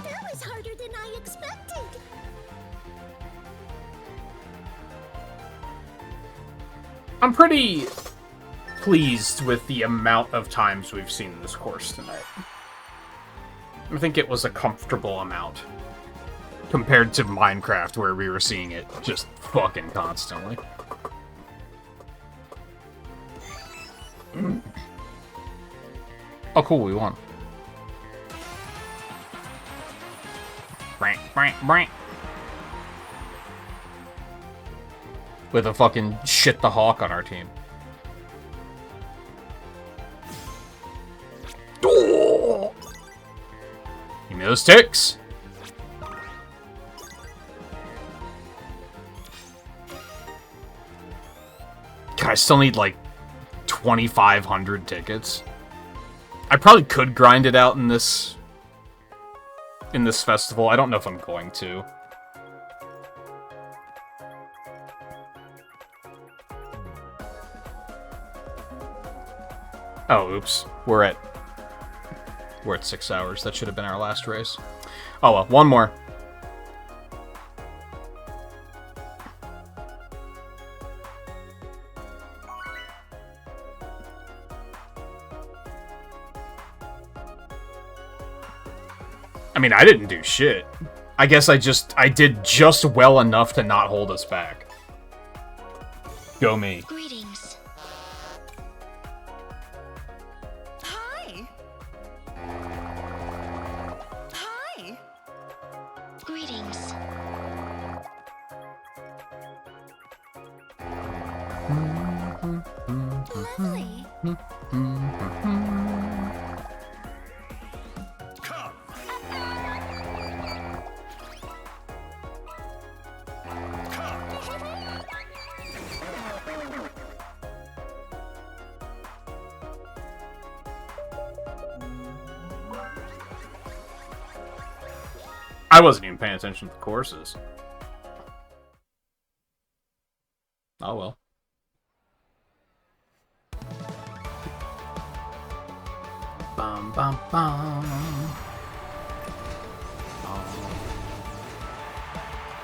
Speaker 4: That was harder than I expected.
Speaker 1: I'm pretty pleased with the amount of times we've seen this course tonight. I think it was a comfortable amount compared to Minecraft, where we were seeing it just fucking constantly. Oh, cool, we won. With a fucking shit the hawk on our team. Give me those ticks. God, I still need like 2,500 tickets. I probably could grind it out in this festival. I don't know if I'm going to. Oh, oops. We're at 6 hours. That should have been our last race. Oh well, one more. I mean, I didn't do shit. I guess I did just well enough to not hold us back. Go me.
Speaker 4: Greetings.
Speaker 5: Hi. Hi.
Speaker 4: Greetings. Lovely.
Speaker 3: Come.
Speaker 1: I wasn't even paying attention to the courses. Oh well. Bum bum bum.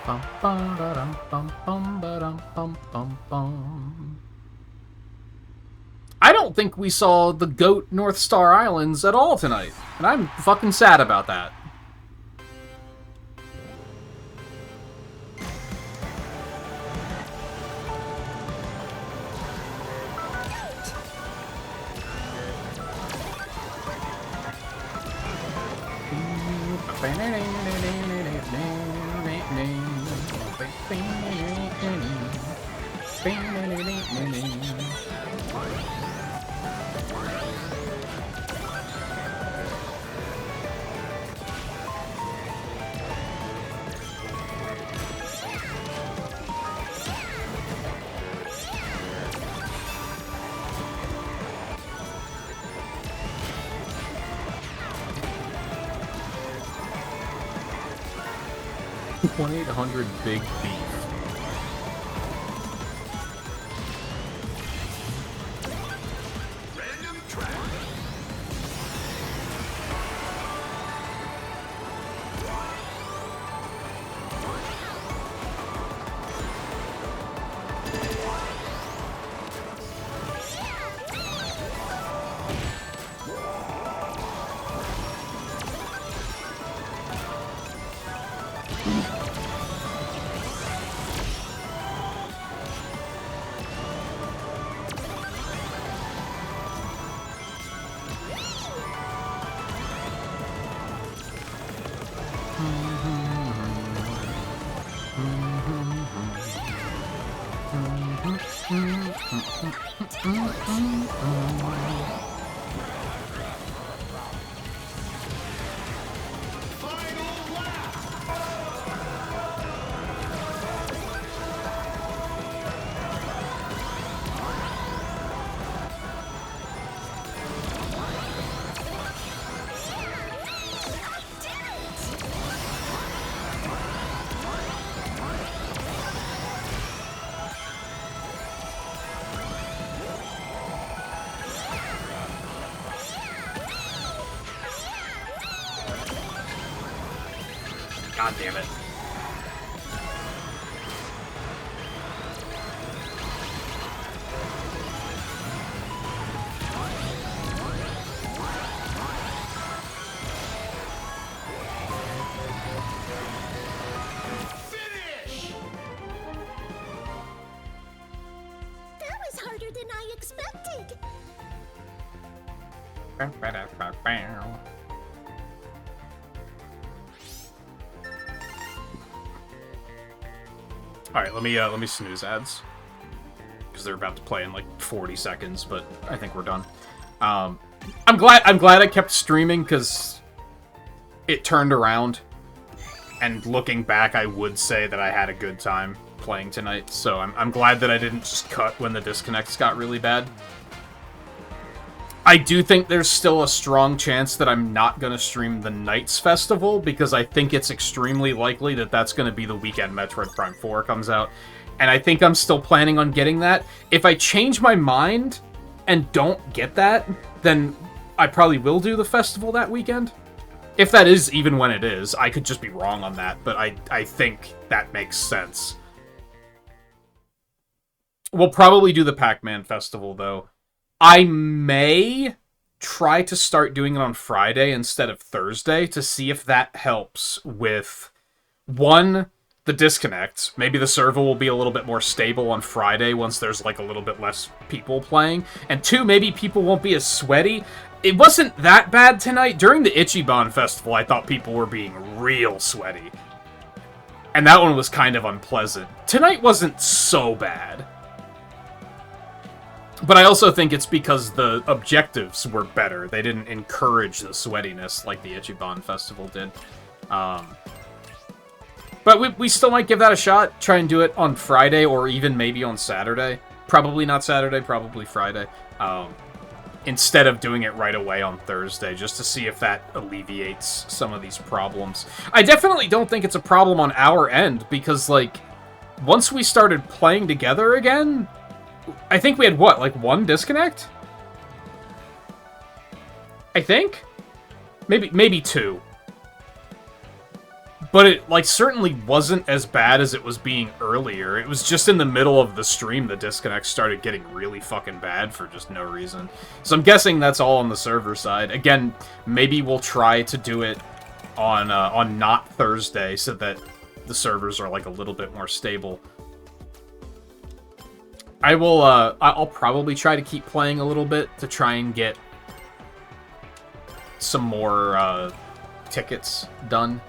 Speaker 1: Bum bum ba dum bum bum ba dum bum bum bum. I don't think we saw the Goat North Star Islands at all tonight, and I'm fucking sad about that. $1,800 big beef.
Speaker 3: Random track.
Speaker 1: God damn it.
Speaker 3: Finish.
Speaker 4: That was harder than I expected.
Speaker 1: All right, let me snooze ads because they're about to play in like 40 seconds, but I think we're done. I'm glad I kept streaming because it turned around. And looking back, I would say that I had a good time playing tonight. So I'm glad that I didn't just cut when the disconnects got really bad. I do think there's still a strong chance that I'm not going to stream the Nights Festival, because I think it's extremely likely that that's going to be the weekend Metroid Prime 4 comes out. And I think I'm still planning on getting that. If I change my mind and don't get that, then I probably will do the festival that weekend. If that is even when it is. I could just be wrong on that, but I think that makes sense. We'll probably do the Pac-Man Festival, though. I may try to start doing it on Friday instead of Thursday to see if that helps with, one, the disconnect. Maybe the server will be a little bit more stable on Friday once there's like a little bit less people playing. And two, maybe people won't be as sweaty. It wasn't that bad tonight. During the Ichiban Festival, I thought people were being real sweaty. And that one was kind of unpleasant. Tonight wasn't so bad. But I also think it's because the objectives were better. They didn't encourage the sweatiness like the Ichiban Festival did. But we still might give that a shot. Try and do it on Friday or even maybe on Saturday. Probably not Saturday, probably Friday. Instead of doing it right away on Thursday, just to see if that alleviates some of these problems. I definitely don't think it's a problem on our end, because, like, once we started playing together again, I think we had, what, like one disconnect? I think? Maybe two. But it, like, certainly wasn't as bad as it was being earlier. It was just in the middle of the stream the disconnects started getting really fucking bad for just no reason. So I'm guessing that's all on the server side. Again, maybe we'll try to do it on not Thursday so that the servers are, like, a little bit more stable. I'll probably try to keep playing a little bit to try and get some more, tickets done.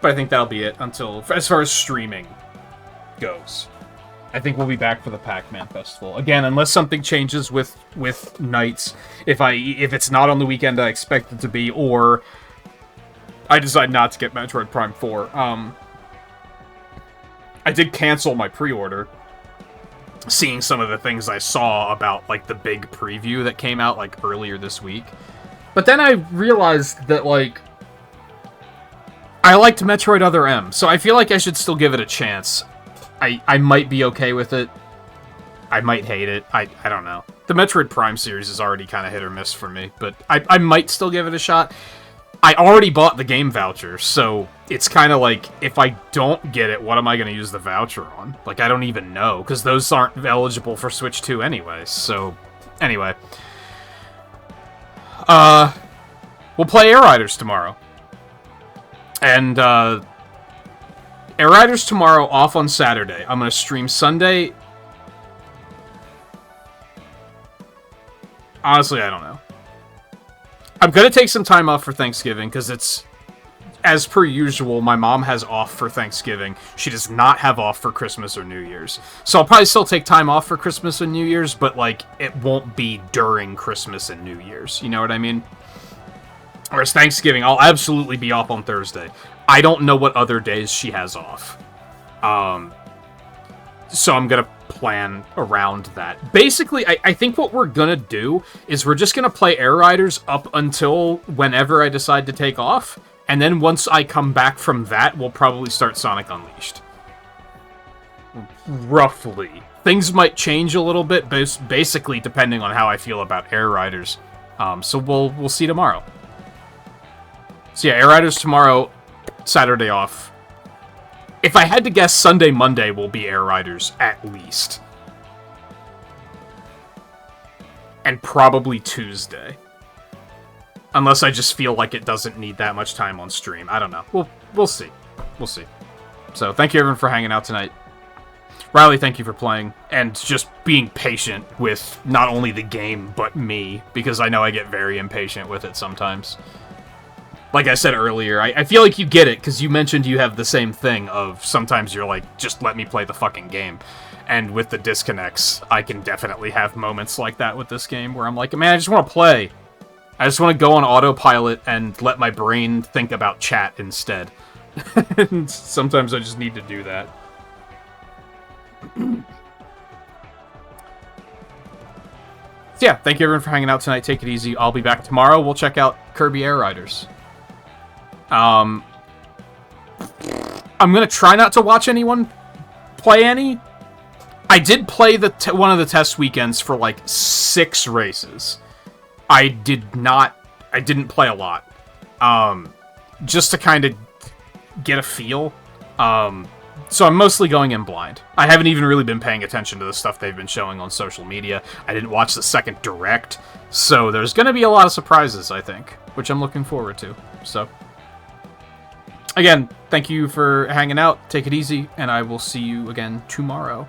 Speaker 1: But I think that'll be it until, as far as streaming goes. I think we'll be back for the Pac-Man Festival. Again, unless something changes with nights. If it's not on the weekend I expect it to be, or I decide not to get Metroid Prime 4. I did cancel my pre-order, seeing some of the things I saw about, like, the big preview that came out, like, earlier this week. But then I realized that, like, I liked Metroid Other M, so I feel like I should still give it a chance. I might be okay with it. I might hate it. I don't know. The Metroid Prime series is already kind of hit or miss for me, but I might still give it a shot. I already bought the game voucher, so it's kind of like, if I don't get it, what am I going to use the voucher on? Like, I don't even know, because those aren't eligible for Switch 2 anyway, so anyway. We'll play Air Riders tomorrow. And, Air Riders tomorrow, off on Saturday. I'm gonna stream Sunday. Honestly, I don't know. I'm gonna take some time off for Thanksgiving, because it's, as per usual, my mom has off for Thanksgiving. She does not have off for Christmas or New Year's. So I'll probably still take time off for Christmas and New Year's, but, like, it won't be during Christmas and New Year's. You know what I mean? Whereas Thanksgiving, I'll absolutely be off on Thursday. I don't know what other days she has off. So I'm gonna plan around that. Basically, I think what we're gonna do is we're just gonna play Air Riders up until whenever I decide to take off. And then once I come back from that, we'll probably start Sonic Unleashed. Roughly. Things might change a little bit, basically depending on how I feel about Air Riders. So we'll see tomorrow. So yeah, Air Riders tomorrow, Saturday off. If I had to guess, Sunday, Monday will be Air Riders, at least. And probably Tuesday. Unless I just feel like it doesn't need that much time on stream. I don't know. We'll see. We'll see. So, thank you everyone for hanging out tonight. Riley, thank you for playing. And just being patient with not only the game, but me. Because I know I get very impatient with it sometimes. like I said earlier, I feel like you get it, because you mentioned you have the same thing of sometimes you're like, just let me play the fucking game. And with the disconnects, I can definitely have moments like that with this game, where I'm like, man, I just want to play. I just want to go on autopilot and let my brain think about chat instead. And sometimes I just need to do that. So yeah, thank you everyone for hanging out tonight. Take it easy. I'll be back tomorrow. We'll check out Kirby Air Riders. I'm gonna try not to watch anyone play any. I did play one of the test weekends for like 6 races. I didn't play a lot. Just to kind of get a feel. So I'm mostly going in blind. I haven't even really been paying attention to the stuff they've been showing on social media. I didn't watch the second direct. So there's going to be a lot of surprises, I think, which I'm looking forward to. So, again, thank you for hanging out. Take it easy, and I will see you again tomorrow.